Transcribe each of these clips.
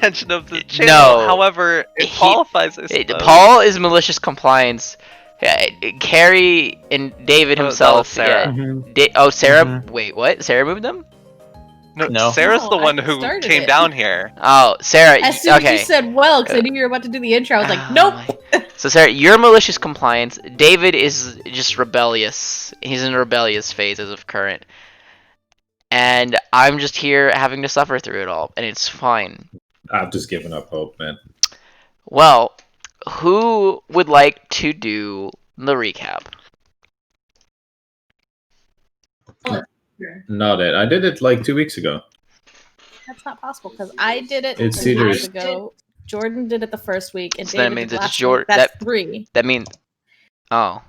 intention of the channel. No. However, it qualifies, I suppose. Paul is malicious compliance. Carrie and David Oh, himself. that was Sarah. Yeah. Sarah. Wait, what? Sarah moved them? No. Sarah's the one who came down here. Oh, Sarah. As soon as you said well, because I knew you were about to do the intro, I was like, nope. So Sarah, you're malicious compliance. David is just rebellious. He's in a rebellious phase as of current. And I'm just here having to suffer through it all, and it's fine. I've just given up hope, man. Well, who would like to do the recap? Not it. I did it like 2 weeks ago. That's not possible because I did it It's 2 weeks ago. Jordan did it the first week, and So David that means did it's last Jordan. week. That's 3. That means, oh,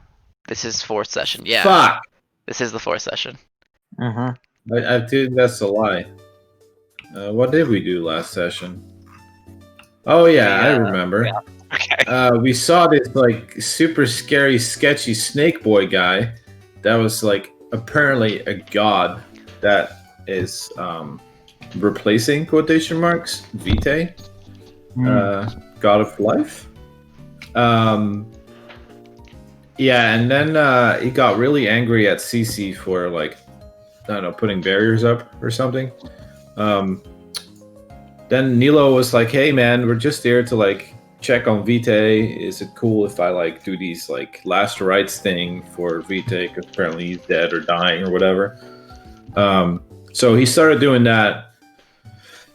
this is 4th session. Yeah. Fuck. This is the 4th session. I think that's a lie. What did we do last session? Oh yeah, I remember. Yeah. Okay. We saw this like super scary, sketchy snake boy guy that was like apparently a god that is replacing quotation marks Vitae, god of life. Yeah, and then he got really angry at Cece for like, I don't know, putting barriers up or something. Then Nilo was like, hey man, we're just here to like check on Vitae. Is it cool if I like do these like last rites thing for Vitae because apparently he's dead or dying or whatever. So he started doing that.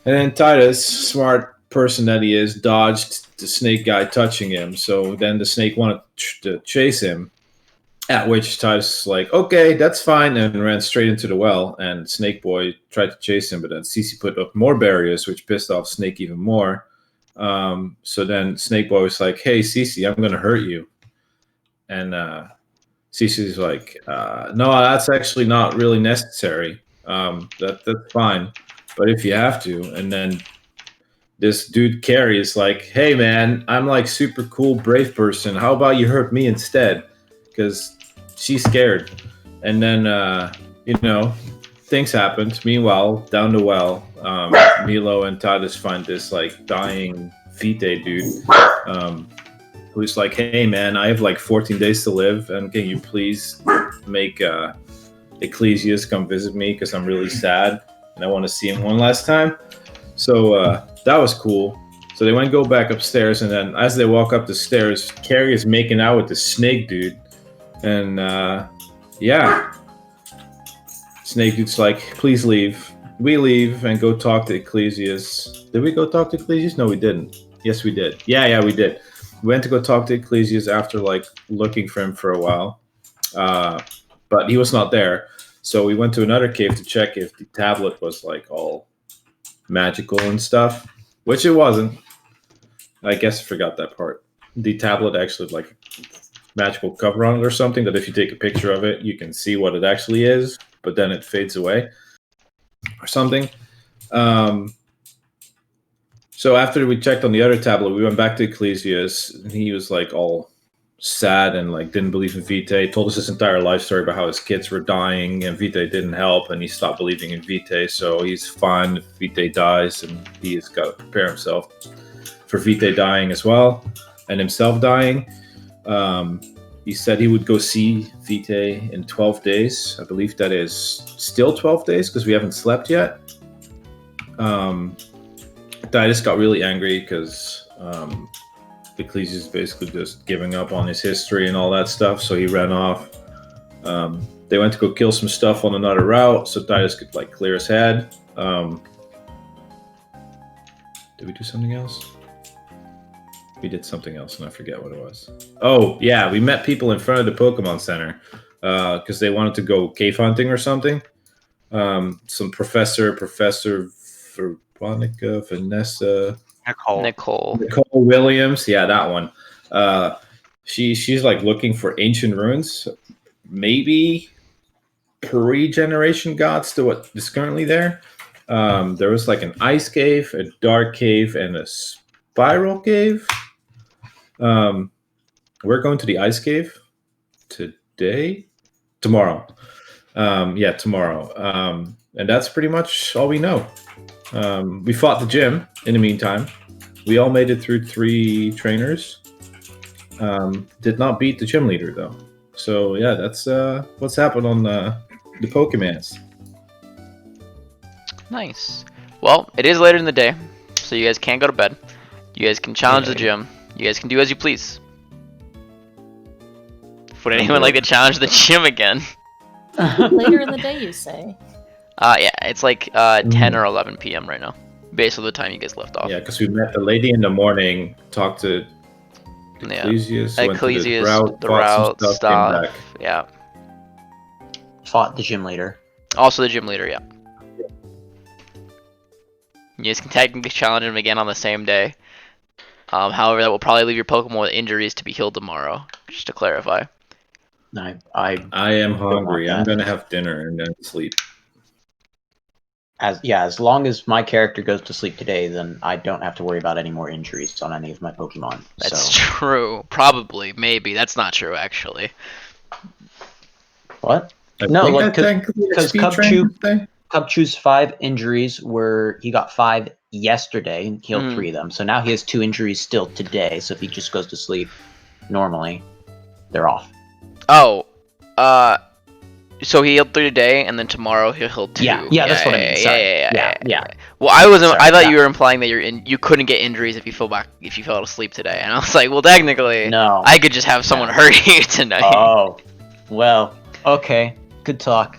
And then Titus, smart person that he is, dodged the snake guy touching him. So then the snake wanted to chase him. At which Titus was like, okay, that's fine, and ran straight into the well. And Snake Boy tried to chase him, but then Cece put up more barriers, which pissed off Snake even more. So then Snake Boy was like, hey, Cece, I'm going to hurt you. And Cece's like, no, that's actually not really necessary. That's fine. But if you have to. And then this dude, Carrie, is like, hey, man, I'm like super cool, brave person. How about you hurt me instead? Because she's scared. And then, things happened. Meanwhile, down the well, Milo and Titus find this like dying Vitae dude who's like, hey man, I have like 14 days to live, and can you please make Ecclesius come visit me because I'm really sad and I want to see him one last time. So that was cool. So they go back upstairs, and then as they walk up the stairs, Carrie is making out with the snake dude. And Snake Dude's like, please leave. We leave and go talk to Ecclesius. Did we go talk to Ecclesius? No, we didn't. Yes, we did. Yeah, we did. We went to go talk to Ecclesius after like looking for him for a while. But he was not there. So we went to another cave to check if the tablet was like all magical and stuff, which it wasn't. I guess I forgot that part. The tablet actually like magical cover on it or something that if you take a picture of it, you can see what it actually is, but then it fades away or something. So after we checked on the other tablet, we went back to Ecclesius, and he was like all sad and like didn't believe in Vitae. Told us his entire life story about how his kids were dying and Vitae didn't help, and he stopped believing in Vitae. So he's fine if Vitae dies, and he has got to prepare himself for Vitae dying as well, and himself dying. He said he would go see Vitae in 12 days. I believe that is still 12 days because we haven't slept yet. Titus got really angry because Ecclesius is basically just giving up on his history and all that stuff, so he ran off. They went to go kill some stuff on another route so Titus could like clear his head. Did we do something else? We did something else and I forget what it was. Oh, yeah, we met people in front of the Pokemon Center because they wanted to go cave hunting or something. Some Professor Veronica, Vanessa, Nicole Williams. Yeah, that one. She's like looking for ancient ruins. Maybe pre-generation gods to what is currently there. There was like an ice cave, a dark cave, and a spiral cave. We're going to the ice cave tomorrow. Tomorrow. And that's pretty much all we know. We fought the gym in the meantime. We all made it through 3 trainers. Did not beat the gym leader though. So yeah, that's what's happened on the Pokemans. Nice. Well, it is later in the day, so you guys can't go to bed. You guys can challenge the gym. You guys can do as you please. Would anyone like to challenge the gym again? Later in the day, you say? Yeah, it's like 10 or 11 p.m. right now, based on the time you guys left off. Yeah, because we met the lady in the morning, talked to Ecclesius, went to the route stuff. Yeah. Fought the gym leader. Also the gym leader, yeah. You guys can technically challenge him again on the same day. However, that will probably leave your Pokemon with injuries to be healed tomorrow, just to clarify. I am hungry. I'm gonna have dinner and then sleep. As long as my character goes to sleep today, then I don't have to worry about any more injuries on any of my Pokemon. That's true. Probably, maybe. That's not true, actually. What? No, because Cubchew's 5 injuries were he got 5 yesterday and healed 3 of them. So now he has 2 injuries still today. So if he just goes to sleep normally, they're off. Oh, so he healed 3 today, and then tomorrow he'll heal 2. Yeah, that's what I mean. Sorry. Yeah. Well, I thought you were implying that you couldn't get injuries if you fell asleep today, and I was like, well, technically, no, I could just have someone hurt you tonight. Oh, well, okay, good talk.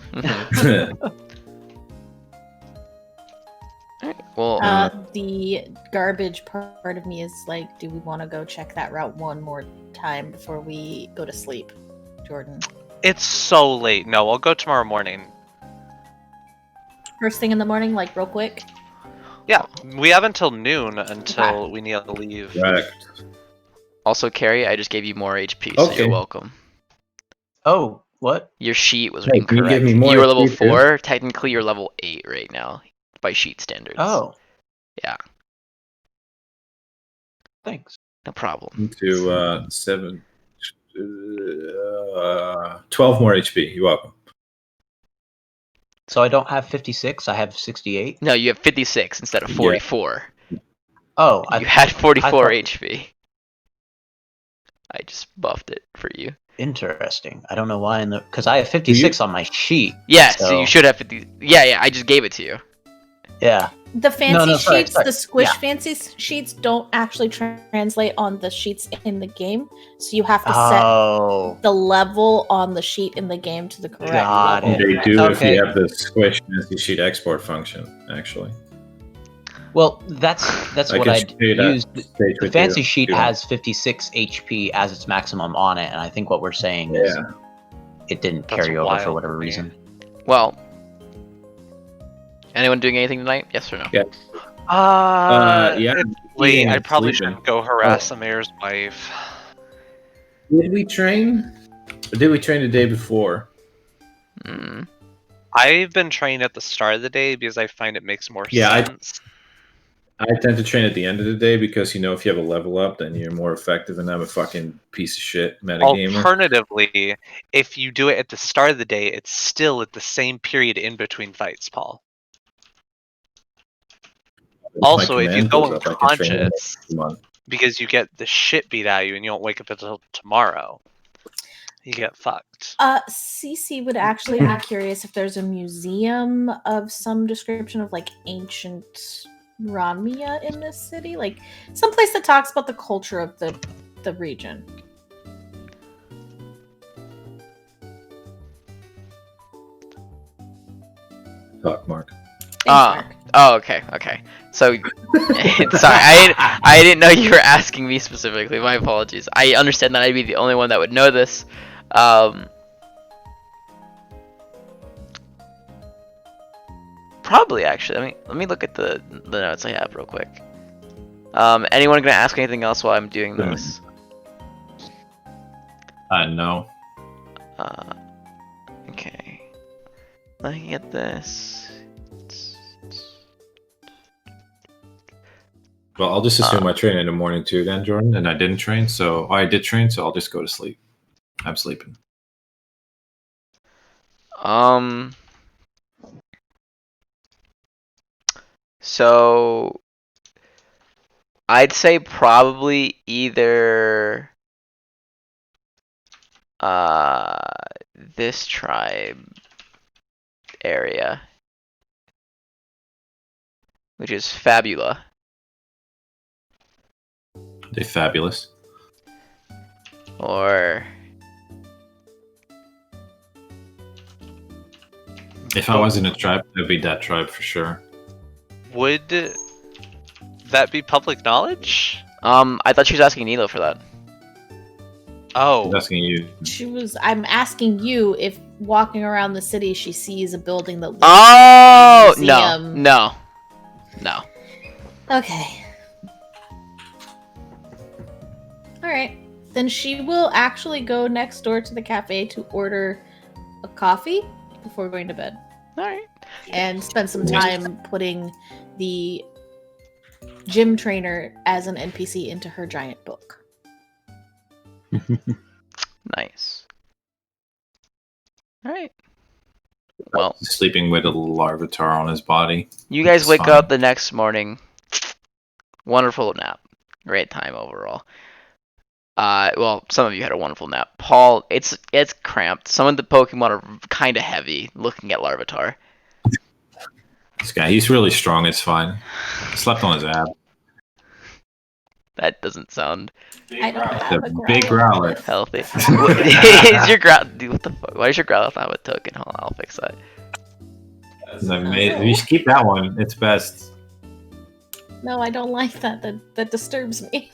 Well, the garbage part of me is like, do we want to go check that route one more time before we go to sleep, Jordan? It's so late. No, I'll go tomorrow morning. First thing in the morning, like real quick? Yeah, we have until noon until we need to leave. Correct. Also, Carrie, I just gave you more HP, so you're welcome. Oh, what? Your sheet was incorrect. You were level 4. Technically, you're level 8 right now by sheet standards. Oh. Yeah. Thanks. No problem. To 12 more HP. You're welcome. So I don't have 56. I have 68. No, you have 56 instead of 44. Yeah. Oh, you had 44 HP. I just buffed it for you. Interesting. I don't know why because I have 56 on my sheet. Yeah, so you should have 50. Yeah, I just gave it to you. Yeah. The fancy sheets, the squish fancy sheets don't actually translate on the sheets in the game. So you have to set the level on the sheet in the game to the correct level. They do if you have the squish fancy sheet export function, actually. Well, that's what I used. The fancy sheet has 56 HP as its maximum on it, and I think what we're saying is it didn't carry over for whatever reason. Well, anyone doing anything tonight? Yes or no? Yeah. It's late. I probably shouldn't go harass the mayor's wife. Did we train? Or did we train the day before? I've been training at the start of the day because I find it makes more sense. I tend to train at the end of the day because, if you have a level up, then you're more effective and I'm a fucking piece of shit metagamer. Alternatively, if you do it at the start of the day, it's still at the same period in between fights, Paul. Also, if you go unconscious, because you get the shit beat out of you and you don't wake up until tomorrow, you get fucked. CC would actually be curious if there's a museum of some description of like ancient Ranmia in this city, like someplace that talks about the culture of the region. Talk, Mark. Thanks, Mark. Oh, okay. So, sorry, I didn't know you were asking me specifically. My apologies. I understand that I'd be the only one that would know this. Probably, actually. Let me look at the notes I have real quick. Anyone gonna ask anything else while I'm doing this? No. Okay. Looking at this. Well, I'll just assume I train in the morning too, then, Jordan. And I didn't train, so I did train, so I'll just go to sleep. I'm sleeping. So I'd say probably either this tribe area, which is Fabula. They're fabulous. Or If I was in a tribe, it'd be that tribe for sure. Would that be public knowledge? I thought she was asking Nilo for that. Oh, I'm asking you. I'm asking you if walking around the city she sees a building that looks Oh like a museum. no. Okay. Alright. Then she will actually go next door to the cafe to order a coffee before going to bed. Alright. And spend some time putting the gym trainer as an NPC into her giant book. Nice. Alright. Well, Sleeping with a larvitar on his body. you guys It's wake fine. up the next morning. Wonderful nap. Great time overall. Well, some of you had a wonderful nap. Paul, it's cramped. Some of the Pokemon are kind of heavy looking at Larvitar. This guy, he's really strong. It's fine. Slept on his ab. That doesn't sound I don't have a Big growler. healthy. Is your Dude, what the fuck? Why is your Growlithe not a token? Hold on, I'll fix that. You should keep that one. It's best. No, I don't like that. That disturbs me.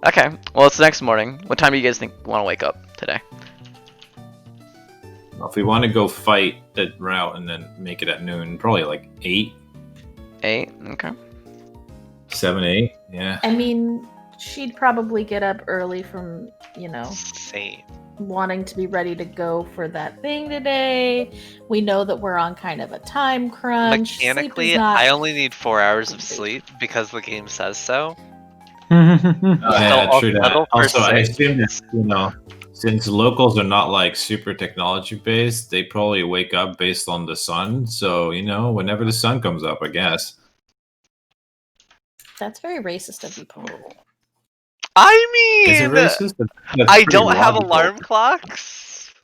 Okay, well, it's the next morning. What time do you guys think want to wake up today? Well, if we want to go fight that route and then make it at noon, probably like 8, 8? Okay. 7, 8. Yeah. I mean, she'd probably get up early from, same. wanting to be ready to go for that thing today. We know that we're on kind of a time crunch. Mechanically, I only need 4 hours of sleep because the game says so. Yeah, I'll true that. settle for Also, I 6. assume that, since locals are not like super technology based, they probably wake up based on the sun. So, whenever the sun comes up, I guess. That's very racist of you, Paul. I Is it mean, racist? That's I pretty don't have logical. alarm clocks.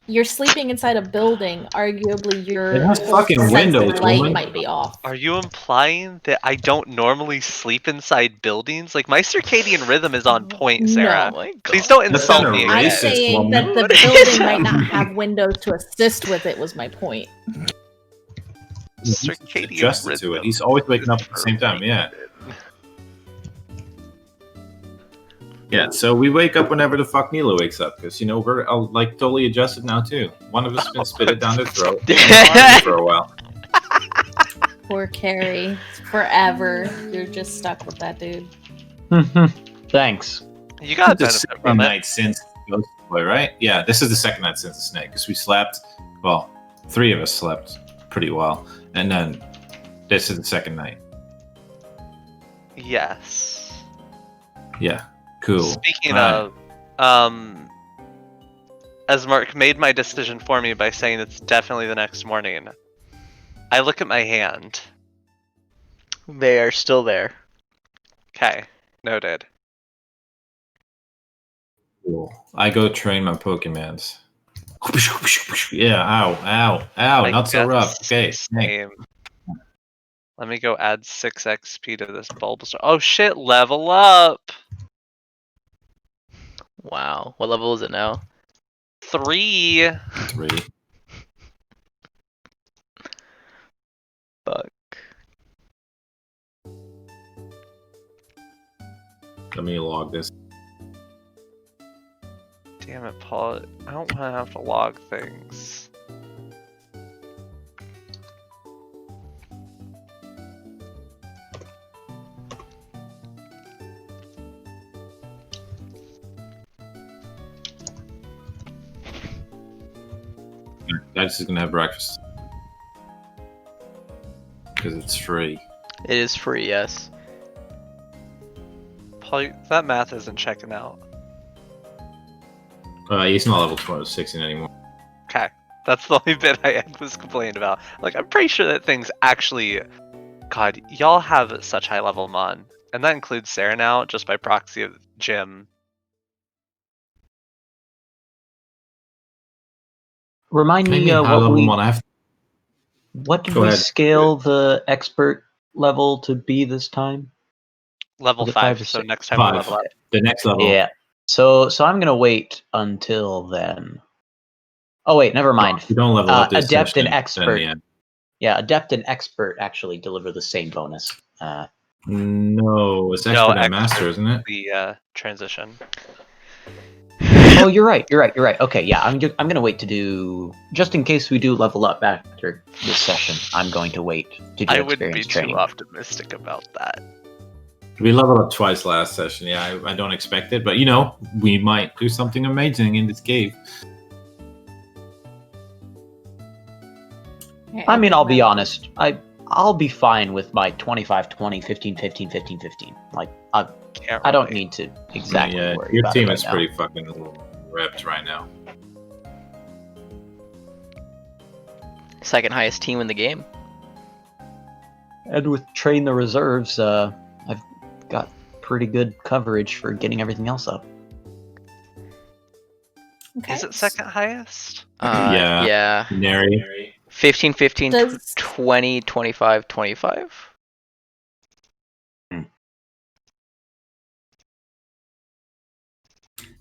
You're sleeping inside a building. Arguably, your It has fucking sense of windows, light woman. might be off. Are you implying that I don't normally sleep inside buildings? Like, my circadian rhythm is on point, Sarah. No. My God. Please don't That's insult kinda me I'm again. racist, saying woman. that the What is building that? might not have windows to assist with it. Was my point. He's Circadian adjusted to it. rhythm He's always waking up is at the same time. Yeah. perfect. Yeah, so we wake up whenever the fuck Nilo wakes up, because we're like totally adjusted now too. One of us been spit it down their throat for a while. Poor Carrie. Forever. You're just stuck with that dude. Thanks. You got The benefit second from it. night since Ghost Boy, right? Yeah, this is the second night since the snake, because we slept. Well, 3 of us slept pretty well, and then this is the second night. Yes. Yeah, cool. Speaking Alright. of, as Mark made my decision for me by saying it's definitely the next morning, I look at my hand. They are still there. Okay, noted. Cool. I go train my Pokemons. Yeah, ow, I not so guess rough. Okay, snake. same. Let me go add 6 XP to this Bulbasaur. Oh shit, level up! Wow. What level is it now? 3! 3. Fuck. Let me log this. Damn it, Paul. I don't want to have to log things. Guys is gonna have breakfast. Because it's free. It is free, yes. Paul, that math isn't checking out. He's not level 16 anymore. Okay. That's the only bit I was complaining about. Like, I'm pretty sure that things actually... God, y'all have such high level mon. And that includes Sarah now, just by proxy of Jim. Remind me what did we scale the expert level to be this time? Level 5, so next time we level up. The next level. Yeah. So I'm gonna wait until then. Oh wait, never mind. You don't level up this Adept and session, expert. Yeah, adept and expert actually deliver the same bonus. No, it's expert and master, isn't it? The transition. Oh, you're right. Okay, yeah, I'm gonna wait to do, just in case we do level up after this session. I'm going to wait to do I would be training. too optimistic about that. We leveled up twice last session. Yeah, I don't expect it, but we might do something amazing in this cave. I mean, I'll be honest. I'll be fine with my 25-20, 15-15, 15-15. Like, I don't need to exactly worry about it. Your team is pretty fucking ripped right now. Second highest team in the game. And with train the reserves, I've got pretty good coverage for getting everything else up. Okay. Is it second highest? Yeah. Nary. 15, 15, 20, 25, 25.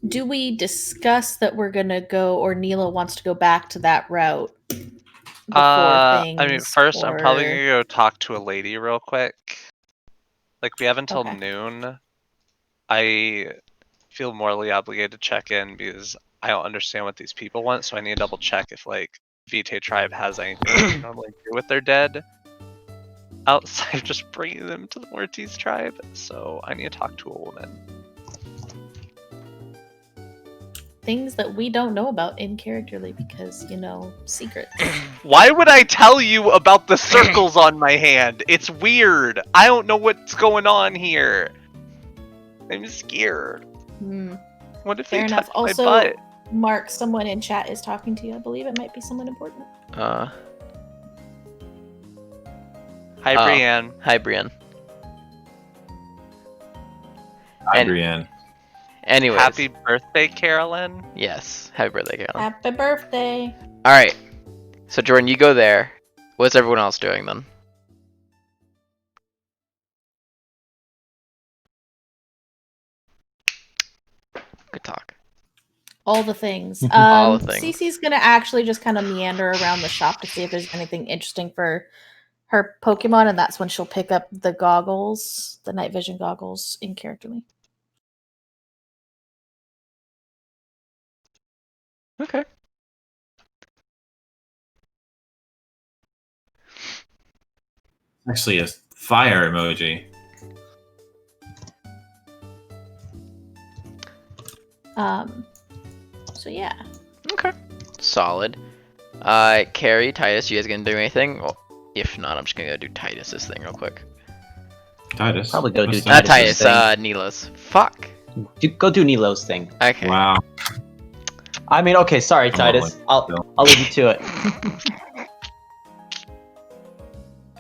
Do we discuss that we're gonna go, or Neela wants to go back to that route? I mean, first I'm probably gonna go talk to a lady real quick. Like, we have until noon. I feel morally obligated to check in because I don't understand what these people want, so I need to double check if, like, Vitae Tribe has anything they normally do with their dead outside of just bringing them to the Mortis tribe. So I need to talk to a woman. Things that we don't know about in characterly because, secrets. Why would I tell you about the circles on my hand? It's weird. I don't know what's going on here. I'm scared. What if they touch my butt? Mark, someone in chat is talking to you. I believe it might be someone important. Hi, Brienne. Hi, Brienne. Hi, Brienne. Anyways. Happy birthday, Carolyn. Yes, happy birthday, Carolyn. Happy birthday. All right. So, Jordan, you go there. What's everyone else doing then? Good talk. All the things. All the things. Cece's gonna actually just kind of meander around the shop to see if there's anything interesting for her Pokemon, and that's when she'll pick up the goggles, the night vision goggles, in characterly. Okay. Actually, a fire emoji. So yeah. Okay. Solid. Carrie, Titus, you guys gonna do anything? Well, if not, I'm just gonna go do Titus's thing real quick. Titus? Probably go do Not Titus, Nila's. Fuck. Go do Nilo's thing. Okay. Wow. I mean, okay, sorry, Titus. I'll leave you to it.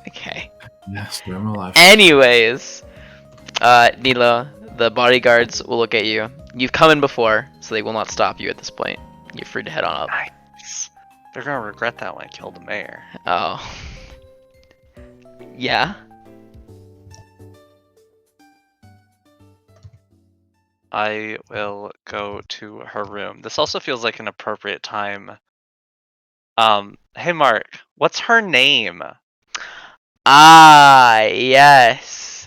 Okay. Yes, we're alive. Anyways, Nilo, the bodyguards will look at you. You've come in before, so they will not stop you at this point. You're free to head on up. Nice. They're gonna regret that when I kill the mayor. Oh. Yeah. I will go to her room. This also feels like an appropriate time. Hey Mark, what's her name? Ah, yes.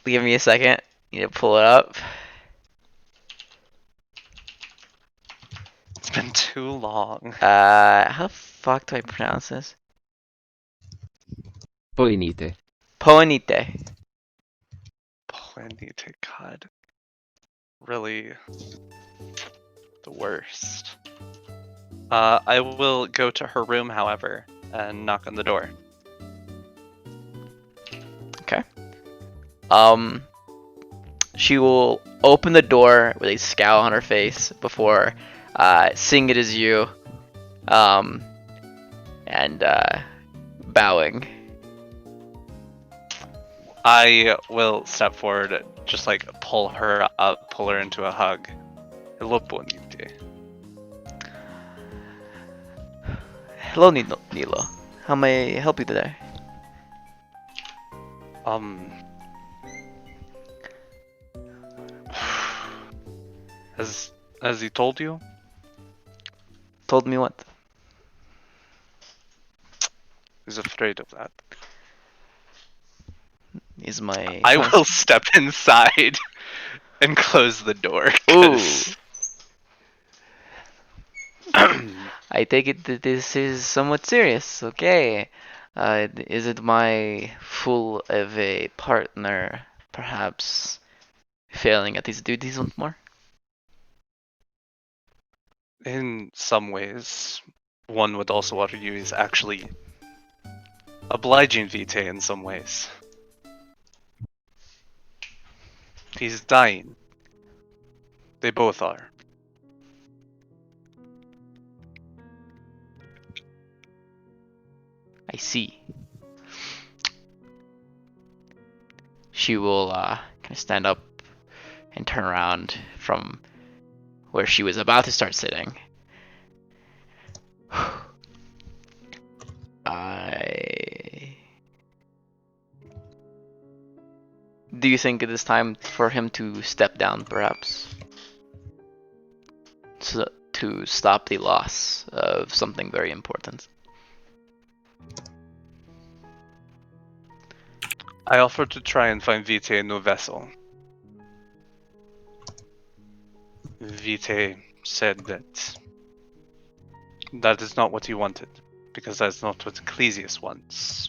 Give me a second. Need to pull it up. It's been too long. How the fuck do I pronounce this? Poinite. Poinite. Poinite, God. Really the worst. I will go to her room, however, and knock on the door. Okay. She will open the door with a scowl on her face before seeing it as you. And bowing. I will step forward, just like pull her up, pull her into a hug. Hello, Bonite. Hello, Nilo. How may I help you today? Has he told you? Told me what? He's afraid of that. Is my I will step inside and close the door. Ooh. I take it that this is somewhat serious. Okay. Is it my fool of a partner perhaps failing at his duties once more? In some ways, one would also argue he's actually obliging Vitae in some ways. He's dying. They both are. I see. She will kind of stand up and turn around from where she was about to start sitting. Do you think it is time for him to step down, perhaps? So, to stop the loss of something very important? I offered to try and find Vitae a new vessel. Vitae said that that is not what he wanted, because that's not what Ecclesias wants.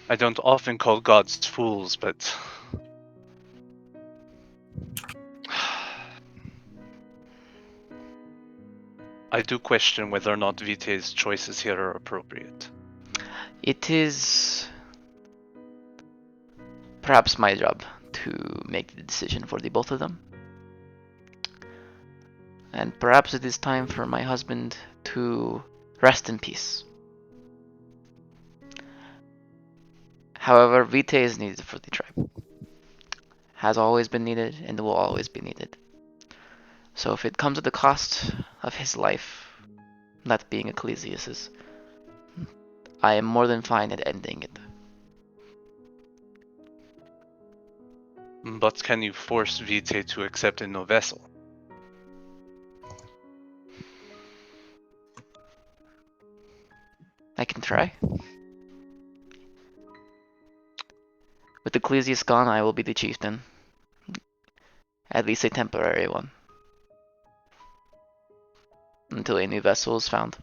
I don't often call gods fools, but I do question whether or not Vitae's choices here are appropriate. It is perhaps my job to make the decision for the both of them. And perhaps it is time for my husband to rest in peace. However, Vitae is needed for the tribe. Has always been needed and will always be needed. So if it comes at the cost of his life, that being Ecclesias's, I am more than fine at ending it. But can you force Vitae to accept a new vessel? I can try. With Ecclesias gone, I will be the chieftain. At least a temporary one. Until a new vessel is found.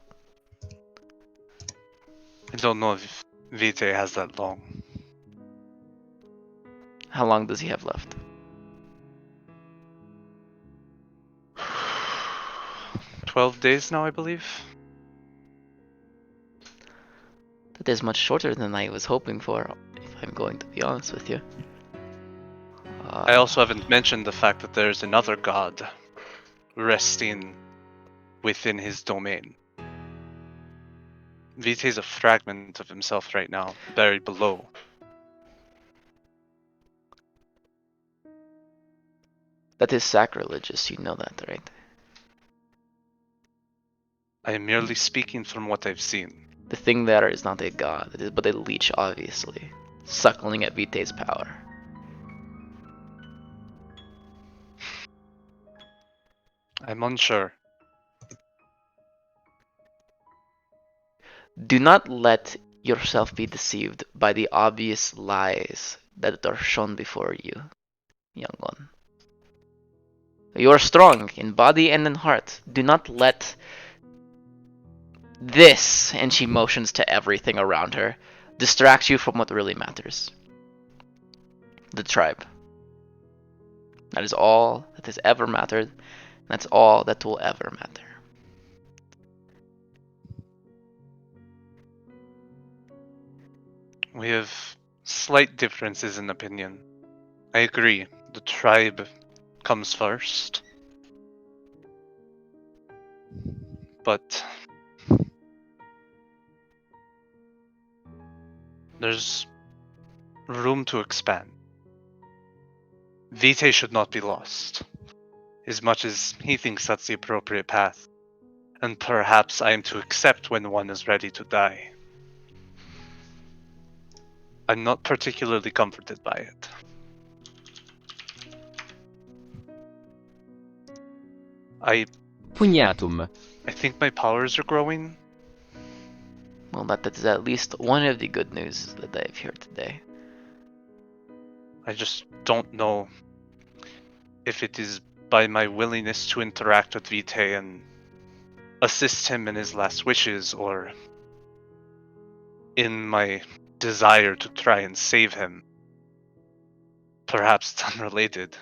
I don't know if Vitae has that long. How long does he have left? 12 days now, I believe. That is much shorter than I was hoping for, if I'm going to be honest with you. I also haven't mentioned the fact that there's another god resting within his domain. Vitae's a fragment of himself right now, buried below. That is sacrilegious, you know that, right? I am merely speaking from what I've seen. The thing there is not a god, it is but a leech, obviously, suckling at Vitae's power. I'm unsure. Do not let yourself be deceived by the obvious lies that are shown before you, young one. You are strong in body and in heart. Do not let this, and she motions to everything around her, distract you from what really matters. The tribe. That is all that has ever mattered. That's all that will ever matter. We have slight differences in opinion. I agree, the tribe comes first. but there's room to expand. Vitae should not be lost, as much as he thinks that's the appropriate path. And perhaps I am to accept when one is ready to die. I'm not particularly comforted by it. I think my powers are growing. Well, that is at least one of the good news that I've heard today. I just don't know if it is by my willingness to interact with Vitae and assist him in his last wishes, or in my desire to try and save him. Perhaps it's unrelated.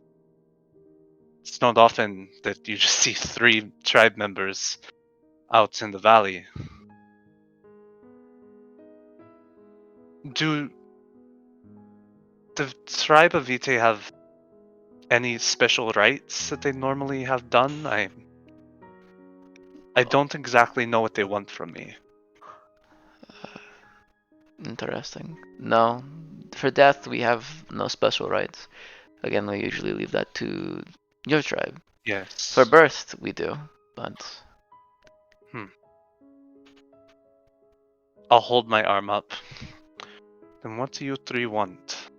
It's not often that you just see 3 tribe members out in the valley. Do the tribe of Vitae have any special rites that they normally have done? I don't exactly know what they want from me. Interesting. No, for death we have no special rites. Again, we usually leave that to your tribe. Yes. For birth, we do, but... I'll hold my arm up. Then what do you 3 want?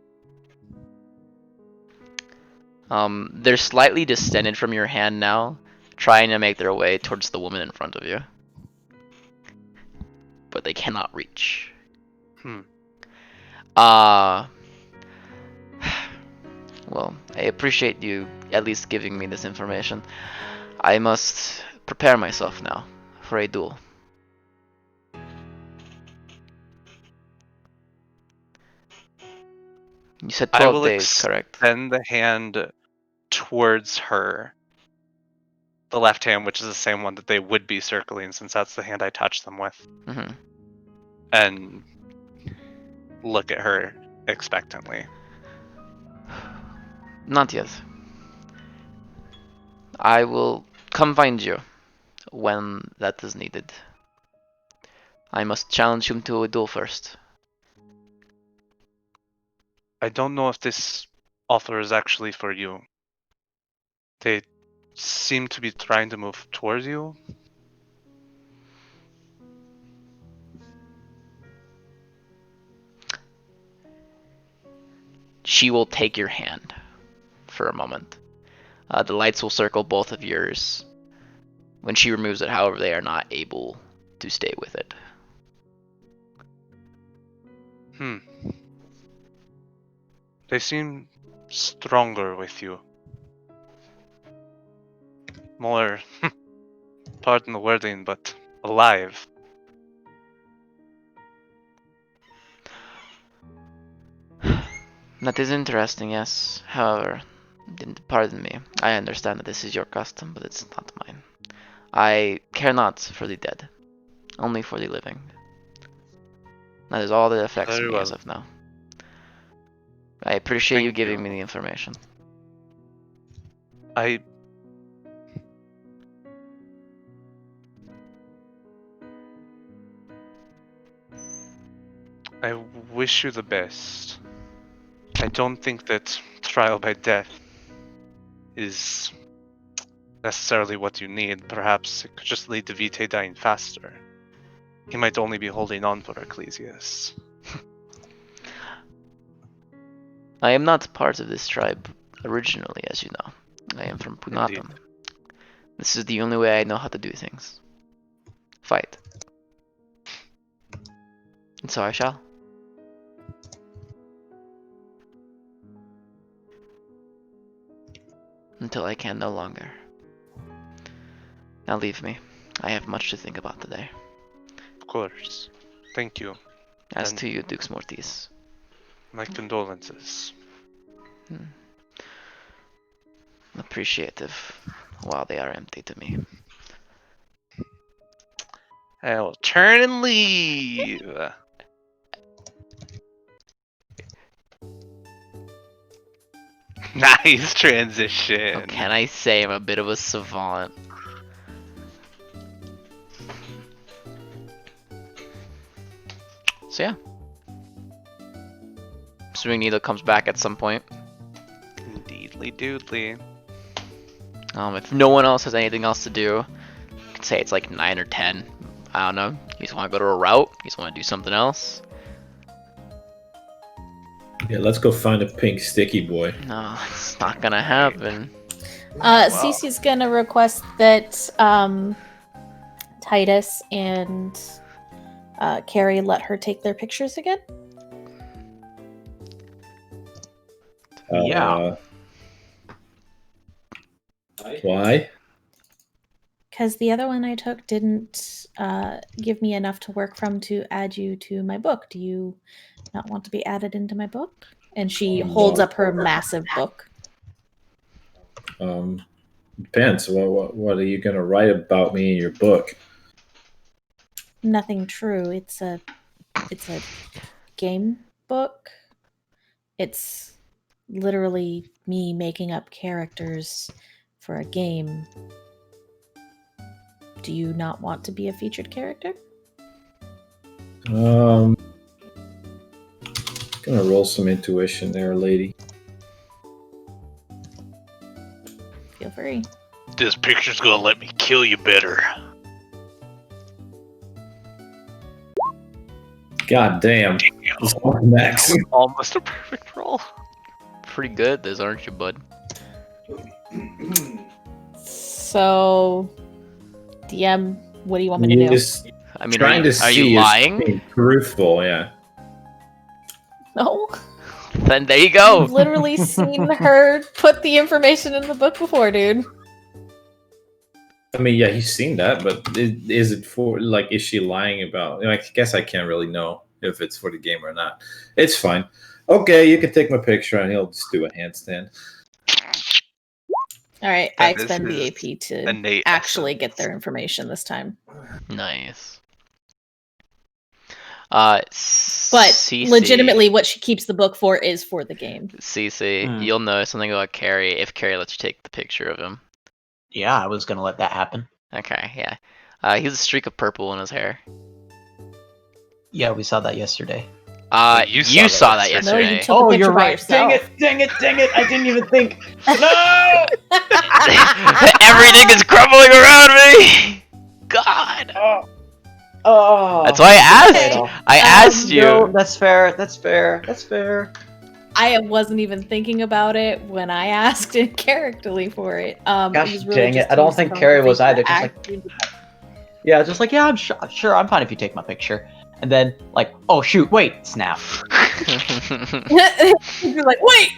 They're slightly distended from your hand now, trying to make their way towards the woman in front of you. But they cannot reach. Well, I appreciate you at least giving me this information. I must prepare myself now for a duel. You said 12 days, correct? Extend the hand towards her. The left hand, which is the same one that they would be circling, since that's the hand I touched them with. And look at her expectantly. Not yet. I will come find you when that is needed. I must challenge him to a duel first. I don't know if this offer is actually for you. They seem to be trying to move towards you. She will take your hand for a moment. The lights will circle both of yours. When she removes it, however, they are not able to stay with it. They seem stronger with you. More, pardon the wording, but alive. That is interesting, yes. However, pardon me, I understand that this is your custom, but it's not mine. I care not for the dead, only for the living. That is all that affects me as of now. I appreciate you giving me the information. I wish you the best. I don't think that trial by death is necessarily what you need. Perhaps it could just lead to Vitae dying faster. He might only be holding on for Ecclesias. I am not part of this tribe originally, as you know. I am from Punatam. This is the only way I know how to do things. Fight. And so I shall. Until I can no longer. Now leave me. I have much to think about today. Of course. Thank you. As to you, Dux Mortis. My condolences. Appreciative, while they are empty to me. I will turn and leave. Nice transition. What can I say? I'm a bit of a savant. So yeah. Assuming Nilo comes back at some point. Indeedly doodly. If no one else has anything else to do, I could say it's like 9 or 10. I don't know. You just want to go to a route? You just want to do something else? Yeah, let's go find a pink sticky boy. No, it's not gonna happen. Cece's gonna request that Titus and Carrie let her take their pictures again. Yeah. Why? Because the other one I took didn't give me enough to work from to add you to my book. Do you not want to be added into my book? And she holds up her massive book. Depends. What are you going to write about me in your book? Nothing true. It's a game book. It's literally me making up characters for a game. Do you not want to be a featured character? Gonna roll some intuition there, lady. Feel free. This picture's gonna let me kill you better. God damn. Max. Almost a perfect roll. Pretty good, those aren't you, bud? So, DM, what do you want me to do? I mean, trying are you lying? Being truthful, yeah. No. Then there you go. I've literally seen her put the information in the book before, dude. I mean, yeah, he's seen that, but is it for, like, is she lying about? I guess I can't really know if it's for the game or not. It's fine. Okay, you can take my picture and he'll just do a handstand. Alright, I expend the AP to actually get their information this time. Nice. But CC, legitimately, what she keeps the book for is for the game. CC, you'll know something about Carrie if Carrie lets you take the picture of him. Yeah, I was gonna let that happen. Okay, yeah. He has a streak of purple in his hair. Yeah, we saw that yesterday. You saw that yesterday. No, you took a picture by yourself. Dang it! I didn't even think. No! Everything is crumbling around me! God! Oh. That's why I asked! Okay. I asked you! No, that's fair. I wasn't even thinking about it when I asked it characterly for it. Gosh it was really dang it. just I don't used think from Carrie the was either. actually- I'm sure, I'm fine if you take my picture. And then, like, oh shoot, wait, snap. You're like, wait!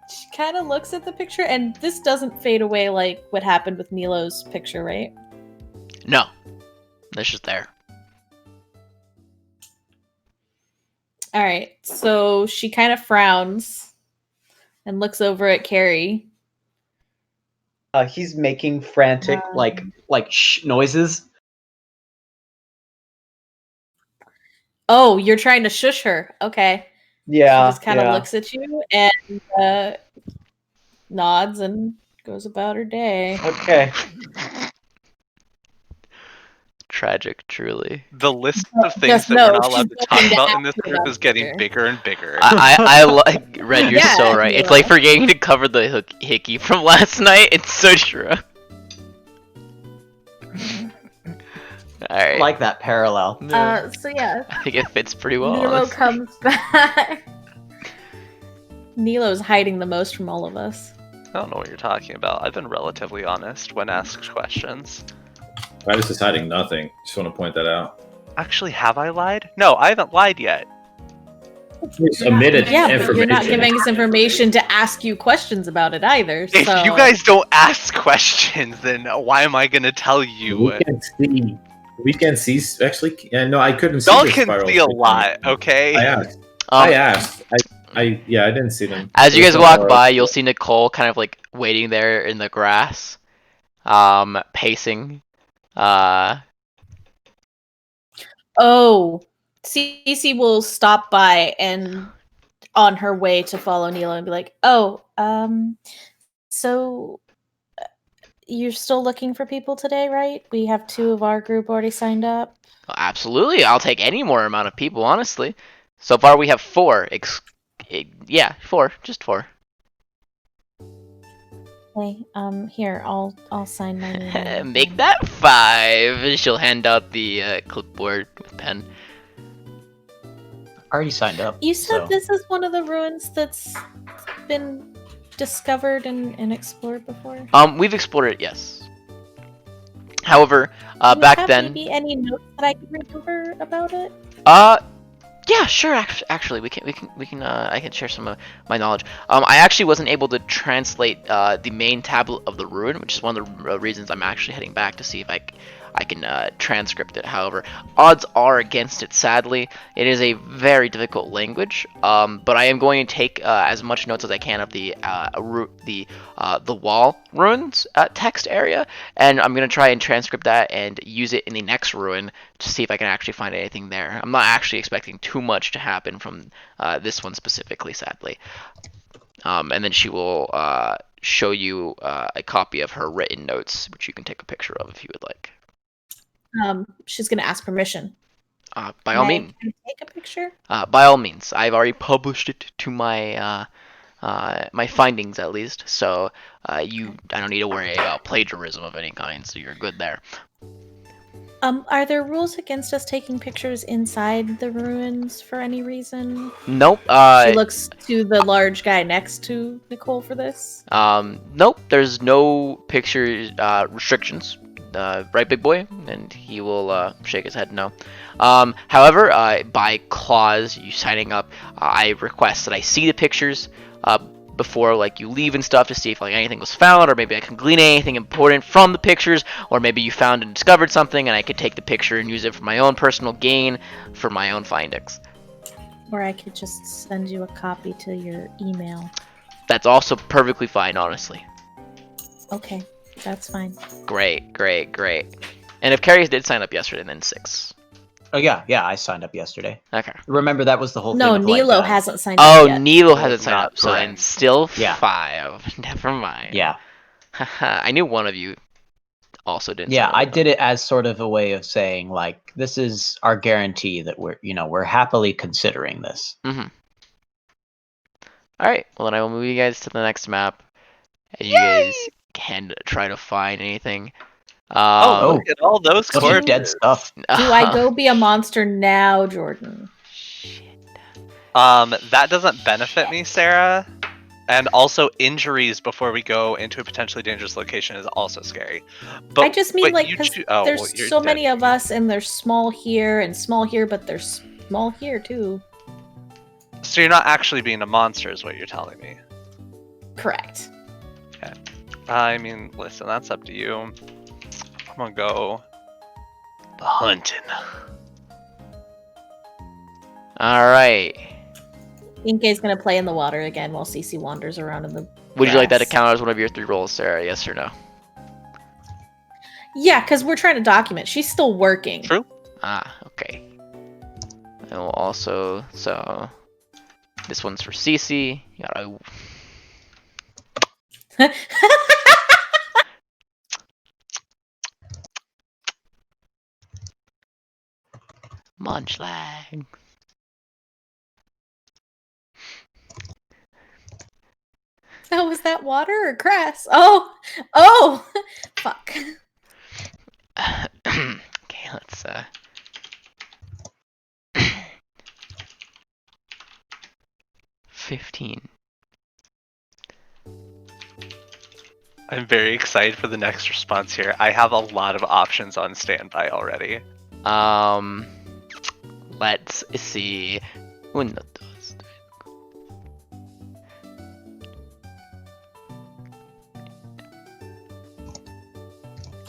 She kind of looks at the picture, and this doesn't fade away like what happened with Nilo's picture, right? No. It's just there. Alright, so she kind of frowns and looks over at Carrie. He's making frantic, like noises. Oh, you're trying to shush her. Okay. Yeah. She just kind of looks at you and nods and goes about her day. Okay. Tragic, truly. The list of things that we're not allowed to talk about in this group is getting bigger and bigger. I Red, you're Yeah, so right. It's like forgetting to cover the hickey from last night. It's so true. Alright. Like that parallel. So yeah. I think it fits pretty well. Nilo honestly. comes back. Nilo's hiding the most from all of us. I don't know what you're talking about. I've been relatively honest when asked questions. Titus is hiding nothing. Just want to point that out. Actually, have I lied? No, I haven't lied yet. He's omitted Yeah, but information. you're not giving us information to ask you questions about it either. If so... you guys don't ask questions, then why am I going to tell you? We can see. We can see. Actually, no, I couldn't see. Y'all the can spiral see a thing. lot, okay? I asked. I didn't see them. As you guys walk by, you'll see Nicole kind of like waiting there in the grass, pacing. Oh, Cece will stop by and on her way to follow Nilo and be like, "Oh, so you're still looking for people today, right? We have 2 of our group already signed up." Absolutely, I'll take any more amount of people, honestly. So far we have 4. Yeah, 4, just 4. Okay, here, I'll sign my name on it Make then. that 5. She'll hand out the clipboard with pen. I already signed up. You said so. this is one of the ruins that's been discovered and explored before? We've explored it, yes. However, Do you back have then, maybe any notes that I can read over about it? yeah, sure. Actually, I can share some of my knowledge. I actually wasn't able to translate the main tablet of the ruin, which is one of the reasons I'm actually heading back to see if I can transcript it. However, odds are against it. Sadly, it is a very difficult language. But I am going to take as much notes as I can of the wall ruins text area, and I'm going to try and transcript that and use it in the next ruin to see if I can actually find anything there. I'm not actually expecting too much to happen from this one specifically, sadly. And then she will show you a copy of her written notes, which you can take a picture of if you would like. She's gonna ask permission. By all means. Can I take a picture? By all means. I've already published it to my my findings at least, so I don't need to worry about plagiarism of any kind, so you're good there. Are there rules against us taking pictures inside the ruins for any reason? Nope. She looks to the large guy next to Nicole for this. Nope. There's no picture restrictions. Right, big boy? And he will shake his head no. However, by clause, you signing up, I request that I see the pictures before like you leave and stuff to see if like anything was found, or maybe I can glean anything important from the pictures, or maybe you found and discovered something and I could take the picture and use it for my own personal gain, for my own findings. Or I could just send you a copy to your email. That's also perfectly fine, honestly. Okay, that's fine. Great. And if Carrie did sign up yesterday, then 6. Oh yeah, I signed up yesterday. Okay. Remember that was the whole thing. No, of, Nilo like, hasn't signed up yet. Oh, Nilo hasn't signed up, so correct. then still Yeah. 5. Never mind. Yeah. I knew one of you also didn't. Yeah, sign up. I did it as sort of a way of saying like this is our guarantee that we're happily considering this. Mm-hmm. All right. Well, then I will move you guys to the next map, and you guys can try to find anything. Look at all those Bunch corpses. of dead stuff. Do I go be a monster now, Jordan? That doesn't benefit me, Sarah. And also, injuries before we go into a potentially dangerous location is also scary. But I just mean like you because there's you're so dead. many of us, and there's small here and small here, but there's small here too. So you're not actually being a monster, is what you're telling me. Correct. Okay. I mean, listen, that's up to you. I'm gonna go hunting. All right. Inke's gonna play in the water again while Cece wanders around in the. Would you like that to grass. count as one of your 3 rolls, Sarah? Yes or no? Yeah, because we're trying to document. She's still working. True. Okay. I will also this one's for Cece. You gotta... Munchlags. Oh, was that water or grass? Oh, fuck. Okay, let's 15. I'm very excited for the next response here. I have a lot of options on standby already. Let's see. Uno, dos, tres.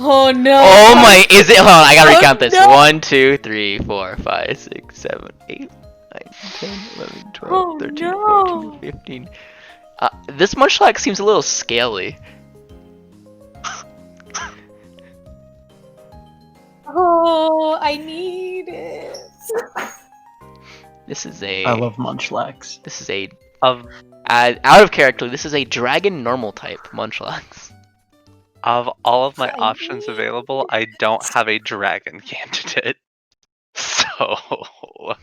Oh no. Oh my! Is it? Hold on, I gotta recount this. no. 1, 2, 3, 4, 5, 6, 7, 8, 9, 10, 11, 12, Oh, 13, no. 14, 15. This munchlax seems a little scaly. Oh, I need it. This is a. I love munchlax. This is a. Of Out of character, this is a dragon normal type munchlax. all of my I options need available, I don't have a dragon candidate. So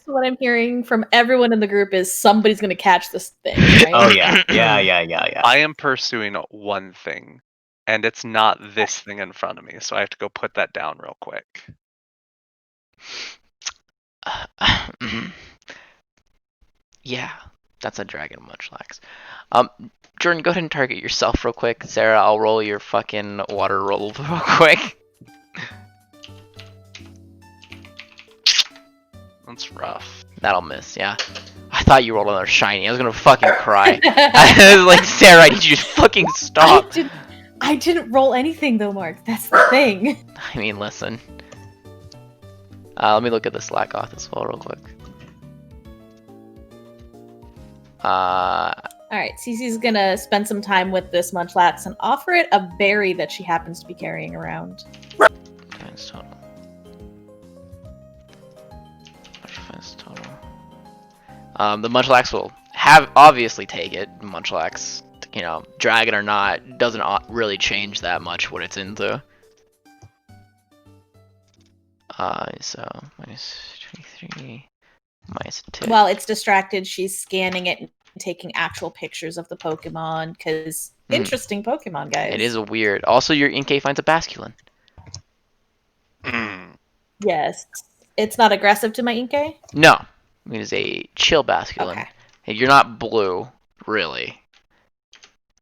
what I'm hearing from everyone in the group is somebody's gonna catch this thing, right? Oh yeah, yeah. I am pursuing one thing, and it's not this thing in front of me, so I have to go put that down real quick. Yeah, that's a dragon munchlax. Jordan, go ahead and target yourself real quick. Sarah, I'll roll your fucking water roll real quick. That's rough. That'll miss, yeah. I thought you rolled another shiny. I was gonna fucking cry. I was like, Sarah, I need you to fucking stop. I didn't roll anything though, Mark. That's the thing. I mean, listen. Let me look at the Slack off as well real quick. Alright, Cece's gonna spend some time with this munchlax and offer it a berry that she happens to be carrying around. Defense total. Defense total. The munchlax will obviously take it. Munchlax, you know, dragon or not, doesn't really change that much what it's into. So minus 23, minus 2. While it's distracted, she's scanning it and taking actual pictures of the Pokemon, because interesting Pokemon, guys. It is a weird. Also, your Inkay finds a Basculin. Yes. It's not aggressive to my Inkay? No. It is a chill Basculin. Okay. Hey, you're not blue, really.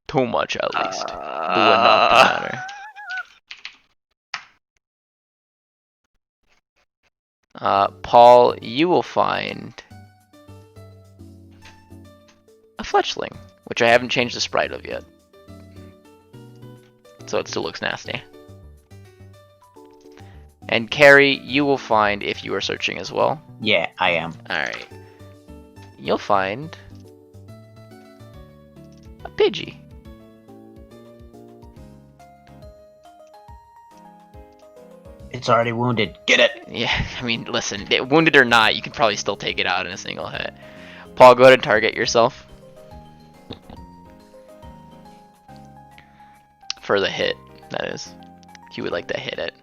Too much, at least. Blue enough to matter. Paul, you will find a fletchling, which I haven't changed the sprite of yet. So it still looks nasty. And Carrie, you will find, if you are searching as well. Yeah, I am. Alright. You'll find a Pidgey. It's already wounded. Get it! Yeah, I mean, listen, wounded or not, you can probably still take it out in a single hit. Paul, go ahead and target yourself. For the hit, that is. He would like to hit it.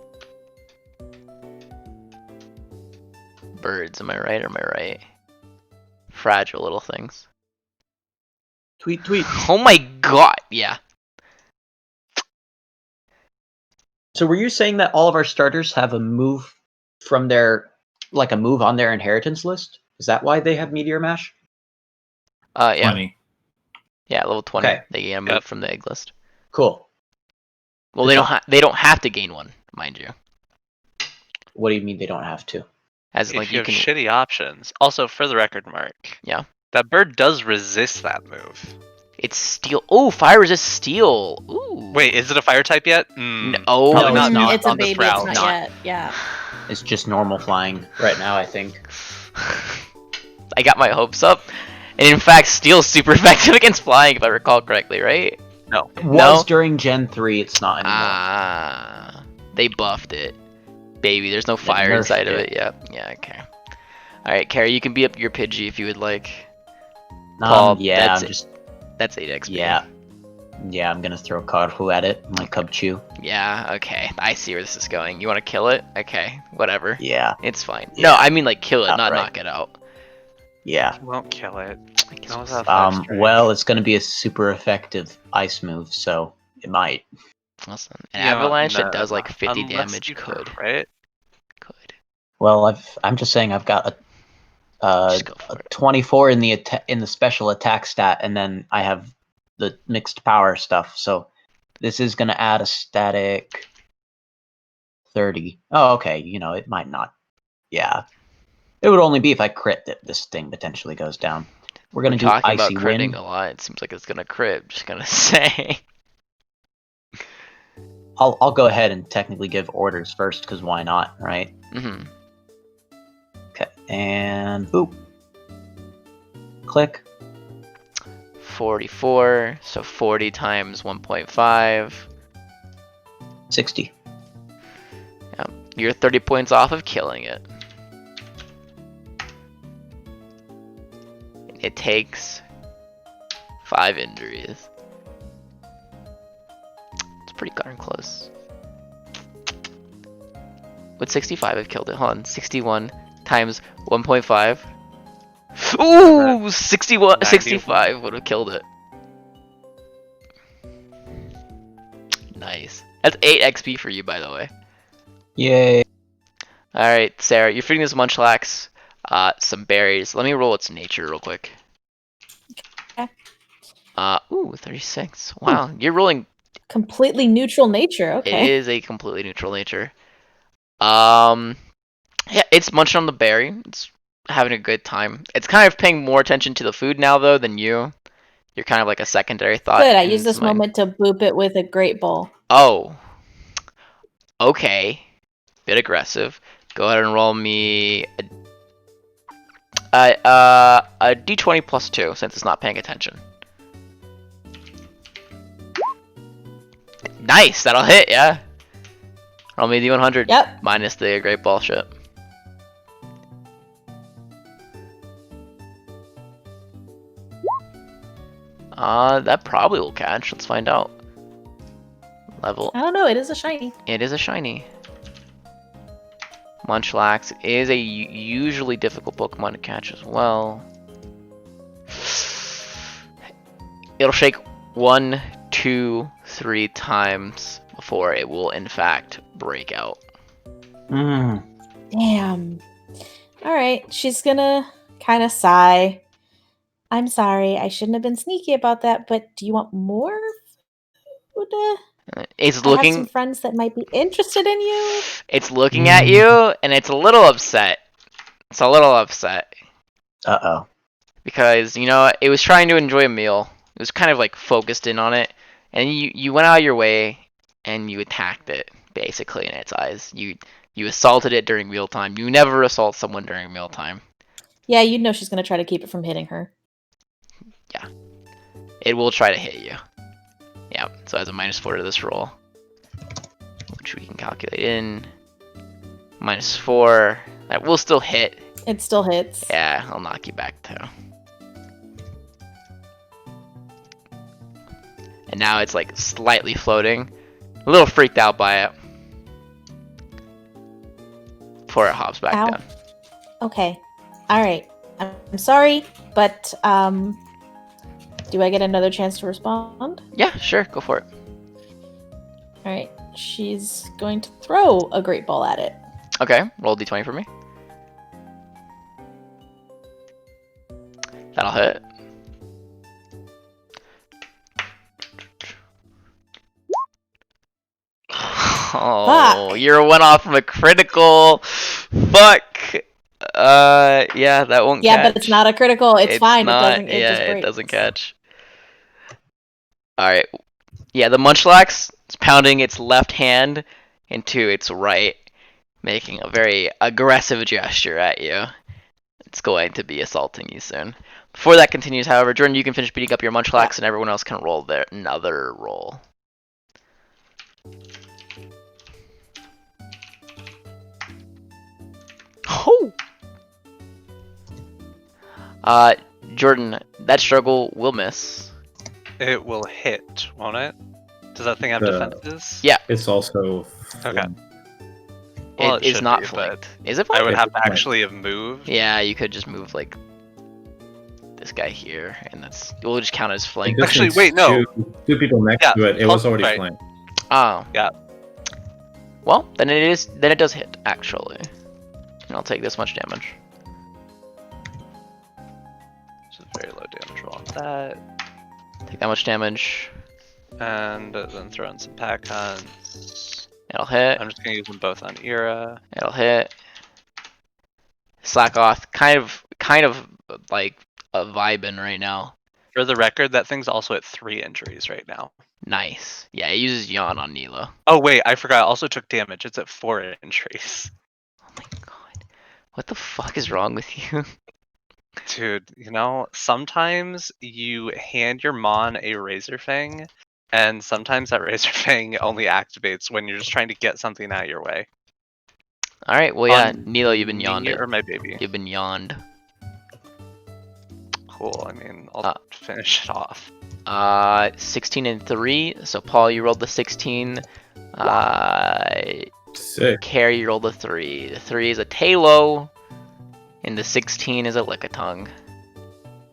Birds, am I right or am I right? Fragile little things. Tweet, tweet. Oh my god, yeah. So were you saying that all of our starters have a move from their, like a move on their inheritance list? Is that why they have Meteor Mash? Yeah. 20. Yeah, level 20. Okay. They gain a move from the egg list. Cool. Well, they don't have to gain one, mind you. What do you mean they don't have to? As If like you have can shitty options. Also, for the record, Mark. Yeah. That bird does resist that move. It's steel. Oh, fire resist steel. Ooh. Wait, is it a fire type yet? No, Probably it's not. It's a on this baby, it's route. not yet. Yeah. It's just normal flying right now, I think. I got my hopes up. And in fact, steel's super effective against flying, if I recall correctly, right? No. It was during Gen 3, it's not anymore. Ah, they buffed it. Baby, there's no fire inside of it. Yep. Yeah, okay. Alright, Carrie, you can be up your Pidgey if you would like. Paul, yeah, that's 8 XP. Yeah, I'm gonna throw Karhu at it, my Cubchoo. Yeah, okay. I see where this is going. You want to kill it? Okay, whatever. Yeah. It's fine. Yeah. No, I mean like kill it, not Outright. knock it out. Yeah. You won't kill it. Well, it's gonna be a super effective ice move, so it might. Listen, an avalanche that does like 50 unless damage you could. Right? Could. Well, I'm just saying I've got a 24 in the special attack stat, and then I have the mixed power stuff. So this is gonna add a static 30. Oh, okay. You know, it might not. Yeah, it would only be if I crit that this thing potentially goes down. We're gonna do talking icy about wind. critting a lot. It seems like it's gonna crit. Just gonna say. I'll go ahead and technically give orders first, because why not, right? Mm-hmm. Okay, and boop. Click. 44, so 40 times 1.5. 60. Yep. You're 30 points off of killing it. It takes 5 injuries. It's pretty darn close. Would 65 have killed it? Hold on. 61 times 1.5. Ooh, 61, 65 would have killed it. Nice. That's 8 XP for you, by the way. Yay. Alright, Sarah, you're feeding this Munchlax some berries. Let me roll its nature real quick. Okay. Ooh, 36. Wow, you're rolling. Completely neutral nature. Okay. It is a completely neutral nature. Yeah, it's munching on the berry. It's having a good time. It's kind of paying more attention to the food now, though, than you. You're kind of like a secondary thought. Good. I in use this its mind. moment to boop it with a great ball. Oh. Okay. Bit aggressive. Go ahead and roll me a d20 plus 2, since it's not paying attention. Nice! That'll hit, yeah. Roll me d100. Yep. Minus the great ball shit. That probably will catch. Let's find out. Level. I don't know. It is a shiny. It is a shiny. Munchlax is a usually difficult Pokemon to catch as well. It'll shake 1, 2, 3 times before it will in fact break out. Damn. All right. She's gonna kind of sigh. I'm sorry. I shouldn't have been sneaky about that. But do you want more food? It's I have some looking. friends that might be interested in you. It's looking at you, and it's a little upset. It's a little upset Uh-oh. because it was trying to enjoy a meal. It was kind of like focused in on it, and you went out of your way and you attacked it basically in its eyes. You assaulted it during mealtime. You never assault someone during mealtime. Yeah, you know she's gonna try to keep it from hitting her. Yeah, it will try to hit you. Yeah, so it has a -4 to this roll, which we can calculate in. -4. That will still hit. It still hits. Yeah, I'll knock you back too. And now it's like slightly floating. A little freaked out by it. Before it hops back Ow. down. Okay. All right. I'm sorry, but do I get another chance to respond? Yeah, sure, go for it. All right. She's going to throw a great ball at it. Okay, roll d20 for me. That'll hit. Oh, you're 1 off from a critical. Fuck. Yeah, that won't catch. But it's not a critical. It's fine. Not, It just breaks. it doesn't catch. Alright. Yeah, the Munchlax is pounding its left hand into its right, making a very aggressive gesture at you. It's going to be assaulting you soon. Before that continues, however, Jordan, you can finish beating up your Munchlax, and everyone else can roll another roll. Oh! Jordan, that struggle will miss. It will hit, won't it? Does that thing have defenses? Yeah. It's also. Okay. Well, it is not be, flanked. Is it I flanked? would have to actually have moved. Yeah, you could just move like this guy here, and we'll just count as flanked. Actually, wait, no. Two people next to it. It was already flanked. Oh. Yeah. Well, then it does hit actually, and I'll take this much damage. So very low damage roll on that. Take that much damage. And then throw in some pack hunts. It'll hit. I'm just gonna use them both on Era. It'll hit. Slackoth, kind of like a vibing right now. For the record, that thing's also at 3 injuries right now. Nice. Yeah, it uses Yawn on Nilo. Oh wait, I forgot. I also took damage. It's at 4 injuries. Oh my god. What the fuck is wrong with you? Dude, sometimes you hand your Mon a Razor Fang, and sometimes that Razor Fang only activates when you're just trying to get something out of your way. Alright, well yeah, Nilo, you've been yawned. Or my baby. You've been yawned. Cool, I mean, I'll finish it off. 16 and 3. So Paul, you rolled the 16. Sick. Carrie rolled a 3. The 3 is a Talo, and the 16 is a Lickitung.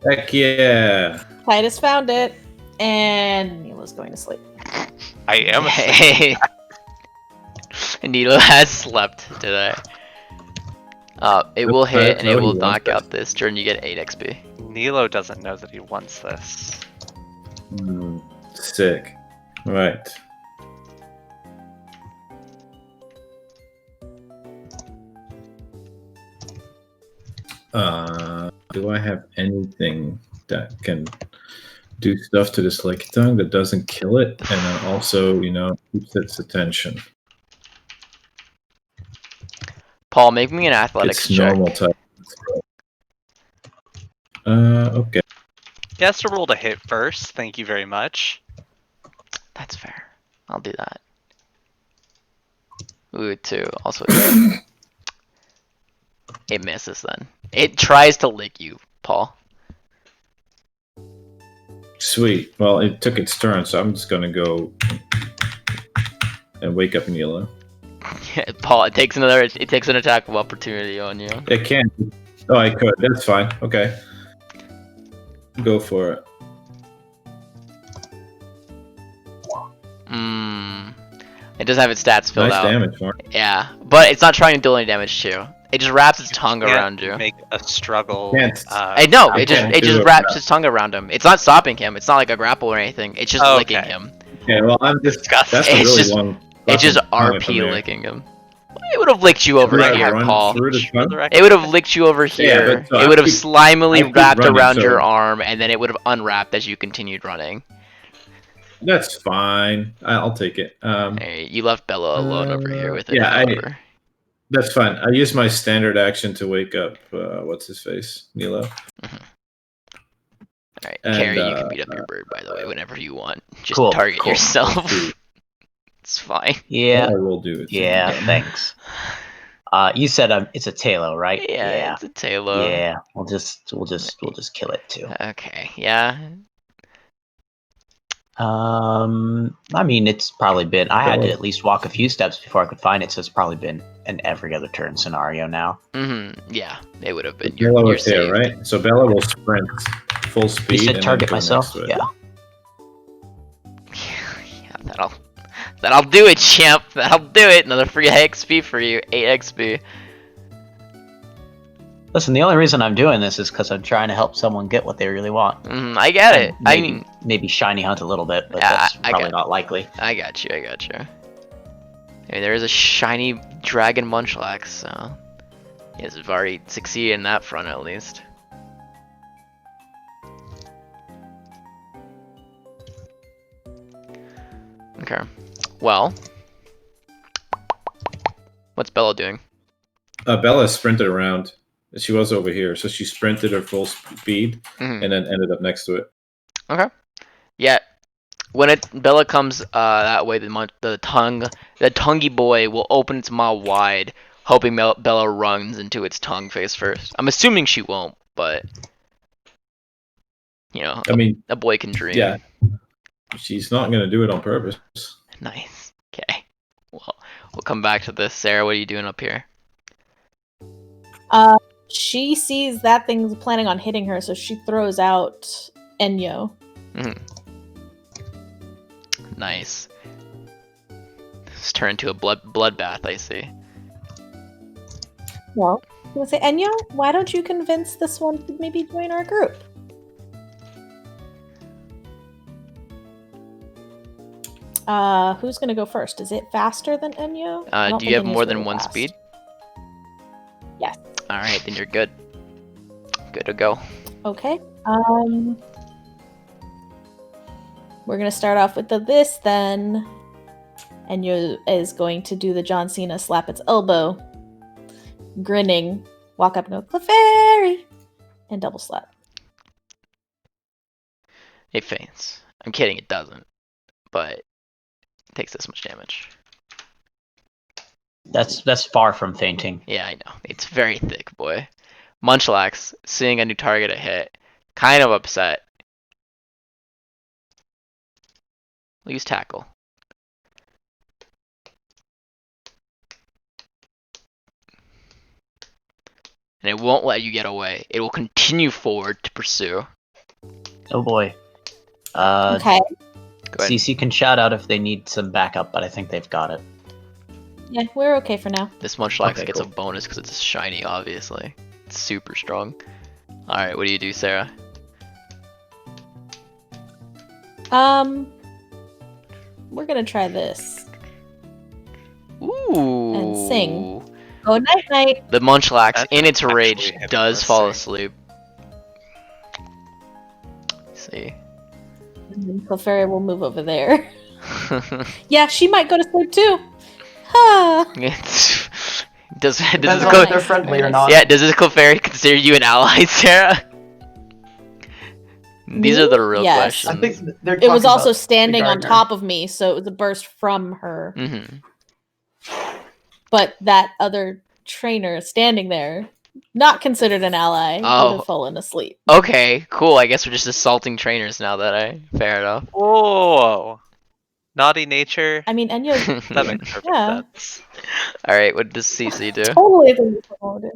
Heck yeah. Titus found it, and Nila's going to sleep. I am asleep. Nilo has slept today. It will hit and it will knock out this turn. You get 8 XP. Nilo doesn't know that he wants this. Sick. Right. Do I have anything that can do stuff to this Lickitung that doesn't kill it, and then also, keeps its attention? Paul, make me an athletics It's check. normal type. Okay. He has to roll to hit first. Thank you very much. That's fair. I'll do that. Ooh, 2. Also, it misses then. It tries to lick you, Paul. Sweet. Well, it took its turn, so I'm just gonna go and wake up Nilo. Paul, it takes an attack of opportunity on you. It can't. Oh, I could. That's fine. Okay. Go for it. It does have its stats filled out. Nice damage, Mark. Yeah, but it's not trying to do any damage to you. It just wraps its tongue around you. Make a struggle. I know. It just wraps its tongue around him. It's not stopping him. It's not like a grapple or anything. It's just licking him. Yeah, well, I'm just. Disgusting. That's really one. It's just RP licking him. It would have licked you over here, Paul. It would have licked you over here. Yeah, it would have slimily wrapped around your arm, and then it would have unwrapped as you continued running. That's fine. I'll take it. Hey, you left Bella alone over here with it. Yeah, that's fine. I use my standard action to wake up. What's his face? Nilo. Mm-hmm. All right, Carrie, you can beat up your bird, by the way, whenever you want. Just target yourself. It's fine. Yeah, I will do it. Yeah, thanks. You said it's a Talo, right? Yeah, it's a Talo. Yeah, we'll just kill it too. Okay, yeah. I mean, it's probably been. I had to at least walk a few steps before I could find it, so it's probably been an every other turn scenario now. Yeah, it would have been. Bella was there, right? So Bella will sprint full speed. You said target myself. Yeah. Yeah, that'll do it, champ. That'll do it. Another free XP for you. 8 XP. Listen, the only reason I'm doing this is because I'm trying to help someone get what they really want. I get it. Maybe shiny hunt a little bit, but that's probably not likely. I got you. I mean, there is a shiny dragon Munchlax, so yes, we've already succeeded in that front at least. Okay. Well, what's Bella doing? Bella sprinted around. She was over here, so she sprinted her full speed and then ended up next to it. Okay. Yeah. When Bella comes that way, the tonguey boy will open its maw wide, hoping Bella runs into its tongue face first. I'm assuming she won't, but a boy can dream. Yeah. She's not gonna do it on purpose. Nice. Okay. Well, we'll come back to this. Sarah, what are you doing up here? She sees that thing's planning on hitting her, so she throws out Enyo. Nice. It's turned into a bloodbath, I see. Well, I'm gonna say, Enyo, why don't you convince this one to maybe join our group? Who's gonna go first? Is it faster than Enyo? Do you have more than one speed? Yes. Alright, then you're good. Good to go. Okay. We're gonna start off with this then. Enyo is going to do the John Cena slap its elbow. Grinning. Walk up and go, Clefairy! And double slap. It faints. I'm kidding, it doesn't. But it takes this much damage. That's far from fainting. Yeah, I know. It's very thick, boy. Munchlax, seeing a new target a hit, kind of upset. We'll use tackle. and it won't let you get away. It will continue forward to pursue. Oh boy. Okay. Go ahead. CC can shout out if they need some backup, but I think they've got it. Yeah, we're okay for now. This Munchlax Okay, gets cool. a bonus because it's shiny, obviously. It's super strong. Alright, what do you do, Sarah? We're gonna try this. Ooh. And sing. Oh, night night. The Munchlax, That's in its rage, actually him does let's fall see. asleep. See. Clefairy will move over there. Yeah, she might go to sleep too. Ah. does Depends this on Clef- if they're friendly or Very not. yeah, does this Clefairy consider you an ally, Sarah? These Me? are the real Yes. questions. I think they're It was talking also about standing the on gardener. top of me, so it was a burst from her. Mm-hmm. But that other trainer standing there, not considered an ally, would Oh. have fallen asleep. Okay, cool. I guess we're just assaulting trainers now that fair enough. Oh, naughty nature. I mean, Enya's That makes perfect Yeah. sense. Alright, what does CC do? totally a thing you can do.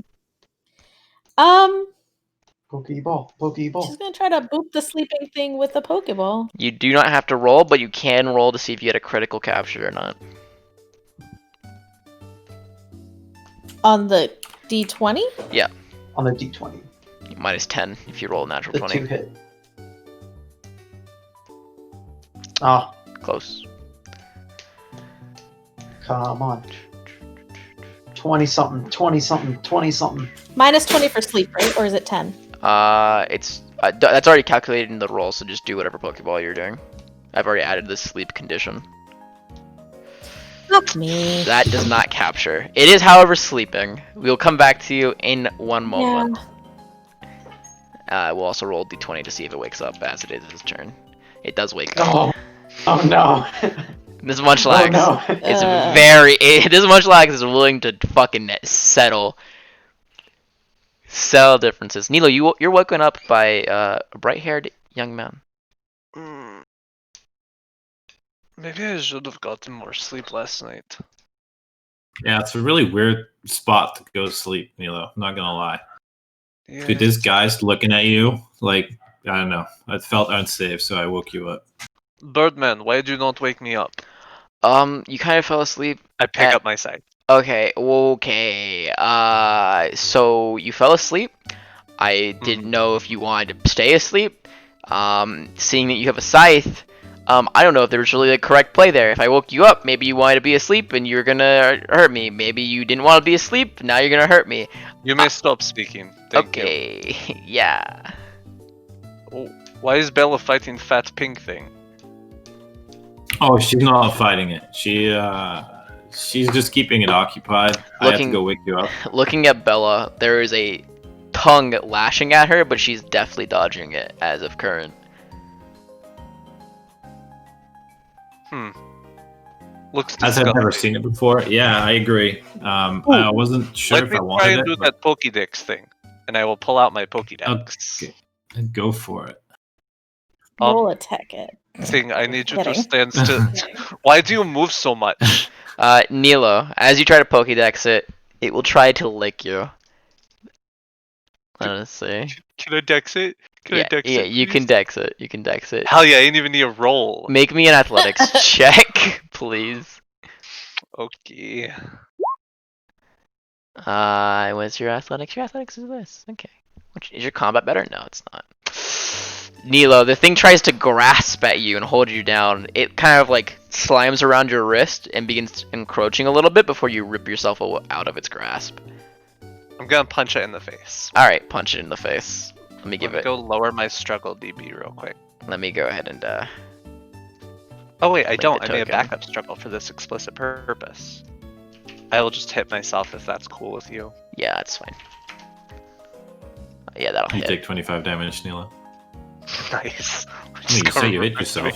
Pokeball, She's Pokeball. gonna try to boop the sleeping thing with a Pokeball. You do not have to roll, but you can roll to see if you get a critical capture or not. On the D20? On the D20. Minus 10 if you roll a natural The 20. 2 hit. Ah, Close. come on. 20 something, 20 something, 20 something. Minus 20 for sleep, right? Or is it 10? It's that's already calculated in the roll, so just do whatever Pokeball you're doing. I've already added the sleep condition. Fuck me. That does not capture. It is, however, sleeping. We'll come back to you in one moment. We'll also roll D20 to see if it wakes up as it is its turn. It does wake up. Oh, oh no. This Munchlax Oh no. is this Munchlax is willing to fucking settle differences. Nilo, you're woken up by a bright-haired young man. Maybe I should have gotten more sleep last night. Yeah, it's a really weird spot to go to sleep, Nilo. I'm not gonna lie. Yeah. Dude, this guy's looking at you like, I don't know. I felt unsafe, so I woke you up. Birdman, why did you not wake me up? You kind of fell asleep. I pick up my side. Okay. So you fell asleep. I didn't know if you wanted to stay asleep. Seeing that you have a scythe, I don't know if there was really the correct play there. If I woke you up, maybe you wanted to be asleep and you're gonna hurt me. Maybe you didn't want to be asleep, now you're gonna hurt me. You may stop speaking. Thank you. Okay. Yeah. Why is Bella fighting Fat Pink Thing? Oh, she's not fighting it. She's just keeping it occupied. I have to go wake you up. Looking at Bella, there is a tongue lashing at her, but she's definitely dodging it as of current. Looks As disgusting. I've never seen it before. Yeah, I agree. I wasn't sure Let if me I try wanted and it. do But that Pokédex thing, and I will pull out my Pokédex. Okay. Go for it. Roll attack it. Thing, I need you to Kidding. stand still. Why do you move so much? Nilo, as you try to Pokédex it, it will try to lick you. Let us see. Can I dex it? Can I dex it? You can please? dex it. You can dex it. Hell yeah, I didn't even need a roll. Make me an athletics check, please. Okay. What's your athletics? Your athletics is this. Okay. Is your combat better? No, it's not. Nilo, the thing tries to grasp at you and hold you down. It kind of like slimes around your wrist and begins encroaching a little bit before you rip yourself out of its grasp. I'm gonna punch it in the face. Alright, punch it in the face. Let me give it. Go lower my struggle DB real quick. Let me go ahead and Oh wait, I Click don't. the I made a token. backup struggle for this explicit purpose. I will just hit myself if that's cool with you. yeah, that's fine. Yeah, that'll You hit. take 25 damage, Nilo. Nice. You say you hit yourself.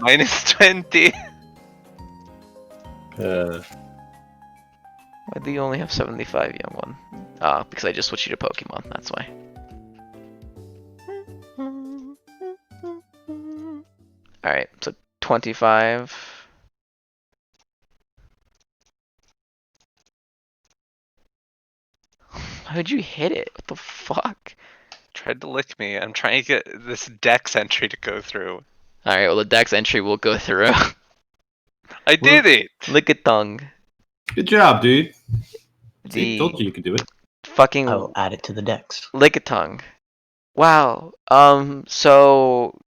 Minus 20. Why do you only have 75, young one? Because I just switched you to Pokemon, that's why. Alright, so 25. Why would you hit it? What the fuck? Tried to lick me. I'm trying to get this dex entry to go through. Alright, well the dex entry will go through. I did it! Lick a tongue. Good job, dude. The Told you could do it. fucking I will add it to the decks. lick a tongue. Wow. So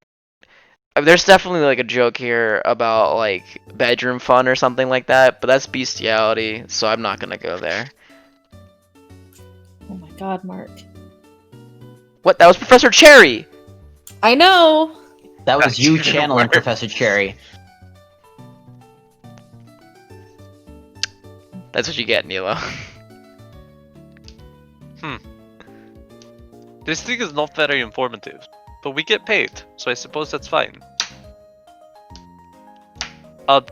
there's definitely like a joke here about like bedroom fun or something like that, but that's bestiality, so I'm not gonna go there. Oh my god, Mark. What? That was Professor Cherry! I know! That was That's you even channeling worse. Professor Cherry. That's what you get, Nilo. This thing is not very informative, but we get paid, so I suppose that's fine.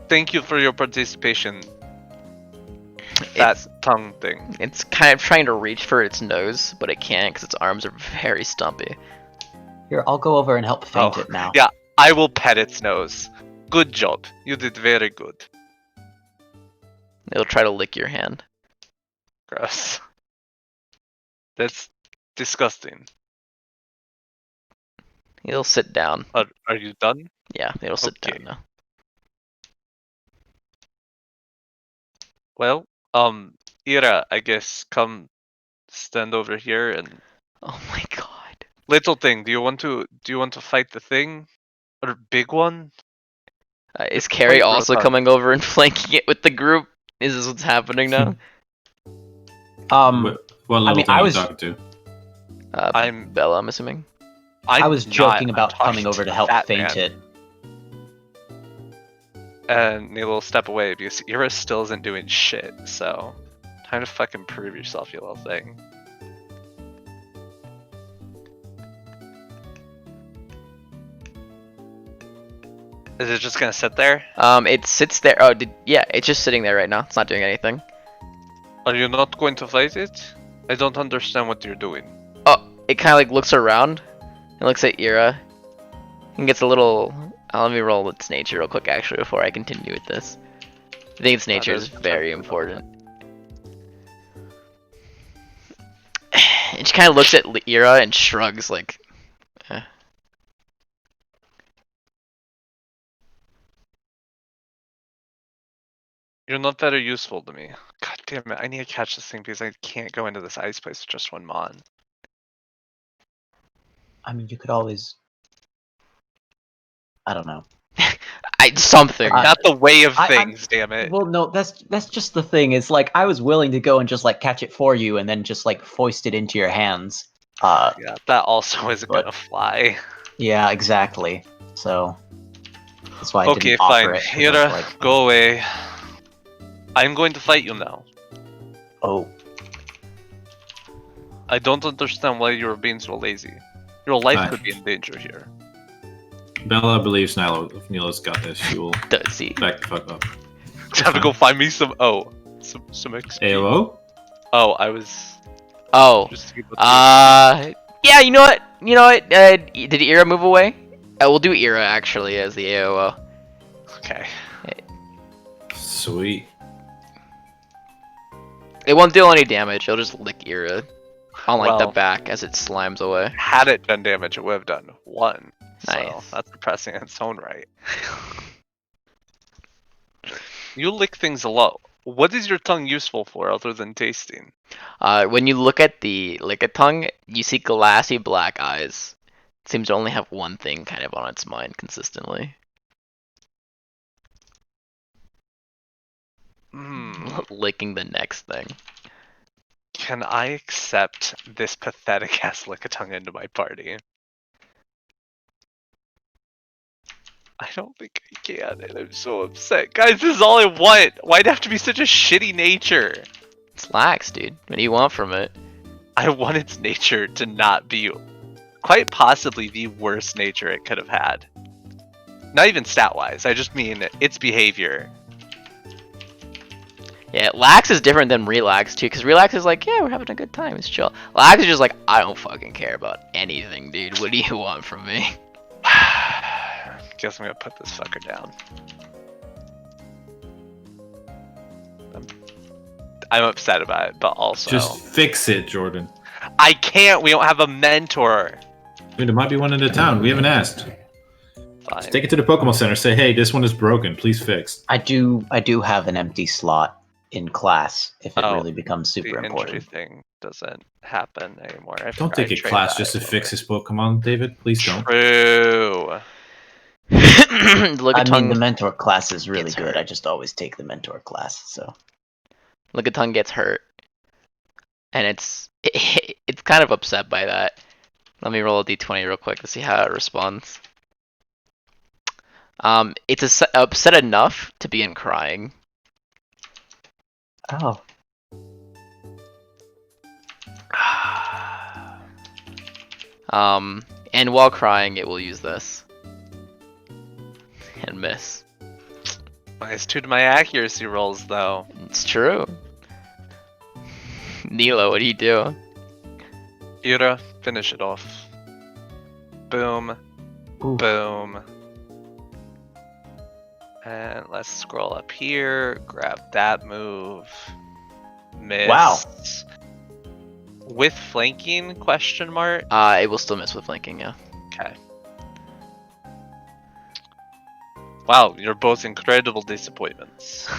Thank you for your participation. That tongue thing. It's kind of trying to reach for its nose, but it can't because its arms are very stumpy. Here, I'll go over and help faint it now. Yeah, I will pet its nose. Good job. You did very good. It'll try to lick your hand. Gross. That's disgusting. It'll sit down. Are you done? Yeah, it'll sit Okay. down now. Well, Ira, I guess come stand over here and Oh my god. little thing. Do you want to fight the thing, or big one? Is Carrie Quite also rotund. coming over and flanking it with the group? Is this what's happening now? What level mean, thing I are you was- talking to? I'm Bella, I'm assuming. I was joking I'm about talking coming over to the help fat faint man. it. And Neil will step away because Ira still isn't doing shit. So, time to fucking prove yourself, you little thing. Is it just gonna sit there? It sits there. Oh, yeah, it's just sitting there right now. It's not doing anything. Are you not going to fight it? I don't understand what you're doing. Oh, it kind of like looks around and looks at Ira and gets a little. Let me roll its nature real quick, actually, before I continue with this. I think its nature is very important. And she kind of looks at Ira and shrugs, like, eh. You're not very useful to me. God damn it, I need to catch this thing because I can't go into this ice place with just one mon. I mean, you could always. I don't know. Something. Not the way of I'm- things, damn it. Well, no, that's just the thing. It's like I was willing to go and just like catch it for you, and then just like foist it into your hands. Yeah, that also isn't but- gonna fly. Yeah, exactly. So that's why I Okay, didn't offer fine. it. 'cause I was Ira, like, go away. I'm going to fight you now. oh, I don't understand why you're being so lazy. Your life Hi. could be in danger here. Bella believes Nilo's got this. She will Does he? back the fuck up. Have to go find me some some XP. AOO? Oh, I was Oh. just thinking about Yeah, you know what? Did Ira move away? We'll do Ira, actually, as the AOO. okay. Sweet. It won't do any damage, it'll just lick Ira on, like, the Well. back as it slimes away. Had it done damage, it would have done 1. So Nice. that's depressing in its own right. You lick things a lot. What is your tongue useful for other than tasting? When you look at the lick-a-tongue, you see glassy black eyes. It seems to only have one thing kind of on its mind consistently. Licking the next thing. Can I accept this pathetic ass lick-a-tongue into my party? I don't think I can, and I'm so upset. Guys, this is all I want! Why'd it have to be such a shitty nature? It's lax, dude. What do you want from it? I want its nature to not be quite possibly the worst nature it could have had. Not even stat-wise, I just mean its behavior. Yeah, lax is different than relax, too, because relax is like, yeah, we're having a good time, it's chill. Lax is just like, I don't fucking care about anything, dude. What do you want from me? Guess I'm gonna put this fucker down. I'm upset about it, but also Just fix it, Jordan. I can't. We don't have a mentor. Dude, there might be one in the town. We haven't asked. Fine. Just take it to the Pokemon Center. Say, hey, this one is broken. Please fix. I do have an empty slot in class if it really becomes super important. The injury thing doesn't happen anymore. Don't take a class just to fix his Pokemon, David. Please don't. True. I mean, the mentor class is really good. I just always take the mentor class. So, Lickitung gets hurt, and it's kind of upset by that. Let me roll a d20 real quick to see how it responds. It's upset enough to begin crying. Oh. And while crying, it will use this. And miss. Minus 2 to my accuracy rolls, though. It's true. Nilo, what do you do? Ira, finish it off. Boom. Oof. Boom. And let's scroll up here, grab that move. Miss. Wow. With flanking, question mark? It will still miss with flanking, yeah. Okay. Wow, you're both incredible disappointments.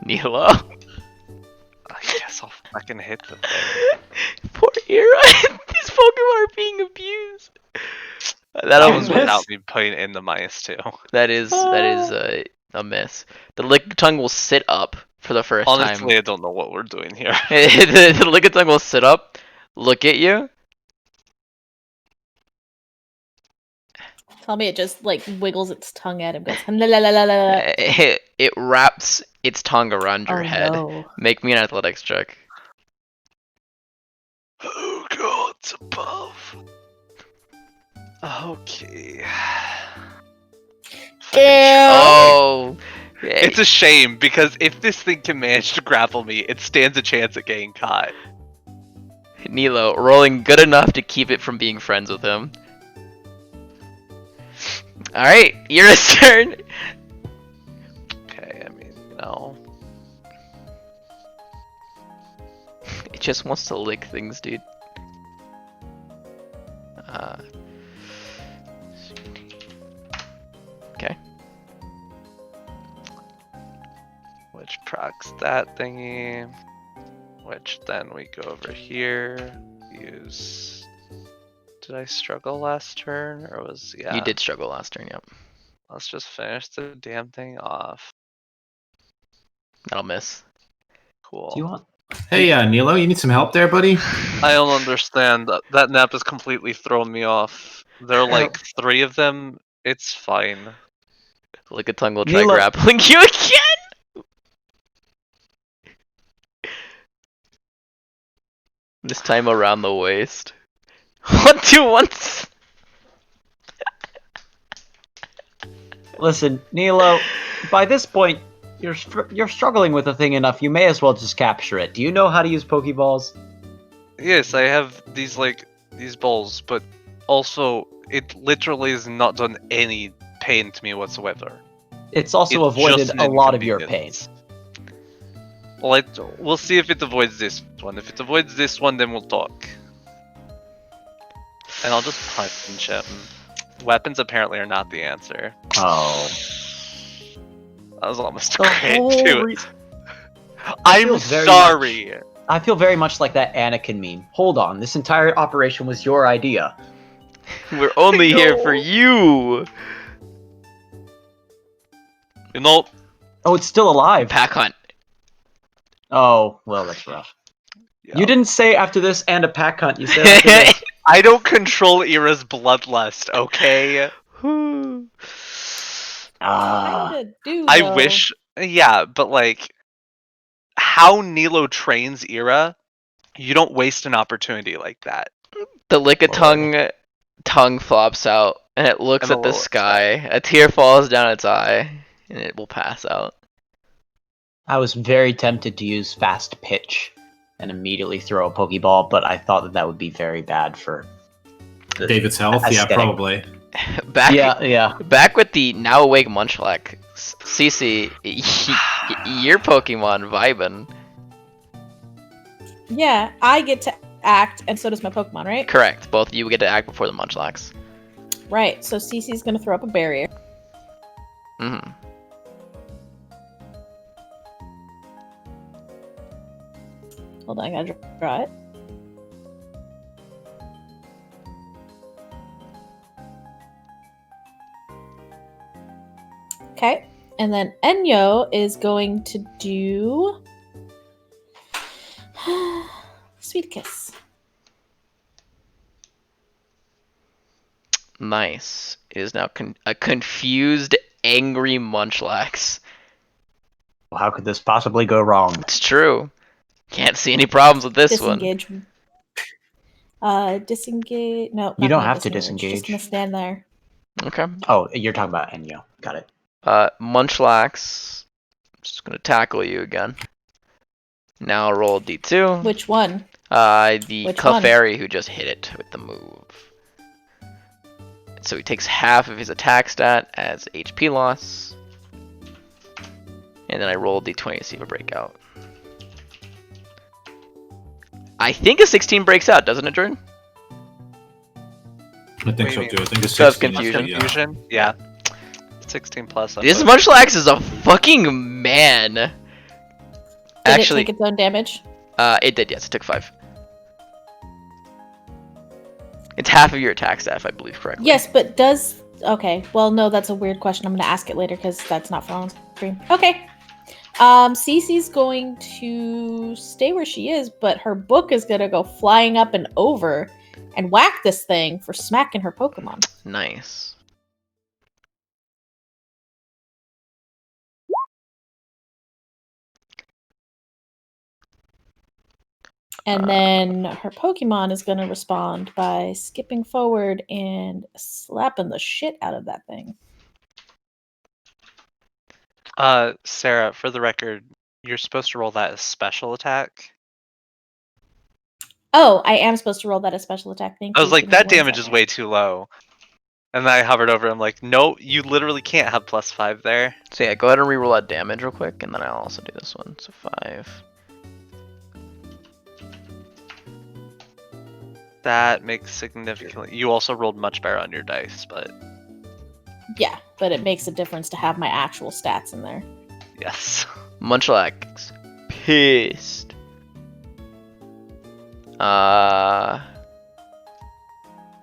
Nilo. I guess I'll fucking hit the thing. Poor Ira. These Pokemon are being abused. That was without me putting in the -2. That is a miss. The Lickitung will sit up for the first time. Honestly, I don't know what we're doing here. the Lickitung will sit up, look at you. Tell me it just like wiggles its tongue at him, goes la la la la la. It wraps its tongue around your head. No. Make me an athletics check. Oh god, it's above. Okay. Oh. It's a shame because if this thing can manage to grapple me, it stands a chance at getting caught. Nilo, rolling good enough to keep it from being friends with him. Alright, Ira's turn. Okay, I mean, no. It just wants to lick things, dude. Okay. Which procs that thingy. Which then we go over here. Use. Did I struggle last turn? Or was. Yeah. You did struggle last turn, yep. Let's just finish the damn thing off. That'll miss. Cool. do you want? Hey, Nilo, you need some help there, buddy? I don't understand. That nap has completely thrown me off. There are like 3 of them. It's fine. Lickitung will try Nilo. grappling you again! This time around the waist. 1-2 once! Listen, Nilo, by this point, you're struggling with the thing enough. You may as well just capture it. Do you know how to use Pokeballs? Yes, I have these these balls, but also it literally has not done any pain to me whatsoever. It's also It's avoided just an a lot of your pain. inconvenience. Well, we'll see if it avoids this one. If it avoids this one, then we'll talk. And I'll just punch him. Weapons apparently are not the answer. Oh. That was almost a The crit whole too. reason- I'm feels very sorry. I feel very much like that Anakin meme. Hold on, this entire operation was your idea. We're only here for you! You know, Oh, it's still alive. Pack hunt. Oh, well, that's rough. yeah. You didn't say after this and a pack hunt. You said after this. I don't control Ira's bloodlust, okay? Ah. Kinda do, I though. wish, yeah, but like, how Nilo trains Ira, you don't waste an opportunity like that. The Lickitung tongue flops out, and it looks I'm a at the little sky. A tear falls down its eye, and it will pass out. I was very tempted to use fast pitch and immediately throw a Pokeball, but I thought that would be very bad for the David's health? Yeah, aesthetic. probably. Back, Yeah. back with the now awake Munchlax, Cece, Your Pokemon vibing. Yeah, I get to act, and so does my Pokemon, right? Correct. Both of you get to act before the Munchlax. Right. So Cece's gonna throw up a barrier. Mm-hmm. Hold on, I gotta draw it. Okay, and then Enyo is going to do Sweet Kiss. Nice. It is now a confused, angry Munchlax. Well, how could this possibly go wrong? It's true. Can't see any problems with this one. Disengage. Disengage. No, You not don't gonna have to Just disengage. gonna stand there. Okay. Oh, you're talking about Enyo. Got it. Munchlax. Just gonna tackle you again. Now roll D2. Which one? The Which Clefairy who just hit it with the move. So he takes half of his attack stat as HP loss. And then I roll D20 to see if a breakout. I think a 16 breaks out, doesn't it, Jordan? I think so too. I think it's So it's 16. confusion. Confusion? Yeah. 16 plus. This Munchlax is a fucking man. Did Actually, it take its own damage? it did, yes. It took 5. It's half of your attack stat, if I believe correctly. Yes, but does... Okay, well, no, that's a weird question. I'm going to ask it later because that's not for on screen. Okay. Cece's going to stay where she is, but her book is going to go flying up and over and whack this thing for smacking her Pokemon. Nice. And then her Pokemon is going to respond by skipping forward and slapping the shit out of that thing. Sarah, for the record, you're supposed to roll that as special attack. Oh, I am supposed to roll that as special attack. Thank you. I was like, Give me that 1 damage is second. way too low. And then I hovered over. I'm like, no, you literally can't have +5 there. So yeah, go ahead and reroll that damage real quick, and then I'll also do this one. So 5. That makes significantly. You also rolled much better on your dice, but Yeah, but it makes a difference to have my actual stats in there. yes. Munchlax. Pissed. That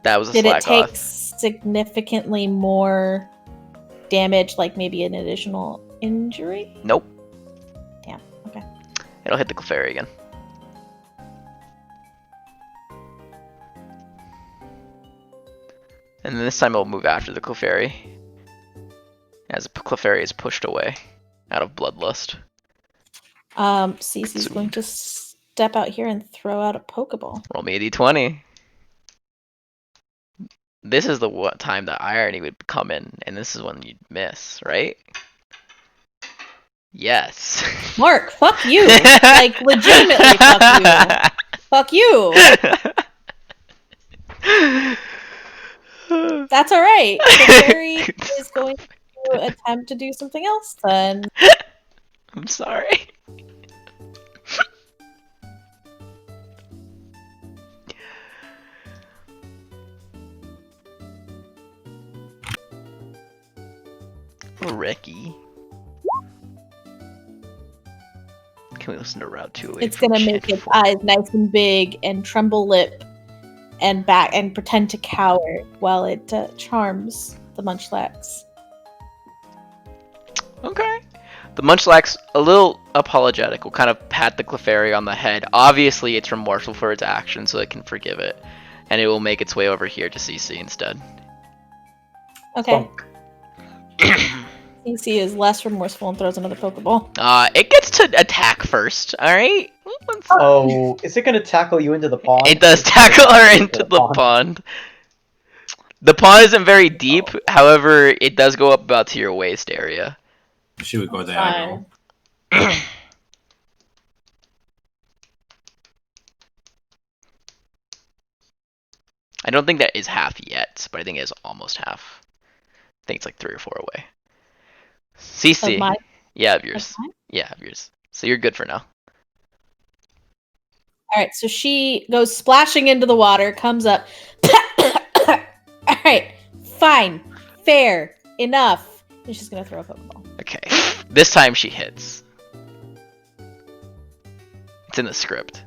was a Did it slack take off. significantly more damage, like maybe an additional injury? Nope. Damn, okay. It'll hit the Clefairy again. And then this time it'll move after the Clefairy. As the Clefairy is pushed away out of Bloodlust. Cece's going to step out here and throw out a Pokeball. Roll me a d20. This is the time that irony would come in, and this is when you'd miss, right? Yes. Mark, fuck you! Like, legitimately fuck you! Fuck you! That's alright. The fairy is going to attempt to do something else then. I'm sorry. Ricky. Can we listen to Route 208? It's gonna make its eyes nice and big and tremble lip and back and pretend to cower while it charms the Munchlax. Okay. The Munchlax, a little apologetic, will kind of pat the Clefairy on the head. Obviously, it's remorseful for its action, so it can forgive it. And it will make its way over here to CC instead. Okay. CC is less remorseful and throws another Pokeball. It gets to attack first, alright? Oh, is it going to tackle you into the pond? It does tackle her into the pond. The pond isn't very deep, however, it does go up about to your waist area. She would go diagonal. I don't think that is half yet, but I think it is almost half. I think it's like 3 or 4 away. CC. Yeah, of yours. Yeah, of yours. So you're good for now. All right, so she goes splashing into the water, comes up. All right, fine, fair, enough. And she's gonna throw a Pokeball. Okay. This time she hits. It's in the script.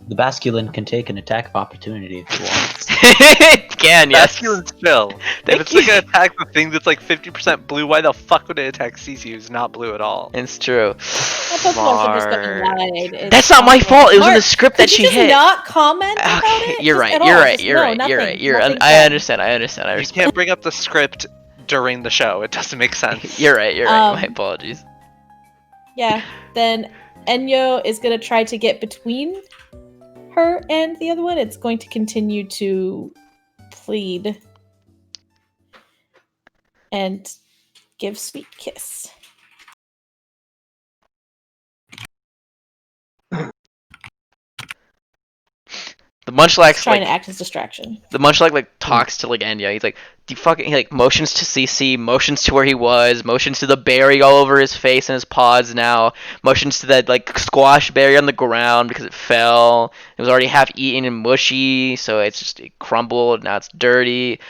The Basculin can take an attack of opportunity if he wants. It can, yes. Basculin's chill. Thank If it's you. gonna attack the thing that's like 50% blue, why the fuck would it attack Cece who's not blue at all? It's true. That Pokeballs are just going wide. It's That's not my fault. It was in the Mark, script could that she you just hit. not comment about Okay, it? you're Just right. at You're all. right. Just You're no, right. nothing, You're right. You're. nothing I said. understand. I understand. I You understand. can't bring up the script during the show. It doesn't make sense. You're right. You're right. My apologies. Yeah. Then Enyo is gonna try to get between her and the other one. It's going to continue to plead and give sweet kiss. The Munchlax Trying like to act as distraction. the Munchlax like talks to like Enya. He's like, "Do you fucking?" He like motions to CC, motions to where he was, motions to the berry all over his face and his paws now, motions to that like squash berry on the ground because it fell. It was already half eaten and mushy, so it crumbled. Now it's dirty.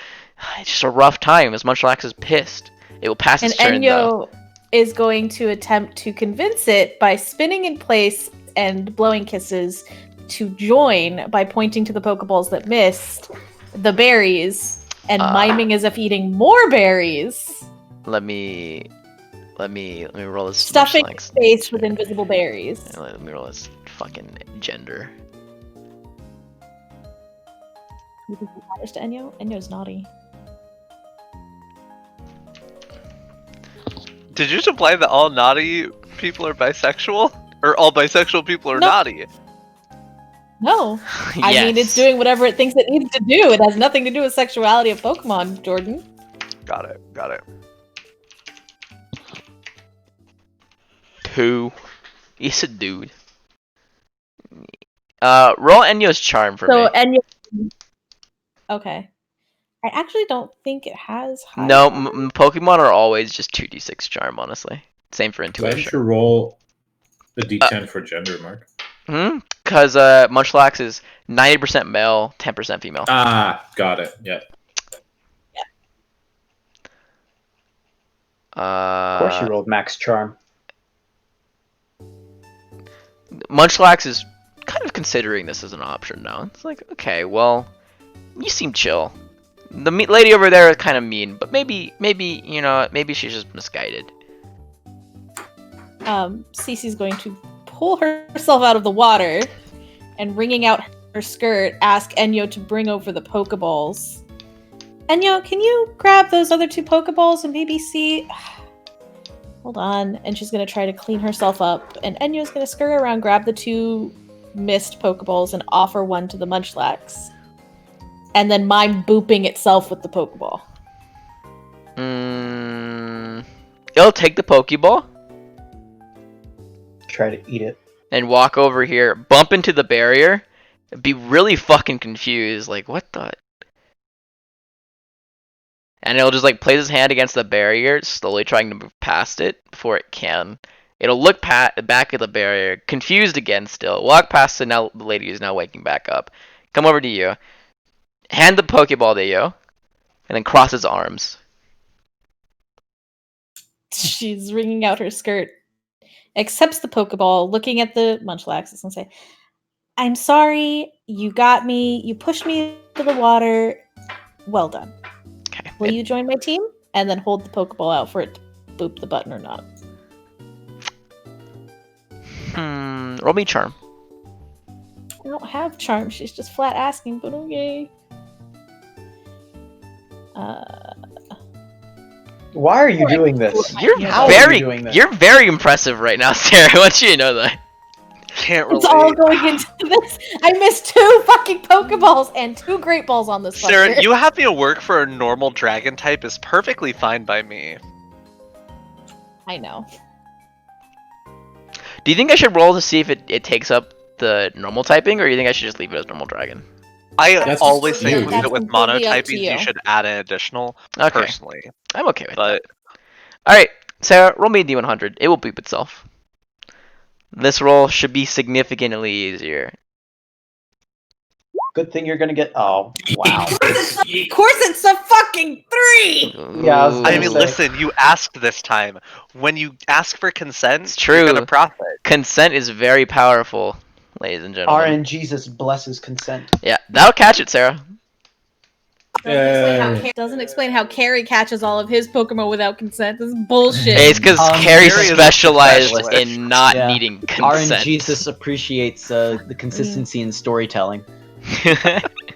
It's just a rough time. His Munchlax is pissed. It will pass And its turn though. Enyo is going to attempt to convince it by spinning in place and blowing kisses to join by pointing to the Pokeballs that missed the berries and miming as if eating more berries. Let me roll this. Stuffing Munchlax. his face with invisible berries. Let me roll this fucking gender. You think he matters to Enyo? Enyo's naughty. Did you just imply that all naughty people are bisexual? Or all bisexual people are No. naughty? No. I mean, it's doing whatever it thinks it needs to do. It has nothing to do with sexuality of Pokemon, Jordan. Got it. Got it. 2. He's a dude. Roll Enyo's charm for me. So Enyo. Okay. I actually don't think it has high. No, charm. Pokemon are always just 2d6 charm, honestly. Same for Why intuition. should you roll a d10 for gender, Mark? Because Munchlax is 90% male, 10% female. Ah, got it. Yeah. Of course, you rolled max charm. Munchlax is kind of considering this as an option now. It's like, okay, well, you seem chill. The lady over there is kind of mean, but maybe you know, maybe she's just misguided. Cece's going to pull herself out of the water and, wringing out her skirt, ask Enyo to bring over the Pokeballs. Enyo, can you grab those other 2 Pokeballs and maybe see? Hold on. And she's going to try to clean herself up. And Enyo's going to scurry around, grab the 2 missed Pokeballs, and offer one to the Munchlax. And then mime booping itself with the Pokeball. It'll take the Pokeball. Try to eat it. And walk over here, bump into the barrier, be really fucking confused, like, what the? And it'll just, like, place his hand against the barrier, slowly trying to move past it before it can. It'll look back at the barrier, confused again still, walk past it, now the lady is now waking back up. Come over to you, hand the Pokeball to you, and then cross his arms. She's wringing out her skirt, accepts the Pokeball, looking at the Munchlax, and say, "I'm sorry, you got me, you pushed me into the water, well done. Okay. Will you join my team?" And then hold the Pokeball out for it to boop the button or not. Roll me charm. I don't have charm, she's just flat asking, but okay. Why are you doing this? You're How are you doing this? you're very impressive right now, Sarah. I want you to know that. Can't relate. It's all going into this. I missed 2 fucking Pokeballs and 2 Great Balls on this Sarah, fucker. you having to work for a normal dragon type is perfectly fine by me. I know. Do you think I should roll to see if it takes up the normal typing, or do you think I should just leave it as normal dragon? I That's always just think you. leave That's it with completely up to monotyping. you. You should add an additional, Okay, personally. I'm okay with that. But All right, Sarah, roll me a D100. It will beep itself. This roll should be significantly easier. Good thing you're gonna get. Oh, wow. Of course it's a fucking 3! Yeah, I was Ooh. gonna I mean, say. listen, you asked this time. When you ask for consent, It's true. you're gonna profit. Consent is very powerful, ladies and gentlemen. RNGesus blesses consent. Yeah, that'll catch it, Sarah. Doesn't explain how Carrie catches all of his Pokemon without consent. This is bullshit. It's because Carrie Carrie is a specialized specialist. in not Yeah. needing consent. RNGesus appreciates the consistency in storytelling.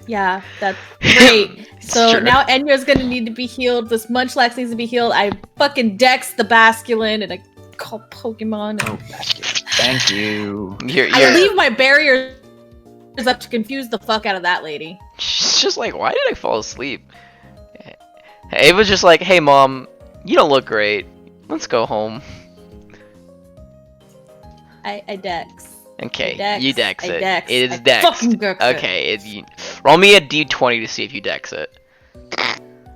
Yeah, that's great. So true. now Enya's gonna need to be healed. This Munchlax needs to be healed. I fucking dex the Basculin and I call Pokemon. Oh, thank you. I leave my barriers up to confuse the fuck out of that lady. She's just like, why did I fall asleep? Ava's just like, hey mom, you don't look great. Let's go home. I dex. Okay, Dex. you dex I it. dex. It is I dex. fucking dex it. Okay, roll me a d20 to see if you dex it.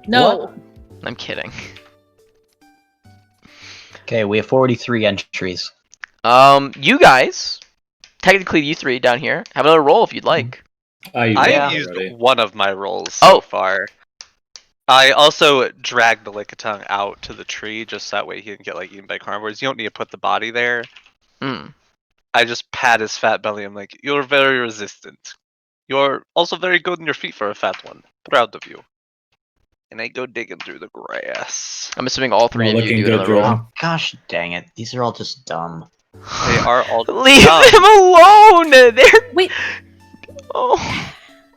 No. What? I'm kidding. Okay, we have 43 entries. You guys, technically you three down here, have another roll if you'd like. I've used already. one of my rolls so far. I also dragged the Lickitung out to the tree just that way he didn't get like eaten by carnivores. You don't need to put the body there. Mm. I just pat his fat belly. I'm like, you're very resistant. You're also very good in your feet for a fat one. Proud of you. And I go digging through the grass. I'm assuming all three Not of you looking do good, another roll. Jordan. Oh, gosh dang it. These are all just dumb. They are all Leave dumb. them alone! They're... Wait, Oh.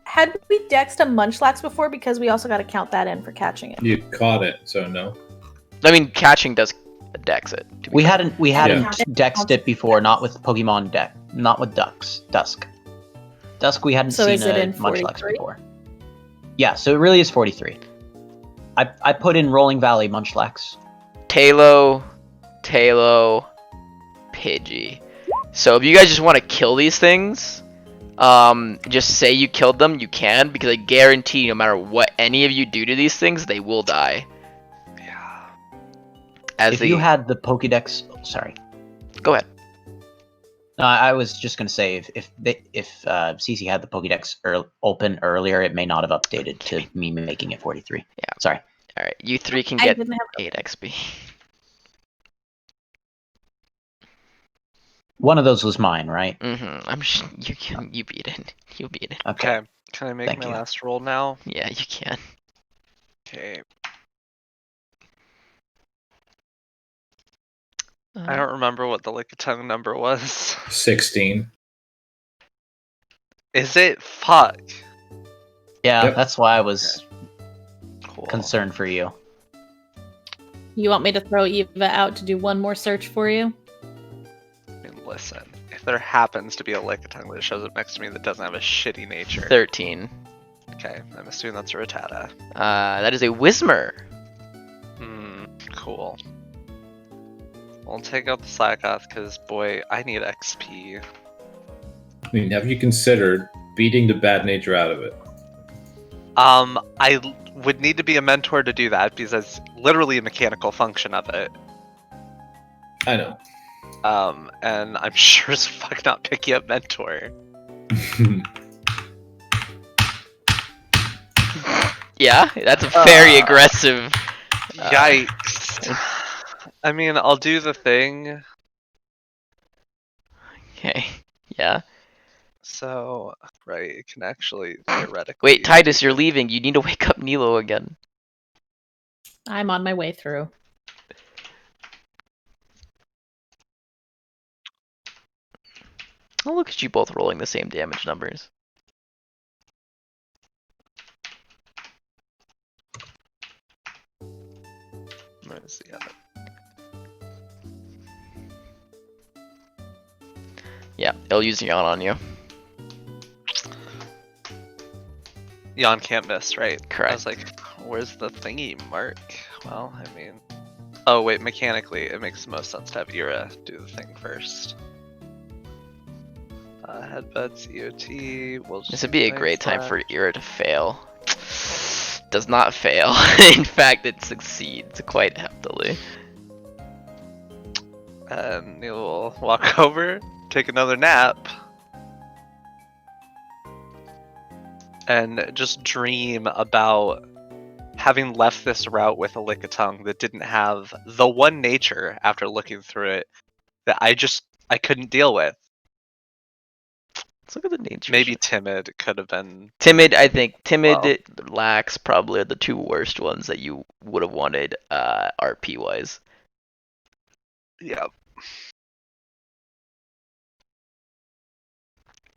had we dexed a Munchlax before? Because we also got to count that in for catching it. You caught it, so no. I mean, catching does dex it. to be We fair. hadn't dexed it before, not with Pokemon not with Dusk. Dusk we hadn't So seen is it a in Munchlax 43? before. Yeah, so it really is 43. I put in Rolling Valley Munchlax. Talo, Pidgey. So if you guys just want to kill these things, just say you killed them, you can, because I guarantee no matter what any of you do to these things, they will die. Yeah. If you had the Pokédex, sorry. Go ahead. I was just gonna say if CC had the Pokédex open earlier, it may not have updated to me making it 43. Yeah. Sorry. All right, you three can I get didn't have 8 XP. One of those was mine, right? You beat it. You beat it. Okay. Okay. Can I make Thank my you. last roll now? Yeah, you can. Okay. Uh, I don't remember what the Lickitung number was. 16. Is it? Fuck. Yeah, Yep. that's why I was Cool. concerned for you. You want me to throw Eva out to do one more search for you? I mean, listen. If there happens to be a Lickitung that shows up next to me that doesn't have a shitty nature. 13. Okay, I'm assuming that's a Rattata. That is a Whismer. Cool. We'll take out the Slackoth because, boy, I need XP. I mean, have you considered beating the bad nature out of it? I would need to be a mentor to do that because that's literally a mechanical function of it. I know. And I'm sure as fuck not picking up mentor. Yeah, that's a very aggressive. Yikes. I mean, I'll do the thing. Okay. Yeah. So, right, it can actually theoretically. Wait, Titus, you're leaving. You need to wake up Nilo again. I'm on my way through. Oh, look at you both rolling the same damage numbers. Where's the other? Yeah, it'll use Yawn on you. Jan can't miss, right? Correct. I was like, where's the thingy mark? Well, I mean. Oh, wait, mechanically, it makes the most sense to have Ira do the thing first. Headbutts, EOT. We'll just This would be a do great time Flash. for Ira to fail. Does not fail. In fact, it succeeds quite heftily. And you'll walk over, take another nap, and just dream about having left this route with a lick of tongue that didn't have the one nature after looking through it that I couldn't deal with. Let's look at the nature. Maybe timid could have been. Timid, I think. Timid, lax probably are the two worst ones that you would have wanted RP wise. Yeah.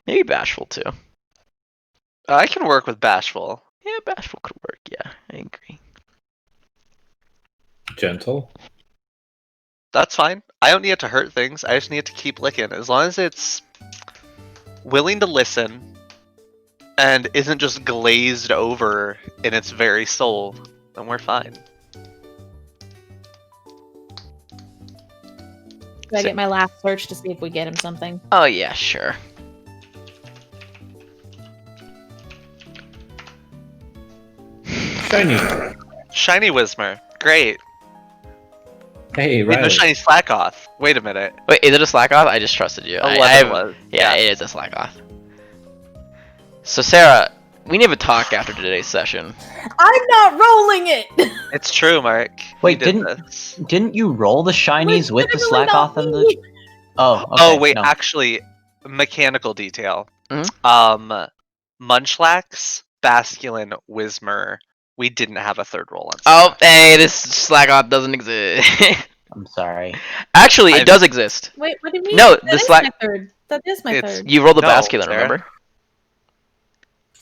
Maybe bashful too. I can work with bashful. Yeah, bashful could work. Yeah, I agree. Gentle. That's fine. I don't need it to hurt things. I just need it to keep licking. As long as it's willing to listen and isn't just glazed over in its very soul, then we're fine. Do I get my last search to see if we get him something? Oh yeah, sure. Shiny. Shiny Whismer. Great. Hey, Wait, right. no shiny Slackoth. Wait a minute. Wait, is it a slack off? I just trusted you. 11 was. Yeah, it is a slack off. So Sarah, we need to talk after today's session. I'm not rolling it! It's true, Mark. Wait, We did this. didn't you roll the shinies with the Literally Slackoth not and me. the? Oh, okay, Oh wait, no. actually, mechanical detail. Mhm. Munchlax, Basculin, Whismer. We didn't have a third roll on. Oh, hey, this slack off doesn't exist. I'm sorry. Actually, it does exist. Wait, what do you mean? No, That the is slack. my third. That is my It's- third. You rolled the No, Basculin, Sarah. remember?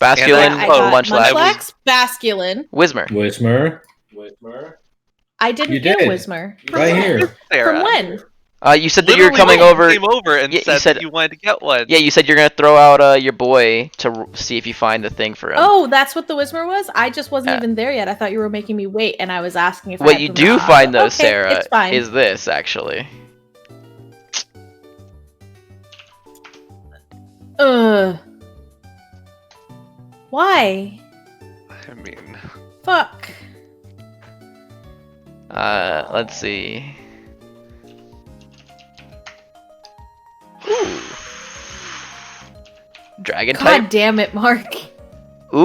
Basculin, I got Munchlax, Munchlax, Basculin. Whismer. Whismer. I didn't You get did. Whismer. Right here. Sarah. From when? You said that you were Literally coming when over. you came over and Yeah, you said, said- that you wanted to get one. Yeah, you said you're gonna throw out your boy to see if you find the thing for him. Oh, that's what the Whismer was? I just wasn't Yeah. even there yet. I thought you were making me wait, and I was asking if I What had you to do knock. find though, Okay, Sarah, it's fine. is this actually. Why? I mean, Fuck. Let's see. Ooh. Dragon God type. damn it, Mark. Ooh.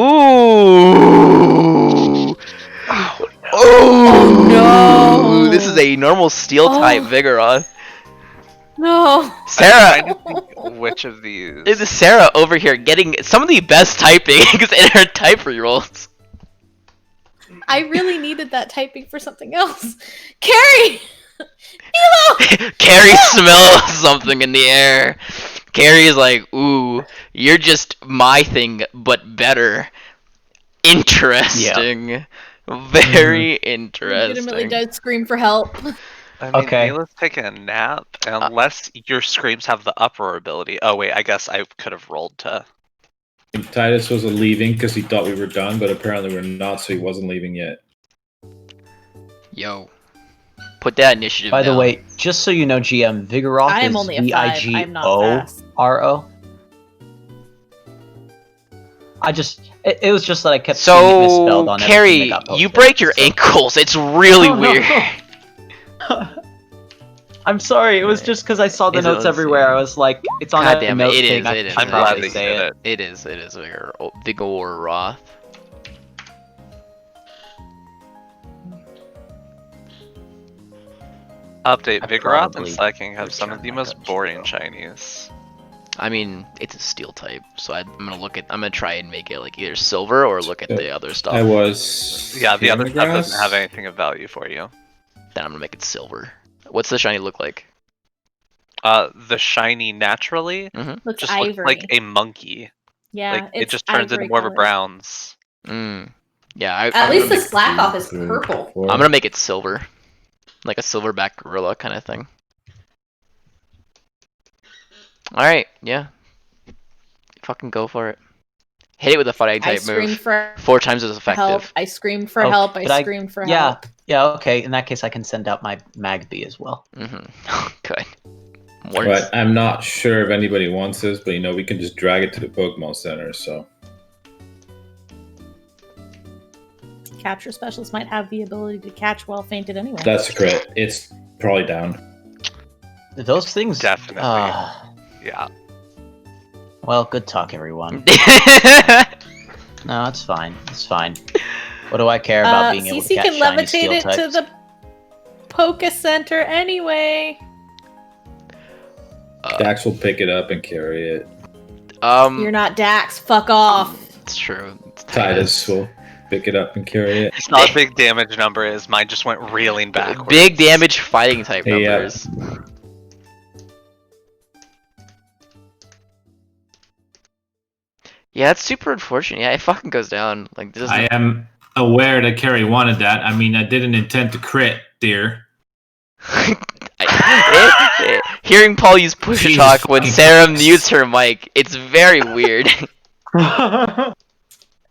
Oh no. This is a normal steel type Vigoroth. No. Sarah. I'm trying to think which of these. This is Sarah over here getting some of the best typings in her type rerolls. I really needed that typing for something else. Carrie! Milo! Carrie smells something in the air. Carrie's like, ooh, you're just my thing, but better. Interesting. Very interesting. Legitimately does scream for help. I mean, Okay. Mila's taking a nap, unless your screams have the uproar ability. Oh wait, I guess I could have rolled to. Titus was leaving because he thought we were done, but apparently we're not, so he wasn't leaving yet. Yo. Put that initiative By the down. way, just so you know, GM, Vigoroth I am is only a 5. I'm not fast. Vigoro. It was just that I kept seeing it misspelled So, on everything Carrie, that got you posted, break your so- ankles. It's really Oh, no. weird. I'm sorry, it was just because I saw the Is it- notes let's everywhere. see. I was like, it's on God a damn it, note it thing. is, I it is, should I'm it glad probably they say did it. it. It is Vigoroth. Update: I Vigoroth and probably Slacking have some of returned the my most touch boring skill. shinies. I mean, it's a steel type, so I'm gonna try and make it like either silver or look at the other stuff. I was. Yeah, the other stuff Grass. doesn't have anything of value for you. Then I'm gonna make it silver. What's the shiny look like? The shiny naturally Looks just ivory. looks like a monkey. Yeah, Like it it's just turns into ivory more of a colored. browns. Yeah, At least the One, slack off two, is three, purple. four. I'm gonna make it silver, like a silverback gorilla kind of thing. All right, yeah, fucking go for it. Hit it with a fighting I type scream move. for 4 times as help. effective. I scream for Oh, help. I but scream for yeah, help. yeah, okay. In that case, I can send out my Magby as well. Good. More. But I'm not sure if anybody wants this, but we can just drag it to the Pokemon Center. So Capture specialist might have the ability to catch while fainted anyway. that's a crit. It's probably down. Those things Definitely. Yeah. Well, good talk, everyone. No, it's fine. It's fine. What do I care about being able to CC catch can shiny levitate steel it types? to the Poke Center anyway. Dax will pick it up and carry it. You're not Dax. Fuck off. It's true. It's Titus will pick it up and carry it. It's not a big damage number is. Mine just went reeling backwards. Big damage fighting type numbers. Yeah, it's super unfortunate. Yeah, it fucking goes down. Like, I am aware that Carrie wanted that. I mean, I didn't intend to crit, dear. Hearing Paul use push talk when Sarah mutes her mic, it's very weird. I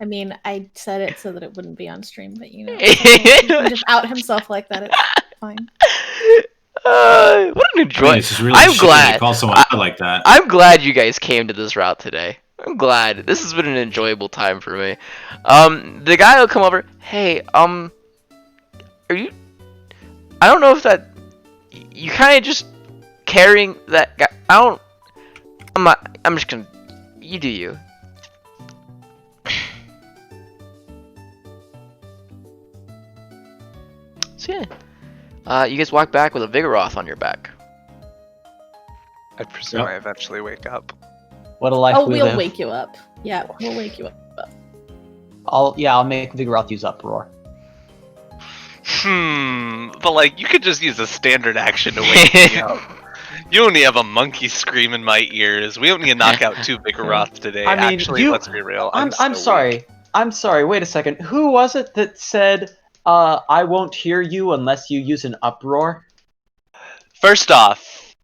mean, I said it so that it wouldn't be on stream, but you know, he can just out himself like that. It's fine. What an enjoyment! Really I'm glad. Call someone out like that. I'm glad you guys came to this route today. I'm glad. This has been an enjoyable time for me. The guy will come over. Hey, are you? I don't know if that. You kind of just carrying that guy. I'm not. I'm just gonna. You do you. So yeah. You guys walk back with a Vigoroth on your back. I presume I eventually wake up. What a life we live. We'll wake you up. Yeah, we'll wake you up. I'll make Vigoroth use Uproar. But like, you could just use a standard action to wake me up. You only have a monkey scream in my ears. We don't need to knock out 2 Vigoroth today. I mean, actually, let's be real. I'm sorry. Weak. I'm sorry. Wait a second. Who was it that said, I won't hear you unless you use an Uproar? First off,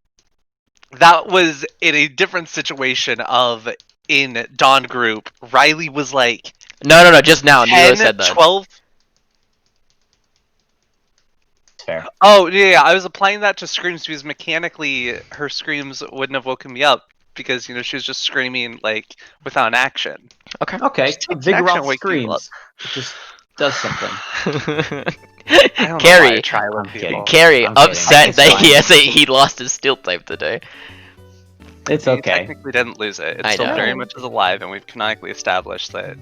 that was in a different situation of in Dawn Group. Riley was like, no, just now. 10, Nero said that. 12. Fair. Oh, yeah, I was applying that to screams because mechanically her screams wouldn't have woken me up because, you know, she was just screaming, like, without an action. Okay. Vigoroth screams. It just does something. Carrie, upset that he lost his steel type today. It's He okay. technically didn't lose it. It's still very much as alive, and we've canonically established that.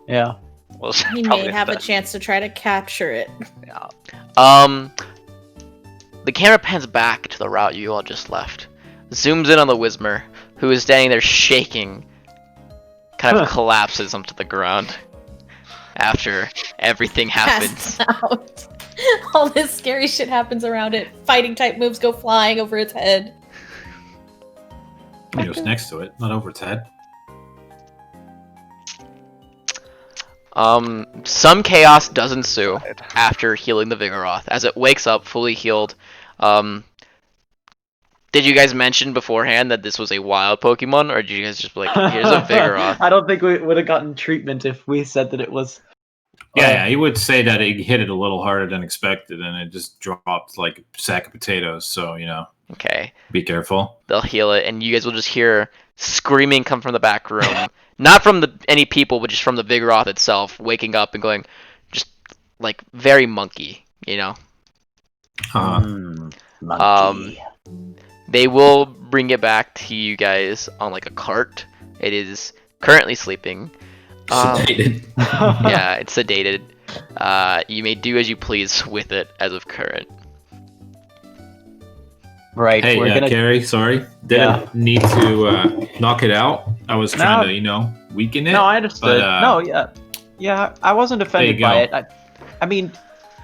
Yeah. Well, he may have a chance to try to capture it. Yeah. The camera pans back to the route you all just left. Zooms in on the Whismer, who is standing there shaking. Kind of collapses onto the ground. After everything happens. Out. All this scary shit happens around it. Fighting type moves go flying over its head. It was next to it, not over its head. Some chaos does ensue after healing the Vigoroth. As it wakes up fully healed, did you guys mention beforehand that this was a wild Pokemon, or did you guys just be like, here's a Vigoroth? I don't think we would have gotten treatment if we said that it was... Yeah, he would say that he hit it a little harder than expected, and it just dropped like a sack of potatoes, so, you know. Okay. Be careful. They'll heal it, and you guys will just hear screaming come from the back room. Not from any people, but just from the Vigoroth itself, waking up and going, just, like, very monkey, you know? Monkey. They will bring it back to you guys on, like, a cart. It is currently sleeping. Sedated. Yeah, it's sedated. You may do as you please with it as of current. Right. Hey, we're gonna... Carrie, sorry. Didn't need to knock it out. I was trying to, you know, weaken it. No, I understood. But, yeah, I wasn't offended by it. I mean,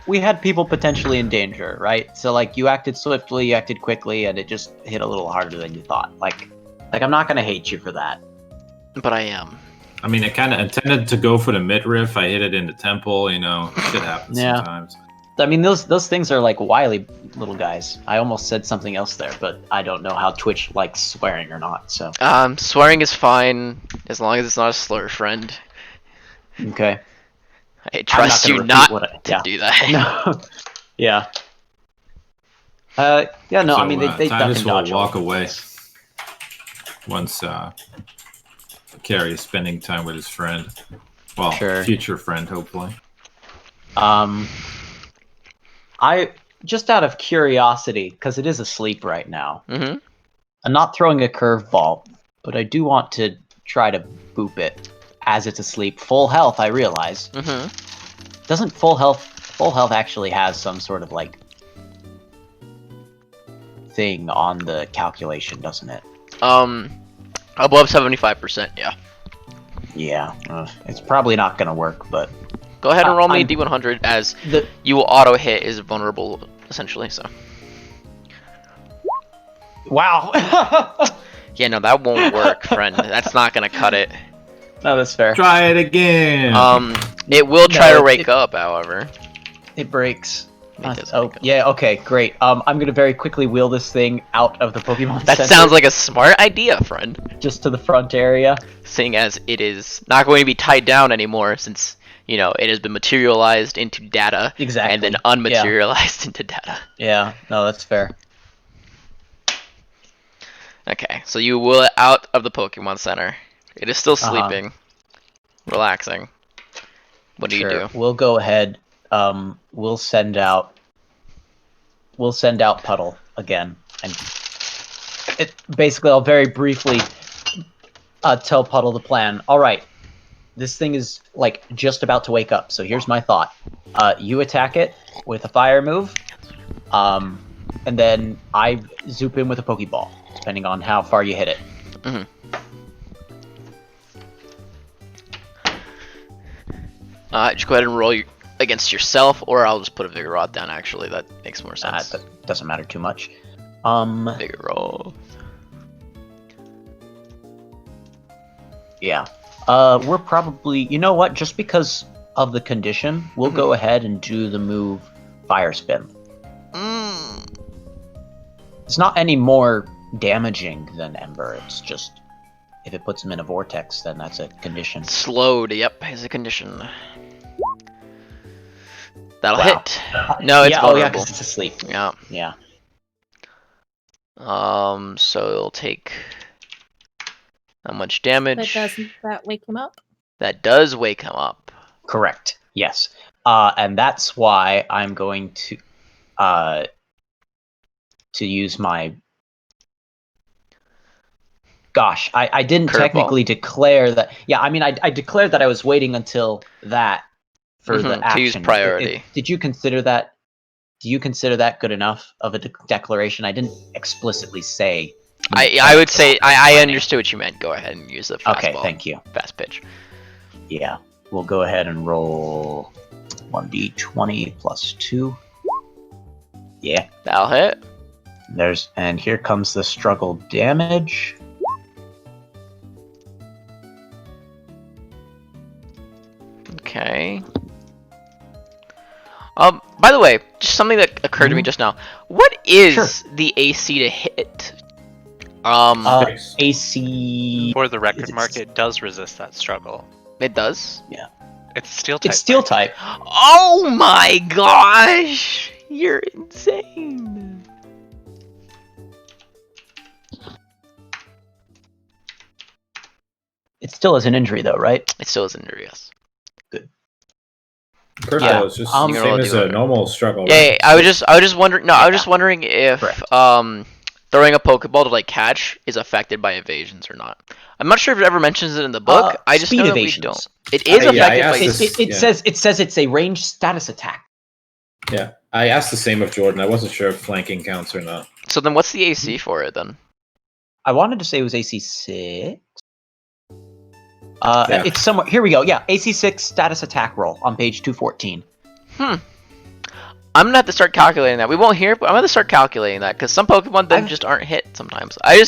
we had people potentially in danger, right? So, like, you acted swiftly, you acted quickly, and it just hit a little harder than you thought. Like I'm not gonna hate you for that. But I am. I mean, I kind of intended to go for the midriff. I hit it in the temple, you know. Shit happens sometimes. I mean, those things are like wily little guys. I almost said something else there, but I don't know how Twitch likes swearing or not. So swearing is fine as long as it's not a slur, friend. Okay. I trust you not to do that. No. Yeah. Yeah. No. So, I mean, they duck and dodge. Will walk away once Carrie is spending time with his friend. Well, future friend, hopefully. just out of curiosity, because it is asleep right now. Mm-hmm. I'm not throwing a curveball, but I do want to try to boop it as it's asleep. Full health, I realize. Mm-hmm. Doesn't full health actually has some sort of like thing on the calculation, doesn't it? Above 75%, yeah. Yeah, it's probably not gonna work, but Go ahead and roll me a D100 as you will auto hit is vulnerable, essentially, so. Wow. Yeah, no, that won't work, friend. That's not gonna cut it. No, that's fair. Try it again. It will try to wake up, however. It breaks. Oh, yeah, okay, great. I'm gonna very quickly wheel this thing out of the Pokemon That Center. sounds like a smart idea, friend. Just to the front area. Seeing as it is not going to be tied down anymore, since, you know, it has been materialized into data. Exactly. And then unmaterialized into data. Yeah, no, that's fair. Okay, so you wheel it out of the Pokemon Center. It is still sleeping. Relaxing. What do you do? We'll go ahead. We'll send out Puddle again, and basically I'll very briefly tell Puddle the plan. All right, this thing is like just about to wake up, so here's my thought. You attack it with a fire move, and then I zoop in with a Pokeball, depending on how far you hit it. Mm-hmm. Just go ahead and roll against yourself, or I'll just put a Vigoroth down, actually. That makes more sense. That doesn't matter too much. Vigoroth. Yeah. We're probably... You know what? Just because of the condition, we'll go ahead and do the move Fire Spin. It's not any more damaging than Ember. It's just... If it puts him in a vortex, then that's a condition. Slowed, yep, is a condition. That'll hit. No, it's vulnerable. Oh yeah, because it's asleep. Yeah. Yeah. So it'll take how much damage? But doesn't that wake him up? That does wake him up. Correct. Yes. And that's why I'm going to use my... Gosh, I didn't technically declare that. Yeah, I mean, I declared that I was waiting until that for the action. To use priority. Did you consider that? Do you consider that good enough of a declaration? I didn't explicitly say. I would say I understood what you meant. Go ahead and use the fastball. Okay, thank you. Fast pitch. Yeah, we'll go ahead and roll 1d20 plus 2. Yeah, that'll hit. And here comes the struggle damage. Okay. By the way, just something that occurred to me just now. What is the AC to hit? AC... For the record, Mark, it does resist that struggle. It does? Yeah. It's steel type. It's steel type. Oh my gosh! You're insane. It still is an injury, though, right? It still is an injury, yes. Good. First of all, it's just the same as a normal struggle. Yeah, right? I was just wondering. No, I was just wondering if throwing a Pokeball to like catch is affected by evasions or not. I'm not sure if it ever mentions it in the book. I just know that we don't. It is affected by. It says it's a ranged status attack. Yeah, I asked the same of Jordan. I wasn't sure if flanking counts or not. So then, what's the AC for it then? I wanted to say it was AC 6. It's somewhere. Here we go. Yeah, AC 6 status attack roll on page 214. I'm gonna have to start calculating that. We won't hear, but I'm gonna start calculating that because some Pokemon then just aren't hit sometimes. I've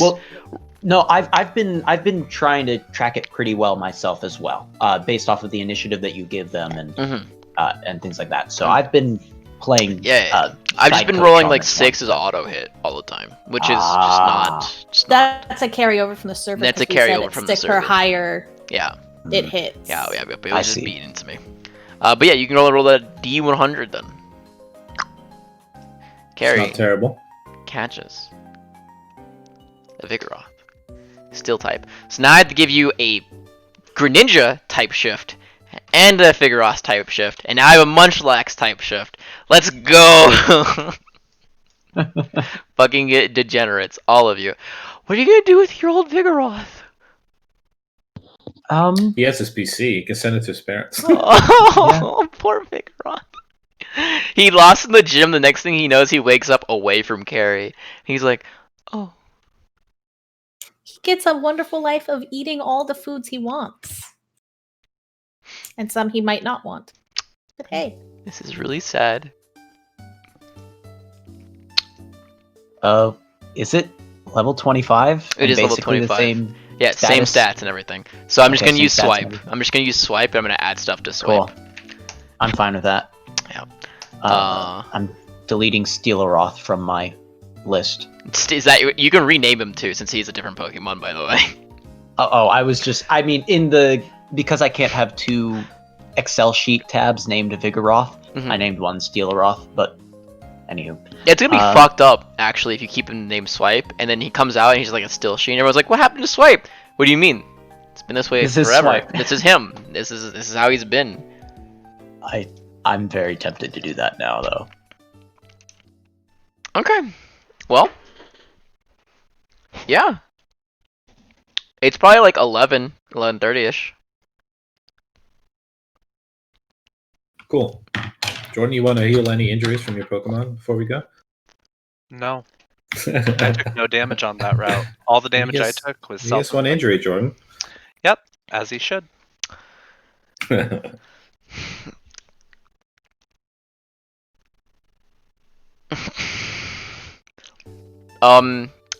been trying to track it pretty well myself as well, based off of the initiative that you give them and things like that. So I've been playing. I've just been rolling like 6 as auto hit all the time, which is just not. That's a carryover from the server. That's a carryover from the server. For higher. Yeah. It hits. Yeah, but it was just beaten into me. But yeah, you can roll that D100 then. Carry. It's not terrible. Catches. A Vigoroth. Steel type. So now I have to give you a Greninja type shift. and a Vigoroth type shift, and now I have a Munchlax type shift. Let's go! Fucking get degenerates, all of you. What are you gonna do with your old Vigoroth? He has his PC. He can send it to his parents. Oh, poor Vigoroth. He lost in the gym. The next thing he knows, he wakes up away from Carrie. He's like, oh. He gets a wonderful life of eating all the foods he wants. And some he might not want. But hey. This is really sad. Is it level 25? It is level 25. The same yeah, status? Same stats and everything. So I'm just Okay, gonna use same stats and swipe. everything. I'm just gonna use swipe, and I'm gonna add stuff to swipe. Cool. I'm fine with that. Yeah. I'm deleting Steeloroth from my list. Is that you can rename him too, since he's a different Pokemon, by the way. I was just, I mean, because I can't have 2 Excel sheet tabs named Vigoroth, Mhm. I named one Steeloroth, but anywho. It's gonna be fucked up, actually, if you keep him named Swipe, and then he comes out and he's like a still sheet, and everyone's like, what happened to Swipe? What do you mean? It's been this way This is forever. Swipe. This is him. This is how he's been. I'm very tempted to do that now, though. Okay. Well. Yeah. It's probably like 11:30ish. Cool. Jordan, you want to heal any injuries from your Pokemon before we go? No. I took no damage on that route. All the damage I took was He has one injury, Jordan. Yep, as he should.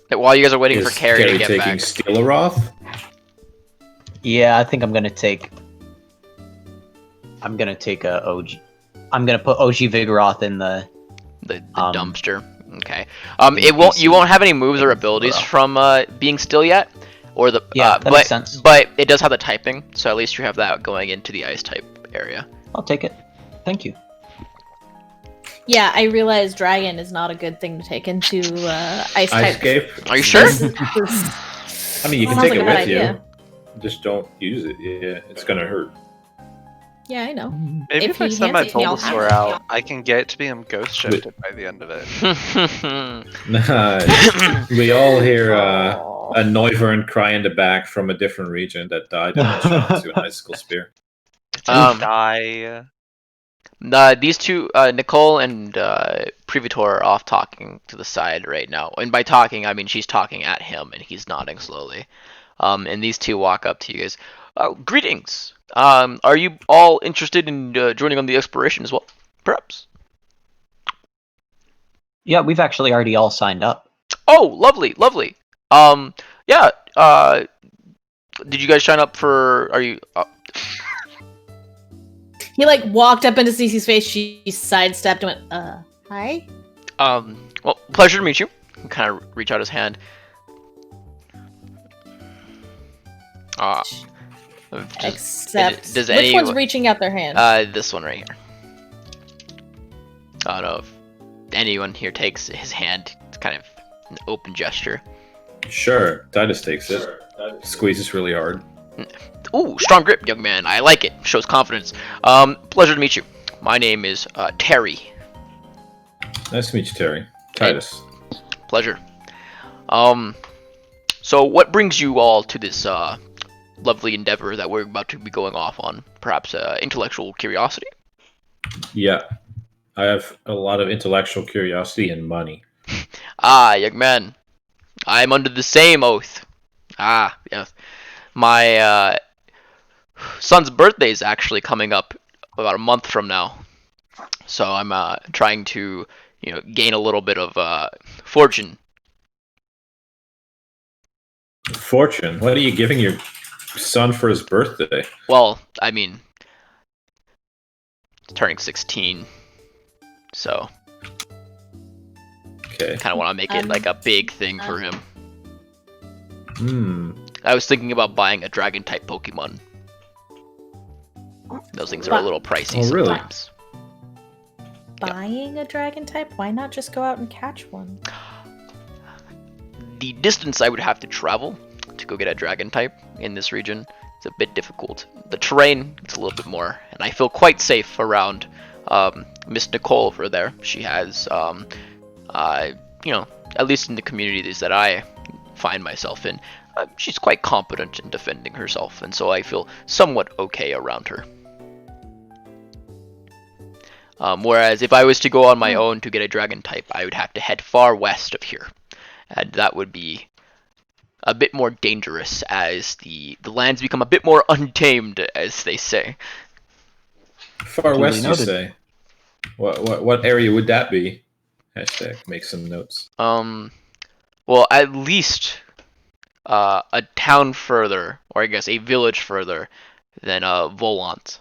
While you guys are waiting Is for Carrie to get taking back. Steeloroth? Yeah, I think I'm gonna take a OG. I'm gonna put OG Vigoroth in the dumpster. Okay. You won't have any moves or abilities from being still yet, or the that makes sense. But it does have the typing, so at least you have that going into the ice type area. I'll take it. Thank you. Yeah, I realize dragon is not a good thing to take into ice type. Ice-scape? Are you sure? I mean, you can Sounds take like it a with bad you. idea. Just don't use it. Yeah, it's gonna hurt. Yeah, I know. Maybe If if I he send my hands it to me, I'll have Bulbasaur it. out, I can get it to be ghost shifted by the end of it. Nice. We all hear a Noivern cry in the back from a different region that died in a shot to an icicle spear. Die. These two, Nicole and Privator, are off talking to the side right now. And by talking, I mean she's talking at him, and he's nodding slowly. And these two walk up to you guys. Greetings. Are you all interested in joining on the exploration as well? Perhaps. Yeah, we've actually already all signed up. Oh, lovely, lovely. Yeah. Did you guys sign up for? Are you? He like walked up into Cece's face. She sidestepped and went, hi? Well, pleasure to meet you. Kind of reach out his hand. Except, does which one's reaching out their hand? This one right here. I don't know if anyone here takes his hand. It's kind of an open gesture. Sure, Titus takes it. Squeezes really hard. Ooh, strong grip, young man. I like it. Shows confidence. Pleasure to meet you. My name is Terry. Nice to meet you, Terry. Titus. Hey. Pleasure. So what brings you all to this lovely endeavor that we're about to be going off on? Perhaps intellectual curiosity? Yeah. I have a lot of intellectual curiosity and money. Ah, young man. I am under the same oath. Ah, yes. My son's birthday is actually coming up about a month from now. So I'm trying to, gain a little bit of fortune. Fortune? What are you giving your son for his birthday? Well, I mean, turning 16. So, okay. Kind of want to make it like a big thing for him. Hmm. I was thinking about buying a dragon type Pokemon. Those things are a little pricey sometimes. Buying a dragon type? Why not just go out and catch one? The distance I would have to travel to go get a dragon type in this region It's a bit difficult. The terrain, it's a little bit more, and I feel quite safe around Miss Nicole over there. She has, you know, at least in the communities that I find myself in, she's quite competent in defending herself, and so I feel somewhat okay around her. Whereas if I was to go on my own to get a dragon type, I would have to head far west of here, and that would be a bit more dangerous as the lands become a bit more untamed, as they say. Far west, you say? What area would that be? Hashtag make some notes. Well, at least a town further, or I guess a village further than Volant.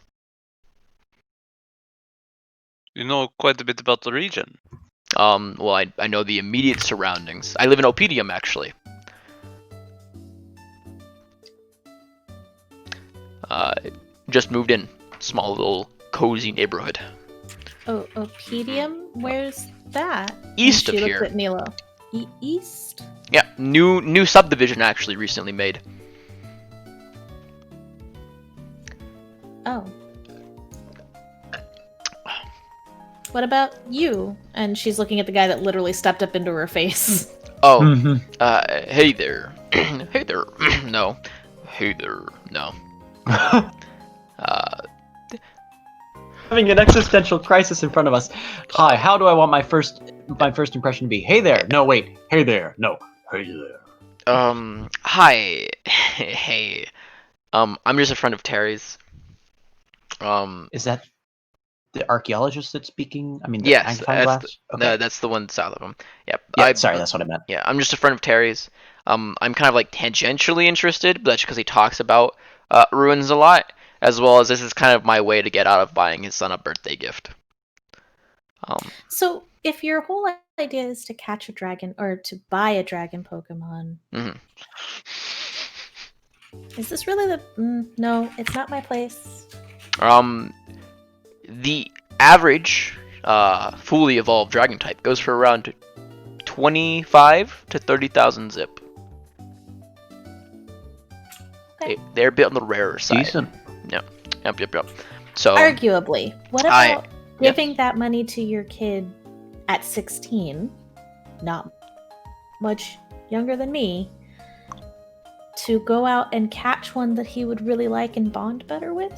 You know quite a bit about the region. Well, I know the immediate surroundings. I live in Opedium, actually. Just moved in. Small little cozy neighborhood. Oh, Opedium? Where's that? East of she here. Looks at Nilo. East? Yeah, new subdivision actually recently made. Oh. What about you? And she's looking at the guy that literally stepped up into her face. Oh, hey there. Hey there. No. Hey there. No. Having an existential crisis in front of us. Hi, how do I want my first impression to be? Hey there. No, wait. Hey there. No. Hey there. Hi. Hey. I'm just a friend of Terry's. Is that the archaeologist that's speaking? I mean, the yes, magnifying glass? Okay. That's the one south of him. Yep. Yeah, sorry, that's what I meant. Yeah, I'm just a friend of Terry's. I'm kind of like tangentially interested, but that's because he talks about ruins a lot, as well as this is kind of my way to get out of buying his son a birthday gift. So, if your whole idea is to catch a dragon or to buy a dragon Pokemon, is this really the? No, it's not my place. The average fully evolved dragon type goes for around 25 to 30,000 zip. Okay. They're a bit on the rarer side. Decent. Yep. So Arguably, what about giving that money to your kid at 16, not much younger than me, to go out and catch one that he would really like and bond better with?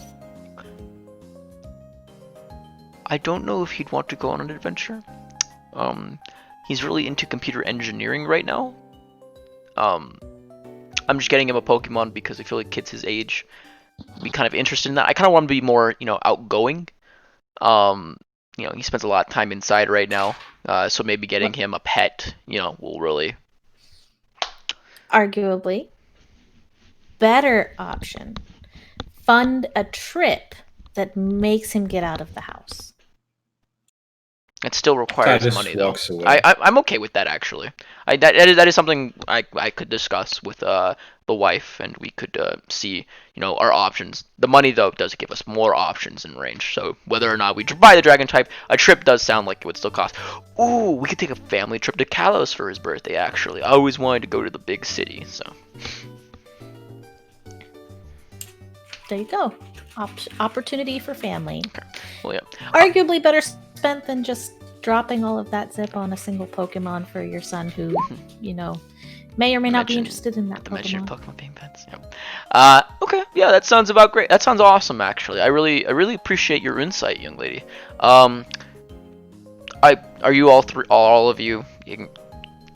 I don't know if he'd want to go on an adventure. He's really into computer engineering right now. I'm just getting him a Pokemon because I feel like kids his age be kind of interested in that. I kind of want him to be more, outgoing. He spends a lot of time inside right now, so maybe getting him a pet, will really. Arguably, better option. Fund a trip that makes him get out of the house. It still requires money, though. Away. I'm okay with that, actually. That is something I could discuss with the wife, and we could see, our options. The money, though, does give us more options in range. So whether or not we buy the dragon type, a trip does sound like it would still cost. Ooh, we could take a family trip to Kalos for his birthday, actually. I always wanted to go to the big city, so. There you go. Opportunity for family. Okay. Well, yeah. Arguably better spent than just dropping all of that zip on a single Pokemon for your son who, may or may not be interested in that Pokemon. Pokemon Being pets. Okay. Yeah, that sounds about great. That sounds awesome, actually. I really appreciate your insight, young lady. Are you all of you? You can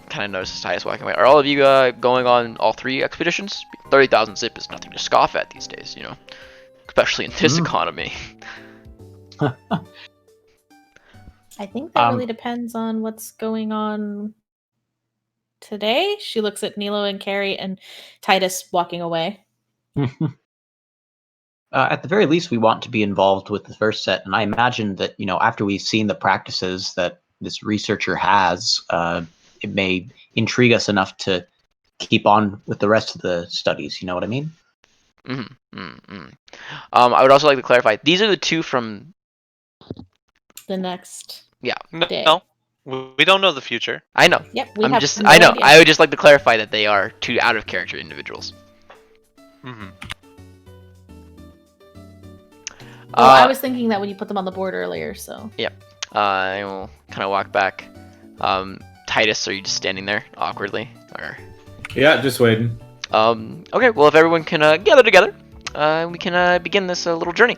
kind of notice his highest walking away. Are all of you going on all 3 expeditions? 30,000 zip is nothing to scoff at these days, especially in this economy. I think that really depends on what's going on today. She looks at Nilo and Carrie and Titus walking away. At the very least, we want to be involved with the first set, and I imagine that after we've seen the practices that this researcher has, it may intrigue us enough to keep on with the rest of the studies. You know what I mean? I would also like to clarify. These are the 2 from the next. Yeah. day. No, we don't know the future. I know. Yep. I know. Idea. I would just like to clarify that they are 2 out of character individuals. Well, I was thinking that when you put them on the board earlier, so. Yep. I will kind of walk back. Titus, are you just standing there awkwardly, or? Yeah, just waiting. Okay. Well, if everyone can gather together, we can begin this little journey.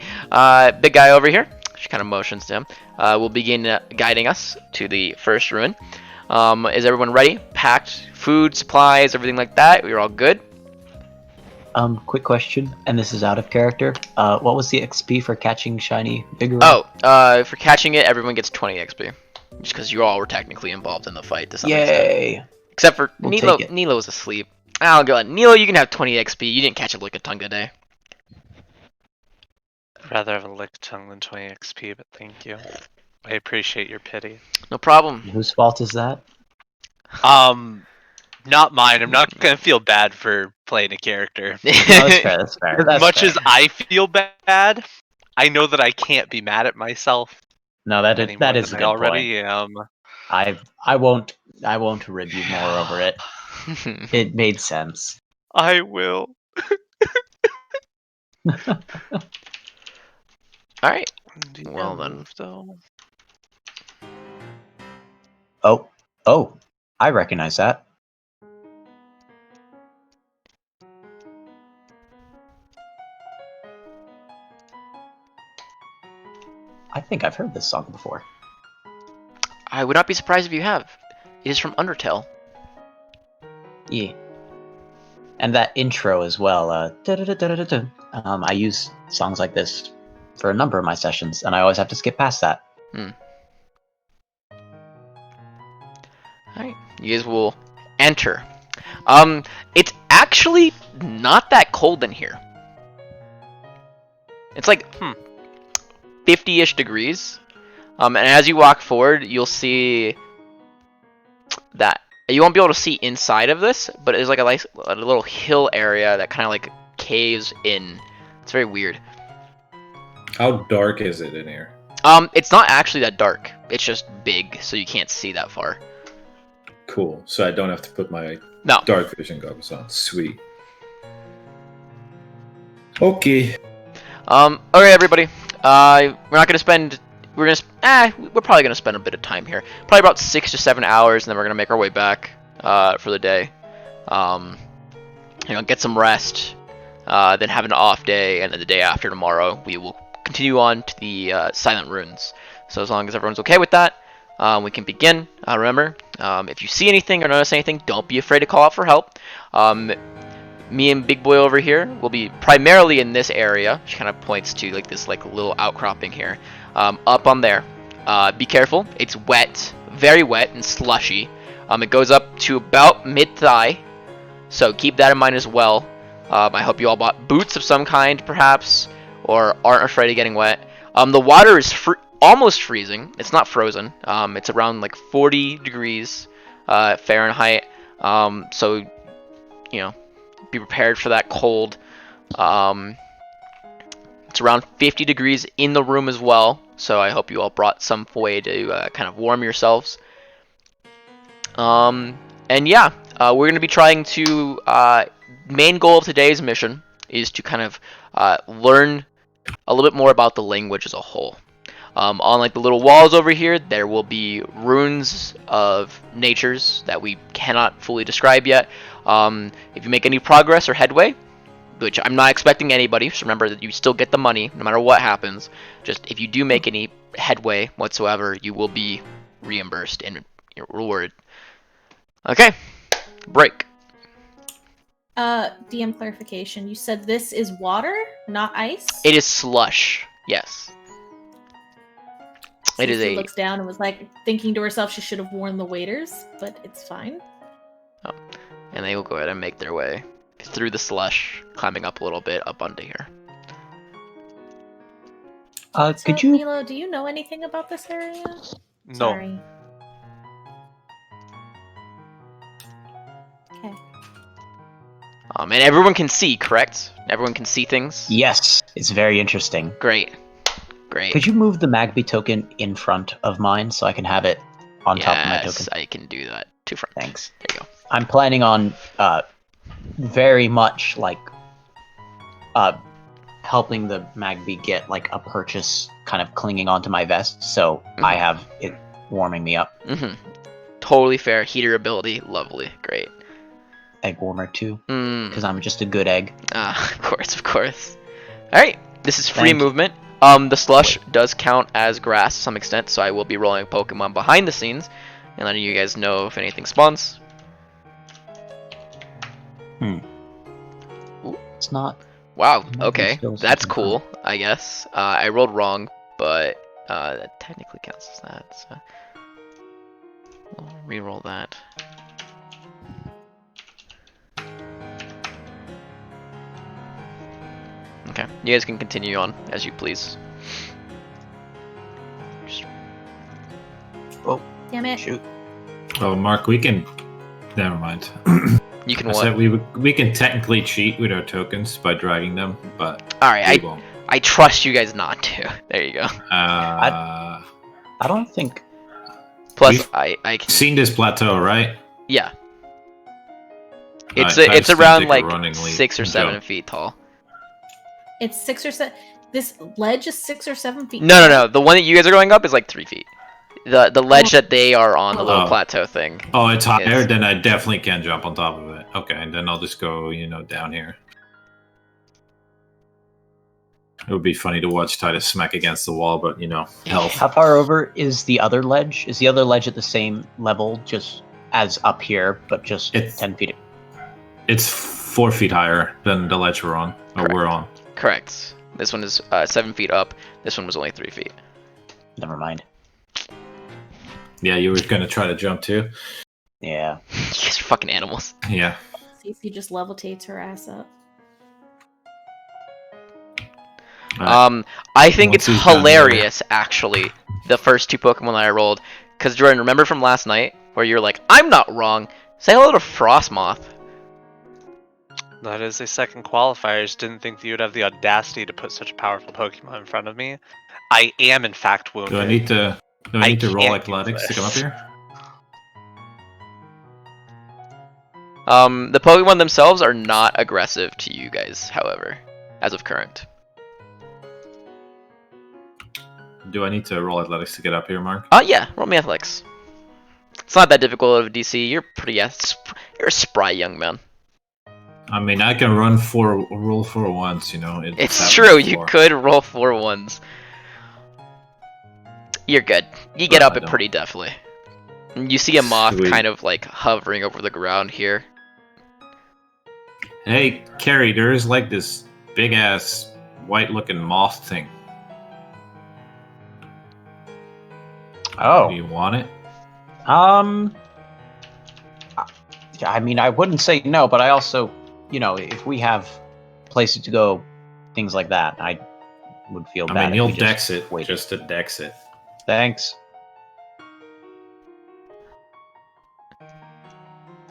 Big guy over here. She kind of motions to him. Will begin guiding us to the first ruin. Is everyone ready? Packed? Food, supplies, everything like that? We're all good? Quick question, and this is out of character. What was the XP for catching shiny Vigor? Oh, for catching it, everyone gets 20 XP. Just because you all were technically involved in the fight to some extent. Except for Nilo. Nilo was asleep. I'll go on. Nilo, you can have 20 XP. You didn't catch a Lickitung today. I'd rather have a Lickitung than 20 XP, but thank you. I appreciate your pity. No problem. Whose fault is that? Not mine. I'm not gonna feel bad for playing a character. No, that's fair. That's fair. As much as I feel bad, I know that I can't be mad at myself. No, that is a good I already point. am. I won't rib you more over it. It made sense. I will. All right. Well then. Oh, I recognize that. I think I've heard this song before. I would not be surprised if you have. It is from Undertale. Yeah. And that intro as well. I use songs like this for a number of my sessions, and I always have to skip past that. Alright, you guys will enter. It's actually not that cold in here. It's like 50-ish degrees. And as you walk forward, you'll see that you won't be able to see inside of this, but it's like a little hill area that kind of like caves in. It's very weird. How dark is it in here? It's not actually that dark. It's just big, so you can't see that far. Cool. So I don't have to put my dark vision goggles on. Sweet. Okay. Okay, everybody. We're not gonna spend. We're probably gonna spend a bit of time here. Probably about 6 to 7 hours, and then we're gonna make our way back for the day. Get some rest. Then have an off day, and then the day after tomorrow, we will continue on to the Silent Ruins. So as long as everyone's okay with that, we can begin. Remember, if you see anything or notice anything, don't be afraid to call out for help. Me and Big Boy over here will be primarily in this area. She kind of points to like this little outcropping here. Up on there. Be careful. It's wet, very wet and slushy. It goes up to about mid-thigh, so keep that in mind as well. I hope you all bought boots of some kind, perhaps, or aren't afraid of getting wet. The water is almost freezing. It's not frozen. It's around like 40 degrees Fahrenheit. So, be prepared for that cold. It's around 50 degrees in the room as well. So I hope you all brought some way to kind of warm yourselves. And yeah, we're going to be trying to... main goal of today's mission is to kind of learn a little bit more about the language as a whole. On like the little walls over here, there will be runes of natures that we cannot fully describe yet. If you make any progress or headway, which I'm not expecting anybody, so remember that you still get the money no matter what happens. Just if you do make any headway whatsoever, you will be reimbursed and rewarded. Okay, break. DM clarification. You said this is water, not ice? It is slush. Yes. So she looks down and was like thinking to herself she should have warned the waiters, but it's fine. Oh. And they will go ahead and make their way through the slush, climbing up a little bit up onto here. Could you, Milo, do you know anything about this area? No. Sorry. Okay. And everyone can see, correct? Everyone can see things? Yes, it's very interesting. Great. Could you move the Magby token in front of mine so I can have it on top of my token? Yes, I can do that. To front. Thanks. There you go. I'm planning on very much like helping the Magby get like a purchase kind of clinging onto my vest, so I have it warming me up. Totally fair. Heater ability, lovely, great. Egg warmer too, because I'm just a good egg. Of course. All right, this is free movement. The slush does count as grass to some extent, so I will be rolling Pokemon behind the scenes and letting you guys know if anything spawns. It's not. Wow, okay, that's cool, I guess. I rolled wrong, but that technically counts as that, so we'll re-roll that. Okay, you guys can continue on as you please. Oh, damn it! Shoot. Oh, Mark, we can. Never mind. You can I said we can technically cheat with our tokens by dragging them, but all right, we won't. I trust you guys not to. There you go. I don't think. Plus, I can seen this plateau, right? Yeah. It's around like 6 or 7 feet tall. It's 6 or 7. This ledge is 6 or 7 feet. No. The one that you guys are going up is like 3 feet. The ledge that they are on, the little plateau thing. Oh, it's higher. Then I definitely can jump on top of it. Okay, and then I'll just go, down here. It would be funny to watch Titus smack against the wall, but health. How far over is the other ledge? Is the other ledge at the same level, just as up here, but just 10 feet? It's 4 feet higher than the ledge we're on. Or we're on. Correct. This one is 7 feet up. This one was only 3 feet. Never mind. Yeah, you were gonna try to jump too. Yeah. You guys are fucking animals. Yeah. See if he just levitates her ass up. I think it's hilarious, actually, the first 2 Pokemon that I rolled. Because, Jordan, remember from last night where you're like, I'm not wrong. Say hello to Frostmoth. That is a second qualifier. I just didn't think that you would have the audacity to put such a powerful Pokemon in front of me. I am, in fact, wounded. Do I need to roll athletics to come up here? The Pokemon themselves are not aggressive to you guys, however, as of current. Do I need to roll athletics to get up here, Mark? Yeah, roll me athletics. It's not that difficult of a DC. You're you're a spry young man. I mean, I can roll 4 once, It's true, you could roll 4 ones. You're good. You get up it pretty deftly. You see a moth kind of like hovering over the ground here. Hey, Carrie, there's like this big ass white looking moth thing. Oh. Do you want it? I mean, I wouldn't say no, but I also, if we have places to go, things like that, I would feel bad. I mean, you'll dex it just to dex it. Thanks.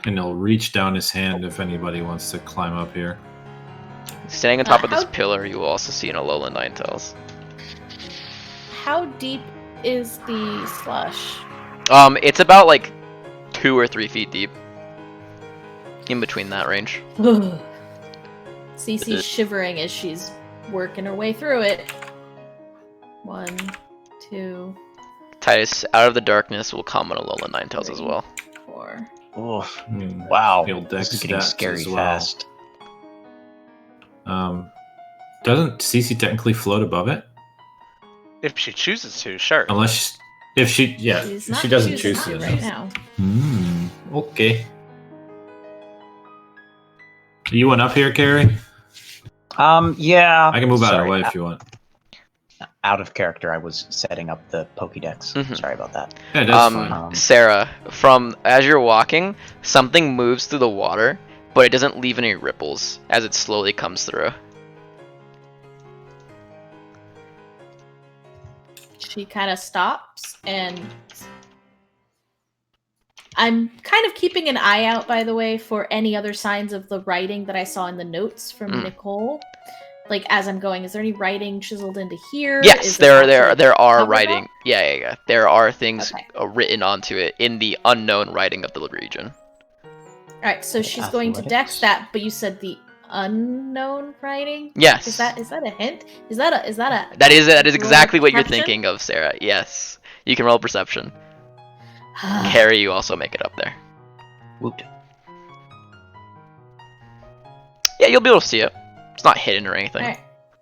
And he'll reach down his hand if anybody wants to climb up here. Standing on top of this pillar, you will also see an Alolan Ninetales. How deep is the slush? It's about like 2 or 3 feet deep. In between that range. Cece's shivering as she's working her way through it. 1, 2. Titus, out of the darkness will come an Alolan Ninetales as well. 4. Oh, wow. This is getting scary fast. Doesn't Cece technically float above it? If she chooses to, sure. Unless, if she doesn't choose to right now. Okay. You went up here, Carrie? Yeah. I can move out of the way if you want. Out of character, I was setting up the Pokédex. Sorry about that. Yeah, that's fine. Sarah, as you're walking, something moves through the water, but it doesn't leave any ripples as it slowly comes through. She kind of stops, and I'm kind of keeping an eye out, by the way, for any other signs of the writing that I saw in the notes from Nicole. Like, as I'm going, is there any writing chiseled into here? Yes, there are writing. Yeah. There are things written onto it in the unknown writing of the region. Alright, so she's going to dex that, but you said the unknown writing? Yes. Is that a hint? Is that a That is exactly what you're perception? thinking of, Sarah. Yes. You can roll perception. Carrie, you also make it up there. Woot. Yeah, you'll be able to see it. It's not hidden or anything.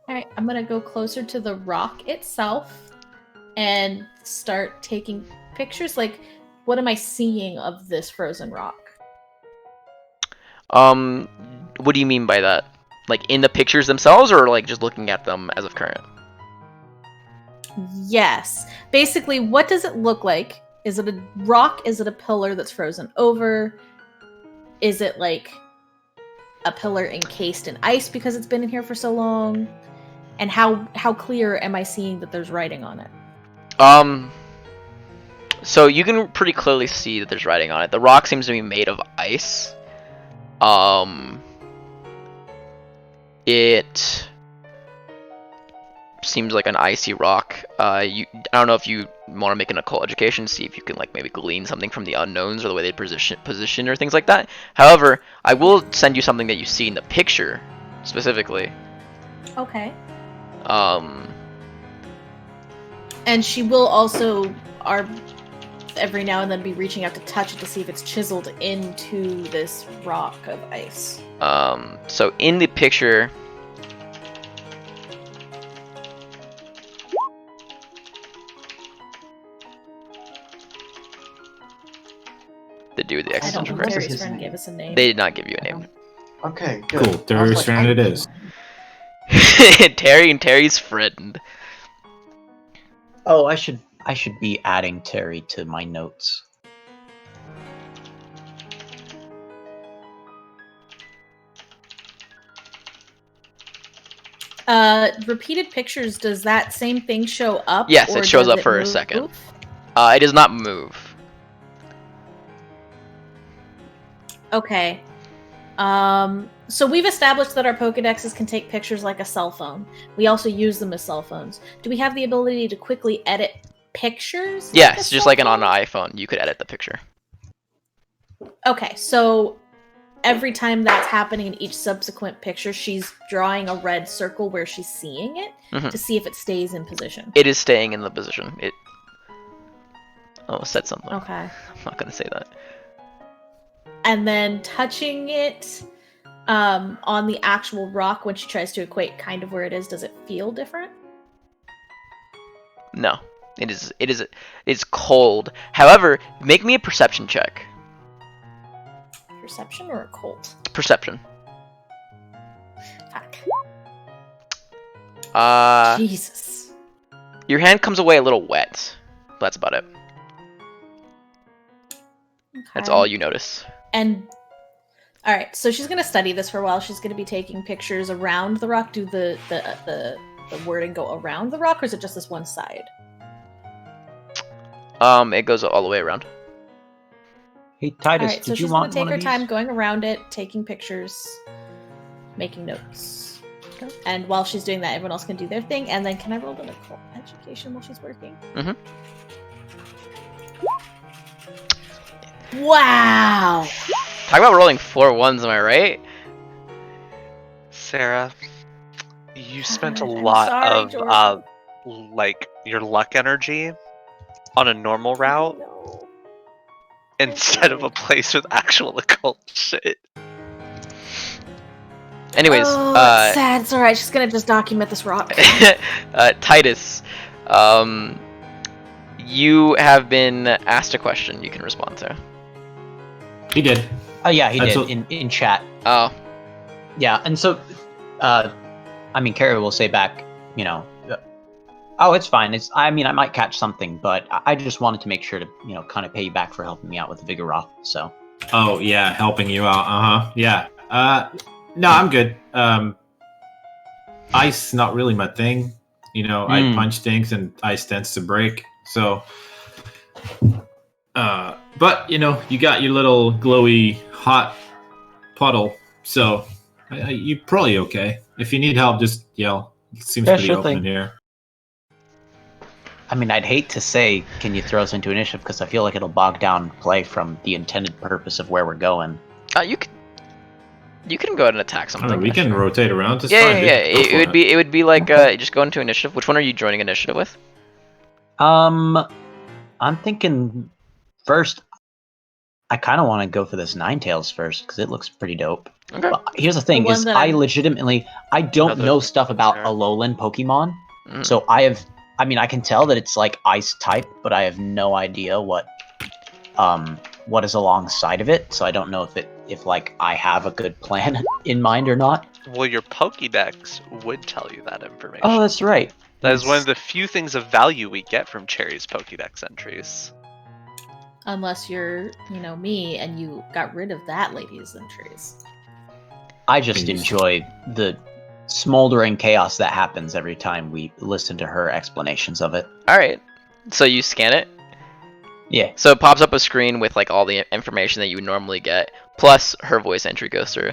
Alright, I'm gonna go closer to the rock itself and start taking pictures. Like, what am I seeing of this frozen rock? What do you mean by that? Like in the pictures themselves, or like just looking at them as of current? Yes. Basically, what does it look like? Is it a rock? Is it a pillar that's frozen over? Is it like a pillar encased in ice because it's been in here for so long? And how clear am I seeing that there's writing on it? So you can pretty clearly see that there's writing on it. The rock seems to be made of ice. It seems like an icy rock. I don't know if you want to make an occult education, see if you can like maybe glean something from the unknowns or the way they position or things like that. However, I will send you something that you see in the picture specifically. Okay. And she will also every now and then be reaching out to touch it to see if it's chiseled into this rock of ice. So in the picture, to do the existential crisis. Terry's friend gave us a name. They did not give you a name. Okay, good. Cool. Terry's friend it is. Terry and Terry's friend. Oh, I should be adding Terry to my notes. Repeated pictures, does that same thing show up? Yes, it shows up for move? a second. It does not move. Okay. So we've established that our Pokedexes can take pictures like a cell phone. We also use them as cell phones. Do we have the ability to quickly edit pictures? Yes, just like on an iPhone, you could edit the picture. Okay, so every time that's happening in each subsequent picture, she's drawing a red circle where she's seeing it to see if it stays in position. It is staying in the position. It said something. Okay. I'm not gonna say that. And then touching it on the actual rock when she tries to equate kind of where it is, does it feel different? No. It's cold. However, make me a perception check. Perception or occult? Perception. Fuck. Jesus. Your hand comes away a little wet. That's about it. Okay. That's all you notice. And all right, so she's gonna study this for a while. She's gonna be taking pictures around the rock. Do the wording go around the rock, or is it just this one side? It goes all the way around. Hey Titus, so did you she's want gonna take one her of time these? going around it, taking pictures, making notes. And while she's doing that, everyone else can do their thing. And then, can I roll an occult education while she's working? Mm-hmm. Wow! Talk about rolling 4 ones, am I right? Sarah, you spent a I'm lot sorry, of Jordan. like your luck energy on a normal route No. instead of a place with actual occult shit. Anyways, it's sad. It's alright. She's gonna just document this rock. Titus, you have been asked a question you can respond to. He did. Oh yeah, he That's did in chat. Oh. Yeah, and so, I mean, Carrie will say back, you know, oh, it's fine. I mean, I might catch something, but I just wanted to make sure to, you know, kind of pay you back for helping me out with the Vigoroth. So. Oh yeah, helping you out. Yeah. No, I'm good. Ice not really my thing. You know, I punch things and ice tends to break. So, but you know, you got your little glowy hot puddle, so you're probably okay. If you need help, just yell. It seems pretty open in here. I mean, I'd hate to say, can you throw us into initiative, because I feel like it'll bog down play from the intended purpose of where we're going. You could. You can go ahead and attack something. We can rotate around. It's yeah, fine, yeah. It would be like Okay. just go into initiative. Which one are you joining initiative with? I'm thinking first. I kind of want to go for this Ninetales first because it looks pretty dope. Okay. But here's the thing: is I legitimately don't know stuff about Alolan Pokemon, so I can tell that it's like Ice type, but I have no idea what is alongside of it. So I don't know if like I have a good plan in mind or not. Well, your Pokédex would tell you that information. Oh, that's right. That is one of the few things of value we get from Cherry's Pokédex entries. Unless you're, me, and you got rid of that lady's entries. I just enjoy the smoldering chaos that happens every time we listen to her explanations of it. Alright. So you scan it? Yeah. So it pops up a screen with like all the information that you would normally get, plus her voice entry goes through.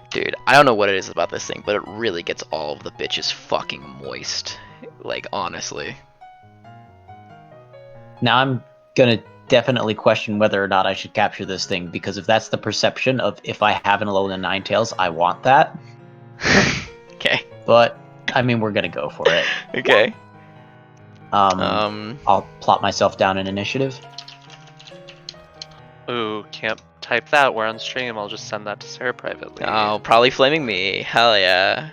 Dude, I don't know what it is about this thing, but it really gets all of the bitches fucking moist. Like, honestly. Now I'm gonna definitely question whether or not I should capture this thing, because if that's the perception of if I have an Alolan Ninetales, I want that. Okay. But, I mean, we're gonna go for it. Okay. I'll plot myself down in initiative. Ooh, can't type that. We're on stream. I'll just send that to Sarah privately. Oh, probably flaming me. Hell yeah.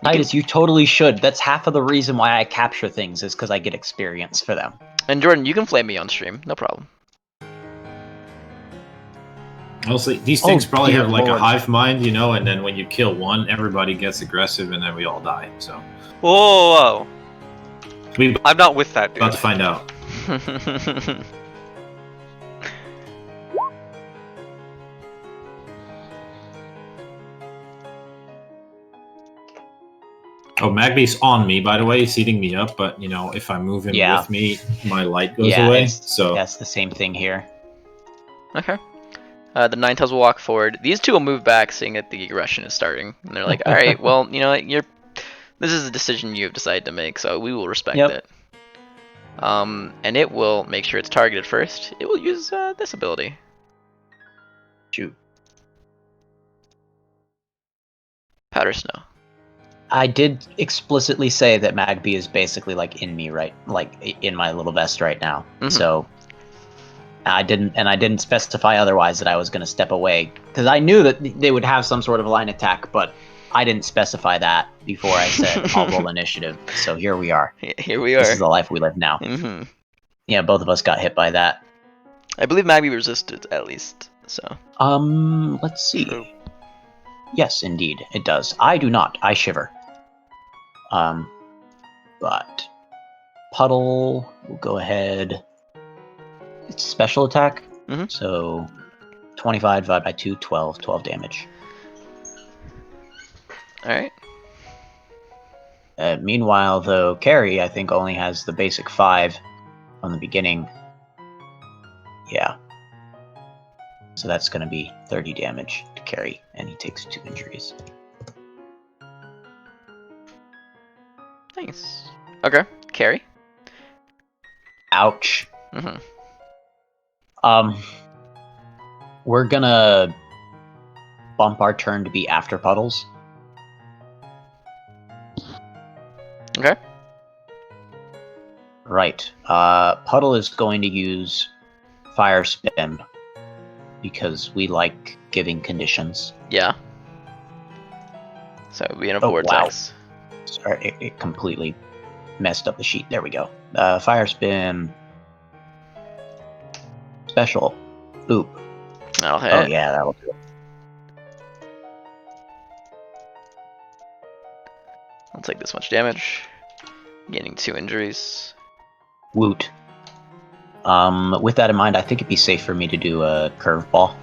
Titus, you totally should. That's half of the reason why I capture things, is because I get experience for them. And Jordan, you can flame me on stream. No problem. Honestly, these things probably have like a hive mind, and then when you kill one, everybody gets aggressive and then we all die. So. Whoa! I'm not with that, dude. About to find out. Oh, Magby's on me, by the way. He's eating me up, but, if I move him with me, my light goes away. So that's the same thing here. Okay. The Ninetales will walk forward. These two will move back, seeing that the aggression is starting. And they're like, alright, well, this is a decision you have decided to make, so we will respect it. And it will make sure it's targeted first. It will use this ability. Shoot. Powder Snow. I did explicitly say that Magby is basically like in me, right? Like in my little vest right now. Mm-hmm. So I didn't specify otherwise that I was going to step away, because I knew that they would have some sort of line attack, but I didn't specify that before I said I'll roll initiative. So here we are. Here we are. This is the life we live now. Mm-hmm. Yeah, both of us got hit by that. I believe Magby resisted at least. So. Let's see. True. Yes, indeed, it does. I do not. I shiver. But Puddle will go ahead. It's special attack. Mm-hmm. So 25 divided by 2, 12 damage. Alright. Meanwhile, though, Carrie, I think, only has the basic 5 on the beginning. Yeah. So that's going to be 30 damage to Carrie, and he takes 2 injuries. Nice. Okay, Carrie. Ouch. Mm-hmm. We're gonna bump our turn to be after Puddles. Okay. Right. Puddle is going to use Fire Spin, because we like giving conditions. Yeah. So we end up vortex. Wow. Sorry, it completely messed up the sheet. There we go. Fire Spin. Special. Boop. That'll hit. Oh yeah, that'll do it. I'll take this much damage. Gaining 2 injuries. Woot. With that in mind, I think it'd be safe for me to do a curveball.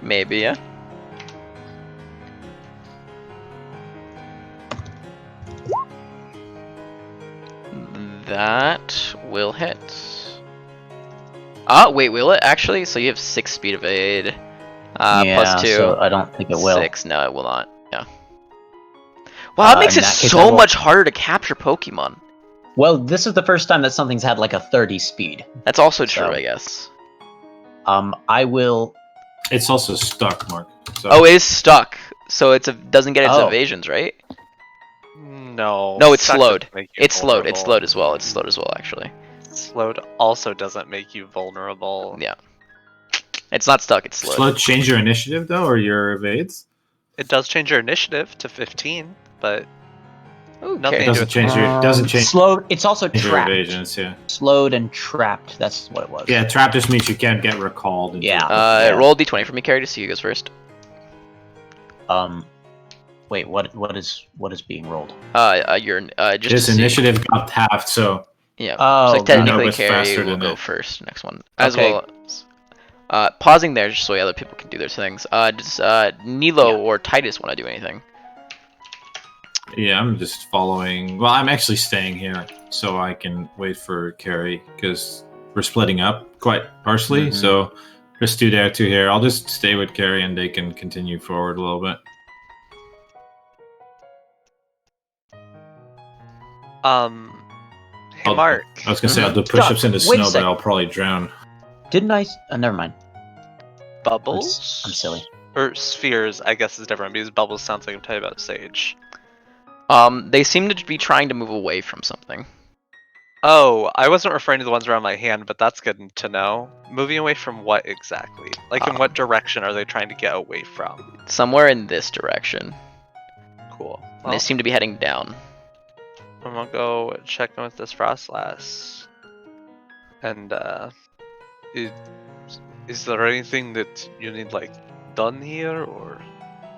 Maybe, yeah. That will hit. Oh, wait, will it actually? So you have 6 speed evade. Yeah, plus 2. So I don't think it will. 6, no, it will not. Yeah. Wow, that makes it so much harder to capture Pokemon. Well, this is the first time that something's had like a 30 speed. That's also true, I guess. I will. It's also stuck, Mark. So. Oh, it is stuck, so doesn't get its evasions, right? No. No, it's slowed. It's slowed. It's slowed as well. It's slowed as well, actually. Slowed also doesn't make you vulnerable. Yeah. It's not stuck. It's slowed. Slowed change your initiative though, or your evades? It does change your initiative to 15, but nothing. It doesn't change your. Doesn't change. Slowed. It's also your trapped. evasions, yeah. Slowed and trapped. That's what it was. Yeah, trapped just means you can't get recalled. Yeah. Roll d20 for me, Carrie, to see who goes first. Wait. What is being rolled? Your just his initiative got halved, so. Yeah. Oh, so technically, Carrie Carrie will go first. Next one, as well. Pausing there just so other people can do their things. Does Nilo or Titus want to do anything? Yeah, I'm just following. Well, I'm actually staying here so I can wait for Carrie because we're splitting up quite harshly. So just 2 there, 2 here. I'll just stay with Carrie and they can continue forward a little bit. Hey, Mark. I was gonna say I'll do push-ups in the snow, but I'll probably drown. Didn't I? Never mind. Bubbles? I'm silly. Or spheres, I guess, is different because bubbles sounds like I'm talking about Sage. They seem to be trying to move away from something. Oh, I wasn't referring to the ones around my hand, but that's good to know. Moving away from what exactly? Like, in what direction are they trying to get away from? Somewhere in this direction. Cool. Well, they seem to be heading down. I'm gonna go check in with this Frostlass. And, is there anything that you need, like, done here, or...?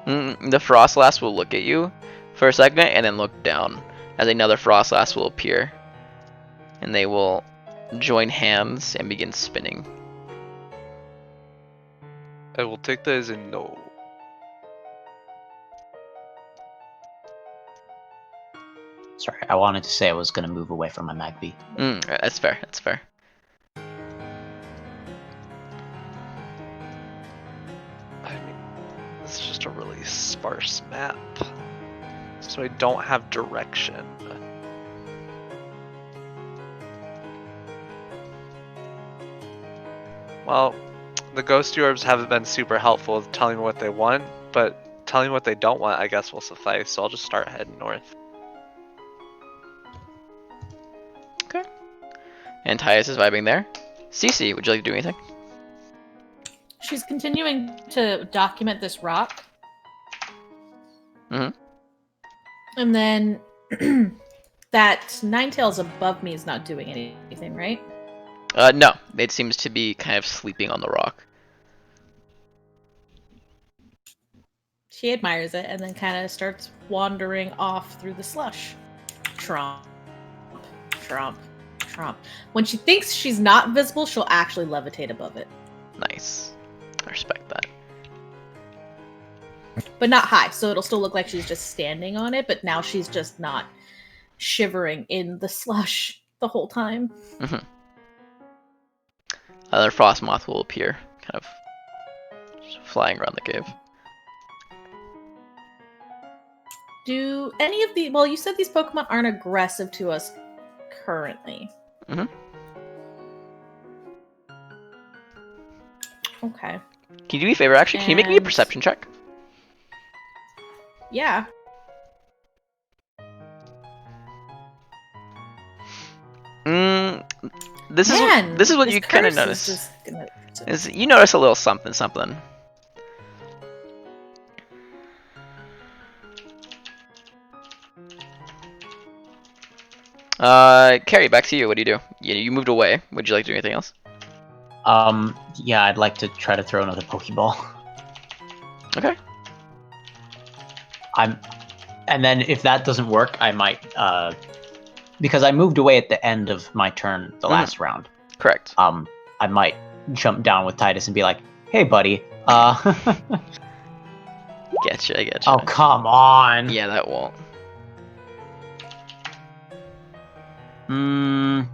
The Frostlass will look at you for a second and then look down as another Frostlass will appear. And they will join hands and begin spinning. I will take that as a no. Sorry, I wanted to say I was going to move away from my Magpie. That's fair, that's fair. I mean, it's just a really sparse map. So I don't have direction. Well, the ghost orbs haven't been super helpful with telling me what they want, but telling me what they don't want I guess will suffice, so I'll just start heading north. Okay. And Tyus is vibing there. Cece, would you like to do anything? She's continuing to document this rock. Mm-hmm. And then that Ninetails above me is not doing anything, right? No. It seems to be kind of sleeping on the rock. She admires it and then kind of starts wandering off through the slush. Tromp. Tromp. Tromp. When she thinks she's not visible, she'll actually levitate above it. Nice. I respect that. But not high, so it'll still look like she's just standing on it, but now she's just not shivering in the slush the whole time. Mm-hmm. Another frost moth will appear, kind of just flying around the cave. Do any of the... Well, you said these Pokemon aren't aggressive to us currently. Mm-hmm. Okay. Can you do me a favor, actually? Can you make me a perception check? Yeah. This is what you kind of notice. You notice a little something. Carrie, back to you. What do? You moved away. Would you like to do anything else? Yeah, I'd like to try to throw another Pokeball. Okay. And then if that doesn't work, I might, because I moved away at the end of my turn, the last round. Correct. I might jump down with Titus and be like, "Hey, buddy, Getcha. Oh, come on. Yeah, that won't.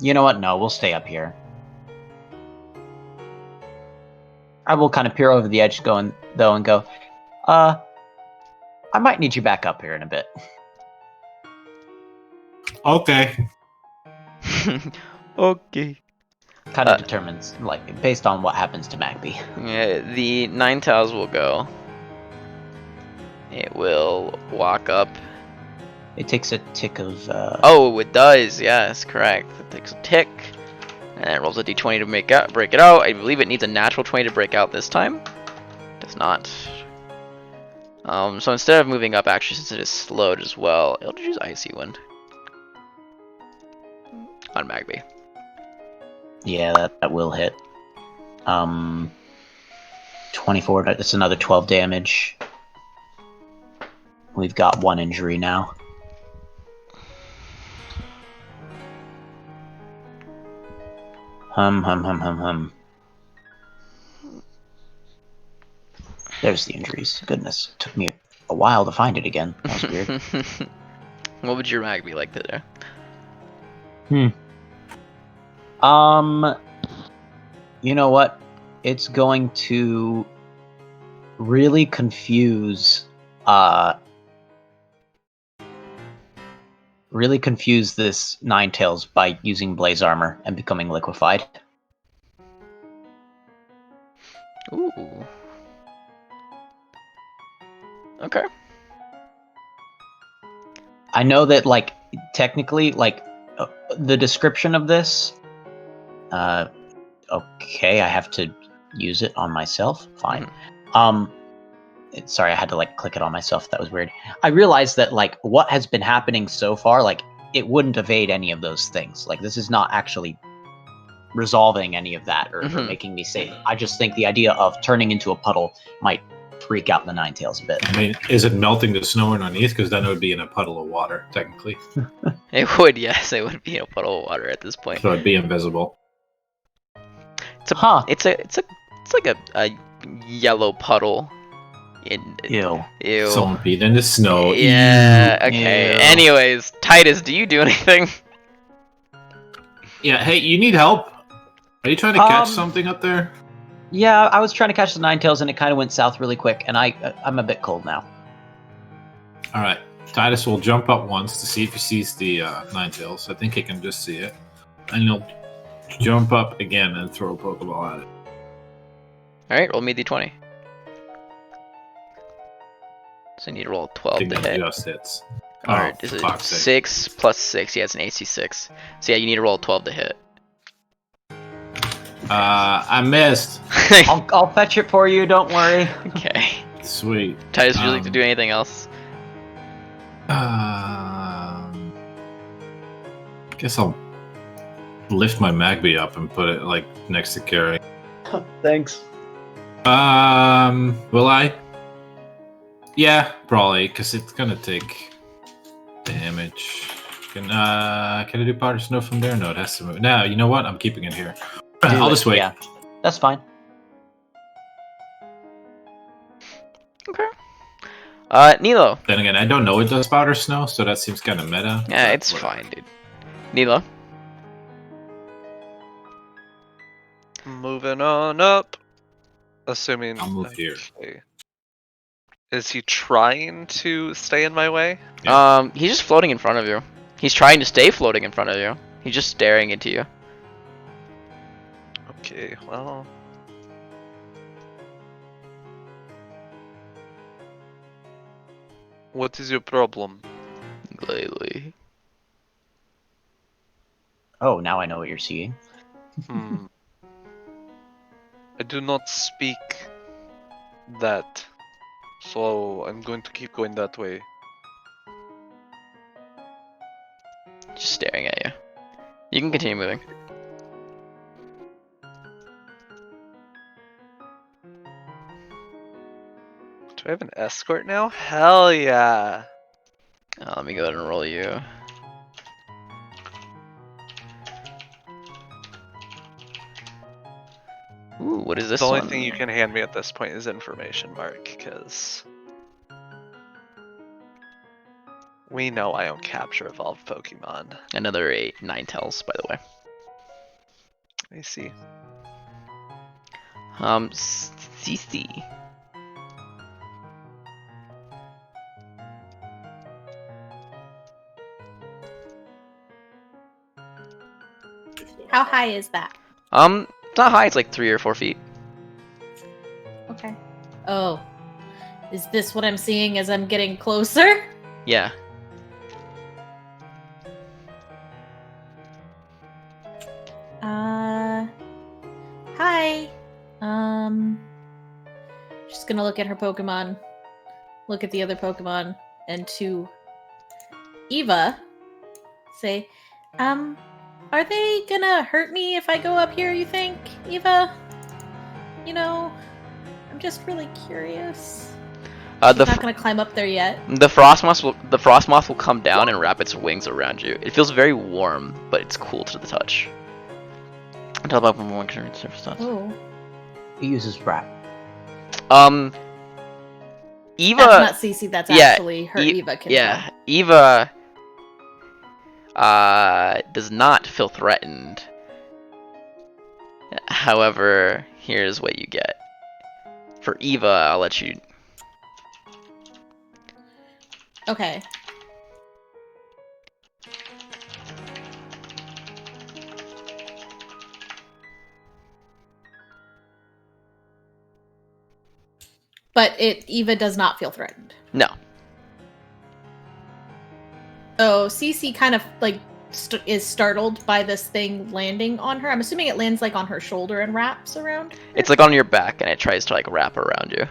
You know what? No, we'll stay up here. I will kind of peer over the edge and go, I might need you back up here in a bit. Okay. Okay. kind of determines, like, based on what happens to Magby. Yeah, the Ninetales will go. It will walk up. It takes a tick of. Oh, it does. Yes, correct. It takes a tick, and then it rolls a d20 to break it out. I believe it needs a natural 20 to break out this time. Does not. So instead of moving up, actually, since it is slowed as well, it'll just use Icy Wind on Magby. Yeah, that will hit. 24. That's another 12 damage. We've got 1 injury now. Hum. There's the injuries. Goodness, it took me a while to find it again. That was weird. What would your Magby like to do? You know what? It's going to really confuse this Ninetales by using Blaze Armor and becoming liquefied. Ooh. Okay. I know that, like, technically, like, the description of this, okay, I have to use it on myself? Fine. Sorry, I had to, like, click it on myself. That was weird. I realized that, like, what has been happening so far, like, it wouldn't evade any of those things. Like, this is not actually resolving any of that or making me safe. I just think the idea of turning into a puddle might freak out the Ninetales a bit. I mean, is it melting the snow underneath? Because then it would be in a puddle of water, technically. It would, yes. It would be in a puddle of water at this point. So it'd be invisible. It's like a yellow puddle. Ew. Someone peed in the snow. Yeah. Okay. Ew. Anyways, Titus, do you do anything? Yeah. Hey, you need help? Are you trying to catch something up there? Yeah, I was trying to catch the Ninetales and it kind of went south really quick, and I'm a bit cold now. All right. Titus will jump up once to see if he sees the Ninetales. I think he can just see it, and he'll jump up again and throw a Pokeball at it. All right, roll me d20. So you need to roll 12 to hit. Just hits. Alright, is it 6 plus 6? Yeah, it's an AC 6. So yeah, you need to roll 12 to hit. I missed. I'll fetch it for you, don't worry. Okay. Sweet. Titus, would you like to do anything else? Guess I'll lift my Magby up and put it, like, next to Carrie. Thanks. Will I? Yeah, probably, because it's gonna take damage. Can I do Powder Snow from there? No, it has to move. No, you know what? I'm keeping it here. I'll just wait. Yeah, that's fine. Okay. Nilo. Then again, I don't know it does Powder Snow, so that seems kind of meta. Yeah, it's fine, dude. Nilo. Moving on up. Assuming I'll move here. Is he trying to stay in my way? Yeah. He's just floating in front of you. He's trying to stay floating in front of you. He's just staring into you. Okay, well. What is your problem? Glalie. Oh, now I know what you're seeing. I do not speak that, so I'm going to keep going that way. Just staring at you. You can continue moving. Do I have an escort now? Hell yeah! Let me go ahead and roll you. Ooh, what is this The only one? thing you can hand me at this point is information, Mark, because we know I don't capture evolved Pokemon. Another 8 Ninetales, by the way. I see. CC. How high is that? It's not high. It's like 3 or 4 feet. Okay. Oh. Is this what I'm seeing as I'm getting closer? Yeah. Hi. Just gonna look at her Pokemon, look at the other Pokemon, and to Eva, say, are they gonna hurt me if I go up here, you think, Eva? You know, I'm just really curious. She's not gonna climb up there yet. The Frostmoth will come down and wrap its wings around you. It feels very warm, but it's cool to the touch. Until about one surface touch. Oh. He uses wrap. Eva. That's not CC. That's actually her Eva can tell. Eva. Does not feel threatened. However, here's what you get. For Eva, I'll let you. Okay. But Eva does not feel threatened. No. So Cece kind of like is startled by this thing landing on her. I'm assuming it lands like on her shoulder and wraps around her? It's like on your back and it tries to like wrap around you.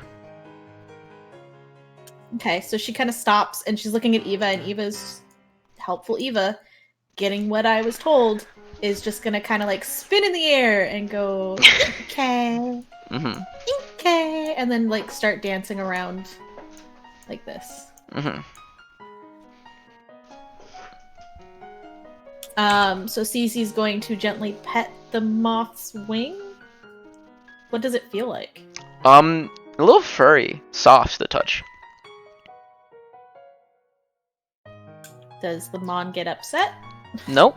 Okay, so she kind of stops and she's looking at Eva, and Eva's helpful Eva, getting what I was told, is just gonna kind of like spin in the air and go, okay, okay, and then like start dancing around like this. So Cece's going to gently pet the moth's wing. What does it feel like? A little furry, soft to the touch. Does the Mon get upset? Nope.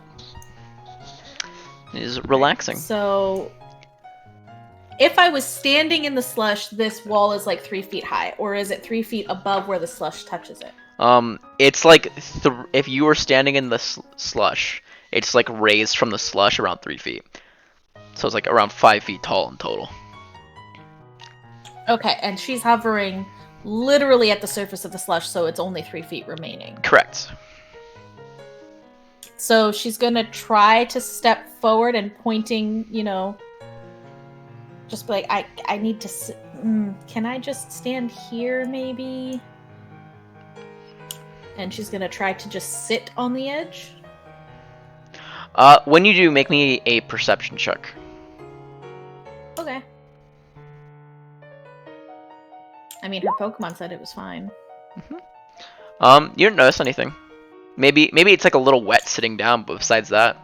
It is relaxing. So, if I was standing in the slush, this wall is like 3 feet high, or is it 3 feet above where the slush touches it? It's like if you were standing in the slush, it's like raised from the slush around 3 feet. So it's like around 5 feet tall in total. Okay, and she's hovering literally at the surface of the slush, so it's only 3 feet remaining. Correct. So she's gonna try to step forward and pointing, you know, just be like, I need to sit. Can I just stand here, maybe? And she's gonna try to just sit on the edge. When you do, make me a perception check. Okay. I mean, her Pokemon said it was fine. You didn't notice anything. Maybe it's like a little wet sitting down, but besides that.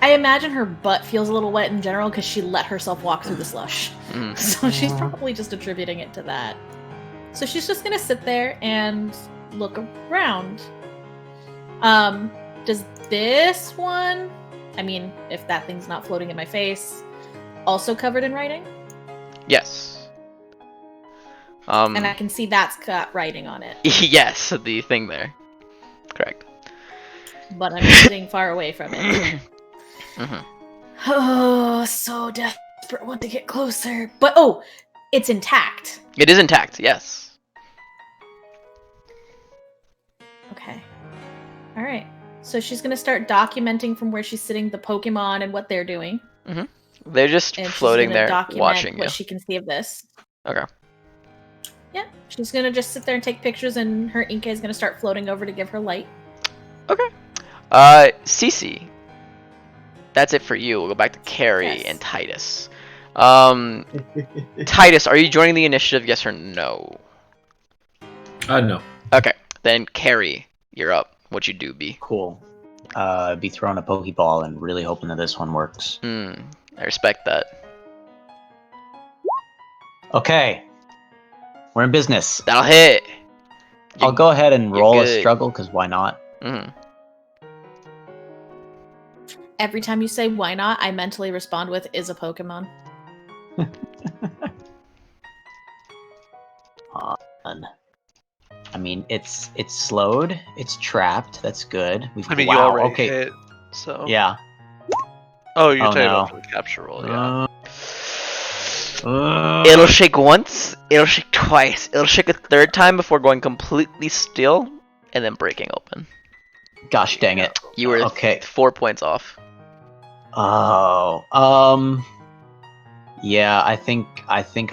I imagine her butt feels a little wet in general because she let herself walk through the slush. So she's probably just attributing it to that. So she's just gonna sit there and look around. Does this one, I mean, if that thing's not floating in my face, also covered in writing? Yes. And I can see that's got writing on it. Yes, the thing there. Correct. But I'm sitting far away from it. Oh, so desperate want to get closer. But oh, it's intact. It is intact, yes. Okay. Alright. So she's gonna start documenting from where she's sitting the Pokemon and what they're doing. They're just floating there, watching what you. she can see of this. Okay. Yeah, she's gonna just sit there and take pictures, and her Inkay is gonna start floating over to give her light. Okay. Cece. That's it for you. We'll go back to Carrie and Titus. Titus, are you joining the initiative, yes or no? No. Okay, then Carrie, you're up. What you do, B? Cool. Be throwing a Pokeball and really hoping that this one works. I respect that. Okay. We're in business. That'll hit. I'll go ahead and roll a good. struggle, because why not? Every time you say "why not," I mentally respond with "is a Pokemon." I mean, it's slowed, it's trapped. That's good. You already hit, so yeah. Oh, you're Oh, talking no. about for the capture roll, yeah. It'll shake once, it'll shake twice, it'll shake a third time before going completely still, and then breaking open. Gosh dang it. You were Okay. 4 points off. Oh, yeah, I think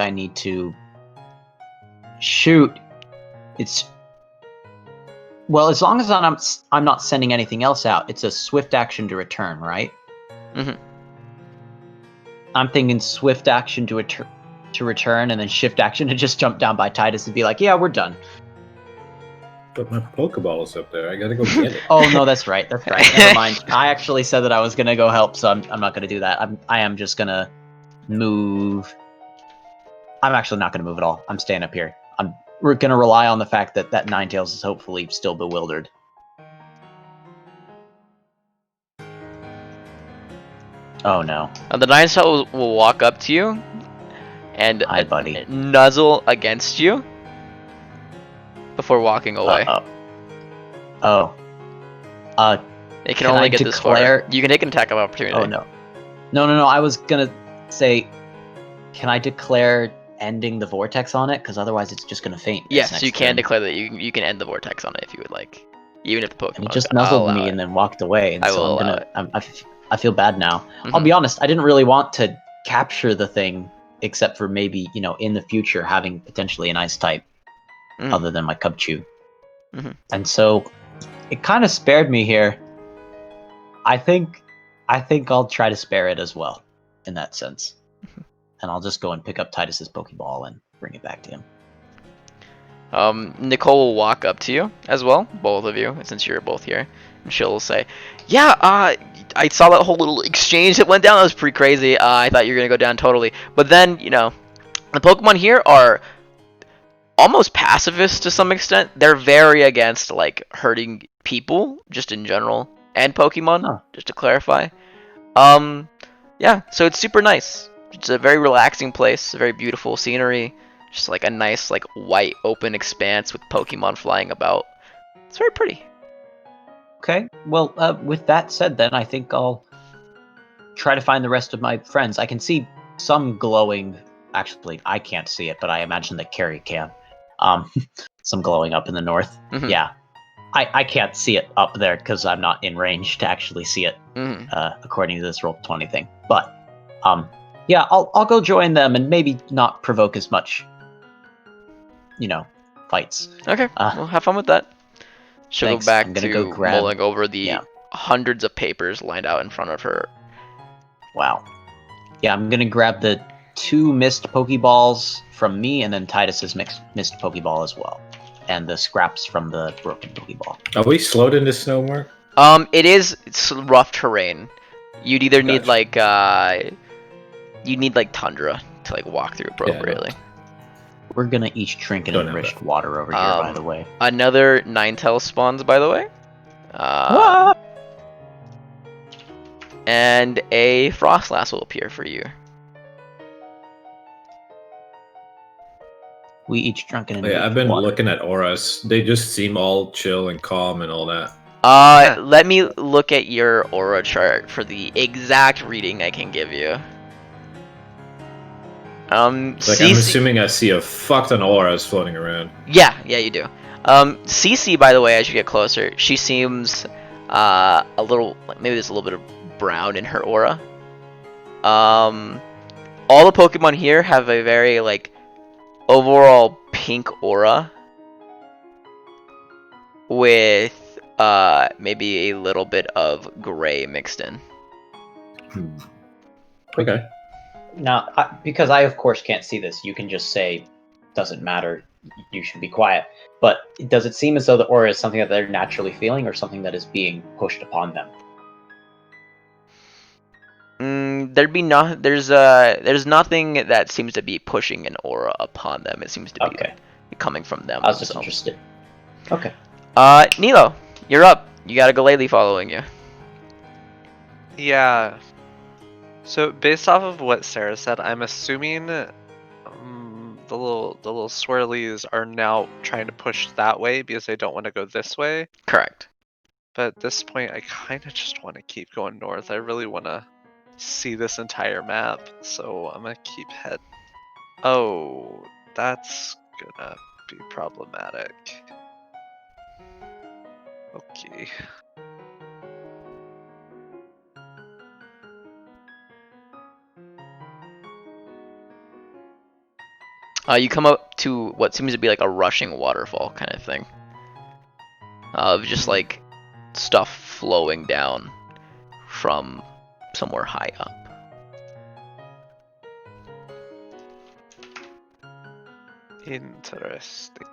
I need to shoot. It's well, as long as I'm not sending anything else out, it's a swift action to return, right? Mhm. I'm thinking swift action to return, and then shift action to just jump down by Titus and be like, "Yeah, we're done." But my Pokeball is up there. I gotta go get it. Oh no, that's right. That's right. Never mind. I actually said that I was gonna go help, so I'm not gonna do that. I am just gonna move. I'm actually not gonna move at all. I'm staying up here. We're gonna rely on the fact that Ninetales is hopefully still bewildered. Oh no. The Ninetales will walk up to you and Hi, buddy. nuzzle against you before walking away. Oh. It can only get this far. declare- You can take an attack of opportunity. Oh no. No. I was gonna say, can I declare ending the vortex on it? Because otherwise it's just gonna faint. its Yes, next you can turn. declare that you can end the vortex on it if you would like, even if the Pokemon. And he just I'll nuzzled allow me it. and then walked away, and I so will I'm allow gonna. I feel bad now. I'll Mhm. be honest. I didn't really want to capture the thing, except for maybe in the future having potentially an ice type, Mhm. other than my Cubchoo. Mhm. And so it kind of spared me here. I think I'll try to spare it as well, in that sense. And I'll just go and pick up Titus's Pokeball and bring it back to him. Nicole will walk up to you as well, both of you, since you're both here, and she'll say, "Yeah, I saw that whole little exchange that went down. That was pretty crazy. I thought you were gonna go down totally, but then the Pokemon here are almost pacifist to some extent. They're very against like hurting people, just in general, and Pokemon. Huh. Just to clarify. Yeah, so it's super nice. It's a very relaxing place, a very beautiful scenery, just like a nice like white open expanse with Pokemon flying about. It's very pretty. Okay. Well, with that said, then I think I'll try to find the rest of my friends. I can see some glowing. Actually, I can't see it, but I imagine that Carrie can. Some glowing up in the north. Mhm. Yeah, I can't see it up there because I'm not in range to actually see it. Mhm. According to this Roll20 thing, but yeah, I'll go join them and maybe not provoke as much, fights. Okay, well, have fun with that. She'll Thanks. go back I'm gonna to go grab. mulling over the Yeah. hundreds of papers lined out in front of her. Wow. Yeah, I'm gonna grab the 2 missed Pokeballs from me, and then Titus's missed Pokeball as well, and the scraps from the broken Pokeball. Are we slowed into snow, Mark? It's rough terrain. You'd either need Gotcha. you need like tundra to like walk through appropriately. We're gonna each drink an Don't have enriched water over here, by the way. Another Ninetales spawns, by the way. What? And a Frostlass will appear for you. We each drunk an enriched Yeah, I've been water. looking at auras. They just seem all chill and calm and all that. Let me look at your aura chart for the exact reading I can give you. I'm assuming I see a fuck ton of auras floating around. Yeah, you do. CC, by the way, as you get closer, she seems a little, maybe there's a little bit of brown in her aura. All the Pokemon here have a very like overall pink aura with maybe a little bit of gray mixed in. Okay. Now, because I of course can't see this, you can just say, "Doesn't matter. You should be quiet." But does it seem as though the aura is something that they're naturally feeling, or something that is being pushed upon them? There's nothing that seems to be pushing an aura upon them. It seems to be coming from them. I was just themselves. interested. Okay. Nilo, you're up. You got a Glalie following you. Yeah. So based off of what Sarah said, I'm assuming the little swirlies are now trying to push that way because they don't want to go this way. Correct. But at this point, I kind of just want to keep going north. I really want to see this entire map, so I'm gonna keep head. Oh, that's gonna be problematic. Okay. You come up to what seems to be like a rushing waterfall kind of thing. Of just like stuff flowing down from somewhere high up. Interesting.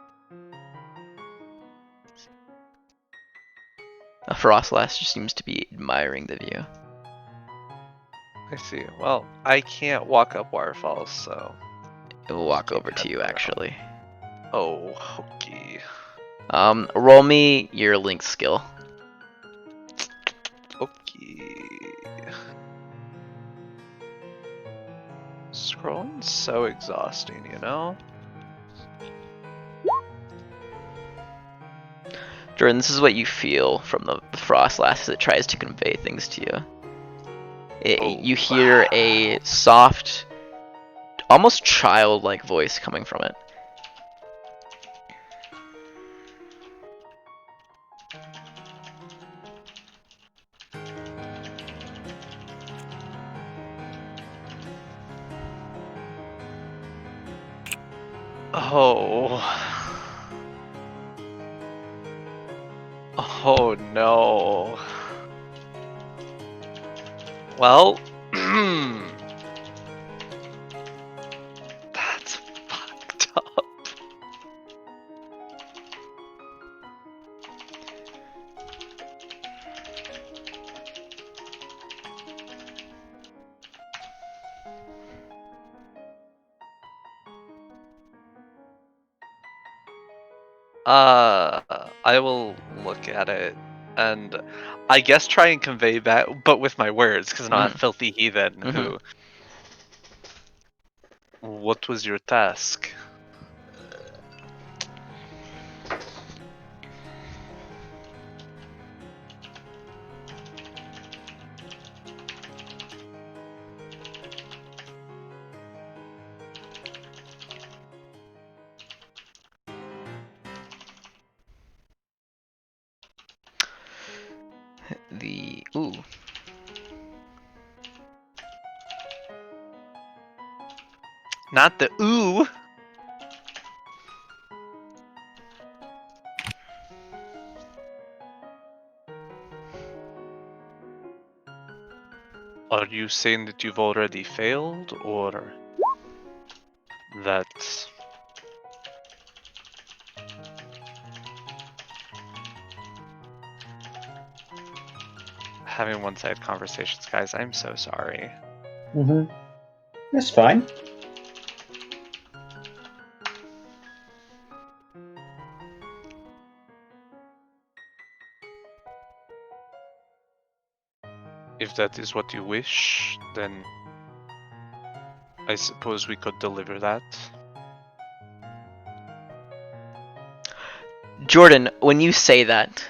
A Frostlass just seems to be admiring the view. I see. Well, I can't walk up waterfalls, so It will walk over to you, actually. oh, okay. Roll me your link skill. Okay. Scrolling's so exhausting, you know? Jordan, this is what you feel from the Frostlass as it tries to convey things to you. You hear a soft, almost childlike voice coming from it. Oh. Oh no. Well, that's fucked up. I will look at it and I guess try and convey that, but with my words, because I'm not a filthy heathen who. What was your task? Ooh. Not the ooh. Are you saying that you've already failed, or that having one-sided conversations, guys? I'm so sorry. That's fine. If that is what you wish, then I suppose we could deliver that. Jordan, when you say that,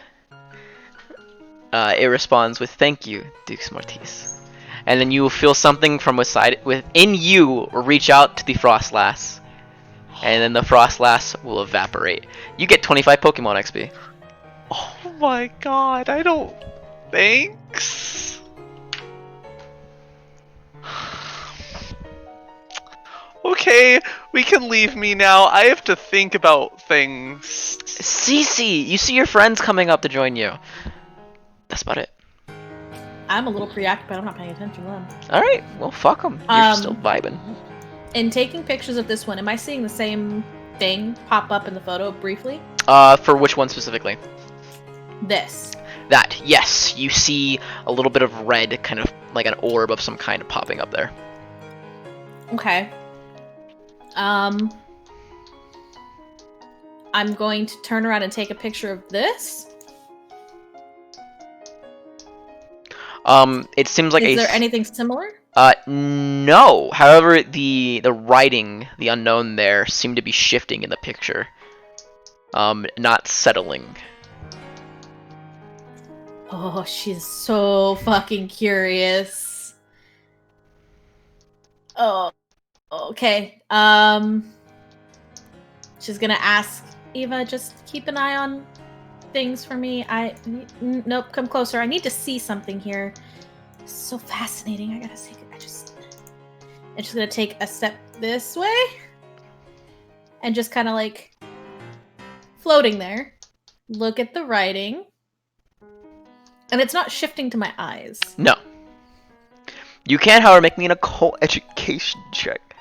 it responds with "Thank you, Dux Mortis," and then you will feel something from within you reach out to the Frostlass, and then the Frostlass will evaporate. You get 25 Pokemon XP. Oh my god! I don't. Thanks. Okay, we can leave me now. I have to think about things. Cece, you see your friends coming up to join you. That's about it. I'm a little preoccupied. I'm not paying attention to them. Alright, well, fuck them. You're still vibing. In taking pictures of this one, am I seeing the same thing pop up in the photo briefly? For which one specifically? This. That, yes. You see a little bit of red, kind of like an orb of some kind popping up there. Okay. I'm going to turn around and take a picture of this. It seems like Is there anything similar? No. However, the writing, the unknown there, seemed to be shifting in the picture. Not settling. Oh, she's so fucking curious. Oh, okay. She's gonna ask Eva, just keep an eye on things for me. Nope, come closer. I need to see something here. It's so fascinating. I gotta see. And she's gonna take a step this way, and just kind of like floating there. Look at the writing, and it's not shifting to my eyes. No. You can, however, make me an occult education check.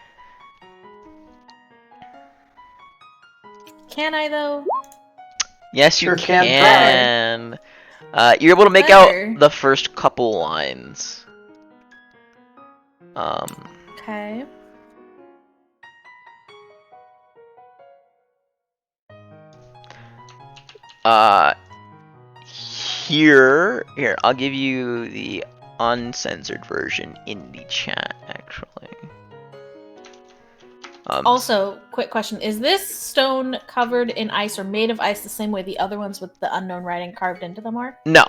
Can I though? Yes, you Sure can. You're able to make Better. out the first couple lines. Okay. Here, I'll give you the uncensored version in the chat, actually. Also, quick question. Is this stone covered in ice or made of ice the same way the other ones with the unknown writing carved into them are? No.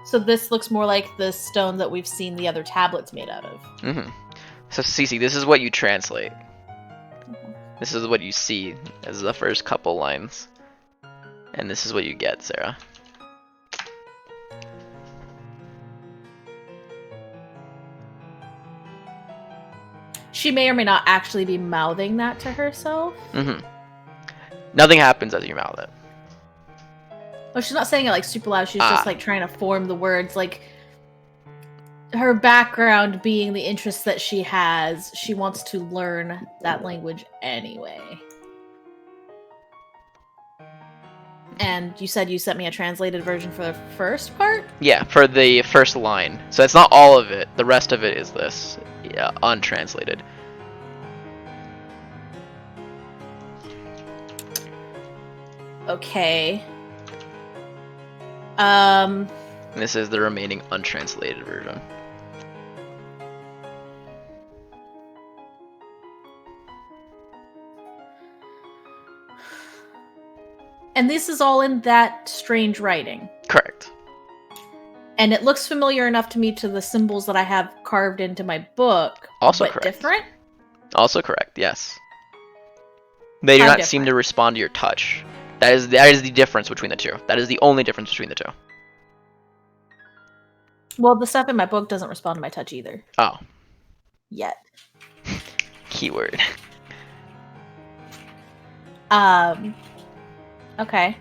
So this looks more like the stone that we've seen the other tablets made out of. Mm-hmm. So, Cece, this is what you translate. This is what you see as the first couple lines. And this is what you get, Sarah. She may or may not actually be mouthing that to herself. Mm-hmm. Nothing happens as you mouth it. Oh, she's not saying it like super loud. She's just like trying to form the words. Like her background being the interest that she has, she wants to learn that language anyway. And you said you sent me a translated version for the first part? Yeah, for the first line. So it's not all of it. The rest of it is this. Yeah, untranslated. Okay. This is the remaining untranslated version. And this is all in that strange writing. Correct. And it looks familiar enough to me to the symbols that I have carved into my book. Also but correct. Different? Also correct, yes. They do How not different? seem to respond to your touch. That is the difference between the two. That is the only difference between the two. Well, the stuff in my book doesn't respond to my touch either. Oh. Yet. Keyword. Okay.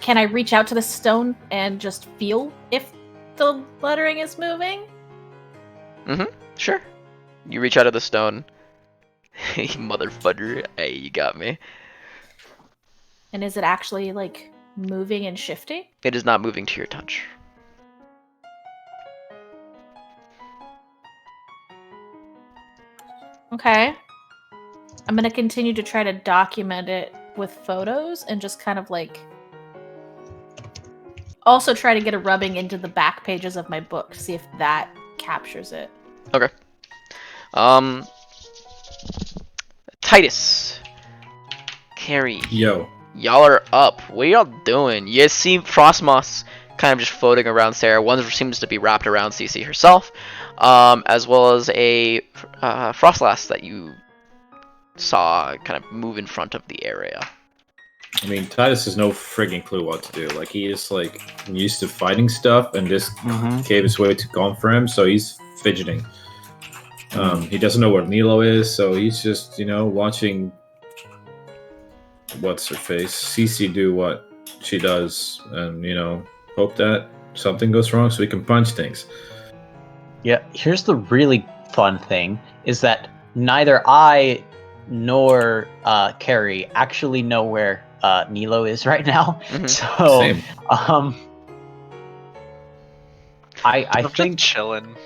Can I reach out to the stone and just feel if the lettering is moving? Mm-hmm. Sure. You reach out of the stone. Hey, motherfucker. Hey, you got me. And is it actually, like, moving and shifting? It is not moving to your touch. Okay. I'm gonna continue to try to document it with photos and just kind of, like... Also try to get a rubbing into the back pages of my book, see if that captures it. Okay. Titus. Carrie. Yo. Y'all are up. What are y'all doing? You see Frostmoss kind of just floating around Sarah. One seems to be wrapped around Cece herself, as well as a Frostlass that you saw kind of move in front of the area. I mean, Titus has no frigging clue what to do. Like, he is, like, used to fighting stuff, and this cave is way too calm for him, so he's fidgeting. He doesn't know where Nilo is, so he's just, you know, watching... What's her face? Cece do what she does, and, you know, hope that something goes wrong so we can punch things. Yeah, here's the really fun thing, is that neither I nor Carrie actually know where Nilo is right now. So Same. I think chilling.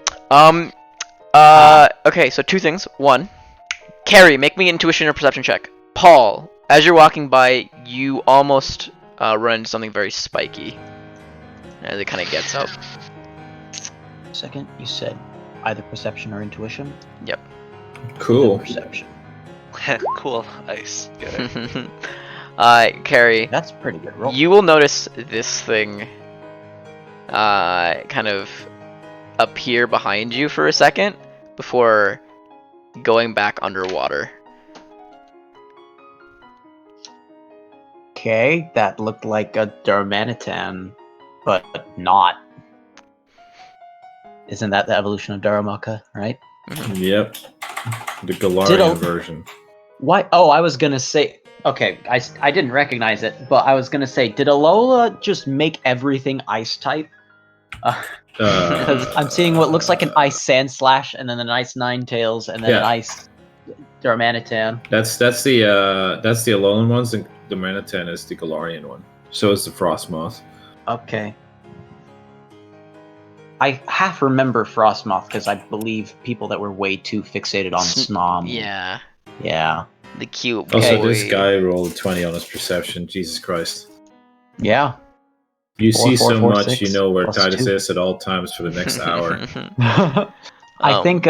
Okay, so two things. One, Carrie, make me an intuition or perception check. Paul, as you're walking by, you almost run into something very spiky. As it kind of gets up. Second, you said either perception or intuition? Yep. Cool. Perception. Cool. Ice. Get it. Carrie. That's a pretty good roll. You will notice this thing kind of appear behind you for a second before going back underwater. Okay, that looked like a Darmanitan, but not. Isn't that the evolution of Darumaka, right? Yep. The Galarian version. Why? Oh, I was gonna say. Okay, I didn't recognize it, but I was gonna say, did Alola just make everything ice type? Because I'm seeing what looks like an ice sand slash, and then an ice Ninetales, and then an ice Darmanitan. That's the Alolan ones, and the Darmanitan is the Galarian one. So is the Frostmoth. Okay. I half remember Frostmoth because I believe people that were way too fixated on Snom. Yeah. Yeah. The cute boy. Also, this guy rolled 20 on his perception. Jesus Christ. Yeah. You 4, see 4, so 4, much, 6, you know where plus Titus 2. is at all times for the next hour. I think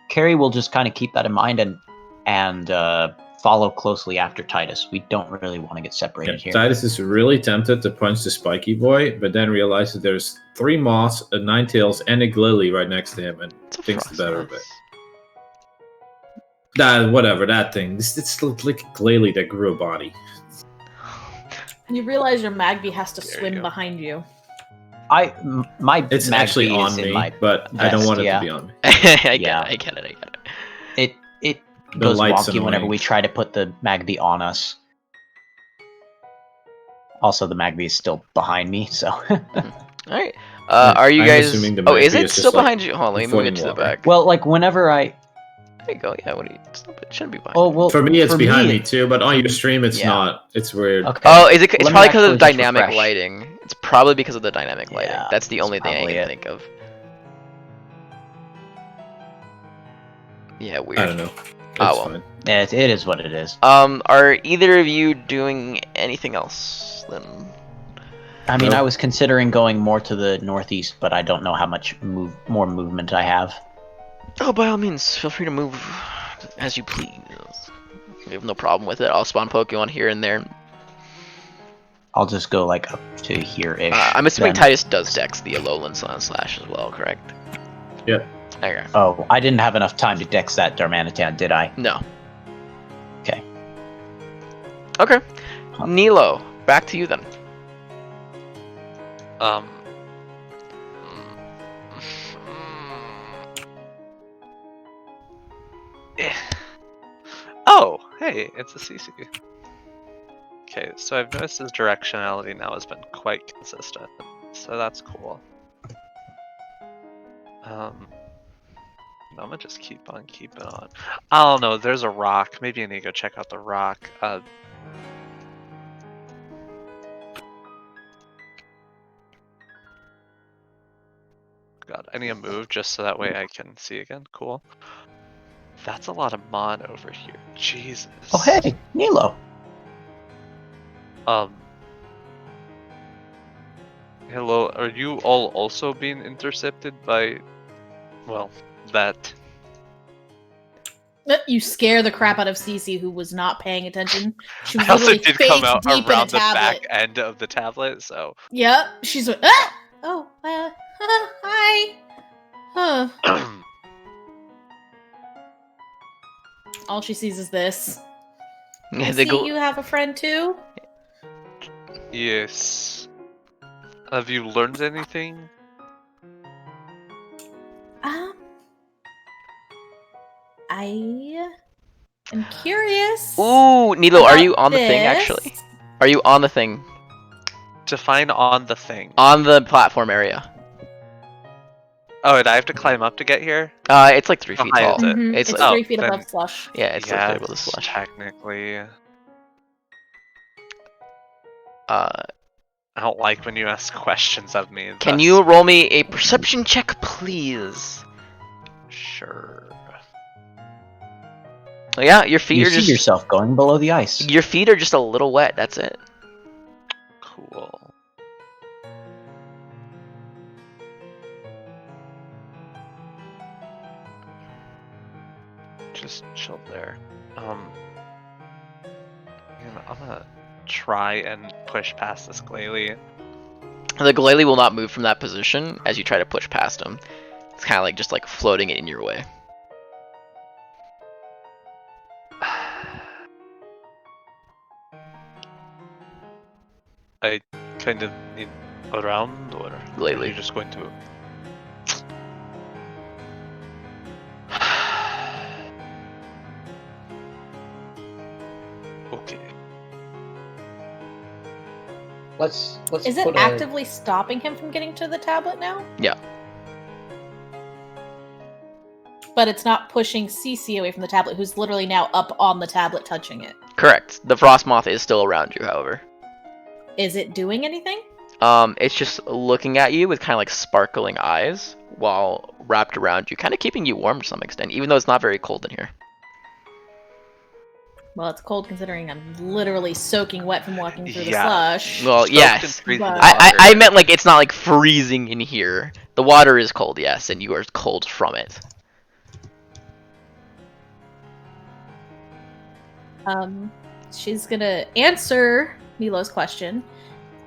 Carrie will just kind of keep that in mind and follow closely after Titus. We don't really want to get separated here. Titus is really tempted to punch the spiky boy, but then realizes there's 3 moths, a Ninetales, and a Glilly right next to him, and thinks better of it. Whatever, that thing. It's like a Glilly that grew a body. You realize your Magby has to swim behind you. It's actually on me, but I don't want it to be on me. I get it. It goes wonky whenever we try to put the Magby on us. Also, the Magby is still behind me, so. Alright. Are you guys... Oh, is it still behind you? Hold on, let me move it to the back. Well, like, whenever I... There you go, yeah, it shouldn't be behind you. Well, for me, it's behind me too, but on your stream, it's not. It's weird. Okay. Oh, it's probably because of the dynamic lighting. It's probably because of the dynamic lighting. That's the only thing I can think of. Yeah, weird. I don't know. Fine. Yeah, it is what it is. Are either of you doing anything else then? I mean, I was considering going more to the northeast, but I don't know how much more movement I have. Oh, by all means, feel free to move as you please. We have no problem with it. I'll spawn Pokemon here and there. I'll just go like up to here-ish. I'm assuming Titus does dex the Alolan Slash as well, correct? Yep. Okay. Oh, I didn't have enough time to dex that Darmanitan, did I? No. Okay. Okay. Nilo, back to you then. Oh, hey, it's a CC. Okay, so I've noticed his directionality now has been quite consistent, so that's cool. I'm gonna just keep on keeping on. I don't know, there's a rock. Maybe I need to go check out the rock. God, I need to move just so that way I can see again. Cool. That's a lot of Mon over here. Jesus. Oh, hey, Nilo. Hello, are you all also being intercepted by, well, that? You scare the crap out of Cece, who was not paying attention. She was I also literally did come out face deep around in a the tablet. back end of the tablet, so. Yep, she's like, ah! Oh, hi. Huh. All she sees is this. I see you have a friend too? Yes. Have you learned anything? I am curious. Ooh, Nilo, are you on the thing actually? Are you on the thing? Define on the thing. On the platform area. Oh, and I have to climb up to get here? It's like 3 feet tall. Mm-hmm. It's 3 feet above slush. Yeah, it's 3 feet above the slush. Technically. I don't like when you ask questions of me. Can you roll me a perception check, please? Sure. Yeah, your feet are just... You see yourself going below the ice. Your feet are just a little wet, that's it. Cool. Just chill there. I'm gonna try and push past this Glalie. The glalie will not move from that position as you try to push past him. It's kind of like just like floating it in your way. I kind of need a round, or Glalie. are you just going to? Okay. Let's. Is it actively stopping him from getting to the tablet now? Yeah. But it's not pushing Cece away from the tablet, who's literally now up on the tablet touching it. Correct. The frost moth is still around you, however. Is it doing anything? It's just looking at you with kind of like sparkling eyes while wrapped around you, kind of keeping you warm to some extent, even though it's not very cold in here. Well, it's cold considering I'm literally soaking wet from walking through the slush. Well, yes. But... I meant like it's not like freezing in here. The water is cold, yes, and you are cold from it. She's gonna answer Milo's question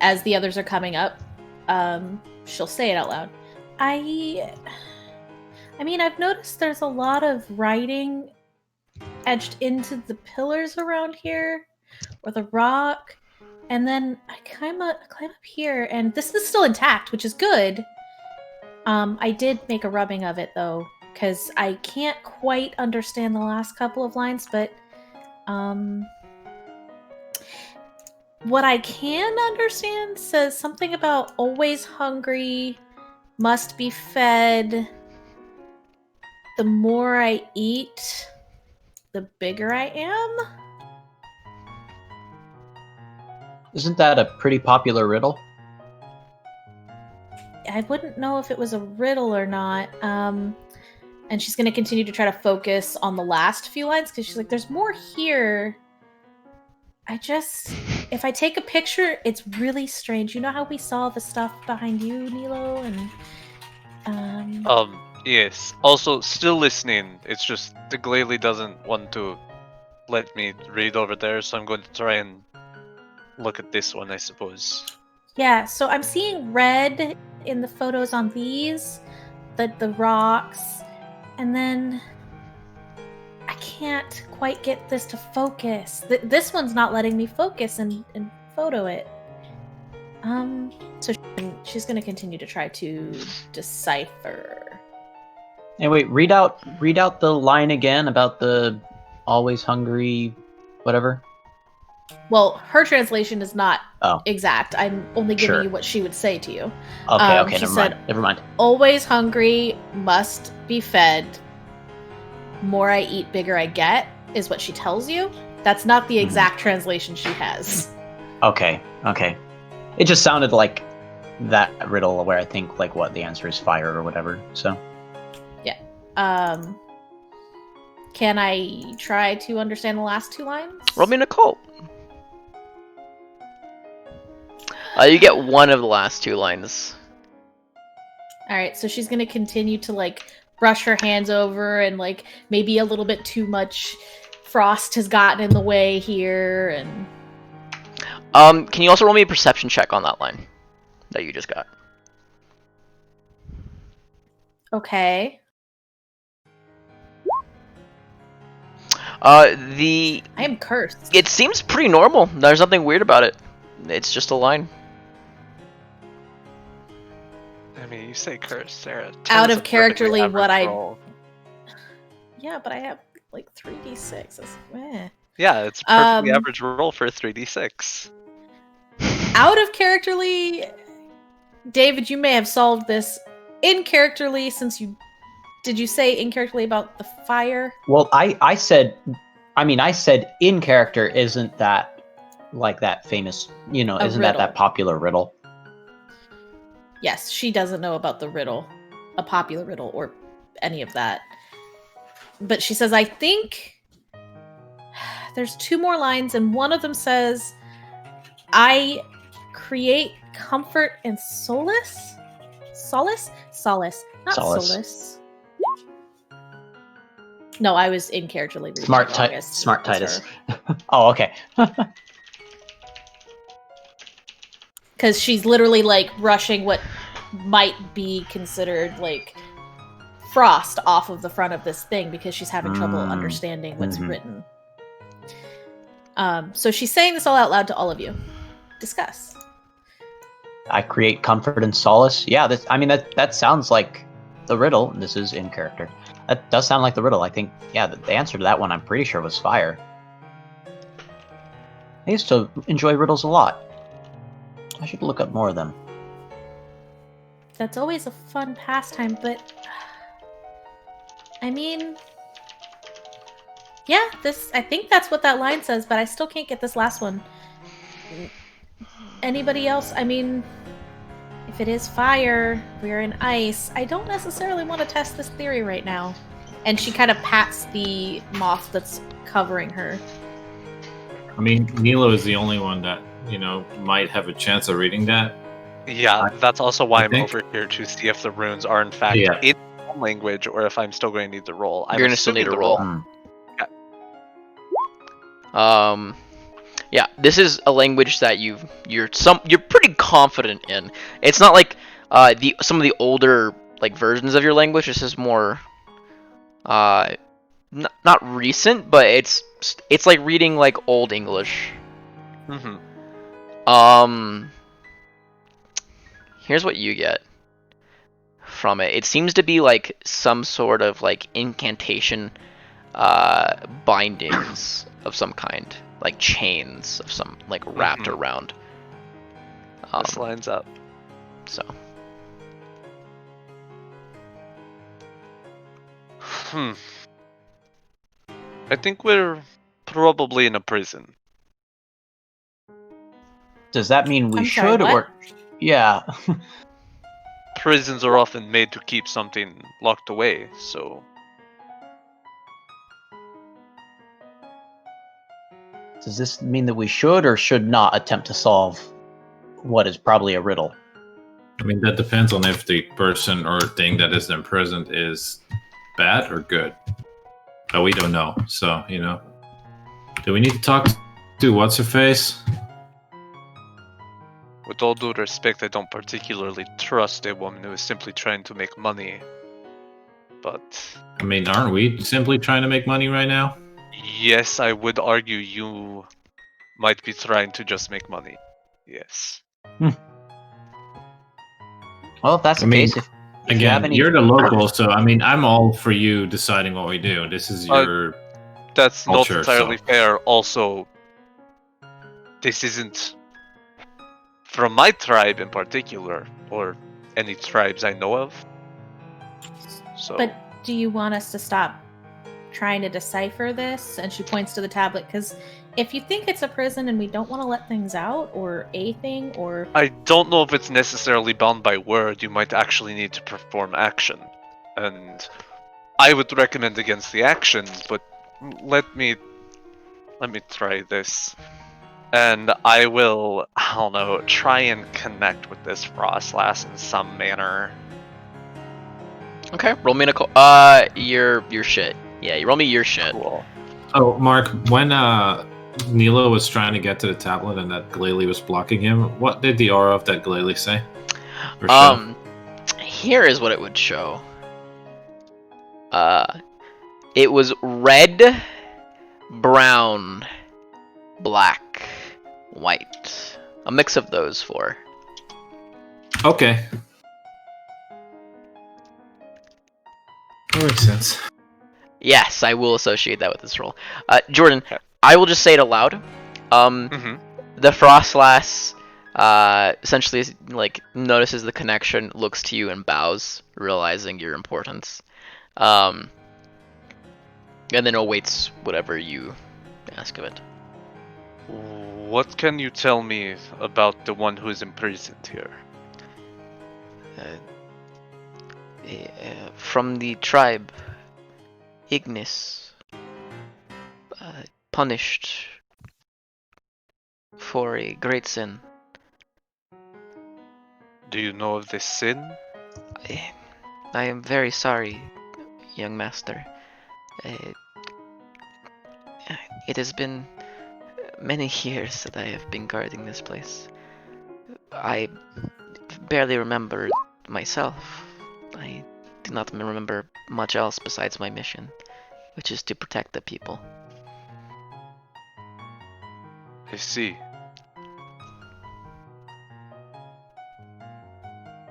as the others are coming up. She'll say it out loud. I mean, I've noticed there's a lot of writing etched into the pillars around here, or the rock, and then I climb up here, and this is still intact, which is good. I did make a rubbing of it though, because I can't quite understand the last couple of lines, but what I can understand says something about always hungry, must be fed. The more I eat, the bigger I am. Isn't that a pretty popular riddle? I wouldn't know if it was a riddle or not. And she's going to continue to try to focus on the last few lines because she's like, there's more here. If I take a picture, it's really strange. You know how we saw the stuff behind you, Nilo? And yes. Also, still listening. It's just the glalie doesn't want to let me read over there, so I'm going to try and look at this one, I suppose. Yeah, so I'm seeing red in the photos on these, the rocks, and then I can't quite get this to focus. This one's not letting me focus and photo it. So she's going to continue to try to decipher. Hey, wait, read out the line again about the always hungry, whatever. Well, her translation is not exact. I'm only giving you what she would say to you. Okay, she never mind. Always hungry, must be fed. More I eat, bigger I get, is what she tells you. That's not the exact translation she has. Okay. It just sounded like that riddle where I think like what the answer is fire or whatever. So. Yeah. Can I try to understand the last two lines? Roll me an occult. You get one of the last two lines. Alright, so she's gonna continue to like brush her hands over and like maybe a little bit too much frost has gotten in the way here and can you also roll me a perception check on that line that you just got? Okay. I am cursed. It seems pretty normal. There's nothing weird about it. It's just a line. I mean, you say curse, Sarah. Out of characterly what roll. Yeah, but I have like 3d6. Yeah, it's perfectly average roll for a 3d6. Out of characterly, David, you may have solved this in characterly since you. Did you say in characterly about the fire? Well, I said in character. Isn't that like that famous? Isn't that popular riddle? Yes, she doesn't know about the riddle, a popular riddle, or any of that. But she says, I think there's two more lines, and one of them says, I create comfort and solace? Solace? Not solace. No, I was in characterly reading. Smart Titus. Oh, okay. because she's literally like brushing what might be considered like frost off of the front of this thing because she's having trouble understanding what's written. So she's saying this all out loud to all of you. Discuss. I create comfort and solace. Yeah, that sounds like the riddle. This is in character. That does sound like the riddle. I think, yeah, the answer to that one, I'm pretty sure, was fire. I used to enjoy riddles a lot. I should look up more of them. That's always a fun pastime, but I mean, yeah, I think that's what that line says, but I still can't get this last one. Anybody else? I mean, if it is fire, we're in ice. I don't necessarily want to test this theory right now. And she kind of pats the moth that's covering her. I mean, Nilo is the only one that, might have a chance of reading that. Yeah, that's also why I'm over here to see if the runes are in fact in one language or if I'm still going to need to roll. You're going to still need to roll. Yeah, this is a language that you're pretty confident in. It's not like some of the older like versions of your language. This is more not recent, but it's like reading like Old English. Here's what you get from it. It seems to be like some sort of like incantation bindings of some kind, like chains of some like wrapped around. This lines up. So. I think we're probably in a prison. Does that mean we should, what? or yeah? Prisons are often made to keep something locked away, so. Does this mean that we should or should not attempt to solve what is probably a riddle? I mean, that depends on if the person or thing that is imprisoned is bad or good. But we don't know, so, Do we need to talk to what's-her-face? With all due respect, I don't particularly trust a woman who is simply trying to make money. But... I mean, aren't we simply trying to make money right now? Yes, I would argue you might be trying to just make money. Yes. Well, if that's the case, if again, you have any... you're the local, so I mean, I'm all for you deciding what we do. This is your that's culture, not entirely fair. Also, this isn't from my tribe in particular, or any tribes I know of. So. But do you want us to stop trying to decipher this? And she points to the tablet, because if you think it's a prison and we don't want to let things out, or a thing, or... I don't know if it's necessarily bound by word. You might actually need to perform action. And I would recommend against the action, but let me try this. And I will, I don't know, try and connect with this Frostlass in some manner. Okay, roll me your shit. Yeah, you roll me your shit. Cool. Oh, Mark, when Nilo was trying to get to the tablet and that Glalie was blocking him, what did the aura of that Glalie say? Or show? Here is what it would show. It was red, brown, black, white. A mix of those four. Okay. That makes sense. Yes, I will associate that with this roll. Jordan, I will just say it aloud. The Frostlass essentially like notices the connection, looks to you and bows, realizing your importance. And then awaits whatever you ask of it. What can you tell me about the one who is imprisoned here? From the tribe, Ignis, punished for a great sin. Do you know of this sin? I am very sorry, young master. It has been many years that I have been guarding this place. I barely remember myself. I do not remember much else besides my mission, which is to protect the people. I see.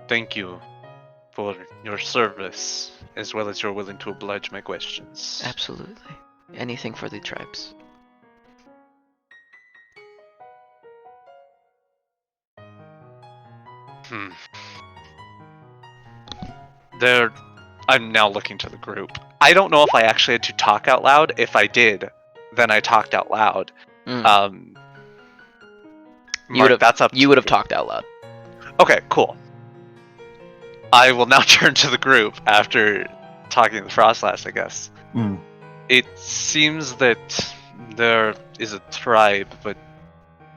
Thank you for your service, as well as you're willing to oblige my questions. Absolutely. Anything for the tribes. I'm now looking to the group. I don't know if I actually had to talk out loud. If I did, then I talked out loud. Mark, that's up to you would have talked out loud. Okay, cool. I will now turn to the group after talking to the Frostlass, I guess. It seems that there is a tribe, but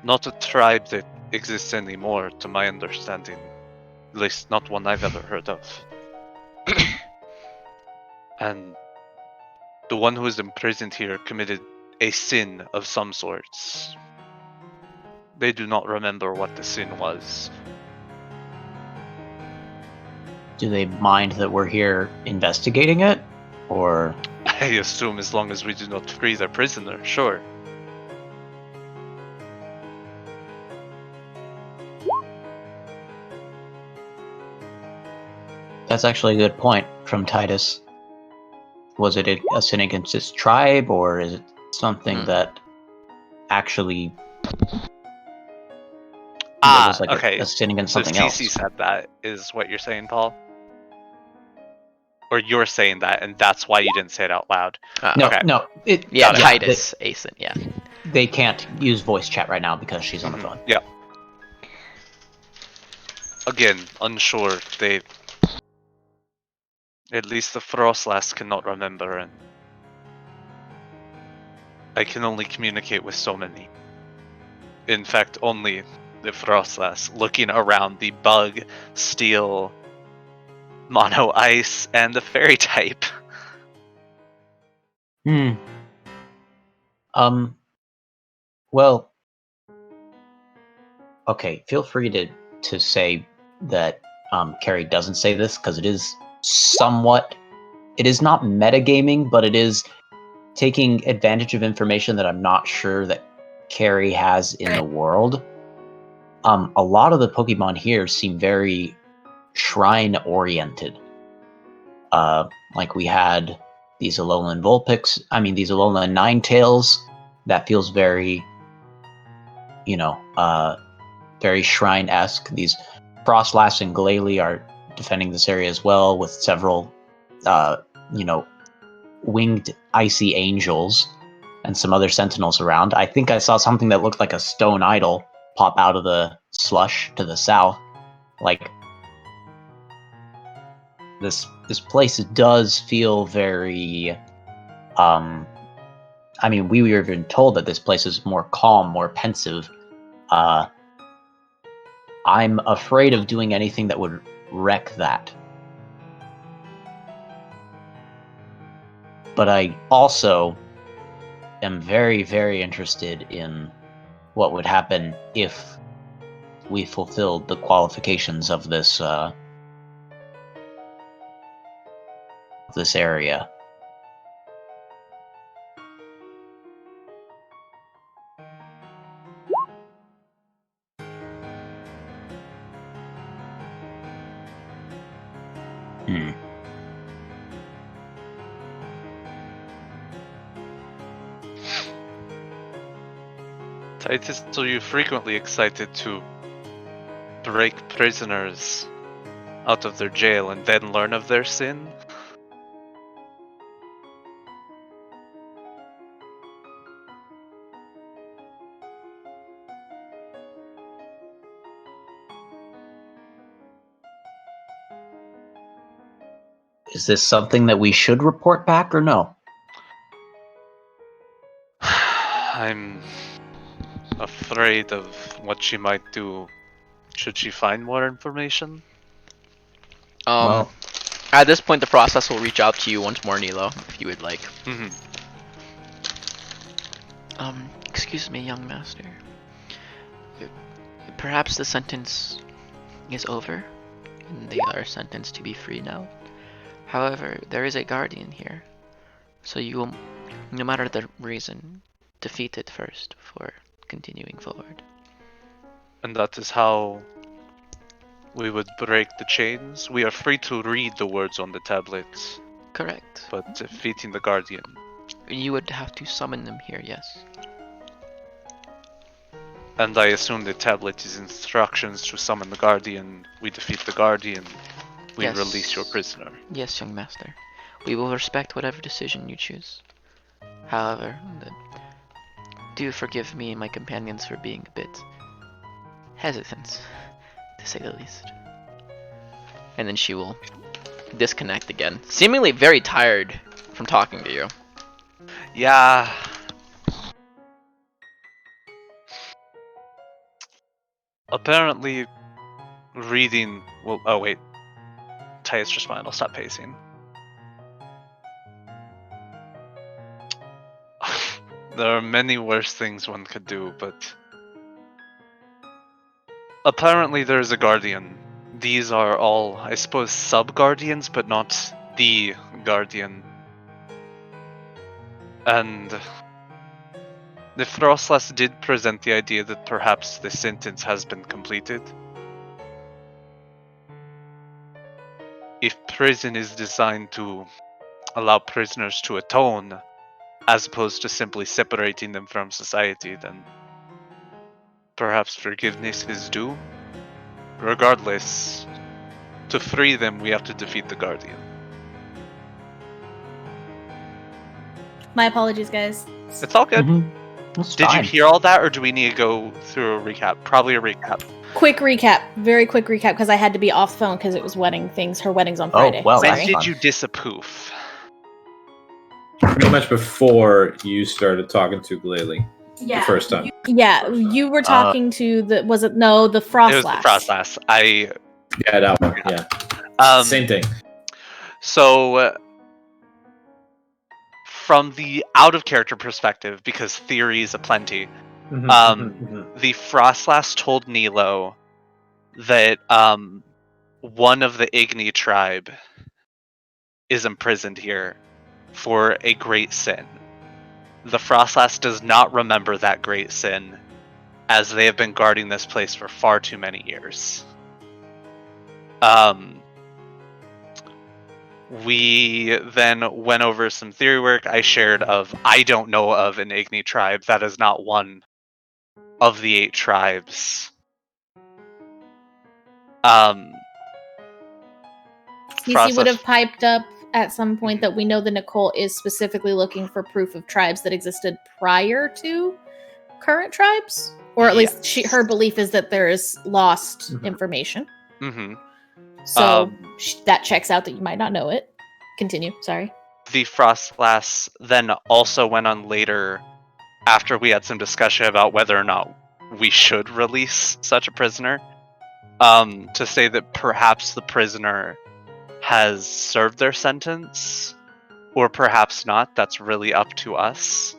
not a tribe that exists anymore, to my understanding. At least not one I've ever heard of. And the one who is imprisoned here committed a sin of some sorts. They do not remember what the sin was. Do they mind that we're here investigating it? Or... I assume as long as we do not free their prisoner, sure. That's actually a good point from Titus. Was it a sin against his tribe, or is it something that actually was like okay. a sin against So something TC else? said that, is what you're saying, Paul? Or you're saying that, and that's why you didn't say it out loud. No. Titus, Asen, yeah. They can't use voice chat right now because she's on the phone. Yeah. Again, unsure. At least the Frostlass cannot remember, and I can only communicate with so many. In fact, only the Frostlass, looking around the bug, steel, mono ice, and the fairy type. Well, okay, feel free to say that Carrie doesn't say this, because it is somewhat... It is not metagaming, but it is taking advantage of information that I'm not sure that Carrie has in the world. A lot of the Pokemon here seem very shrine-oriented. Like we had these Alolan these Alolan Ninetales. That feels very, very shrine-esque. These Frostlass and Glalie are defending this area as well, with several, winged Icey Angels and some other Sentinels around. I think I saw something that looked like a stone idol pop out of the slush to the south. Like, this place does feel very... we were even told that this place is more calm, more pensive. I'm afraid of doing anything that would wreck that. But I also am very, very interested in what would happen if we fulfilled the qualifications of this area. Titus, are you frequently excited to break prisoners out of their jail and then learn of their sin? Is this something that we should report back or no? I'm afraid of what she might do should she find more information. Well, at this point, the process will reach out to you once more, Nilo, if you would like. Mm-hmm. Excuse me, young master. Perhaps the sentence is over, and they are sentenced to be free now. However, there is a guardian here, so you will, no matter the reason, defeat it first before continuing forward. And that is how we would break the chains. We are free to read the words on the tablets, Correct. but defeating the guardian. You would have to summon them here, yes. And I assume the tablet is instructions to summon the guardian. We defeat the guardian. We Yes. release your prisoner. Yes, young master. We will respect whatever decision you choose. However, do forgive me and my companions for being a bit hesitant, to say the least. And then she will disconnect again, seemingly very tired from talking to you. Yeah. Apparently, reading will. Oh, wait. Tyus, just fine. I'll stop pacing. There are many worse things one could do, but. Apparently, there is a guardian. These are all, I suppose, sub-guardians, but not the guardian. And the Frostlass did present the idea that perhaps the sentence has been completed. If prison is designed to allow prisoners to atone, as opposed to simply separating them from society, then perhaps forgiveness is due. Regardless, to free them, we have to defeat the Guardian. My apologies, guys. It's all good. That's Did fine. you hear all that, or do we need to go through a recap? Probably a recap. Quick recap, very quick recap, because I had to be off phone because it was wedding things. Her wedding's on Friday. well, When that's did fun. you disapprove? Pretty much before you started talking to Glalie the first time. Yeah, you were talking to the. Was it no the Frostlass? It was the Frostlass. Yeah, that one. Yeah. Same thing. So, from the out of character perspective, because theories aplenty, the Frostlass told Nilo that one of the Igni tribe is imprisoned here for a great sin. The Frostlass does not remember that great sin, as they have been guarding this place for far too many years. We then went over some theory work. I shared I don't know of an Igni tribe that is not one of the 8 tribes. CC would have piped up at some point that we know that Nicole is specifically looking for proof of tribes that existed prior to current tribes, or at least her belief is that there is lost information. Mm-hmm. So that checks out that you might not know it. Continue. Sorry. The Frostlass then also went on later, after we had some discussion about whether or not we should release such a prisoner, to say that perhaps the prisoner has served their sentence, or perhaps not. That's really up to us.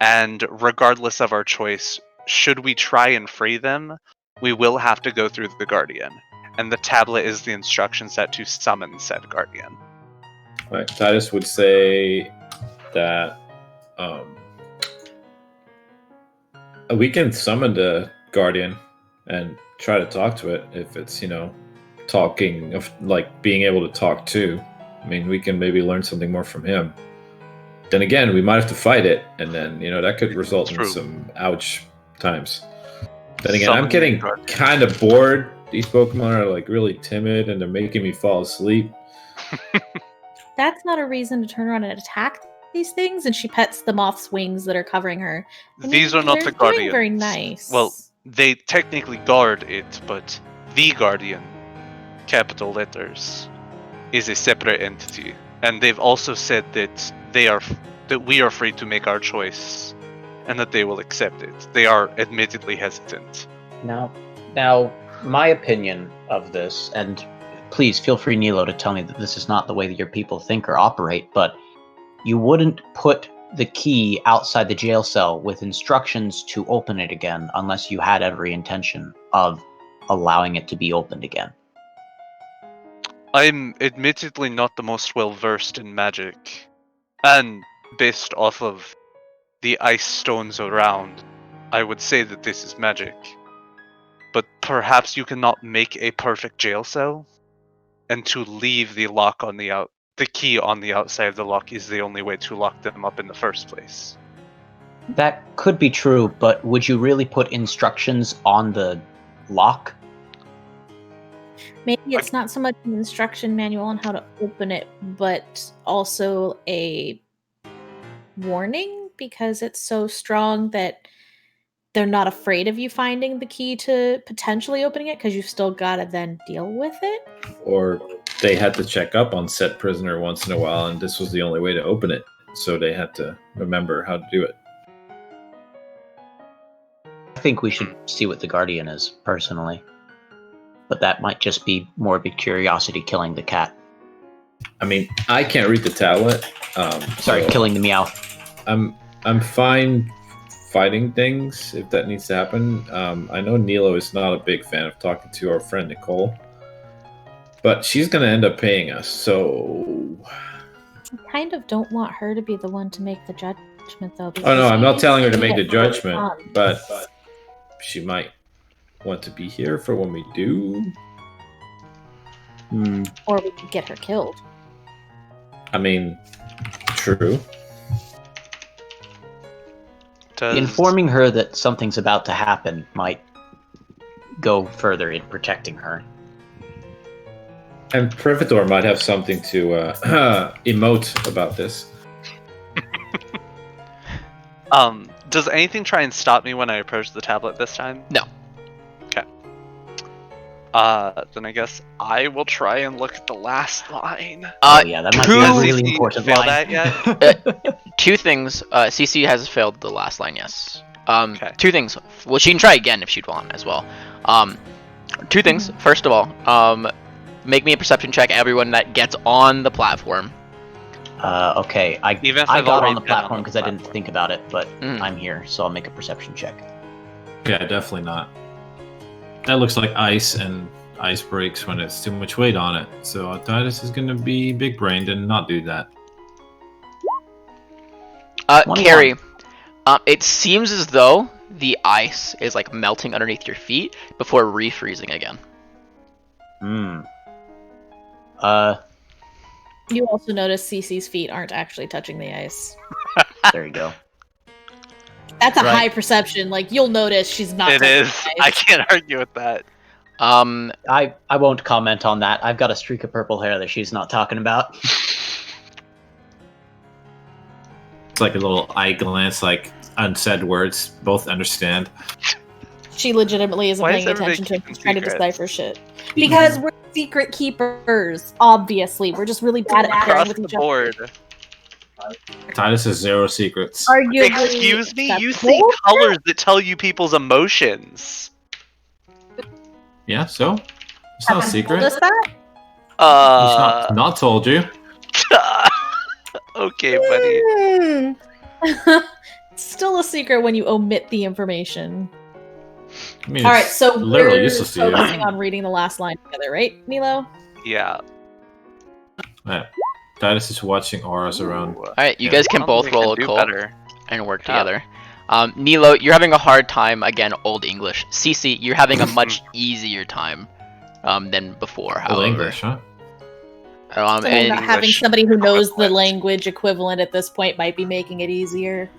And regardless of our choice, should we try and free them, we will have to go through the Guardian. And the tablet is the instruction set to summon said Guardian. Right. Titus would say that we can summon the Guardian and try to talk to it if it's, talking of like being able to talk to. I mean, we can maybe learn something more from him. Then again, we might have to fight it, and then that could result in some ouch times. Then again, I'm getting kind of bored. These Pokemon are like really timid, and they're making me fall asleep. That's not a reason to turn around and attack these things. And she pets the moth's wings that are covering her. These are not the Guardians. Very nice. Well, they technically guard it, but the Guardian, capital letters, is a separate entity, and they've also said that we are free to make our choice, and that they will accept it. They are admittedly hesitant. Now, my opinion of this, and please feel free, Nilo, to tell me that this is not the way that your people think or operate, but you wouldn't put the key outside the jail cell with instructions to open it again unless you had every intention of allowing it to be opened again? I'm admittedly not the most well versed in magic, and based off of the ice stones around, I would say that this is magic. But perhaps you cannot make a perfect jail cell, and to leave the lock on the key on the outside of the lock is the only way to lock them up in the first place. That could be true, but would you really put instructions on the lock? Maybe it's not so much an instruction manual on how to open it, but also a warning, because it's so strong that they're not afraid of you finding the key to potentially opening it, because you've still got to then deal with it. Or they had to check up on said prisoner once in a while, and this was the only way to open it, so they had to remember how to do it. I think we should see what the Guardian is, personally. But that might just be morbid curiosity killing the cat. I mean, I can't read the tablet. Sorry, so killing the meow. I'm fine fighting things if that needs to happen. I know Nilo is not a big fan of talking to our friend Nicole, but she's going to end up paying us, so... I kind of don't want her to be the one to make the judgment, though. Oh no, I'm not telling her to make the judgment, but she might want to be here for when we do. Or we could get her killed. I mean, true. Informing her that something's about to happen might go further in protecting her. And Privator might have something to emote about this. Does anything try and stop me when I approach the tablet this time? No. Okay. Then I guess I will try and look at the last line. Yeah, that might be a really important line. That yet? Two things. CC has failed the last line, yes. Okay. Two things. Well, she can try again if she'd want as well. Two things. First of all, make me a perception check, everyone that gets on the platform. Okay, I Even if I I've got already on the been platform on the because I didn't platform. think about it, but I'm here, so I'll make a perception check. Yeah, definitely not. That looks like ice, and ice breaks when it's too much weight on it. So Titus is going to be big-brained and not do that. 21. Carrie, it seems as though the ice is like melting underneath your feet before refreezing again. You also notice Cece's feet aren't actually touching the ice. There you go. That's a Right. high perception. Like, you'll notice she's not It touching is. the I ice. can't argue with that. I won't comment on that. I've got a streak of purple hair that she's not talking about. It's like a little eye glance, like unsaid words, both understand. She legitimately isn't Why is paying attention everybody to it. keeping She's trying to secrets? decipher shit. Because we're secret keepers, obviously. We're just really bad at sharing Across with the each other. board. Titus has 0 secrets. Arguably, Excuse me? You that's see bullshit. colors that tell you people's emotions. Yeah, so? It's not a Haven't secret. told us that? He's not told you. Okay, buddy. It's still a secret when you omit the information. I mean, All right, it's so literally we're useless to you. focusing on reading the last line together, right, Milo? Yeah. Yeah. Titus is watching auras around. Alright, you Yeah. guys can I don't both think we roll a do call better. and work Yeah. together. Nilo, you're having a hard time, again, Old English. Cece, you're having a much easier time than before, however. Old English, huh? So And not having English somebody who knows the equivalent. language equivalent at this point might be making it easier.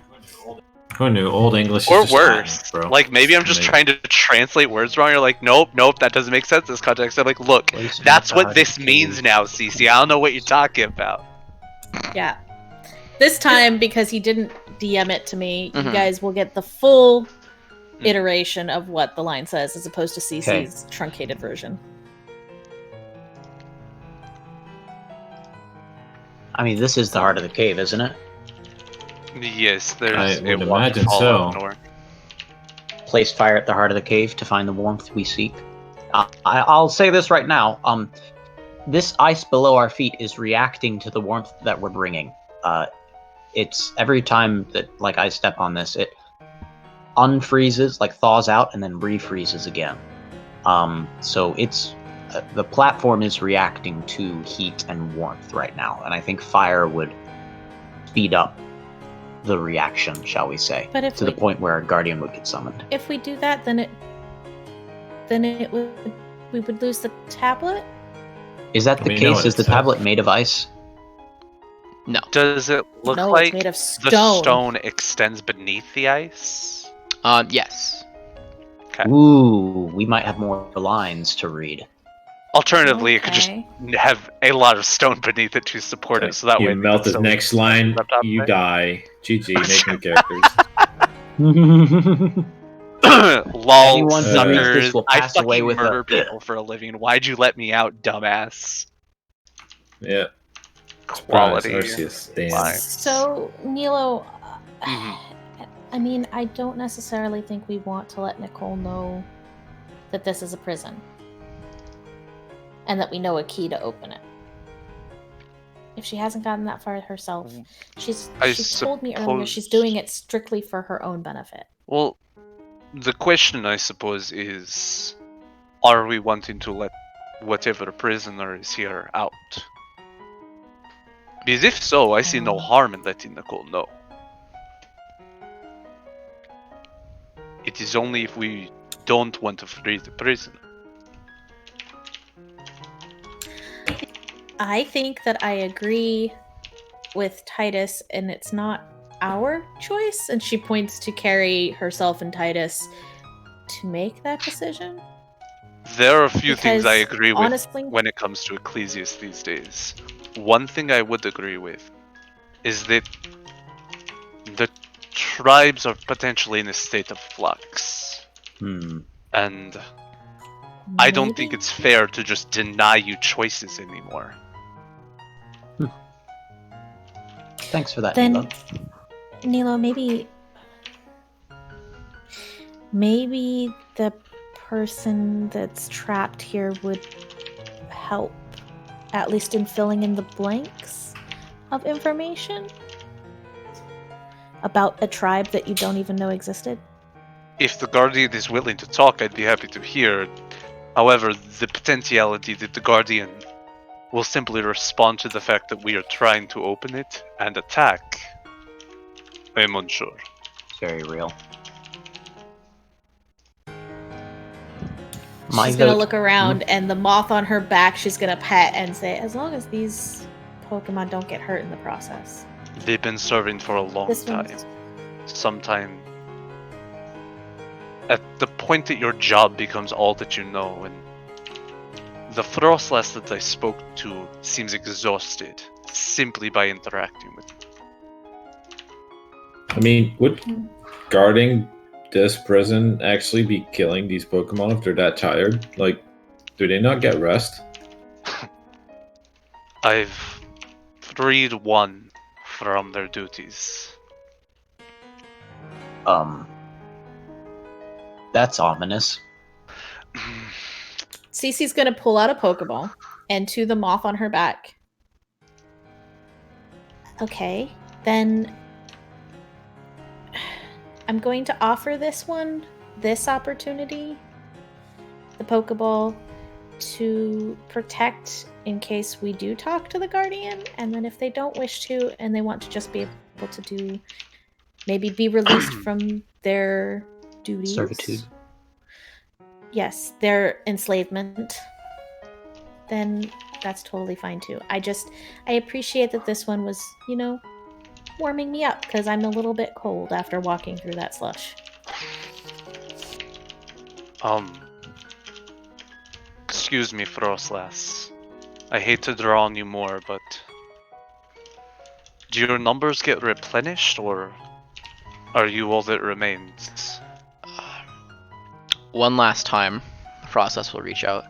Who knew? Old English Or is just worse. Latin, bro. Like, maybe I'm just trying to translate words wrong. You're like, nope, that doesn't make sense in this context. I'm like, look, that's what this means now, Cece. I don't know what you're talking about. Yeah. This time, because he didn't DM it to me, you Mhm. guys will get the full iteration of what the line says, as opposed to Okay. CC's truncated version. I mean, this is the heart of the cave, isn't it? Yes, there's I a would imagine waterfall so. up north. Place fire at the heart of the cave to find the warmth we seek. I'll say this right now. This ice below our feet is reacting to the warmth that we're bringing. It's every time that I step on this, it unfreezes, thaws out, and then refreezes again. So it's the platform is reacting to heat and warmth right now, and I think fire would speed up the reaction, shall we say, But to the point where a guardian would get summoned. If we do that, then we would lose the tablet. Is that the case? Is the tablet made of ice? No. Does it look No, like it's made of the stone extends beneath the ice? Yes. Okay. Ooh, we might have more lines to read. Alternatively, it could just have a lot of stone beneath it to support it, so that way you melt the next line, you die. GG, make new characters. Lol, Anyone who reads this will I pass away with murder people for a living. Why'd you let me out, dumbass? Yeah. Quality. So, Nilo, Mm-hmm. I mean, I don't necessarily think we want to let Nicole know that this is a prison. And that we know a key to open it. If she hasn't gotten that far herself, she's told me earlier she's doing it strictly for her own benefit. Well, the question, I suppose, is, are we wanting to let whatever prisoner is here out? Because if so, I see no harm in letting Nicole know. It is only if we don't want to free the prisoner. I think that I agree with Titus, and it's not our choice. And she points to Carrie, herself, and Titus to make that decision. There are a few things I agree with honestly, when it comes to Ecclesias these days. One thing I would agree with is that the tribes are potentially in a state of flux. And I don't think it's fair to just deny you choices anymore. Thanks for that, then, Nilo. Nilo, maybe the person that's trapped here would help, at least in filling in the blanks of information about a tribe that you don't even know existed. If the Guardian is willing to talk, I'd be happy to hear. However, the potentiality that the Guardian will simply respond to the fact that we are trying to open it and attack, I am unsure. It's very real. She's gonna look around, and the moth on her back she's gonna pet and say, as long as these Pokemon don't get hurt in the process. They've been serving for a long time. Sometime at the point that your job becomes all that you know, and the Frostlass that I spoke to seems exhausted simply by interacting with you. I mean, would guarding this prison actually be killing these Pokemon if they're that tired? Like, do they not get rest? I've freed one from their duties. That's ominous. Cece's gonna pull out a Pokeball and to the moth on her back. Okay, then I'm going to offer this opportunity, the Pokeball, to protect in case we do talk to the Guardian, and then if they don't wish to and they want to just be able to maybe be released from their duties. Servitude. Yes, their enslavement. Then that's totally fine too. I appreciate that this one was, warming me up because I'm a little bit cold after walking through that slush. Excuse me, Frostlass. I hate to draw on you more, but do your numbers get replenished, or are you all that remains? One last time, Frostlass will reach out.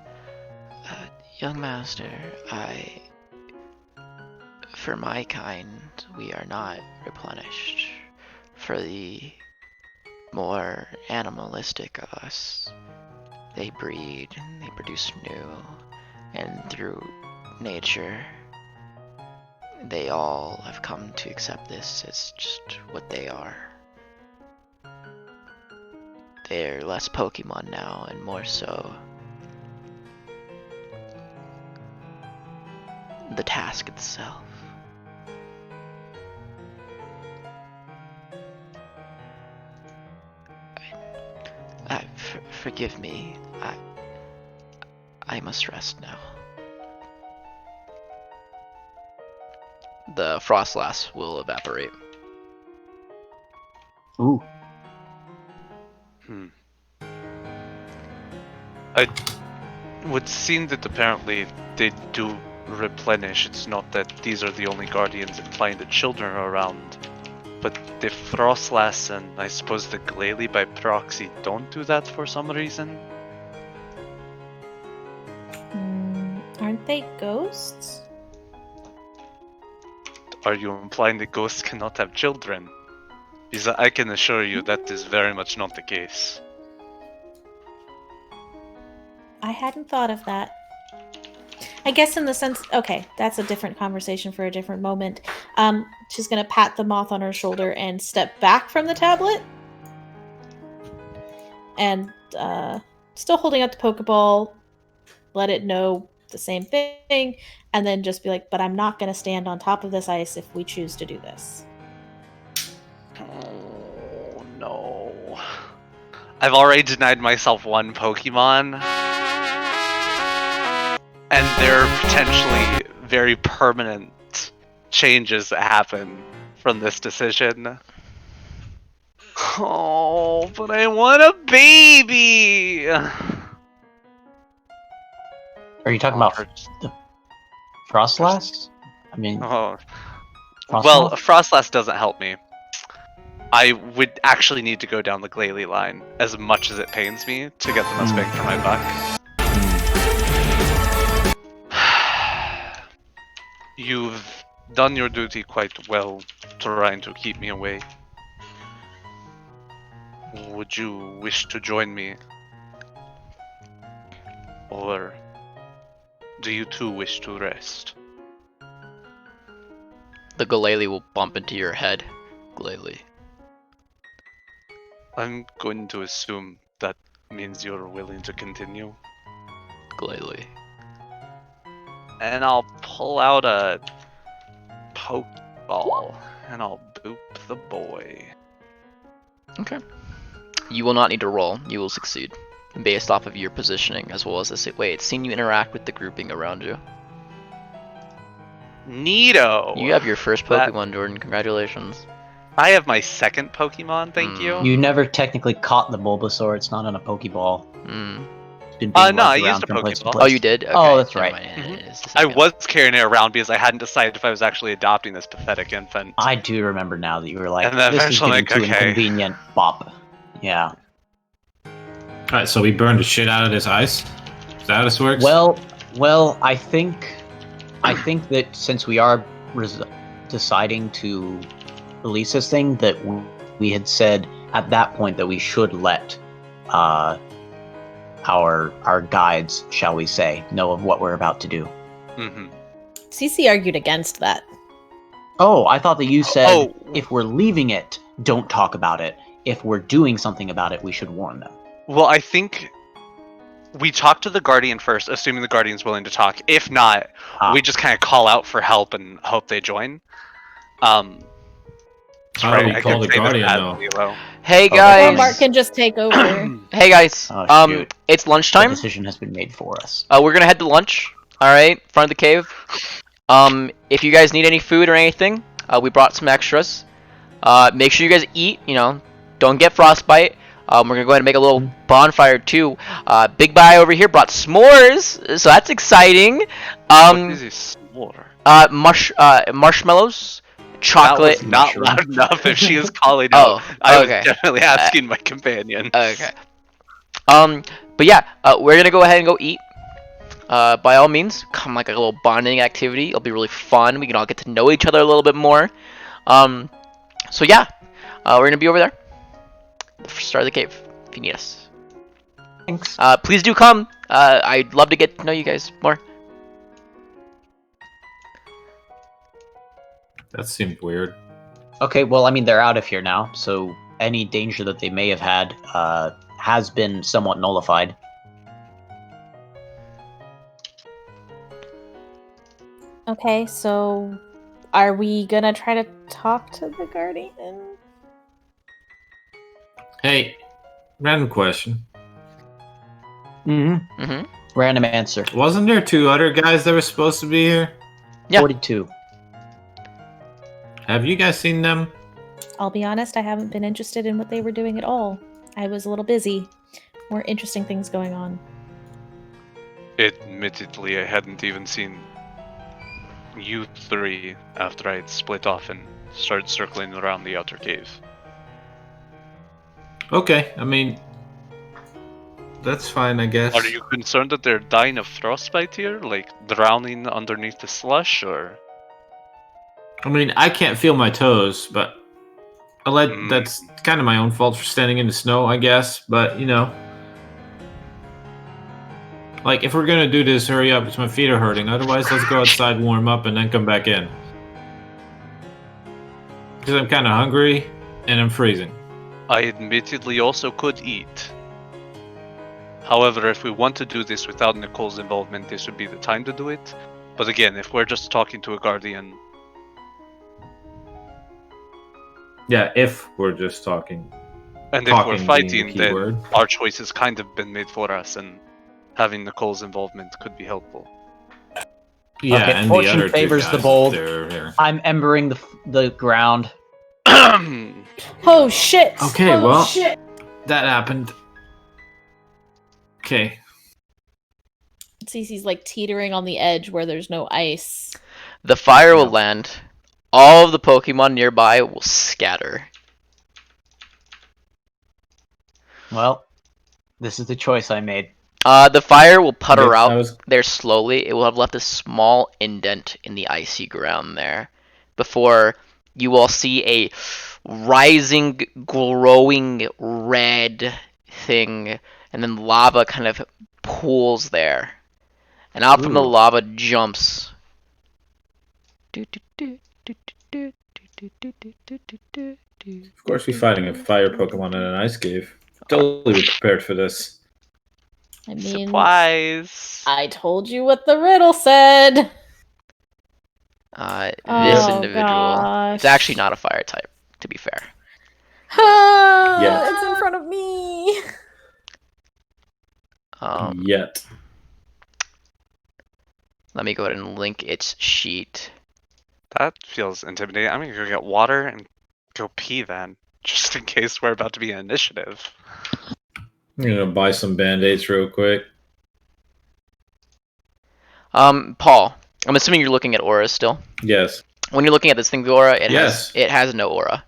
Young master, for my kind, we are not replenished. For the more animalistic of us, they breed, they produce new, and through nature, they all have come to accept this as just what they are. They're less Pokemon now, and more so the task itself. Forgive me. I must rest now. The Frostlass will evaporate. Ooh. I would seem that apparently they do replenish. It's not that these are the only guardians implying that children are around. But the Frostlass and I suppose the Glalie by proxy don't do that for some reason. Aren't they ghosts? Are you implying that ghosts cannot have children? Because I can assure you that is very much not the case. I hadn't thought of that. I guess in the sense, okay, that's a different conversation for a different moment. She's gonna pat the moth on her shoulder and step back from the tablet. And still holding up the Pokeball, let it know the same thing, and then just be like, but I'm not gonna stand on top of this ice if we choose to do this. Oh no. I've already denied myself one Pokemon. And there are potentially very permanent changes that happen from this decision. Oh, but I want a baby! Are you talking about the Frostlass? I mean... Oh. Frostlass? Well, Frostlass doesn't help me. I would actually need to go down the Glalie line, as much as it pains me, to get the most bang for my buck. You've done your duty quite well, trying to keep me away. Would you wish to join me? Or do you too wish to rest? The Glalie will bump into your head. Glalie. I'm going to assume that means you're willing to continue. Glalie. And I'll pull out a Pokeball, and I'll boop the boy. Okay. You will not need to roll. You will succeed. Based off of your positioning, as well as the way it's seen you interact with the grouping around you. Neato! You have your first Pokemon, Jordan. Congratulations. I have my second Pokemon, thank you. You never technically caught the Bulbasaur. It's not on a Pokeball. No, I used a Pokeball. Oh, you did? Okay. Oh, that's right. I was carrying it around because I hadn't decided if I was actually adopting this pathetic infant. I do remember now that you were like, and then this is getting like, too okay. inconvenient. Bop. Yeah. Alright, so we burned the shit out of this ice? Is that how this works? Well, I think that since we are deciding to release this thing, that we had said at that point that we should let our guides, shall we say, know of what we're about to do. CC argued against that. Oh, I thought that you said if we're leaving it, don't talk about it. If we're doing something about it, we should warn them. Well, I think we talk to the Guardian first, assuming the Guardian's willing to talk. If not, we just kind of call out for help and hope they join. How do we call the Guardian, though? Hey guys! Or Mark can just take over. Hey guys! Oh, it's lunchtime. The decision has been made for us. We're gonna head to lunch. Alright, front of the cave. If you guys need any food or anything, we brought some extras. Make sure you guys eat, don't get frostbite. We're gonna go ahead and make a little bonfire too. Big Guy over here brought s'mores, so that's exciting. What is a s'more? Marshmallows, chocolate. That was not loud enough if she is calling out. I was definitely asking my companion. Okay. But yeah, we're gonna go ahead and go eat. By all means, come like a little bonding activity. It'll be really fun. We can all get to know each other a little bit more. So yeah, we're gonna be over there. Start of the cave if you need us. Thanks. Please do come. I'd love to get to know you guys more. That seemed weird. Okay, well, I mean, they're out of here now, so any danger that they may have had has been somewhat nullified. Okay, so are we gonna try to talk to the Guardian? Hey, random question. Random answer. Wasn't there 2 other guys that were supposed to be here? Yeah. 42. Have you guys seen them? I'll be honest, I haven't been interested in what they were doing at all. I was a little busy. More interesting things going on. Admittedly, I hadn't even seen you 3 after I had split off and started circling around the outer cave. Okay, I mean, that's fine, I guess. Are you concerned that they're dying of frostbite here? Like drowning underneath the slush, or? I mean, I can't feel my toes, but that's kind of my own fault for standing in the snow, I guess. But, you know, like, if we're going to do this, hurry up, because my feet are hurting. Otherwise, let's go outside, warm up, and then come back in. Because I'm kind of hungry, and I'm freezing. I admittedly also could eat. However, if we want to do this without Nicole's involvement, this would be the time to do it. But again, if we're just talking to a guardian... Yeah, if we're just talking. And if we're fighting, then our choice has kind of been made for us, and having Nicole's involvement could be helpful. Yeah, okay, and fortune the other favors the bold. I'm embering the ground. Oh shit! Okay, oh, well, shit. That happened. Okay. Cece's like teetering on the edge where there's no ice. The fire will land. All of the Pokemon nearby will scatter. Well, this is the choice I made. The fire will putter out there slowly. It will have left a small indent in the icy ground there before you all see a rising, glowing red thing, and then lava kind of pools there. And out from the lava jumps. Of course, we're fighting a fire Pokemon in an ice cave. Totally prepared for this. I mean, surprise! I told you what the riddle said. This individual. It's actually not a fire type, to be fair. Yeah, it's in front of me. Yet. Let me go ahead and link its sheet. That feels intimidating. I'm gonna go get water and go pee then, just in case we're about to be an initiative. I'm gonna buy some band-aids real quick. Paul, I'm assuming you're looking at auras still? Yes. When you're looking at this thing, the aura, it has no aura.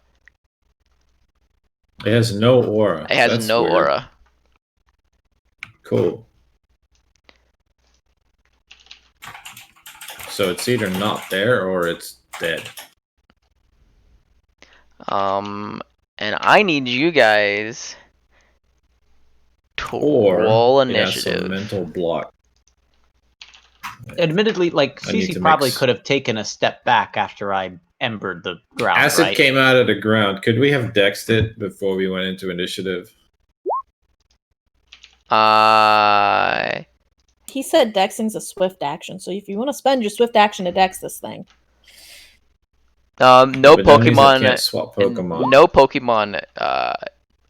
It has no aura. It has no aura. Cool. So it's either not there or it's dead. And I need you guys to roll initiative. It has some mental block. Admittedly, like Cece probably could have taken a step back after I embered the ground. Acid came out of the ground. Could we have dexed it before we went into initiative? He said dexing's a swift action, so if you want to spend your swift action to dex this thing. No Pokemon. Can't swap Pokemon. No Pokemon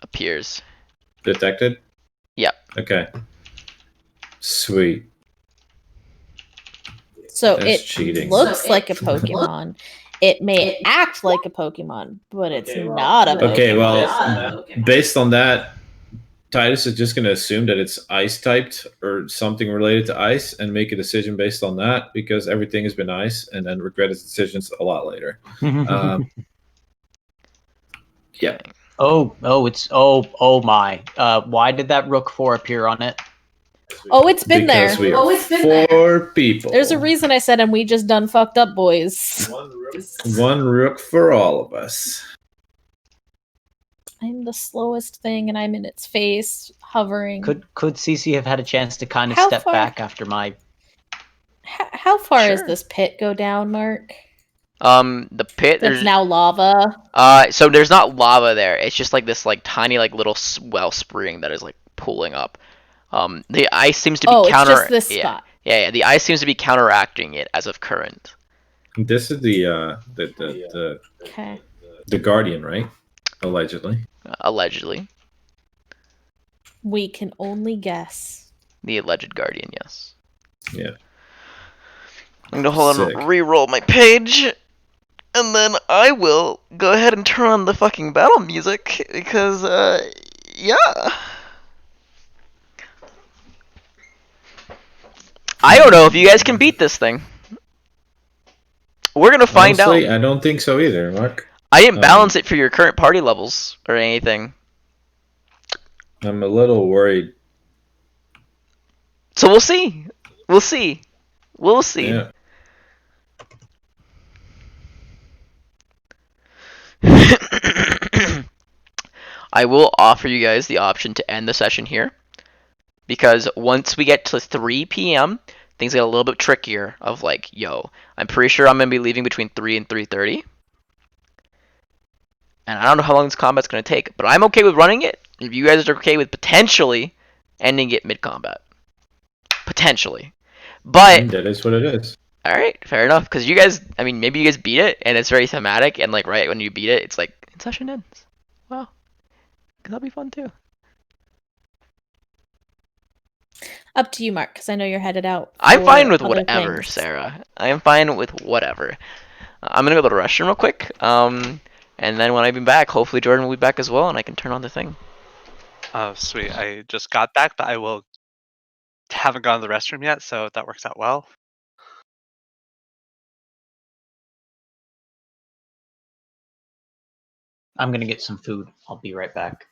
appears. Detected? Yep. Okay. Sweet. So That's it cheating. looks like a Pokemon. It may act like a Pokemon, but it's not a Pokemon. Okay, well, based on that, Titus is just going to assume that it's ice typed or something related to ice and make a decision based on that because everything has been ice and then regret his decisions a lot later. Yeah. Oh my. Why did that Rook 4 appear on it? Oh, it's been there. We are four people. There's a reason I said, and we just done fucked up, boys. One rook for all of us. I'm the slowest thing, and I'm in its face, hovering. Could Cece have had a chance to kind of step back after my... How far is this pit go down, Mark? The pit... There's now lava. So there's not lava there. It's just like this like tiny like little wellspring that is like pooling up. The ice seems to be it's just this spot. Yeah, the ice seems to be counteracting it as of current. This is the Okay. the Guardian, right? Allegedly. Allegedly. We can only guess. The alleged Guardian, yes. Yeah. I'm gonna hold Sick. on, re-roll my page, and then I will go ahead and turn on the fucking battle music, because, yeah. I don't know if you guys can beat this thing. We're gonna find Honestly, out. I don't think so either, Mark. I didn't balance it for your current party levels or anything. I'm a little worried. So we'll see. We'll see. We'll see. Yeah. I will offer you guys the option to end the session here, because once we get to 3 p.m., things get a little bit trickier of like, yo, I'm pretty sure I'm going to be leaving between 3 and 3:30. And I don't know how long this combat's going to take, but I'm okay with running it if you guys are okay with potentially ending it mid-combat. Potentially. But that is what it is. all right, fair enough, because you guys, I mean, maybe you guys beat it, and it's very thematic, and like right when you beat it, it's like, session ends. Wow. That'll be fun too. Up to you, Mark, because I know you're headed out. I'm fine with other whatever, things. Sarah. I am fine with whatever. I'm gonna go to the restroom real quick. And then when I be back, hopefully Jordan will be back as well, and I can turn on the thing. Oh, sweet. I just got back, but I haven't gone to the restroom yet, so that works out well. I'm gonna get some food. I'll be right back.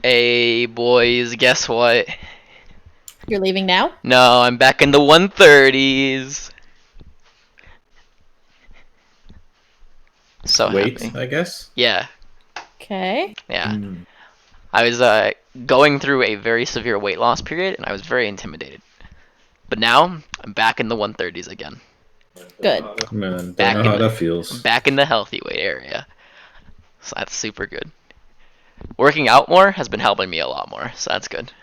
Hey boys, guess what? You're leaving now? No, I'm back in the 130s. So Wait, happy. I guess. Yeah. Okay. Yeah. I was going through a very severe weight loss period, and I was very intimidated. But now I'm back in the 130s again. Good. Man, Back don't know how that feels. Back in the healthy weight area. So that's super good. Working out more has been helping me a lot more, so that's good.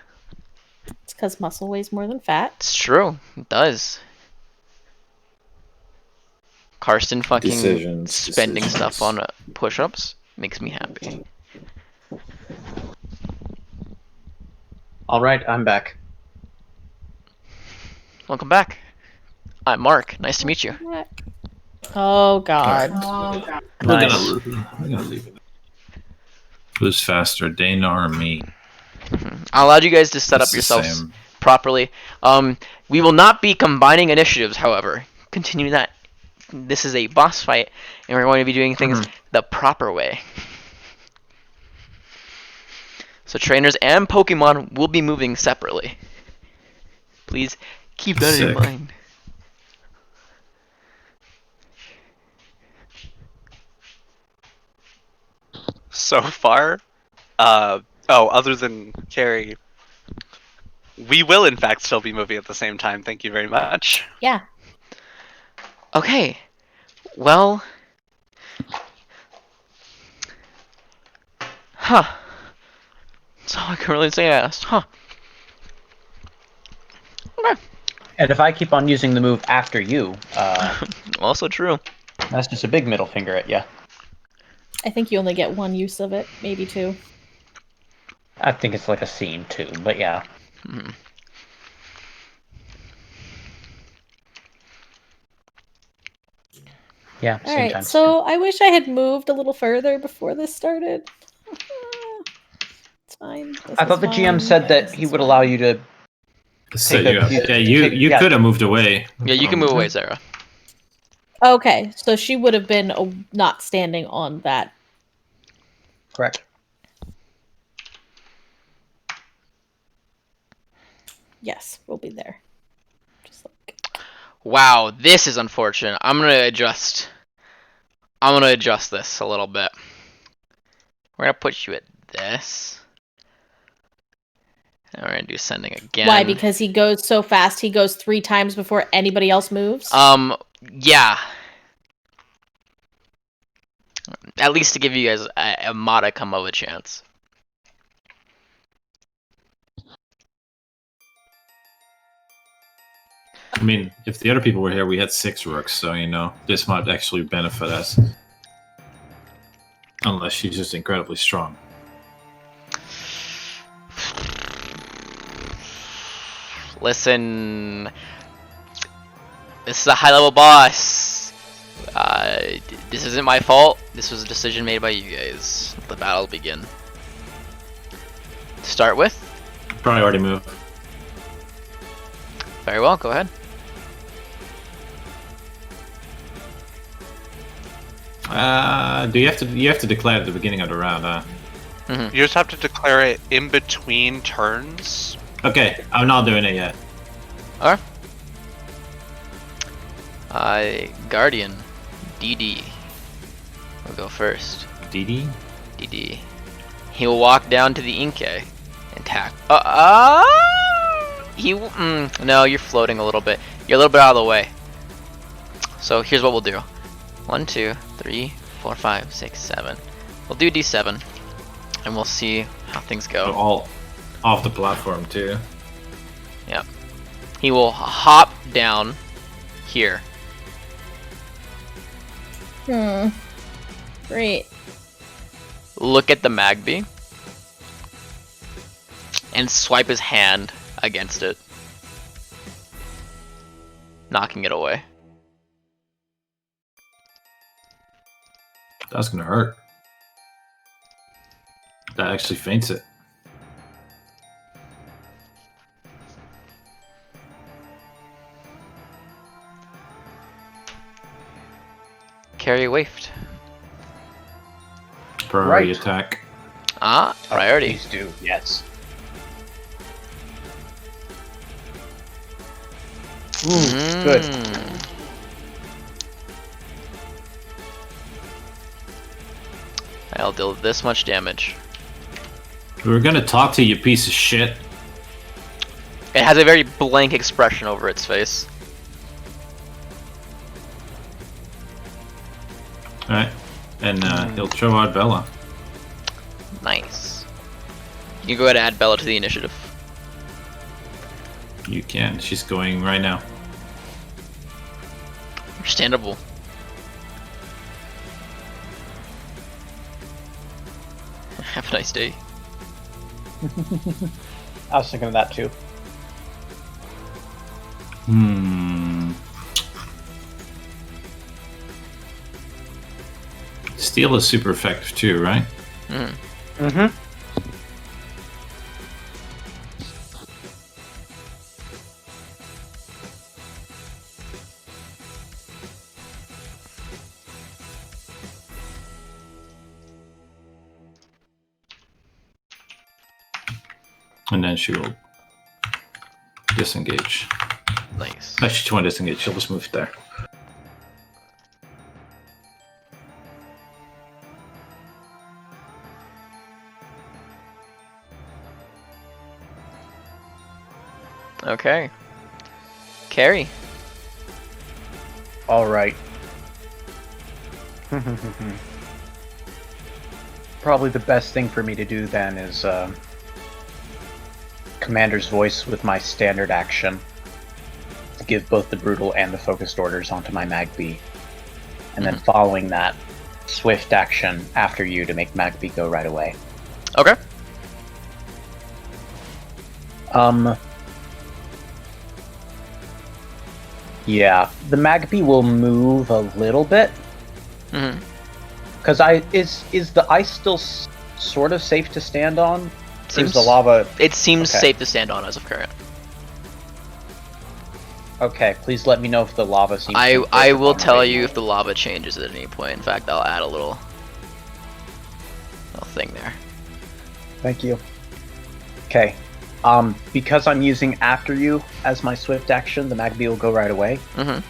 It's because muscle weighs more than fat. It's true. It does. Karsten fucking spending stuff on push-ups makes me happy. All right, I'm back. Welcome back. I'm Mark. Nice to meet you. Oh God. Nice. We're gonna leave it. Who's faster, Dana or me? I allowed you guys to set up yourselves properly. We will not be combining initiatives, however. Continue that. This is a boss fight, and we're going to be doing things the proper way. So trainers and Pokemon will be moving separately. Please keep that in mind. So far, other than Carrie, we will in fact still be moving at the same time. Thank you very much. Yeah. Okay. Well. Huh. That's all I can really say. Huh. Okay. And if I keep on using the move after you, also true. That's just a big middle finger at you. I think you only get one use of it, maybe two. I think it's like a scene too, but yeah. Yeah. All right. So I wish I had moved a little further before this started. It's fine. I thought the GM said that he would allow you to. So you could have moved away. Yeah, you can move away, Sarah. Okay, so she would have been not standing on that. Correct. Yes, we'll be there. Just like... Wow, this is unfortunate. I'm gonna adjust this a little bit. We're gonna put you at this. And we're gonna do sending again. Why? Because he goes so fast, he goes 3 times before anybody else moves? Yeah. At least to give you guys a modicum of a chance. I mean, if the other people were here, we had 6 rooks, so, you know, this might actually benefit us. Unless she's just incredibly strong. Listen, this is a high-level boss. This isn't my fault. This was a decision made by you guys. Let the battle begin. To start with? Probably already moved. Very well, go ahead. Do you have to declare at the beginning of the round, huh? You just have to declare it in between turns. Okay, I'm not doing it yet. Alright. Guardian. DD. We'll go first. DD? DD. He will walk down to the Inke and attack. No, you're floating a little bit. You're a little bit out of the way. So here's what we'll do. 1, 2, 3, 4, 5, 6, 7. We'll do D7, and we'll see how things go. All off the platform too. Yep. He will hop down here. Great. Look at the Magby. And swipe his hand against it. Knocking it away. That's gonna hurt. That actually faints it. Carry wafted. Priority attack. Priority. Please do, yes. Good. I'll deal this much damage. We're gonna talk to you, piece of shit. It has a very blank expression over its face. Alright. And he'll throw out Bella. Nice. You can go ahead and add Bella to the initiative. You can. She's going right now. Understandable. Have a nice day. I was thinking of that too. Steel is super effective too, right? And then she will disengage. Nice. Actually, she won't disengage. She'll just move there. Okay. Carry. Alright. Probably the best thing for me to do then is Commander's Voice with my standard action to give both the brutal and the focused orders onto my Magby. And then following that, swift action after you to make Magby go right away. Okay. Yeah, the Magby will move a little bit. Because is the ice still sort of safe to stand on? Seems the lava. It seems okay. safe to stand on as of current. Okay, please let me know if the lava seems. I will tell you if the lava changes at any point. In fact, I'll add a little thing there. Thank you. Okay. Because I'm using After You as my swift action, the Magby will go right away. Mm-hmm.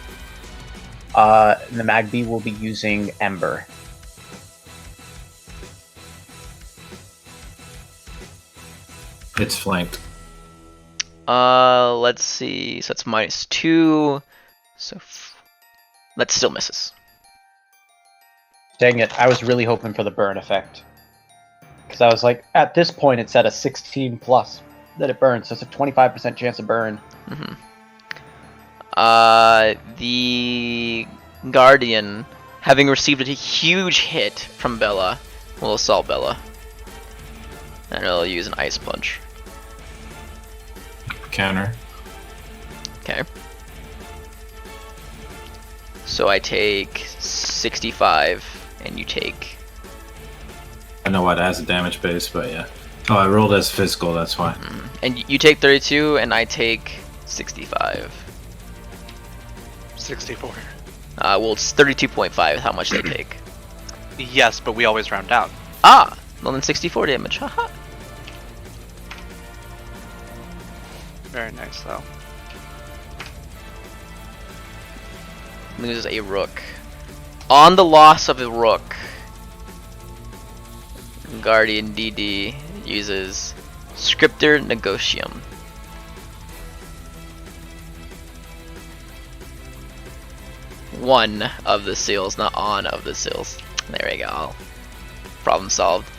The Magby will be using Ember. It's flanked. Let's see. So it's -2. So that still misses. Dang it! I was really hoping for the burn effect. Because I was like, at this point, it's at a 16+ that it burns, so it's a 25% chance of burn. Mm-hmm. The Guardian, having received a huge hit from Bella, will assault Bella. And it'll use an Ice Punch. Counter. Okay. So I take 65, and you take... I know what has a damage base, but yeah. Oh, I rolled as physical, that's why. And you take 32, and I take 65. 64. Well, it's 32.5 how much they take. Yes, but we always round down. Ah! Well, then 64 damage. Haha. Very nice, though. Loses a rook. On the loss of a rook, Guardian DD uses Scriptor Negotium. One of the seals, not on of the seals. There we go. Problem solved.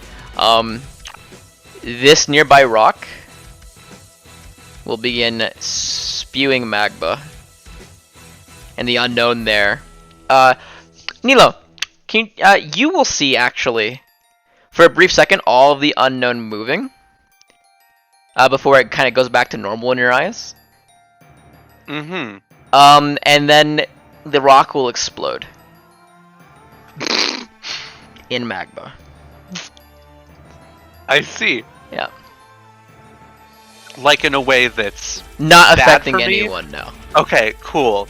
This nearby rock will begin spewing magma. And the unknown there. Nilo, can you will see actually, for a brief second, all of the unknown moving. Before it kind of goes back to normal in your eyes. Mm-hmm. And then the rock will explode. In magma. I see. Yeah. Like in a way that's not bad affecting for me? anyone, no. Okay, cool.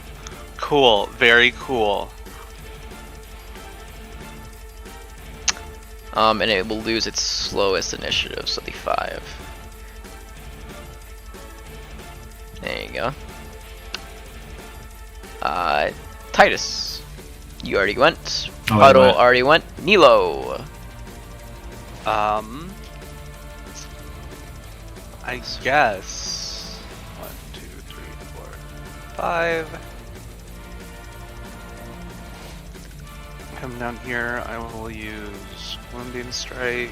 Cool, very cool. And it will lose its slowest initiative, so the 5. There you go. Titus, you already went. Oh, Puddle went. already went. Nilo. I guess 1, 2, 3, 4, 5. Come down here. I will use Wounding Strike.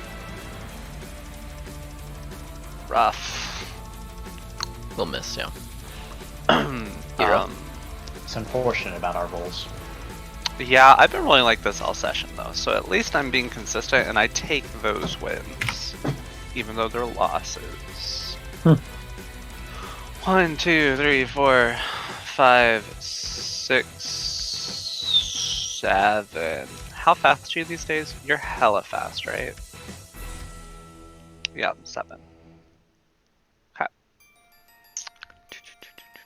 Rough. We'll miss, yeah. It's unfortunate about our rolls. Yeah, I've been rolling like this all session though, so at least I'm being consistent and I take those wins, even though they're losses. 1, 2, 3, 4, 5, 6, 7. How fast are you these days? You're hella fast, right? Yeah, 7. Okay.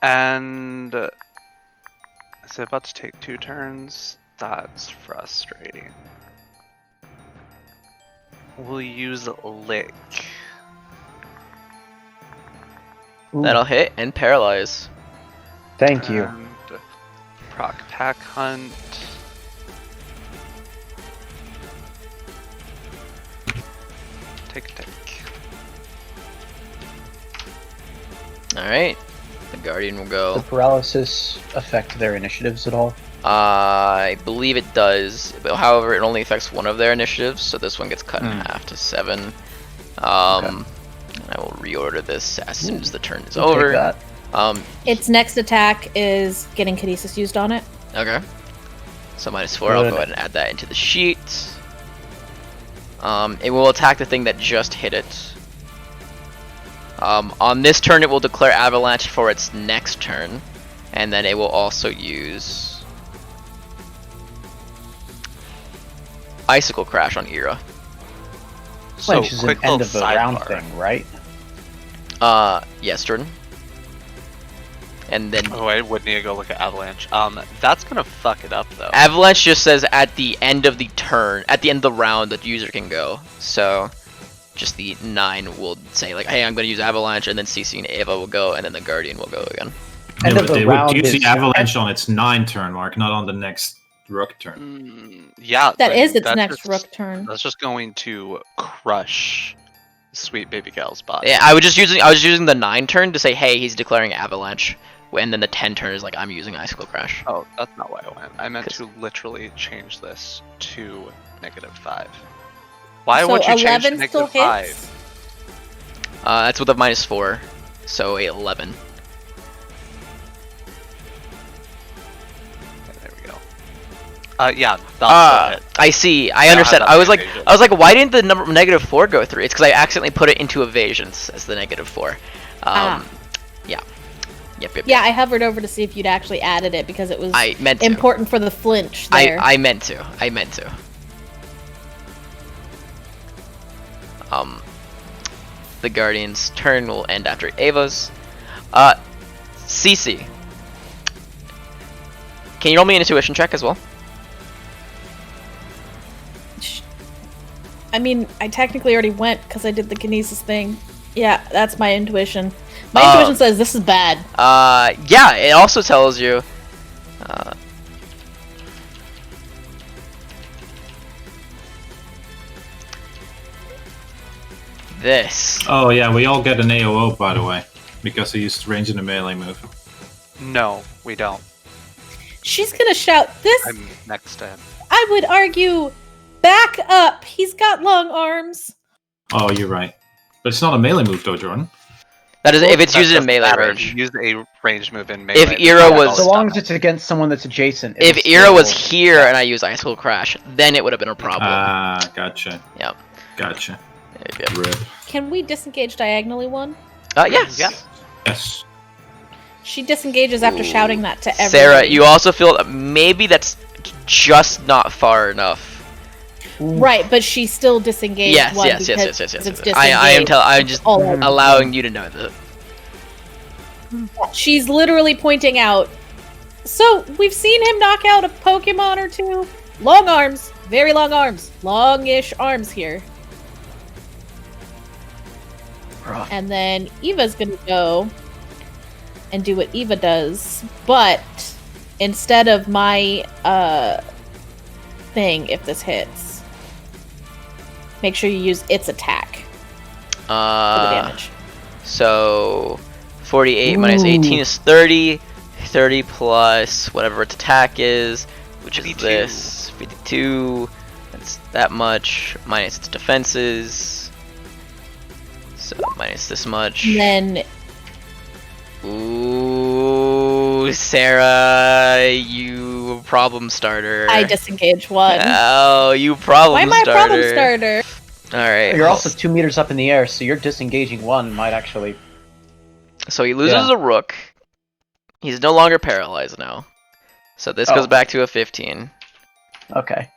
And is it about to take 2 turns? That's frustrating. We'll use Lick. That'll hit and paralyze. Thank you. And proc Pack Hunt. Take a take. Alright. The Guardian will go. Does paralysis affect their initiatives at all? I believe it does. But however, it only affects one of their initiatives, so this one gets cut in half to 7. Okay. I will reorder this as soon as the turn is We'll over. take that. Its next attack is getting Kinesis used on it. Okay. So -4, I'll go ahead and add that into the sheet. It will attack the thing that just hit it. On this turn, it will declare Avalanche for its next turn, and then it will also use Icicle Crash on Ira. So Which is an quick end little of the round sidebar. thing, right? Yes, Jordan. And then oh, I would need to go look at Avalanche. That's gonna fuck it up though. Avalanche just says at the end of the turn, at the end of the round, the user can go. So just the 9 will say like, hey, I'm gonna use Avalanche, and then CC and Ava will go, and then the Guardian will go again. Yeah, but they would use the Avalanche on its 9 turn mark, not on the next Rook turn. Yeah, that is its next Rook turn. That's just going to crush Sweet Baby Gal's bot. Yeah, I was using the 9 turn to say, hey, he's declaring Avalanche, and then the 10 turn is like, I'm using Icicle Crash. Oh, that's not why I went. I meant to literally change this to -5. Why so would you change to 11 still -5? hits? That's with a -4, so a 11. Okay, there we go. Yeah, that's I see. I understand. I was like, why didn't the number -4 go through? It's because I accidentally put it into evasions as the -4. Yeah. Yep. Yeah, I hovered over to see if you'd actually added it because it was important for the flinch there. I meant to. The Guardian's turn will end after Ava's. CC. Can you roll me an intuition check as well? I mean, I technically already went because I did the kinesis thing. Yeah, that's my intuition. My intuition says this is bad. Yeah, it also tells you. This. Oh yeah, we all get an AOO by the way, because he used range in a melee move. No, we don't. She's gonna shout this. I'm next to him. I would argue, back up. He's got long arms. Oh, you're right. But it's not a melee move though, Jordan. That is if it's used in melee range. Use a range move in melee. If Era was so long as it's against someone that's adjacent. If Era was here and I use Icicle Crash, then it would have been a problem. Gotcha. Yep. Gotcha. Rip. Can we disengage diagonally one? Yes. Yeah. Yes. She disengages after shouting that to everyone. Sarah, you also feel that maybe that's just not far enough. Right, but she still disengaged. Yes. I'm just allowing you to know that. She's literally pointing out. So we've seen him knock out a Pokemon or two. Long arms, very long arms, longish arms here. And then Eva's gonna go and do what Eva does, but instead of my thing, if this hits, make sure you use its attack for the damage. So 48 minus 18 is 30. 30 plus whatever its attack is, which 52. Is this 52. That's that much minus its defenses. So minus this much. And then, ooh, Sarah, you problem starter. I disengage one. Oh, you problem starter. Why am I problem starter? All right. You're also 2 meters up in the air, so you're disengaging one might actually. So he loses a rook. He's no longer paralyzed now. So this goes back to a 15. Okay.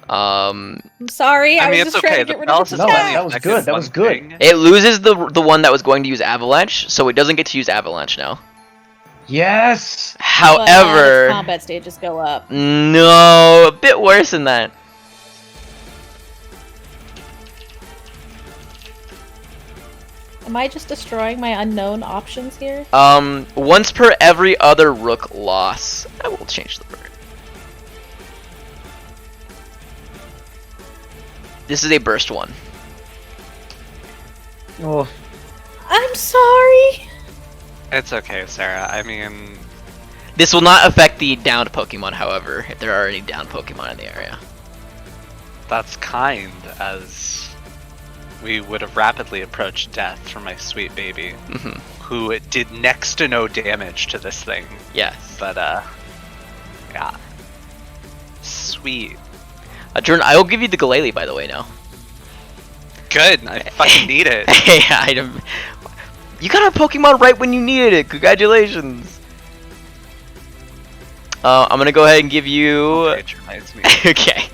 I'm sorry. I was just trying to get rid of the that was good. That was good. It loses the one that was going to use Avalanche, so it doesn't get to use Avalanche now. Yes. However, combat stages go up. No, a bit worse than that. Am I just destroying my unknown options here? Once per every other rook loss. I will change the word. This is a burst one. Oh. I'm sorry. It's okay, Sarah. I mean, this will not affect the downed Pokemon, however, if there are any downed Pokemon in the area. That's kind, as we would have rapidly approached death for my sweet baby, who did next to no damage to this thing. Yes. But, yeah. Sweet. Jordan, I will give you the Glalie, by the way, now. Good, I fucking need it. Hey, you got a Pokemon right when you needed it. Congratulations. I'm gonna go ahead and give you. Okay.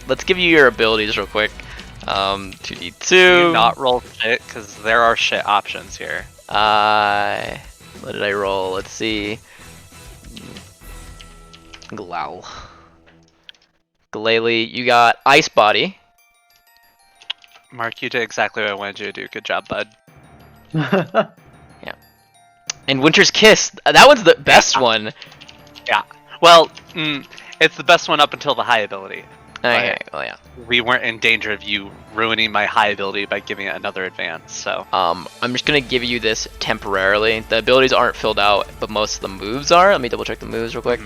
Let's give you your abilities real quick. 2d2. Do not roll shit, because there are shit options here. What did I roll? Let's see. Glow. Glalie, you got Ice Body. Mark, you did exactly what I wanted you to do. Good job, bud. And Winter's Kiss. That one's the best one. Yeah. Well, it's the best one up until the high ability. Okay, well, yeah. We weren't in danger of you ruining my high ability by giving it another advance, so. I'm just gonna give you this temporarily. The abilities aren't filled out, but most of the moves are. Let me double check the moves real quick.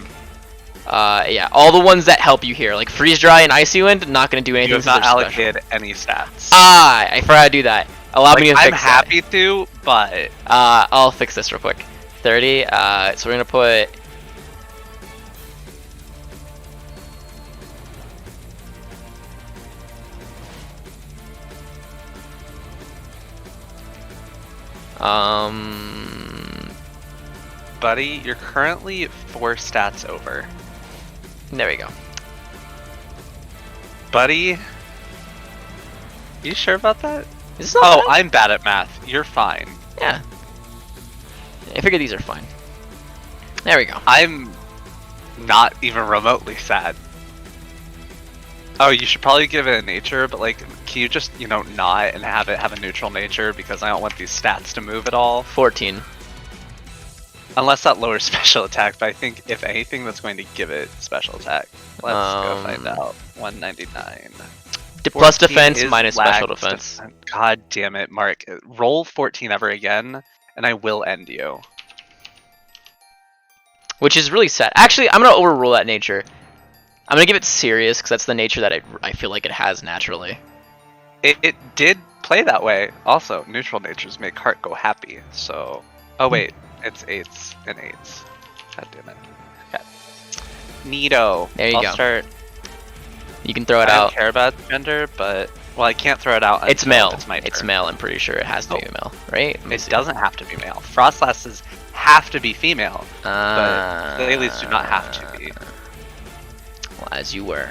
Yeah, all the ones that help you here, like Freeze Dry and Icy Wind, not gonna do anything. You have not allocated any stats. I forgot to do that. Allow me to fix I'm happy to, but I'll fix this real quick. 30. So we're gonna put. Buddy, you're currently 4 stats over. There we go. Buddy, you sure about that? Is this not Oh, bad? I'm bad at math. You're fine. Yeah. I figure these are fine. There we go. I'm not even remotely sad. Oh, you should probably give it a nature, but like, can you just, not and have it have a neutral nature because I don't want these stats to move at all? 14. Unless that lowers special attack, but I think if anything that's going to give it special attack. Let's go find out. 199. Plus defense is minus special lagged defense. God damn it, Mark. Roll 14 ever again, and I will end you. Which is really sad. Actually, I'm gonna overrule that nature. I'm gonna give it serious because that's the nature that I feel like it has naturally. It did play that way. Also, neutral natures make heart go happy. So, oh wait, it's 8s and 8s. God damn it. Okay. Neato. There you I'll go. Start. You can throw it I out. don't care about gender, but well, I can't throw it out. It's until male. It's my turn. It's male. I'm pretty sure it has to be male, right? Let me It see. doesn't have to be male. Frostlasses have to be female, but Thales do not have to be. Well, as you were.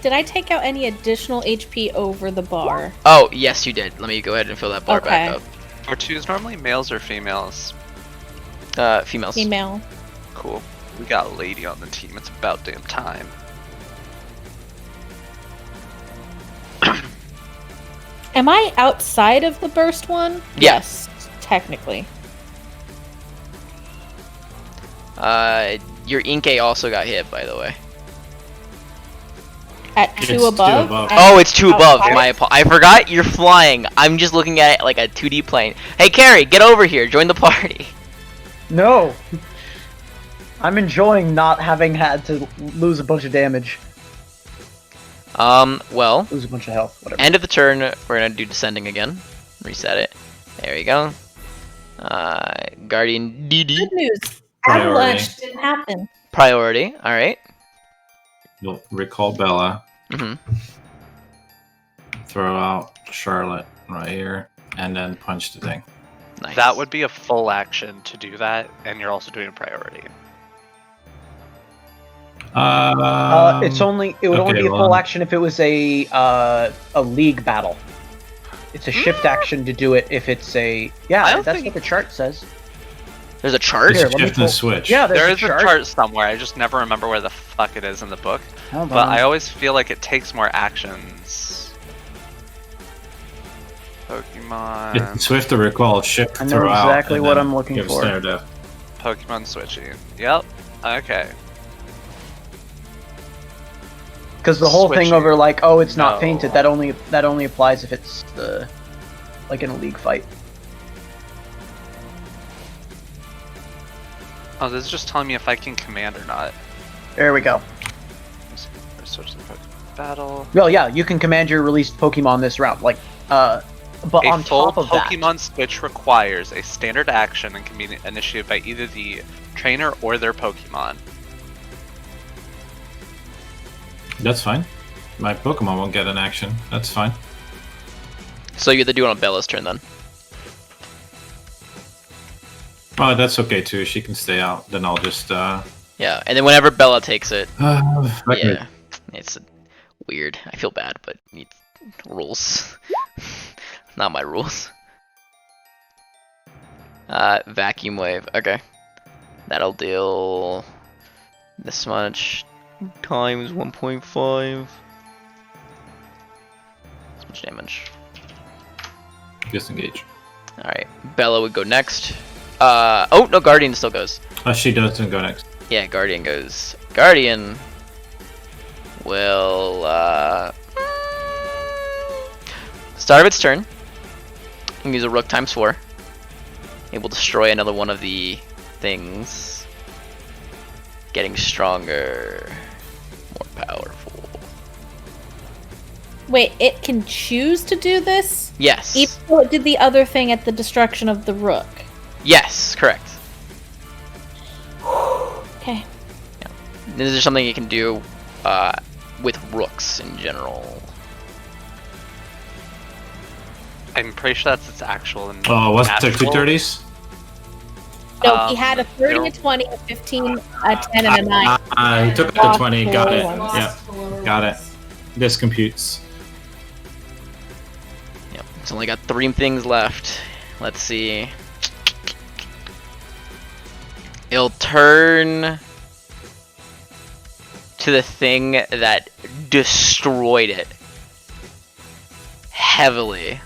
Did I take out any additional HP over the bar? Oh, yes, you did. Let me go ahead and fill that bar back up. Are twos normally males or females? Females. Female. Cool. We got a lady on the team. It's about damn time. Am I outside of the burst one? Yeah. Yes, technically. Your Inkay also got hit, by the way. At It's 2 two above? above. and Oh, it's 2 above. outside? I forgot you're flying. I'm just looking at it like a 2D plane. Hey, Carrie, get over here. Join the party. No. I'm enjoying not having had to lose a bunch of damage. Well, Lose a bunch of health, whatever. end of the turn, we're gonna do descending again. Reset it. There we go. Guardian DD. Good news. Priority. Avalanche didn't happen. Priority. Alright. You'll recall Bella. Mm-hmm. Throw out Charlotte right here, and then punch the thing. Nice. That would be a full action to do that, and you're also doing a priority. It would only be a full action if it was a league battle. It's a shift action to do it if it's a I yeah. don't That's think- what the chart says. There's a chart? It's Here, let me shift and pull- switch. Yeah, There there's is a chart somewhere. I just never remember where the fuck it is in the book. Hold But on. I always feel like it takes more actions. Pokemon. It's swift to recall, shift I to know throw out. exactly and what then I'm looking give for. snare death. Pokemon switching. Yep. Okay. Because the whole thing Switching. over like, oh, it's not No. painted. That only applies if it's the like in a league fight. Oh, this is just telling me if I can command or not. There we go. Switch to Pokemon battle. Well, yeah, you can command your released Pokemon this round. Like, but A on full top of Pokemon switch requires a standard action and can be initiated by either the trainer or their Pokemon. That's fine. My Pokemon won't get an action. That's fine. So you have to do it on Bella's turn then. Oh, that's okay too. She can stay out. Then I'll just Yeah, and then whenever Bella takes it, okay. yeah. It's weird. I feel bad, but it's rules. Not my rules. Vacuum wave. Okay. That'll deal this much times 1.5. This much damage. Disengage. Alright. Bella would go next. Oh, no, Guardian still goes. She doesn't go next. Yeah, Guardian goes. Guardian will, start of its turn. And use a Rook times 4. It will destroy another one of the things. Getting stronger. More powerful. Wait, it can choose to do this? Yes. Even though it did the other thing at the destruction of the Rook. Yes, correct. Okay. Yeah. This is something you can do with Rooks in general. I'm pretty sure that's its actual. Oh, was it 230s? No, he had a 30, a 20, a 15, a 10, and a 9. I took the 20, got it. Yeah, got it. This computes. Yep, it's only got 3 things left. Let's see. It'll turn to the thing that destroyed it heavily.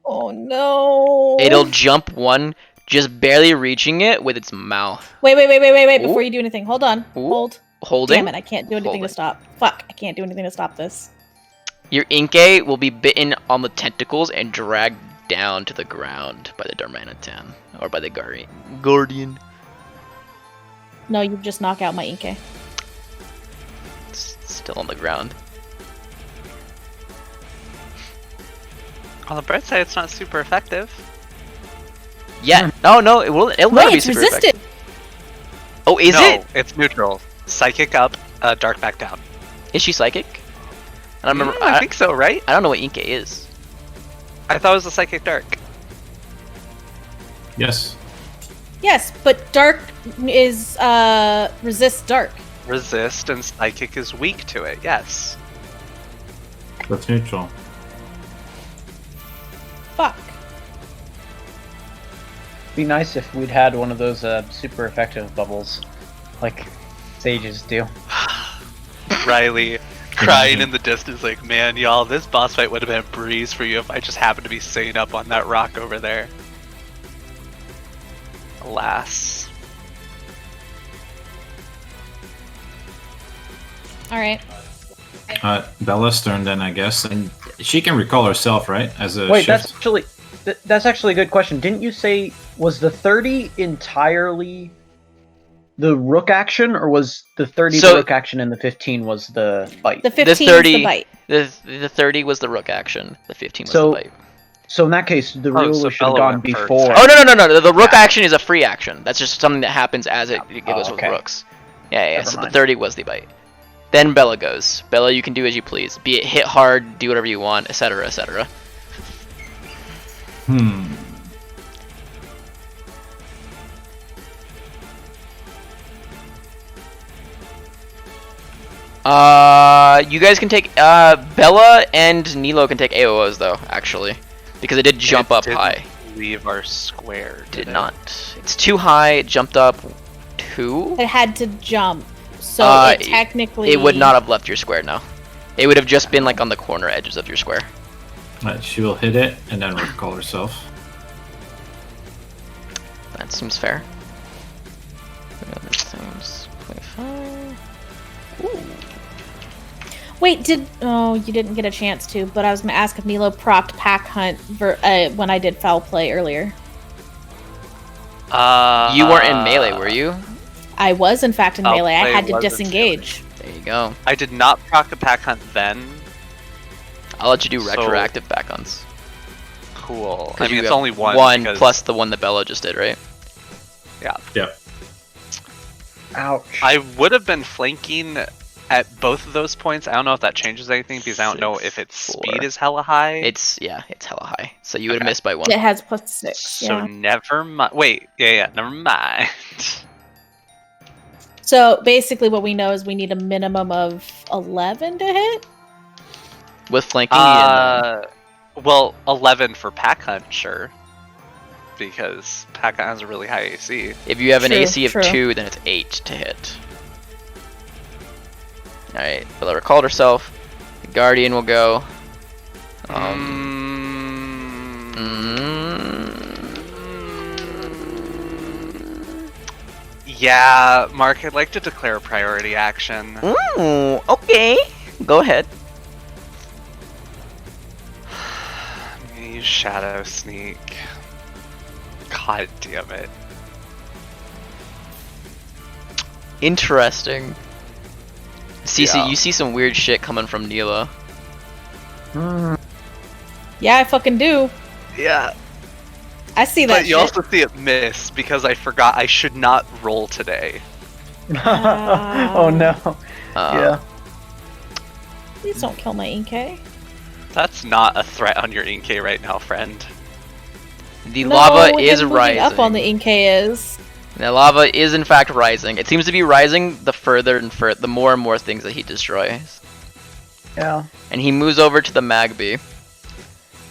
Oh no! It'll jump 1, just barely reaching it with its mouth. Wait! Before you do anything, hold on. Hold. Holding? Damn it! I can't do anything to stop. Fuck! I can't do anything to stop this. Your Inkay will be bitten on the tentacles and dragged down to the ground by the Darmanitan or by the Guardian. No, you just knock out my Inkay. It's still on the ground. On the bright side, it's not super effective. Yeah. No, it will. It'll never be it's super resisted. effective. Oh, is no, it? It's neutral. Psychic up, dark back down. Is she psychic? I don't remember. I think so, right? I don't know what Inkay is. I thought it was a psychic dark. Yes. Yes, but dark is resist dark. Resist and psychic is weak to it. Yes. That's neutral. Fuck. Be nice if we'd had one of those super effective bubbles, like sages do. Riley crying in the distance, like, man, y'all, this boss fight would have been a breeze for you if I just happened to be sitting up on that rock over there. Alas. Alright. Bella's turn then, I guess, and she can recall herself, right? As a Wait, shift. that's actually a good question. Didn't you say was the 30 entirely the Rook action, or was the 30 the Rook action and the 15 was the bite? The 15 was the bite. The 30 was the Rook action. The 15 was the bite. So in that case, the ruler should have gone before. Oh no! The Rook action is a free action. That's just something that happens as it goes with Rooks. Yeah. So the 30 was the bite. Then Bella goes. Bella, you can do as you please. Be it hit hard, do whatever you want, etc., etc. You guys can take Bella and Nilo can take AOs though, actually, because it did jump up high. Leave our square. Did not. It's too high. It jumped up 2. It had to jump, so it technically. It would not have left your square now. It would have just been like on the corner edges of your square. She will hit it and then recall herself. That seems fair. Seems 25. Ooh. Wait, you didn't get a chance to, but I was going to ask if Nilo procced Pack Hunt when I did Foul Play earlier. You weren't in melee, were you? I was, in fact, in melee. I had to disengage. There you go. I did not proc a Pack Hunt then. I'll let you do retroactive Pack Hunts. Cool. I mean, it's only one. One plus the one that Bella just did, right? Yeah. Yep. Ouch. I would have been flanking at both of those points. I don't know if that changes anything because I don't know if its speed is hella high. It's hella high. So you would have missed by 1. It has +6. So never mind. Wait, never mind. So basically, what we know is we need a minimum of 11 to hit. With flanking. Well, 11 for Pack Hunt, sure. because P.E.K.K.A has a really high AC. If you have an True, AC of true. 2, then it's 8 to hit. Alright, Bella recalled herself. The Guardian will go. Yeah, Mark, I'd like to declare a priority action. Ooh, okay. Go ahead. I'm gonna use Shadow Sneak. God damn it. Interesting. Cece, Yeah. you see some weird shit coming from Neela. Yeah, I fucking do. Yeah. I see that But you shit. also see it miss because I forgot I should not roll today. Oh no. Yeah. Please don't kill my Inkay. That's not a threat on your Inkay right now, friend. The lava No, is him moving rising. up on the Inkay is. The lava is in fact rising. It seems to be rising the further and further, the more and more things that he destroys. Yeah. And he moves over to the Magby.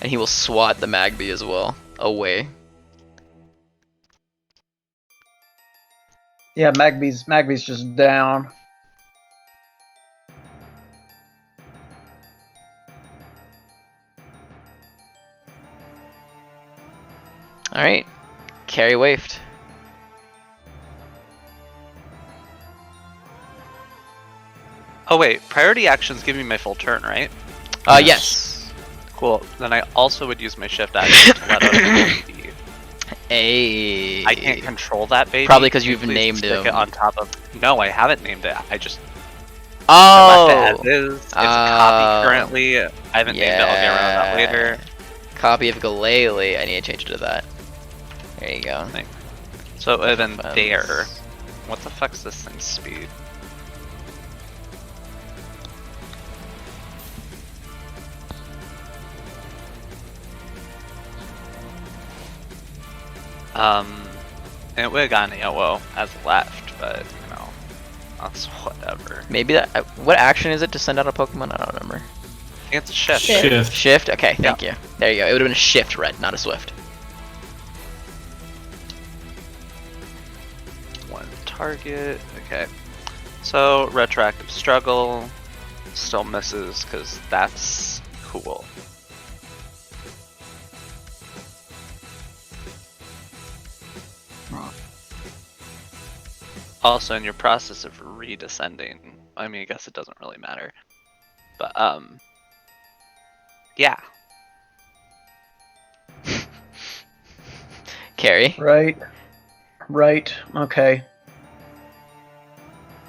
And he will swat the Magby as well. Away. Yeah, Magby's just down. Alright. Carry wafted. Oh wait, priority actions give me my full turn, right? Yes. Cool. Then I also would use my shift action to let out a baby. Ay. I can't control that baby. Probably 'cause you've Please named stick him. it on top of. No, I haven't named it. I just Oh! left it as is. It's a copy currently. I haven't named it. I'll get around that later. Copy of Galele. I need to change it to that. There you go. So it would have been Defense. there. What the fuck's this thing's speed? And it would have gotten AOO as left, but you know, that's whatever. Maybe that. What action is it to send out a Pokemon? I don't remember. I think it's a shift. Shift. Shift? Okay, thank you. There you go. It would have been a shift red, not a swift. One target. Okay. So retroactive struggle still misses because that's cool. Also, in your process of redescending, I mean, I guess it doesn't really matter. But, yeah. Carry. Right. Okay.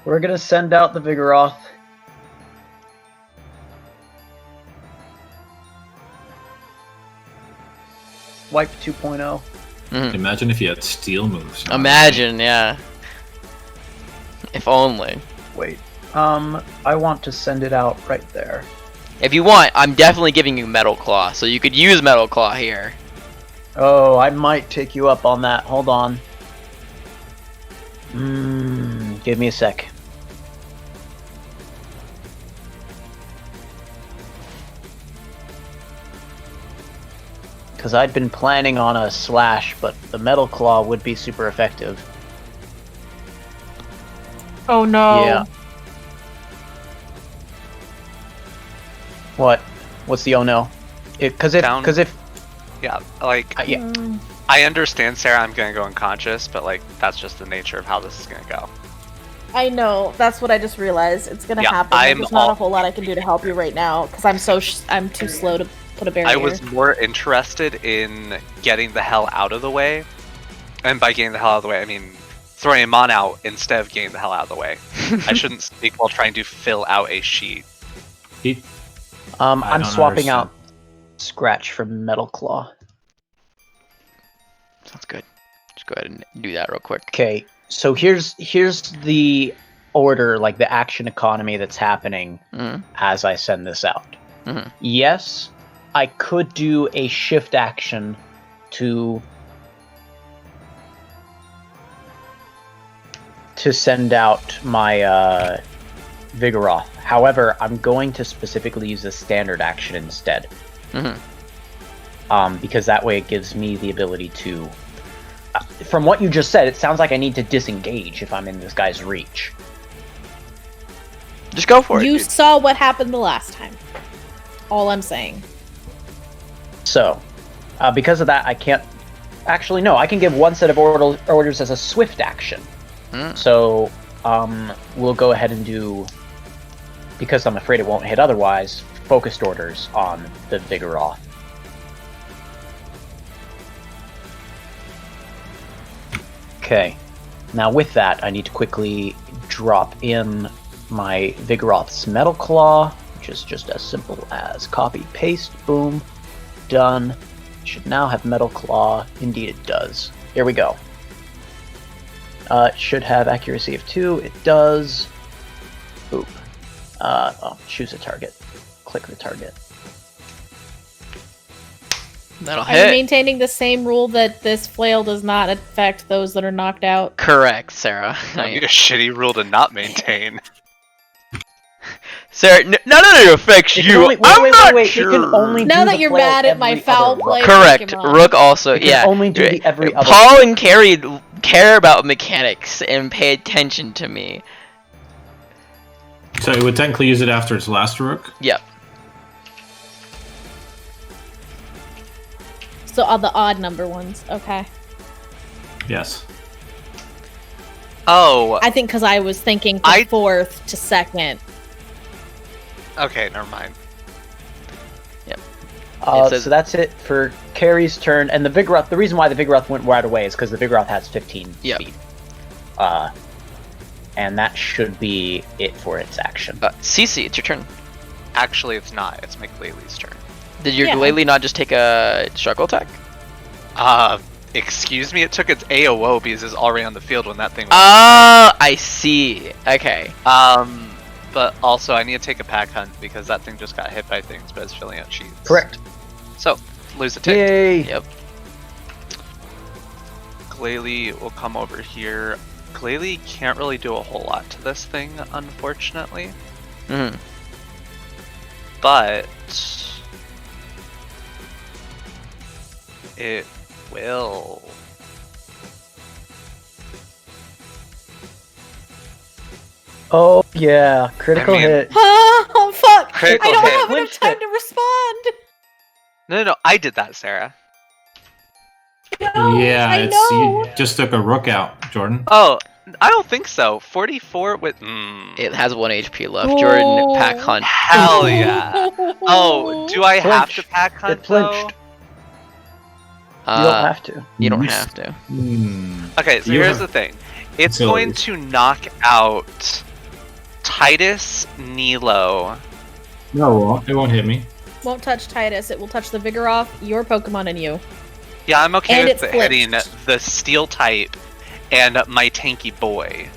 We're gonna send out the Vigoroth. Wipe 2.0. Imagine if you had steel moves. Imagine, yeah. If only. Wait. I want to send it out right there. If you want, I'm definitely giving you Metal Claw, so you could use Metal Claw here. Oh, I might take you up on that. Hold on. Give me a sec. Because I'd been planning on a slash, but the Metal Claw would be super effective. Oh no. Yeah. What? What's the oh no? Because if Yeah, like, yeah. I understand, Sarah, I'm gonna go unconscious, but, like, that's just the nature of how this is gonna go. I know. That's what I just realized. It's gonna Yeah, happen. There's not a whole lot I can do to help you right now because I'm too slow to put a barrier. I was more interested in getting the hell out of the way, and by getting the hell out of the way, I mean throwing him on out instead of getting the hell out of the way. I shouldn't speak while trying to fill out a sheet. I'm swapping out Scratch for Metal Claw. Sounds good. Just go ahead and do that real quick. Okay, so here's the order, like the action economy that's happening as I send this out. Yes, I could do a shift action to send out my Vigoroth. However, I'm going to specifically use a standard action instead. Because that way it gives me the ability to from what you just said, it sounds like I need to disengage if I'm in this guy's reach. Just go for it. You dude. saw what happened the last time. All I'm saying. So, because of that, I can't... Actually, no, I can give one set of orders as a swift action. So, we'll go ahead and do... Because I'm afraid it won't hit otherwise, focused orders on the Vigoroth. Okay. Now with that, I need to quickly drop in my Vigoroth's Metal Claw, which is just as simple as copy, paste, boom, done. Should now have Metal Claw. Indeed it does. Here we go. It should have accuracy of 2. It does. Boop. Choose a target. Click the target. That'll Are you hit. maintaining the same rule that this flail does not affect those that are knocked out? Correct, Sarah. I need a shitty rule to not maintain. Sarah, none of it affects It you. can only- I'm Sure. not It can only Now do that the you're flail mad at my every foul other play, rook. Correct. Pokemon. Rook also, It can yeah. only do the every other Paul and Carrie care about mechanics and pay attention to me. So it would technically use it after its last rook? Yep. So all the odd number ones. Okay. Yes. Oh, I think because I was thinking from fourth to second. okay, never mind. So that's it for Carrie's turn, and the Vigoroth. The reason why the Vigoroth went right away is because the Vigoroth has 15 speed. And that should be it for its action. Cece, it's your turn. Actually, it's not. It's McLeely's turn. Did your Glalie not just take a struggle attack? Excuse me? It took its AOO because it's already on the field when that thing was... Oh, I see. Okay. But also I need to take a pack hunt because that thing just got hit by things, but it's filling out sheets. Correct. So, lose a tick. Yay! Yep. Glalie will come over here. Glalie can't really do a whole lot to this thing, unfortunately. But... it will... Oh yeah, critical hit. Oh fuck! Critical I don't hit. have enough Clinched time it. to respond. No, I did that, Sarah. No, Yeah, I know. you just took a rook out, Jordan. Oh, I don't think so. 44 with... It has 1 HP left. Jordan, pack hunt. Hell yeah. Oh, do I have to Flinched. pack hunt, It flinched. though? You don't have to. You don't have to. Okay, so You here's have the thing. It's going to knock out Titus Nilo. No, it won't hit me. Won't touch Titus. It will touch the Vigoroth, your Pokemon, and you. Yeah, I'm okay And with it's hitting flinched. the steel type and my tanky boy.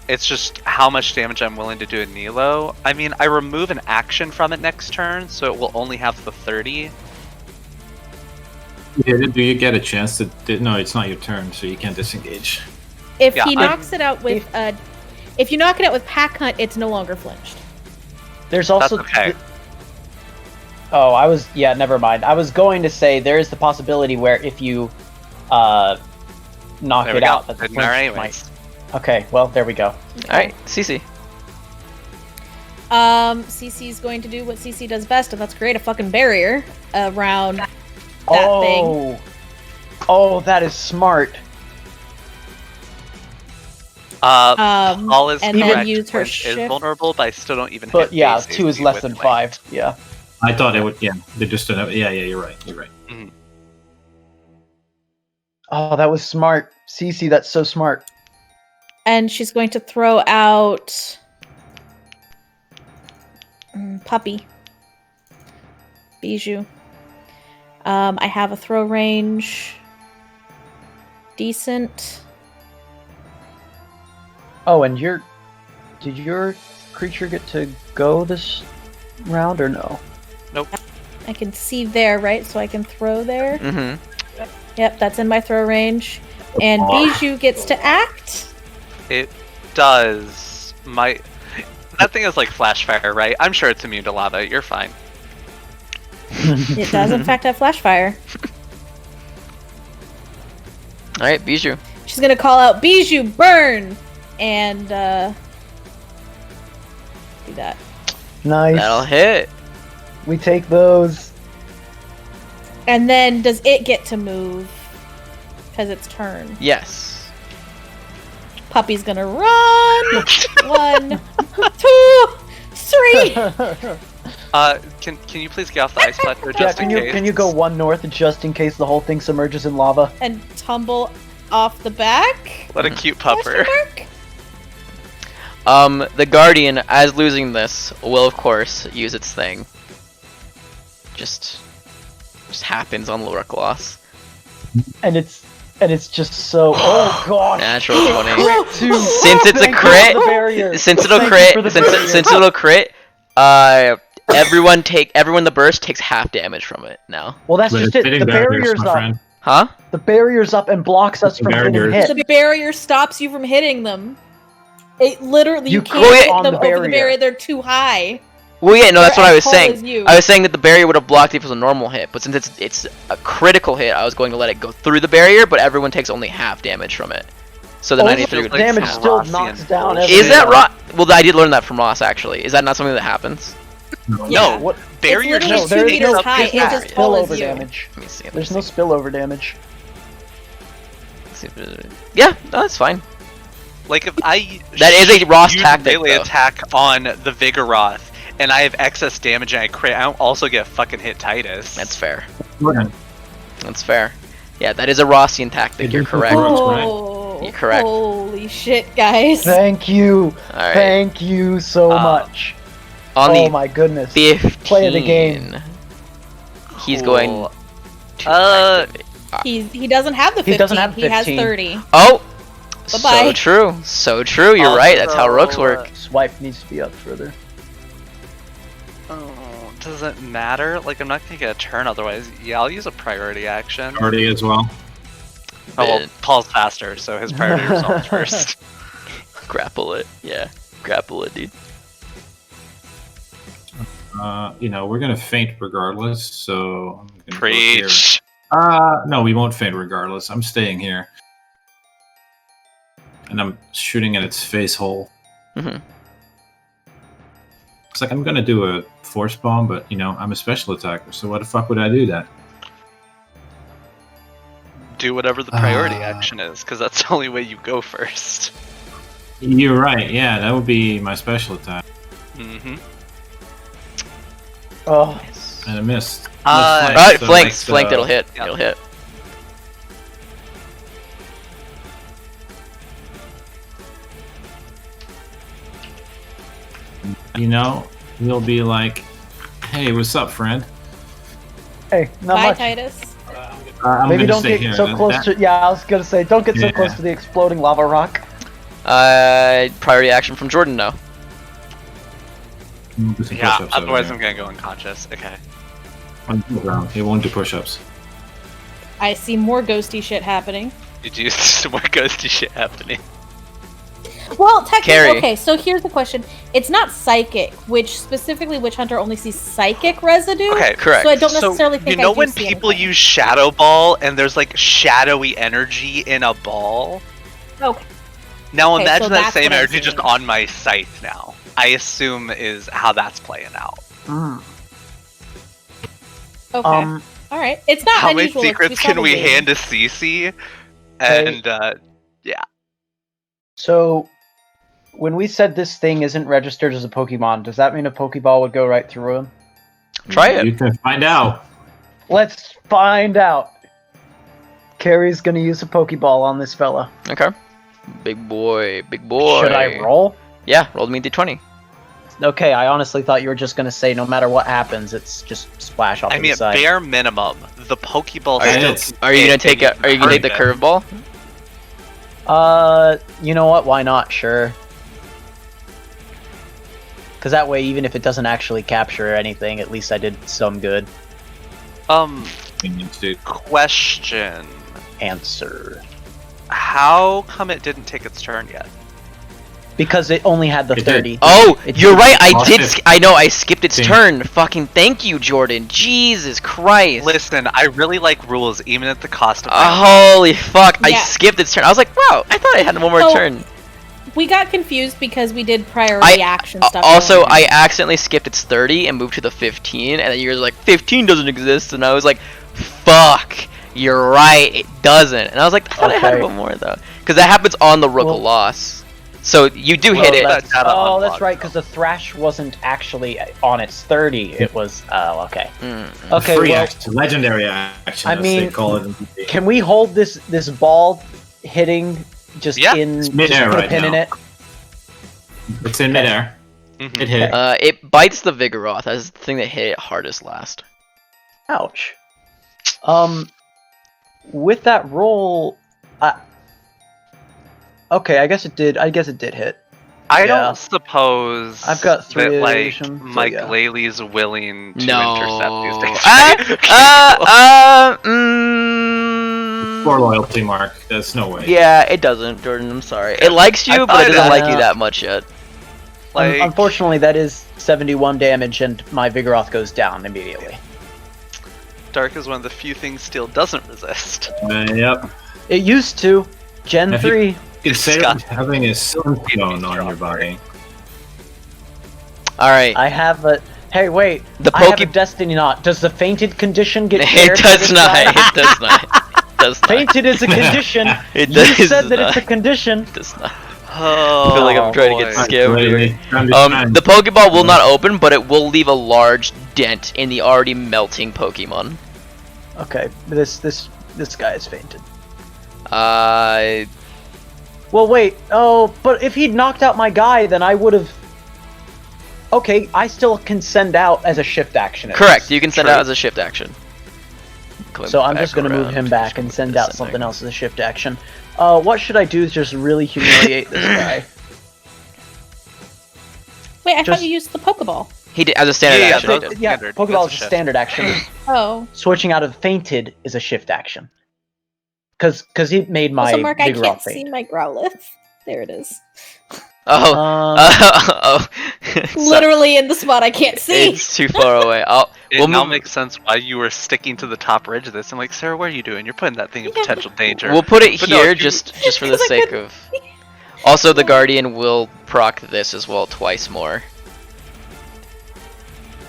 It's just how much damage I'm willing to do in Nilo. I mean, I remove an action from it next turn, so it will only have the 30. Do you get a chance to... No, it's not your turn, so you can't disengage. If Yeah, he knocks it out with if you knock it out with pack hunt, it's no longer flinched. There's also. That's okay. Never mind. I was going to say there is the possibility where if you knock There we it go. out, that the Didn't matter flinch anyways. might. Okay, well there we go. Alright, Cece. CC's going to do what CC does best, and that's create a fucking barrier around that thing. Oh, that is smart. Paul is and then correct. use her Flinch is shift. vulnerable, but I still don't even But hit yeah, base 2 is AC less with than Flinch. 5. Yeah. I thought it would... Yeah, they just don't have... Yeah, you're right. Oh, that was smart. Cece, that's so smart. And she's going to throw out Puppy. Bijou. I have a throw range. Decent. Oh, and did your creature get to go this round or no? Nope. I can see there, right? So I can throw there. Mm-hmm. Yep, that's in my throw range. And Bijou gets to act. It does. That thing is like flash fire, right? I'm sure it's immune to lava. You're fine. It does, in fact, have flash fire. Alright, Bijou. She's gonna call out Bijou, burn! And do that. Nice. That'll hit. We take those. And then does it get to move? Because it's turn. Yes. Puppy's gonna run! 1, 2, 3! Can you please get off the ice plateau just in case? Can you go 1 north just in case the whole thing submerges in lava? And tumble off the back? What a cute pupper. The Guardian, as losing this, will of course use its thing. Just happens on Laura Gloss. And it's just so. Oh god. Natural 20. Dude, Since it's a crit, since it'll crit, everyone in the burst takes half damage from it now. Well, that's just it. The barrier's up. Friend. Huh? The barrier's up and blocks us from getting hit. The barrier stops you from hitting them. It literally you can't hit them over the barrier. They're too high. Well, yeah, no, that's what I was saying. You. I was saying that the barrier would have blocked it if it was a normal hit, but since it's a critical hit, I was going to let it go through the barrier, but everyone takes only half damage from it. So the 93 would damage still knocks down everything. Is that Ross? Well, I did learn that from Ross, actually. Is that not something that happens? No. What? Barrier just there's no spillover damage. Let me see. There's no spillover damage. Yeah, no, that's fine. Like if I that is a Ross tactic, melee attack on the Vigoroth, and I have excess damage and I crit, I don't also get fucking hit Titus. That's fair. That's fair. Yeah, that is a Rossian tactic. You're correct. Oh, you're correct. Holy shit, guys! Thank you. Right. Thank you so much. On my goodness. 15, play the game. He's going. To he doesn't have the 15. He doesn't have 15. He has 30. Oh. Bye-bye. So true. So true. You're right. That's how rooks work. Swipe needs to be up further. Oh, does it matter? Like, I'm not gonna get a turn otherwise. Yeah, I'll use a priority action. Priority as well. Oh, well, Paul's faster, so his priority resolves first. Grapple it. Yeah. Grapple it, dude. We're gonna faint regardless, so I'm gonna Preach. Go here. No, we won't faint regardless. I'm staying here. And I'm shooting at its face hole. Mm-hmm. It's like I'm gonna do a force bomb, but I'm a special attacker, so why the fuck would I do that? Do whatever the priority action is, because that's the only way you go first. You're right, yeah, that would be my special attack. Mm-hmm. Oh. And I missed. Alright, flanked, it'll hit. Yep. It'll hit. We'll be like, hey, what's up, friend? Hey, not Bye, much. Titus. Maybe don't get so close to. Yeah, I was gonna say, don't get so close to the exploding lava rock. Priority action from Jordan, no. Yeah, otherwise I'm gonna go unconscious. Okay. He won't do push-ups. I see more ghosty shit happening. Did you see some more ghosty shit happening? Well, technically, Carrie. okay, so here's the question. It's not psychic, specifically Witch Hunter only sees psychic residue. Okay, correct. So I don't necessarily think I when people use Shadow Ball and there's like shadowy energy in a ball? Okay. Now Okay, imagine so that that's same what I'm energy just seeing. on my scythe now. I assume is how that's playing out. Okay. Alright. It's not How many unusual. secrets can we hand to Cece? And, yeah. So, when we said this thing isn't registered as a Pokemon, does that mean a Pokeball would go right through him? Try it. You can find out. Let's find out. Carrie's gonna use a Pokeball on this fella. Okay. Big boy, big boy. Should I roll? Yeah, roll me d20. Okay, I honestly thought you were just gonna say no matter what happens, it's just splash off I to mean, the side. at bare minimum, the Pokeball Are you gonna take the curveball? You know what? Why not? Sure. Because that way, even if it doesn't actually capture anything, at least I did some good. Question. Answer. How come it didn't take its turn yet? Because it only had the 30. Oh, you're right. I know. I skipped its 15. turn. Fucking thank you, Jordan. Jesus Christ. Listen, I really like rules, even at the cost of. Holy fuck! I Yeah. skipped its turn. I was like, wow. I thought I had one more Oh, turn. We got confused because we did priority action stuff. Also, earlier. I accidentally skipped its 30 and moved to the 15, and then you guys were like, 15 doesn't exist, and I was like, fuck. You're right. It doesn't. And I was like, I thought I had one more though, because that happens on the Rook of Loss. So you do hit it. That's right, because the Thrash wasn't actually on its 30. It was. Oh, okay. Okay. Free well, action, legendary action. I as mean, they call it in PvP. can we hold this ball hitting just in It's midair just put a right pin in now. it? It's in midair. It hit. It bites the Vigoroth. That's the thing that hit it hardest last. Ouch. With that roll, okay, I guess it did hit. I don't suppose I've got 3 that, like, evasion, so Mike yeah. Laley's willing to No. intercept these things. For loyalty, Mark. There's no way. Yeah, it doesn't, Jordan. I'm sorry. It likes you, but it doesn't like you that much yet. Like, Unfortunately, that is 71 damage, and my Vigoroth goes down immediately. Dark is one of the few things Steel doesn't resist. Yep. It used to. Gen If 3. Consider having a stone on your body. Alright. I have a. Hey, wait. The I have a Destiny Knot. Does the fainted condition get It shared? does not. It does not. It does not. Fainted is a condition. It You does said that not. it's a condition. It does not. Oh, I feel like I'm trying to get boy. scammed here. The Pokeball will not open, but it will leave a large dent in the already melting Pokemon. Okay, this guy is fainted. Well, wait. Oh, but if he'd knocked out my guy, then I would have. Okay, I still can send out as a shift action. Correct. You can send out as a shift action. So I'm just gonna move him back and send out something else as a shift action. What should I do to just really humiliate this guy? Wait, I thought you used the Pokeball. He did as a standard action. Yeah, Pokeball is a standard action. Oh. Switching out of fainted is a shift action. Because he made my Also, Mark, I Vigoroth can't faint. see my Growlithe. There it is. Literally in the spot I can't see. It's too far away. It now makes sense why you were sticking to the top ridge of this. I'm like, Sarah, what are you doing? You're putting that thing in potential danger. We'll put it But here no, just for the sake of. Also, the Guardian will proc this as well twice more.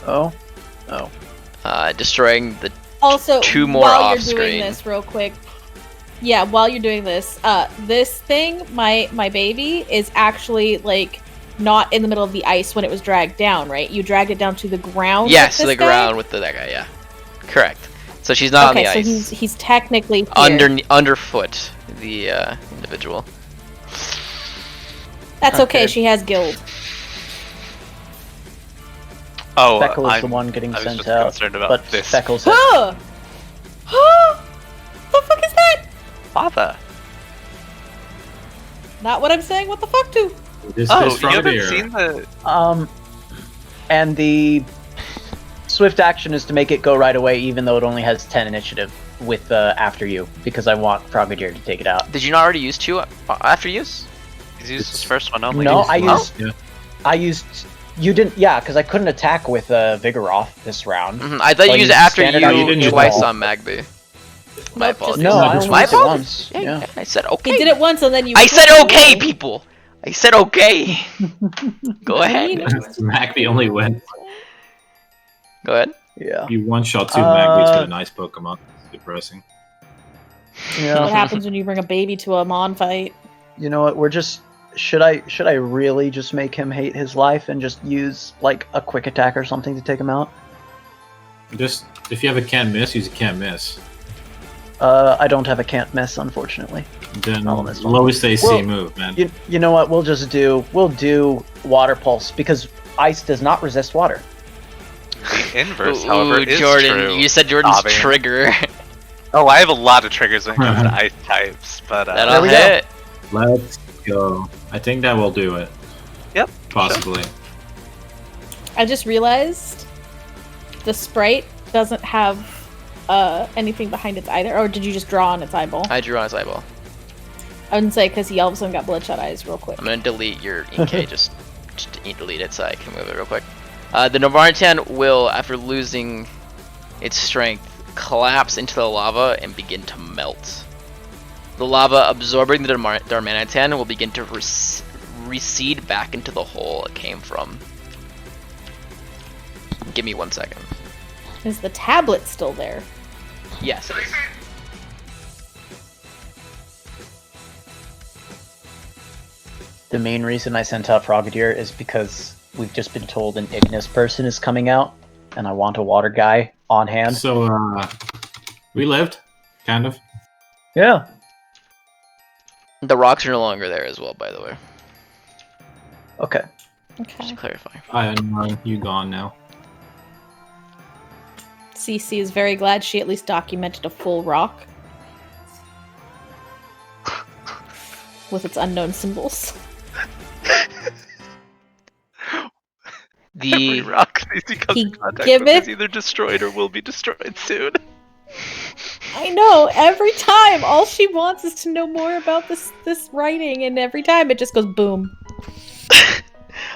Oh. Destroying the Also, 2 more while off you're screen. doing this real quick, yeah, while you're doing this, this thing, my baby, is actually like not in the middle of the ice when it was dragged down, right? You dragged it down to the ground. Yes, to with the this guy? ground with that guy. Yeah, correct. So she's not on the Okay, ice. so he's technically here. Underfoot the individual. That's okay. She has guild. Oh, Speckle is I'm, the one getting I was sent just out, concerned about but this. Speckle's Huh! Huh! The fuck is that? Father. Not what I'm saying. What the fuck, to? You haven't seen the... And the swift action is to make it go right away, even though it only has 10 initiative with after you, because I want Frogadier to take it out. Did you not already use 2 after use? He's used his first one only. No, I used. You didn't, yeah, because I couldn't attack with Vigoroth this round. I thought you used after you twice on Magby. My apologies. No, I only My used it apologies. once. Yeah, I said okay. He did it once and then you. I said okay, people. I said okay. Go ahead. Magby only went. Go ahead. Yeah. You one-shot 2 Magbies with a nice Pokemon. It's depressing. Yeah. What happens when you bring a baby to a Mon fight? You know what? We're just. Should I really just make him hate his life and just use like a quick attack or something to take him out? Just if you have a can't miss, use a can't miss. I don't have a can't miss, unfortunately. Then lowest AC move, man. You know what? We'll do water pulse because ice does not resist water. The inverse, however, is Jordan, true. you said Jordan's Obby. trigger. Oh, I have a lot of triggers when it comes to ice types, but That'll hit. Let's go. I think that will do it. Yep. Possibly. Sure. I just realized the sprite doesn't have anything behind its either. Or did you just draw on its eyeball? I drew on his eyeball. I wouldn't say because he all of a sudden got bloodshot eyes real quick. I'm gonna delete your EK, just delete it so I can move it real quick. The Navartan will, after losing its strength, collapse into the lava and begin to melt. The lava absorbing the Darmanitan will begin to recede back into the hole it came from. Give me 1 second. Is the tablet still there? Yes, it is. The main reason I sent out Frogadier is because we've just been told an Ignis person is coming out, and I want a water guy on hand. So, we lived, kind of. Yeah. The rocks are no longer there as well, by the way. Okay. Okay. Just to clarify. I know you gone now. CC is very glad she at least documented a full rock with its unknown symbols. Every rock he comes in contact with is either destroyed or will be destroyed soon. I know, every time all she wants is to know more about this writing, and every time it just goes boom.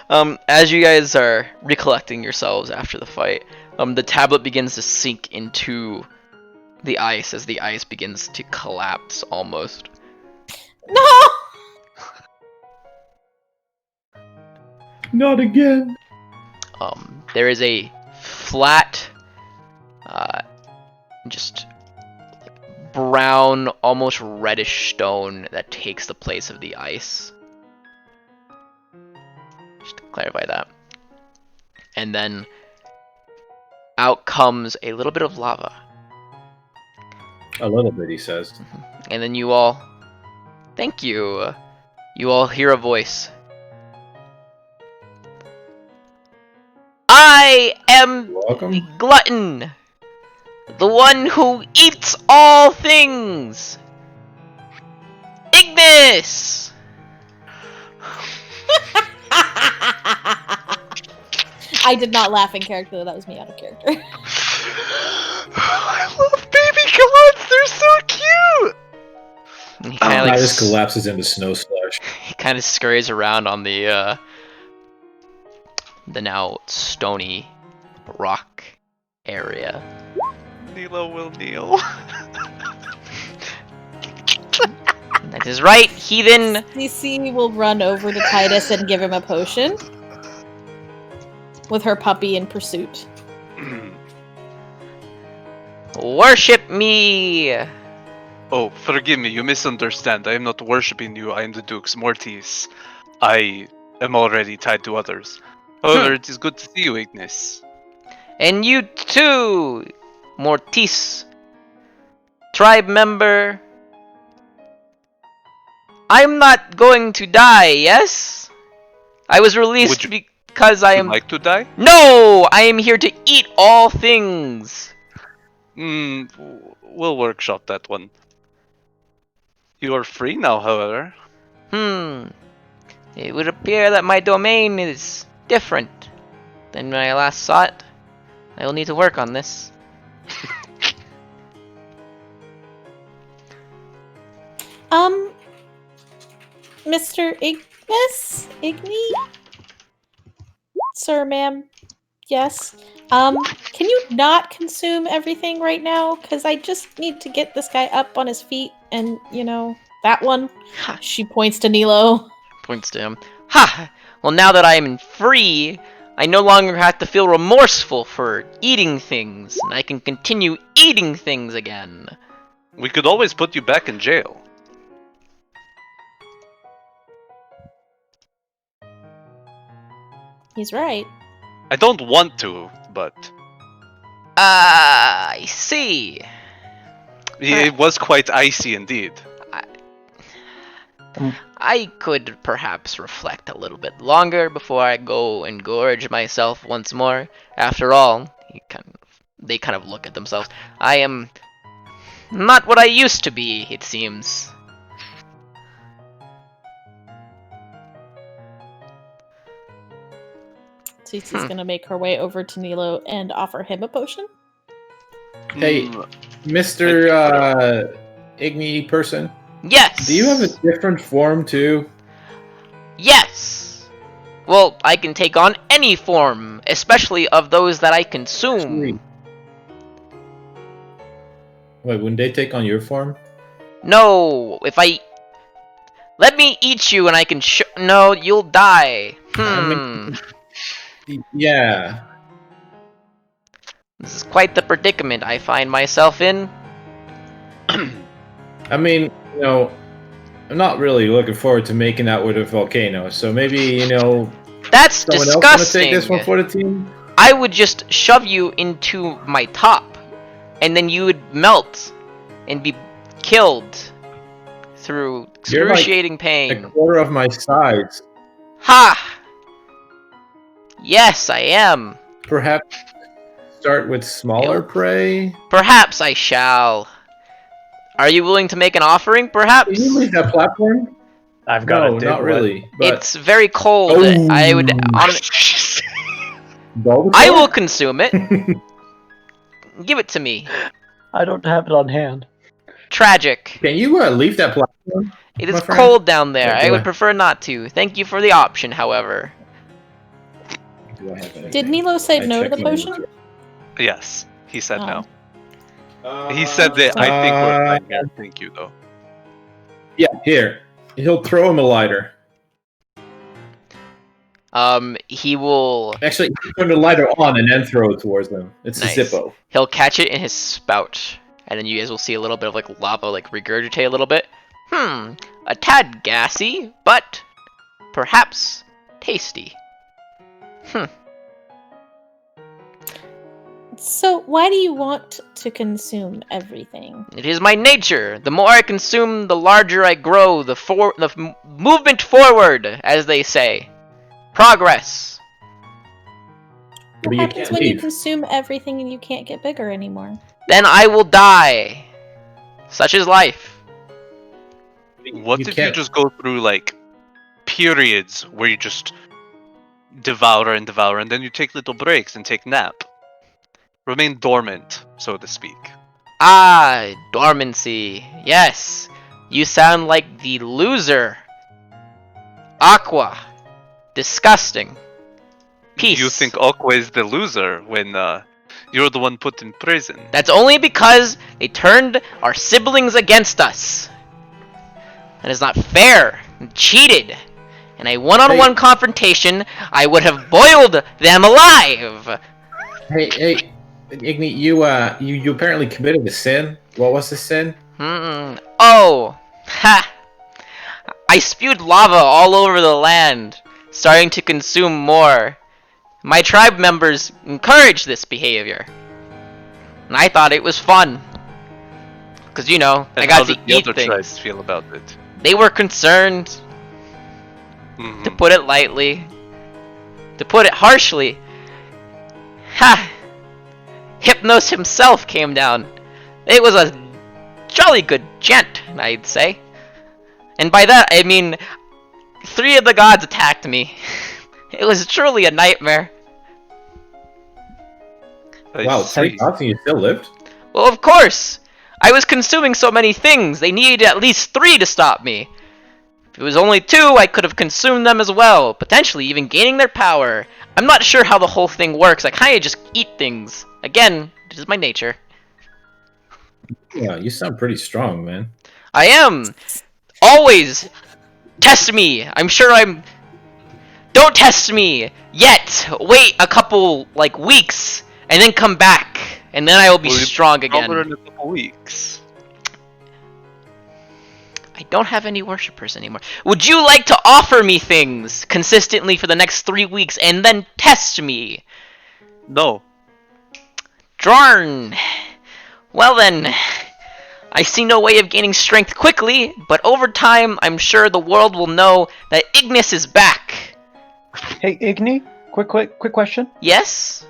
As you guys are recollecting yourselves after the fight, the tablet begins to sink into the ice as the ice begins to collapse almost. No! Not again. There is a flat, just brown, almost reddish stone that takes the place of the ice. Just to clarify that. And then out comes a little bit of lava. A little bit, he says. And then you all, thank you. You all hear a voice. I am the glutton, the one who eats all things. Ignis! I did not laugh in character, that was me out of character. I love baby gluts, they're so cute! He kind of just collapses into snow slush. He kind of scurries around on the now stony rock area. Nilo will kneel. That is right, heathen! CC will run over to Titus and give him a potion. With her puppy in pursuit. Worship me! Oh, forgive me, you misunderstand. I am not worshipping you, I am the Duke's Mortis. I am already tied to others. However, it is good to see you, Ignis. And you too, Mortis. Tribe member. I'm not going to die, yes? I was released because I am... like to die? No! I am here to eat all things. We'll workshop that one. You are free now, however. It would appear that my domain is different than when I last saw it. I will need to work on this. Mr. Ignis? Igni? Sir, ma'am? Yes? Can you not consume everything right now? Because I just need to get this guy up on his feet and, you know, that one. She points to Nilo. Points to him. Ha! Well, now that I am free, I no longer have to feel remorseful for eating things, and I can continue eating things again. We could always put you back in jail. He's right. I don't want to, but... I see. It was quite icy indeed. I could perhaps reflect a little bit longer before I go and gorge myself once more. After all, they kind of look at themselves. I am not what I used to be, it seems. Cece's gonna make her way over to Nilo and offer him a potion. Hey, Mr. Igni person, Yes! Do you have a different form too? Yes! Well, I can take on any form, especially of those that I consume. Wait, wouldn't they take on your form? No, if I... Let me eat you and I can No, you'll die. I mean, yeah. This is quite the predicament I find myself in. I mean, I'm not really looking forward to making out with a volcano, so maybe, That's someone disgusting. else want to take this one for the team? I would just shove you into my top, and then you would melt and be killed through excruciating pain. A quarter of my size. Ha! Yes, I am. Perhaps start with smaller prey? Perhaps I shall. Are you willing to make an offering, perhaps? Can you leave that platform? I've got No, not really. But... It's very cold. Oh. I would... I will consume it. Give it to me. I don't have it on hand. Tragic. Can you leave that platform? It is cold down there. I would prefer not to. Thank you for the option, however. Did Nilo say no to the potion? Yes, he said no. He said that I think we're fine, guys. Thank you, though. Yeah, here. He'll throw him a lighter. He will... Actually, turn the lighter on and then throw it towards them. It's nice. a Zippo. He'll catch it in his spout. And then you guys will see a little bit of like lava like regurgitate a little bit. A tad gassy, but perhaps tasty. So why do you want to consume everything? It is my nature. The more I consume, the larger I grow. The movement forward, as they say. Progress. What happens when you consume everything and you can't get bigger anymore? Then I will die. Such is life. What if you just go through like periods where you just devour and devour, and then you take little breaks and take nap? Remain dormant, so to speak. Ah, dormancy. Yes. You sound like the loser. Aqua. Disgusting. Peace. You think Aqua is the loser when you're the one put in prison? That's only because they turned our siblings against us. That is not fair. And cheated. In a one-on-one confrontation, I would have boiled them alive. Hey, Igni, you apparently committed a sin. What was the sin? Oh, ha! I spewed lava all over the land, starting to consume more. My tribe members encouraged this behavior, and I thought it was fun. Cause I got to eat things. How did the other tribes feel about it? They were concerned. To put it lightly, to put it harshly. Ha! Hypnos himself came down. It was a jolly good gent, I'd say. And by that, I mean 3 of the gods attacked me. It was truly a nightmare. Wow, 3 gods and you still lived? Well, of course! I was consuming so many things, they needed at least 3 to stop me. If it was only 2, I could have consumed them as well, potentially even gaining their power. I'm not sure how the whole thing works, I kinda just eat things. Again, it is my nature. Yeah, you sound pretty strong, man. I am! Always! Test me! I'm sure I'm... Don't test me! Yet! Wait a couple, weeks, and then come back, and then I will be strong again. In a couple weeks. I don't have any worshippers anymore. Would you like to offer me things consistently for the next 3 weeks and then test me? No. Darn. Well then, I see no way of gaining strength quickly, but over time, I'm sure the world will know that Ignis is back. Hey, Igni, quick question. Yes?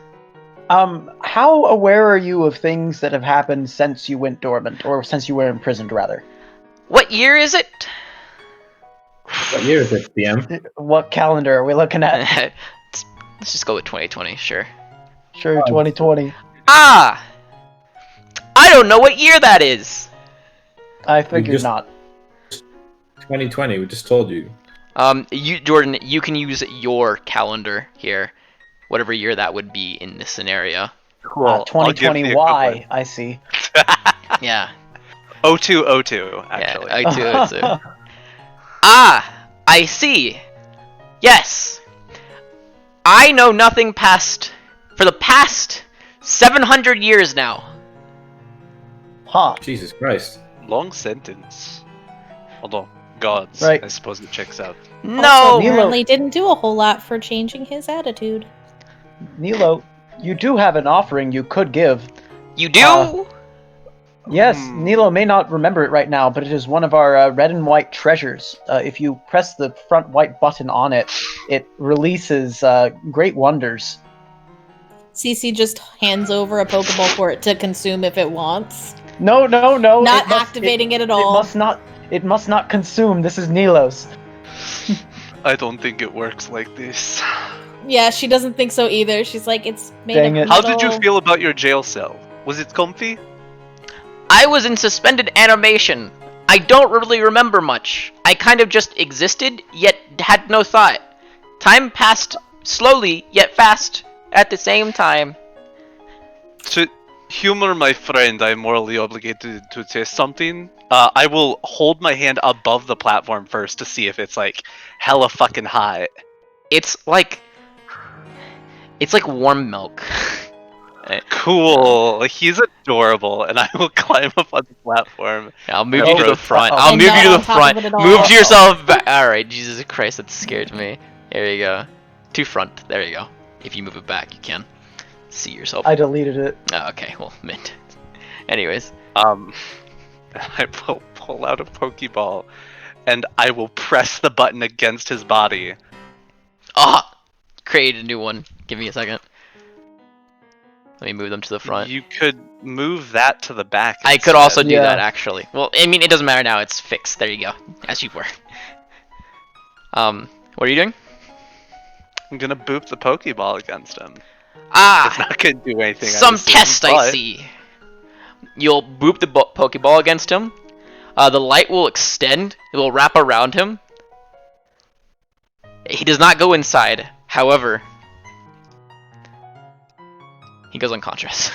How aware are you of things that have happened since you went dormant, or since you were imprisoned, rather? What year is it? What year is it, DM? What calendar are we looking at? Let's just go with 2020, sure. Sure, 2020. Ah! I don't know what year that is! I figured not. 2020. We just told you. Jordan, you can use your calendar here, whatever year that would be in this scenario. Cool. 2020 Y. I see. Yeah. 0202, actually. Yeah, 0202. Ah, I see. Yes. I know nothing for the past 700 years now. Huh. Jesus Christ. Long sentence. Although, gods, Right. I suppose it checks out. No. Also, apparently didn't do a whole lot for changing his attitude. Nilo, you do have an offering you could give. You do? Yes, Nilo may not remember it right now, but it is one of our red and white treasures. If you press the front white button on it, it releases great wonders. Cece just hands over a Pokeball for it to consume if it wants. No. Not activating it at all. It must not consume. This is Nilo's. I don't think it works like this. Yeah, she doesn't think so either. She's like, it's made Dang of it. How metal. did you feel about your jail cell? Was it comfy? I was in suspended animation. I don't really remember much. I kind of just existed, yet had no thought. Time passed slowly, yet fast, at the same time. To humor my friend, I am morally obligated to say something. I will hold my hand above the platform first to see if it's like hella fucking hot. It's like warm milk. Cool. He's adorable, and I will climb up on the platform. I'll move you to the front. Oh, I'll and move not you to on the top front. of it at all. Move yourself back. Alright, Jesus Christ, that scared me. There you go. To front. There you go. If you move it back, you can see yourself. I deleted it. Oh, okay, well, mint. Anyways. I will pull out a Pokeball, and I will press the button against his body. Ah! Create a new one. Give me a second. Let me move them to the front. You could move that to the back. I could also do Yeah. that, actually. Well, I mean, it doesn't matter now. It's fixed. There you go. As you were. What are you doing? I'm gonna boop the Pokeball against him. It's Ah! not gonna do anything. Some assume, test, I but- see. You'll boop the Pokeball against him. The light will extend. It will wrap around him. He does not go inside. However, he goes unconscious.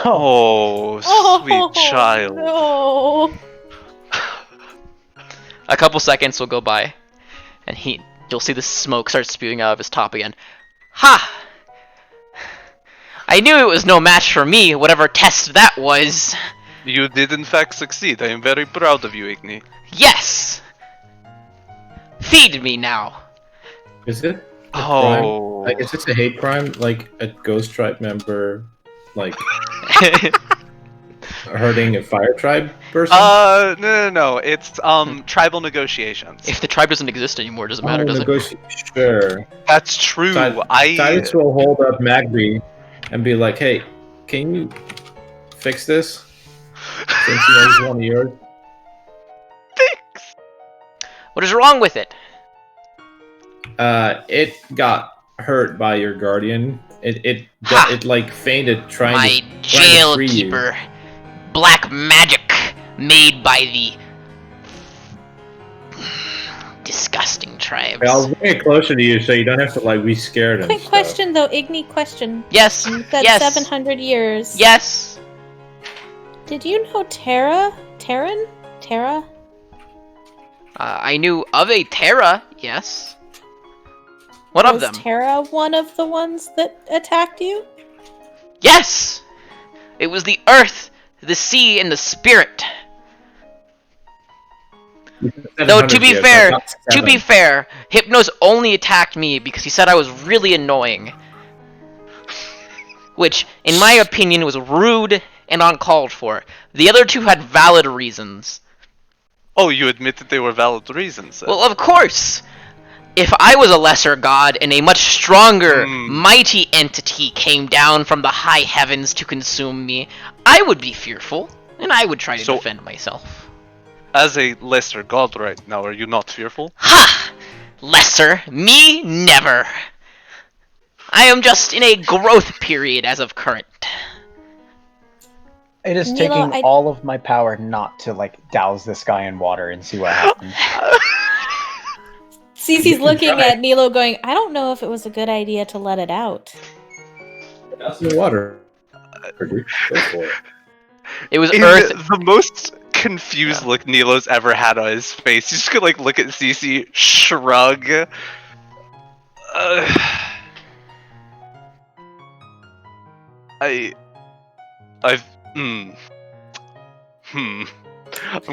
Oh, sweet child. No. A couple seconds will go by, and you'll see the smoke start spewing out of his top again. Ha! I knew it was no match for me, whatever test that was. You did in fact succeed. I am very proud of you, Igni. Yes! Feed me now. Is it? Oh. Like, is this a hate crime? Like a Ghost Tribe member, like hurting a Fire Tribe person? No. It's tribal negotiations. If the tribe doesn't exist anymore, doesn't matter, does it? Sure. That's true. Titus will hold up Magby and be like, "Hey, can you fix this? Since you know he's one of yours." Fix. What is wrong with it? It got hurt by your guardian. It like fainted trying My to free you. jailkeeper. Black magic made by the disgusting tribes. I'll bring it closer to you so you don't have to like be scared and Quick stuff. question though, Igni question. Yes. You said Yes. 700 years. Yes. Did you know Terra? Terra? I knew of a Terra. Yes. What of Was them? Terra one of the ones that attacked you? Yes. It was the earth, the sea, and the spirit. Though to be fair, Hypnos only attacked me because he said I was really annoying. Which, in my opinion, was rude and uncalled for. The other two had valid reasons. Oh, you admit that they were valid reasons. Then. Well, of course! If I was a lesser god and a much stronger, mighty entity came down from the high heavens to consume me, I would be fearful, and I would try to defend myself. As a lesser god right now, are you not fearful? Ha! Lesser? Me? Never. I am just in a growth period as of current. It is taking all of my power not to like douse this guy in water and see what happens. Cece's looking at Nilo going, I don't know if it was a good idea to let it out. Douse the water. Go for it. It was Earth. The most confused look Nilo's ever had on his face. He's just gonna like look at Cece, shrug. I'm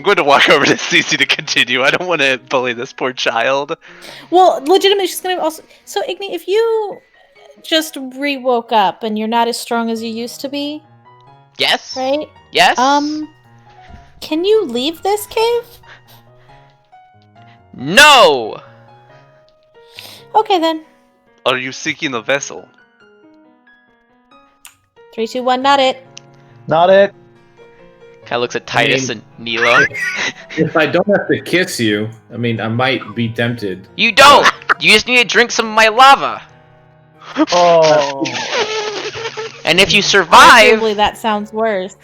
going to walk over to Cece to continue. I don't want to bully this poor child. Well, legitimately, she's gonna also. So, Igni, if you just re-woke up and you're not as strong as you used to be, yes, right? Yes. Can you leave this cave? No. Okay then. Are you seeking the vessel? 3, 2, 1. Not it. Not it. Kind of looks at Titus and Nilo. If I don't have to kiss you, I mean, I might be tempted. You don't! You just need to drink some of my lava. Oh. And if you survive... Probably that sounds worse.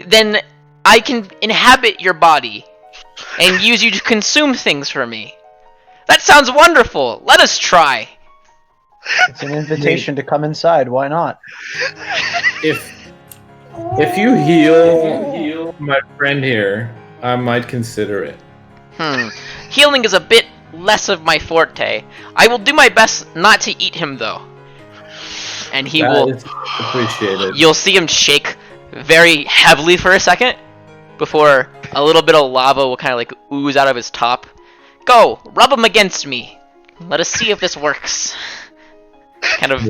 Then I can inhabit your body and use you to consume things for me. That sounds wonderful! Let us try! It's an invitation to come inside, why not? If you heal my friend here, I might consider it. Healing is a bit less of my forte. I will do my best not to eat him, though. And he will... appreciate it. You'll see him shake very heavily for a second before a little bit of lava will kind of like ooze out of his top. Go, rub him against me. Let us see if this works. Kind of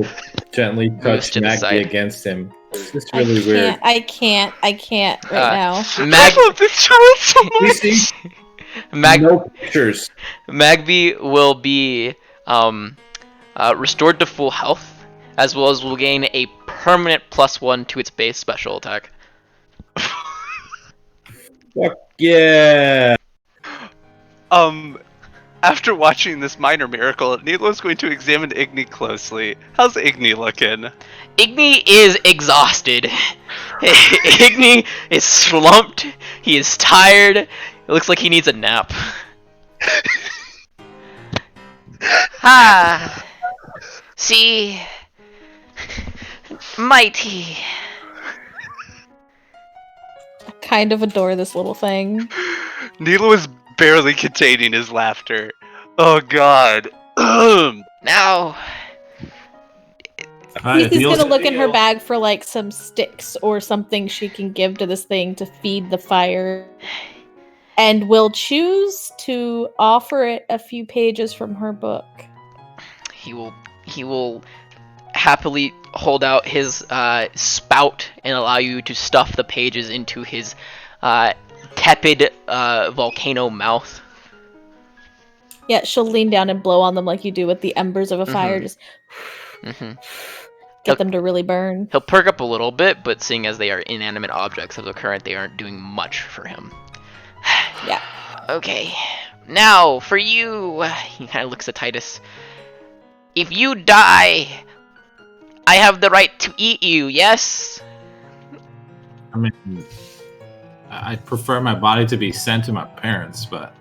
gently touch Maggie against him. It's just really weird. I can't right now. I love this child so much. No pictures. Magby will be restored to full health, as well as will gain a permanent +1 to its base special attack. Fuck yeah! After watching this minor miracle, Nilo's going to examine Igni closely. How's Igni looking? Igni is exhausted. Igni is slumped. He is tired. It looks like he needs a nap. See? Mighty. I kind of adore this little thing. Nilo is barely containing his laughter. Oh god. Now... He's gonna look in her bag for like some sticks or something she can give to this thing to feed the fire, and will choose to offer it a few pages from her book. He will happily hold out his spout and allow you to stuff the pages into his tepid volcano mouth. Yeah, she'll lean down and blow on them like you do with the embers of a fire. Just get them to really burn. He'll perk up a little bit, but seeing as they are inanimate objects of the current, they aren't doing much for him. Yeah. Okay. Now, for you... He kind of looks at Titus. If you die, I have the right to eat you, yes? I mean, I'd prefer my body to be sent to my parents, but...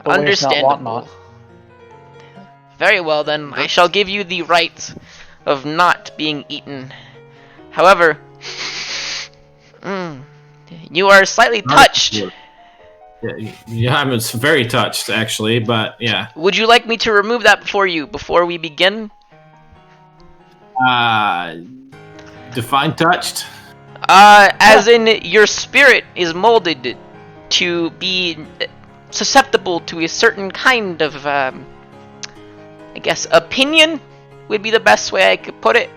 Understandable. Very well then, I shall give you the right of not being eaten. However, you are slightly touched. Yeah, I'm very touched actually, but yeah. Would you like me to remove that for you before we begin? Define touched? As in your spirit is molded to be susceptible to a certain kind of, I guess, opinion would be the best way I could put it.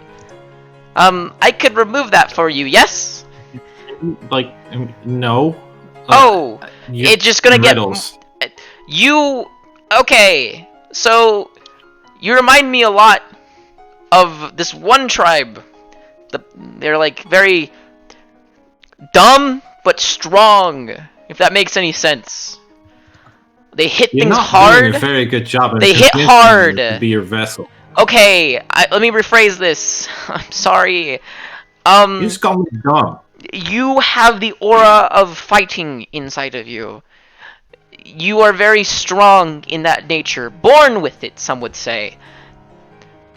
I could remove that for you, yes? Like, no. Oh, it's just gonna riddles. Get... You... Okay, so... You remind me a lot of this one tribe. They're, like, very... dumb, but strong, if that makes any sense. They hit things hard. Doing a very good job. They hit hard. To be your vessel. Okay, let me rephrase this. I'm sorry. You just call me dumb. You have the aura of fighting inside of you. You are very strong in that nature, born with it, some would say.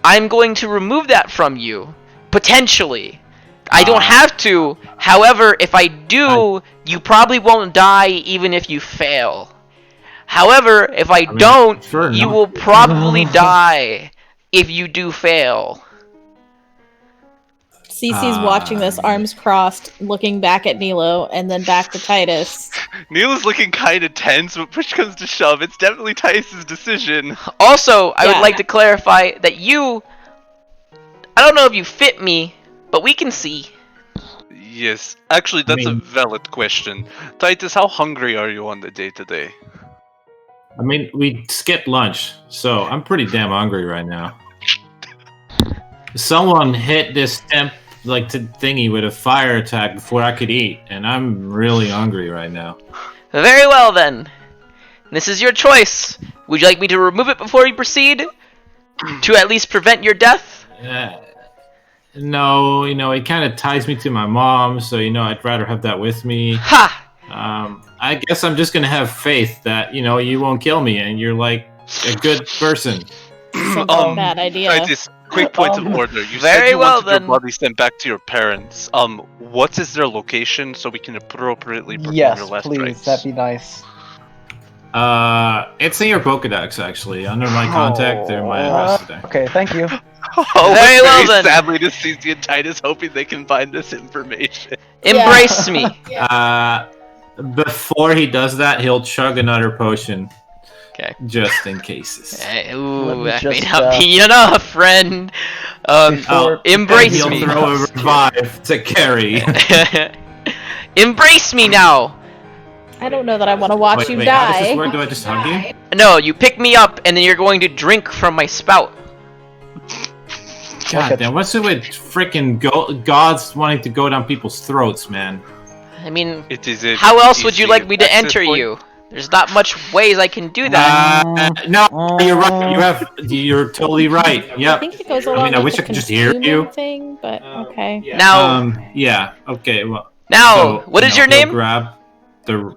I'm going to remove that from you, potentially. I don't have to. However, if I do, you probably won't die even if you fail. However, if I don't, sure, you no. will probably die if you do fail. Cece's watching this, arms crossed, looking back at Nilo, and then back to Titus. Nilo's looking kind of tense, but push comes to shove, it's definitely Titus's decision. Also, I would like to clarify that you... I don't know if you fit me, but we can see. Yes, actually, that's a valid question. Titus, how hungry are you on the day today? I mean, we skipped lunch, so I'm pretty damn hungry right now. Someone hit this thingy with a fire attack before I could eat, and I'm really hungry right now. Very well then. This is your choice. Would you like me to remove it before you proceed? To at least prevent your death? No, it kind of ties me to my mom, so I'd rather have that with me. Ha! I guess I'm just gonna have faith that you won't kill me, and you're like a good person. Sounds like a bad idea. Titus, quick point of order. You very said you well, wanted your body sent back to your parents. What is their location so we can appropriately perform your last please, rites? that'd be nice. It's in your Pokedex, actually. Under my contact, they're my address today. Okay, thank you. Very well then. Sadly to Cece and Titus, hoping they can find this information. Embrace me. Before he does that, he'll chug another potion. Okay. Just in cases. Ooh, that may not be enough, friend. Embrace he'll me. Throw a revive to carry. Embrace me now. I don't know that I want to watch you How die. does this work? Do I just hug you? No, you pick me up and then you're going to drink from my spout. God damn, what's it with freaking gods wanting to go down people's throats, man? I mean, how else would you like me to enter you? There's not much ways I can do that. No, you're right. You're totally right. Yep. I think it goes along I with wish the I could just hear you. thing, but okay. Now, yeah. Okay. Well. Now, what is your name? Grab the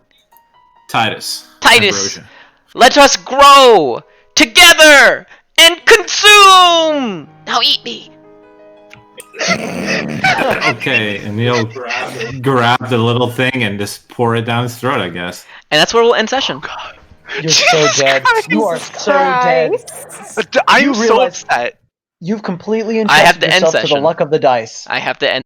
Titus. Titus. Ambrosia. Let us grow together and consume. Now eat me. Okay, and he'll grab the little thing and just pour it down his throat, I guess. And that's where we'll end session. God. You're so dead. You are so dead. I'm so upset. You've completely entrusted yourself to the luck of the dice. I have to end.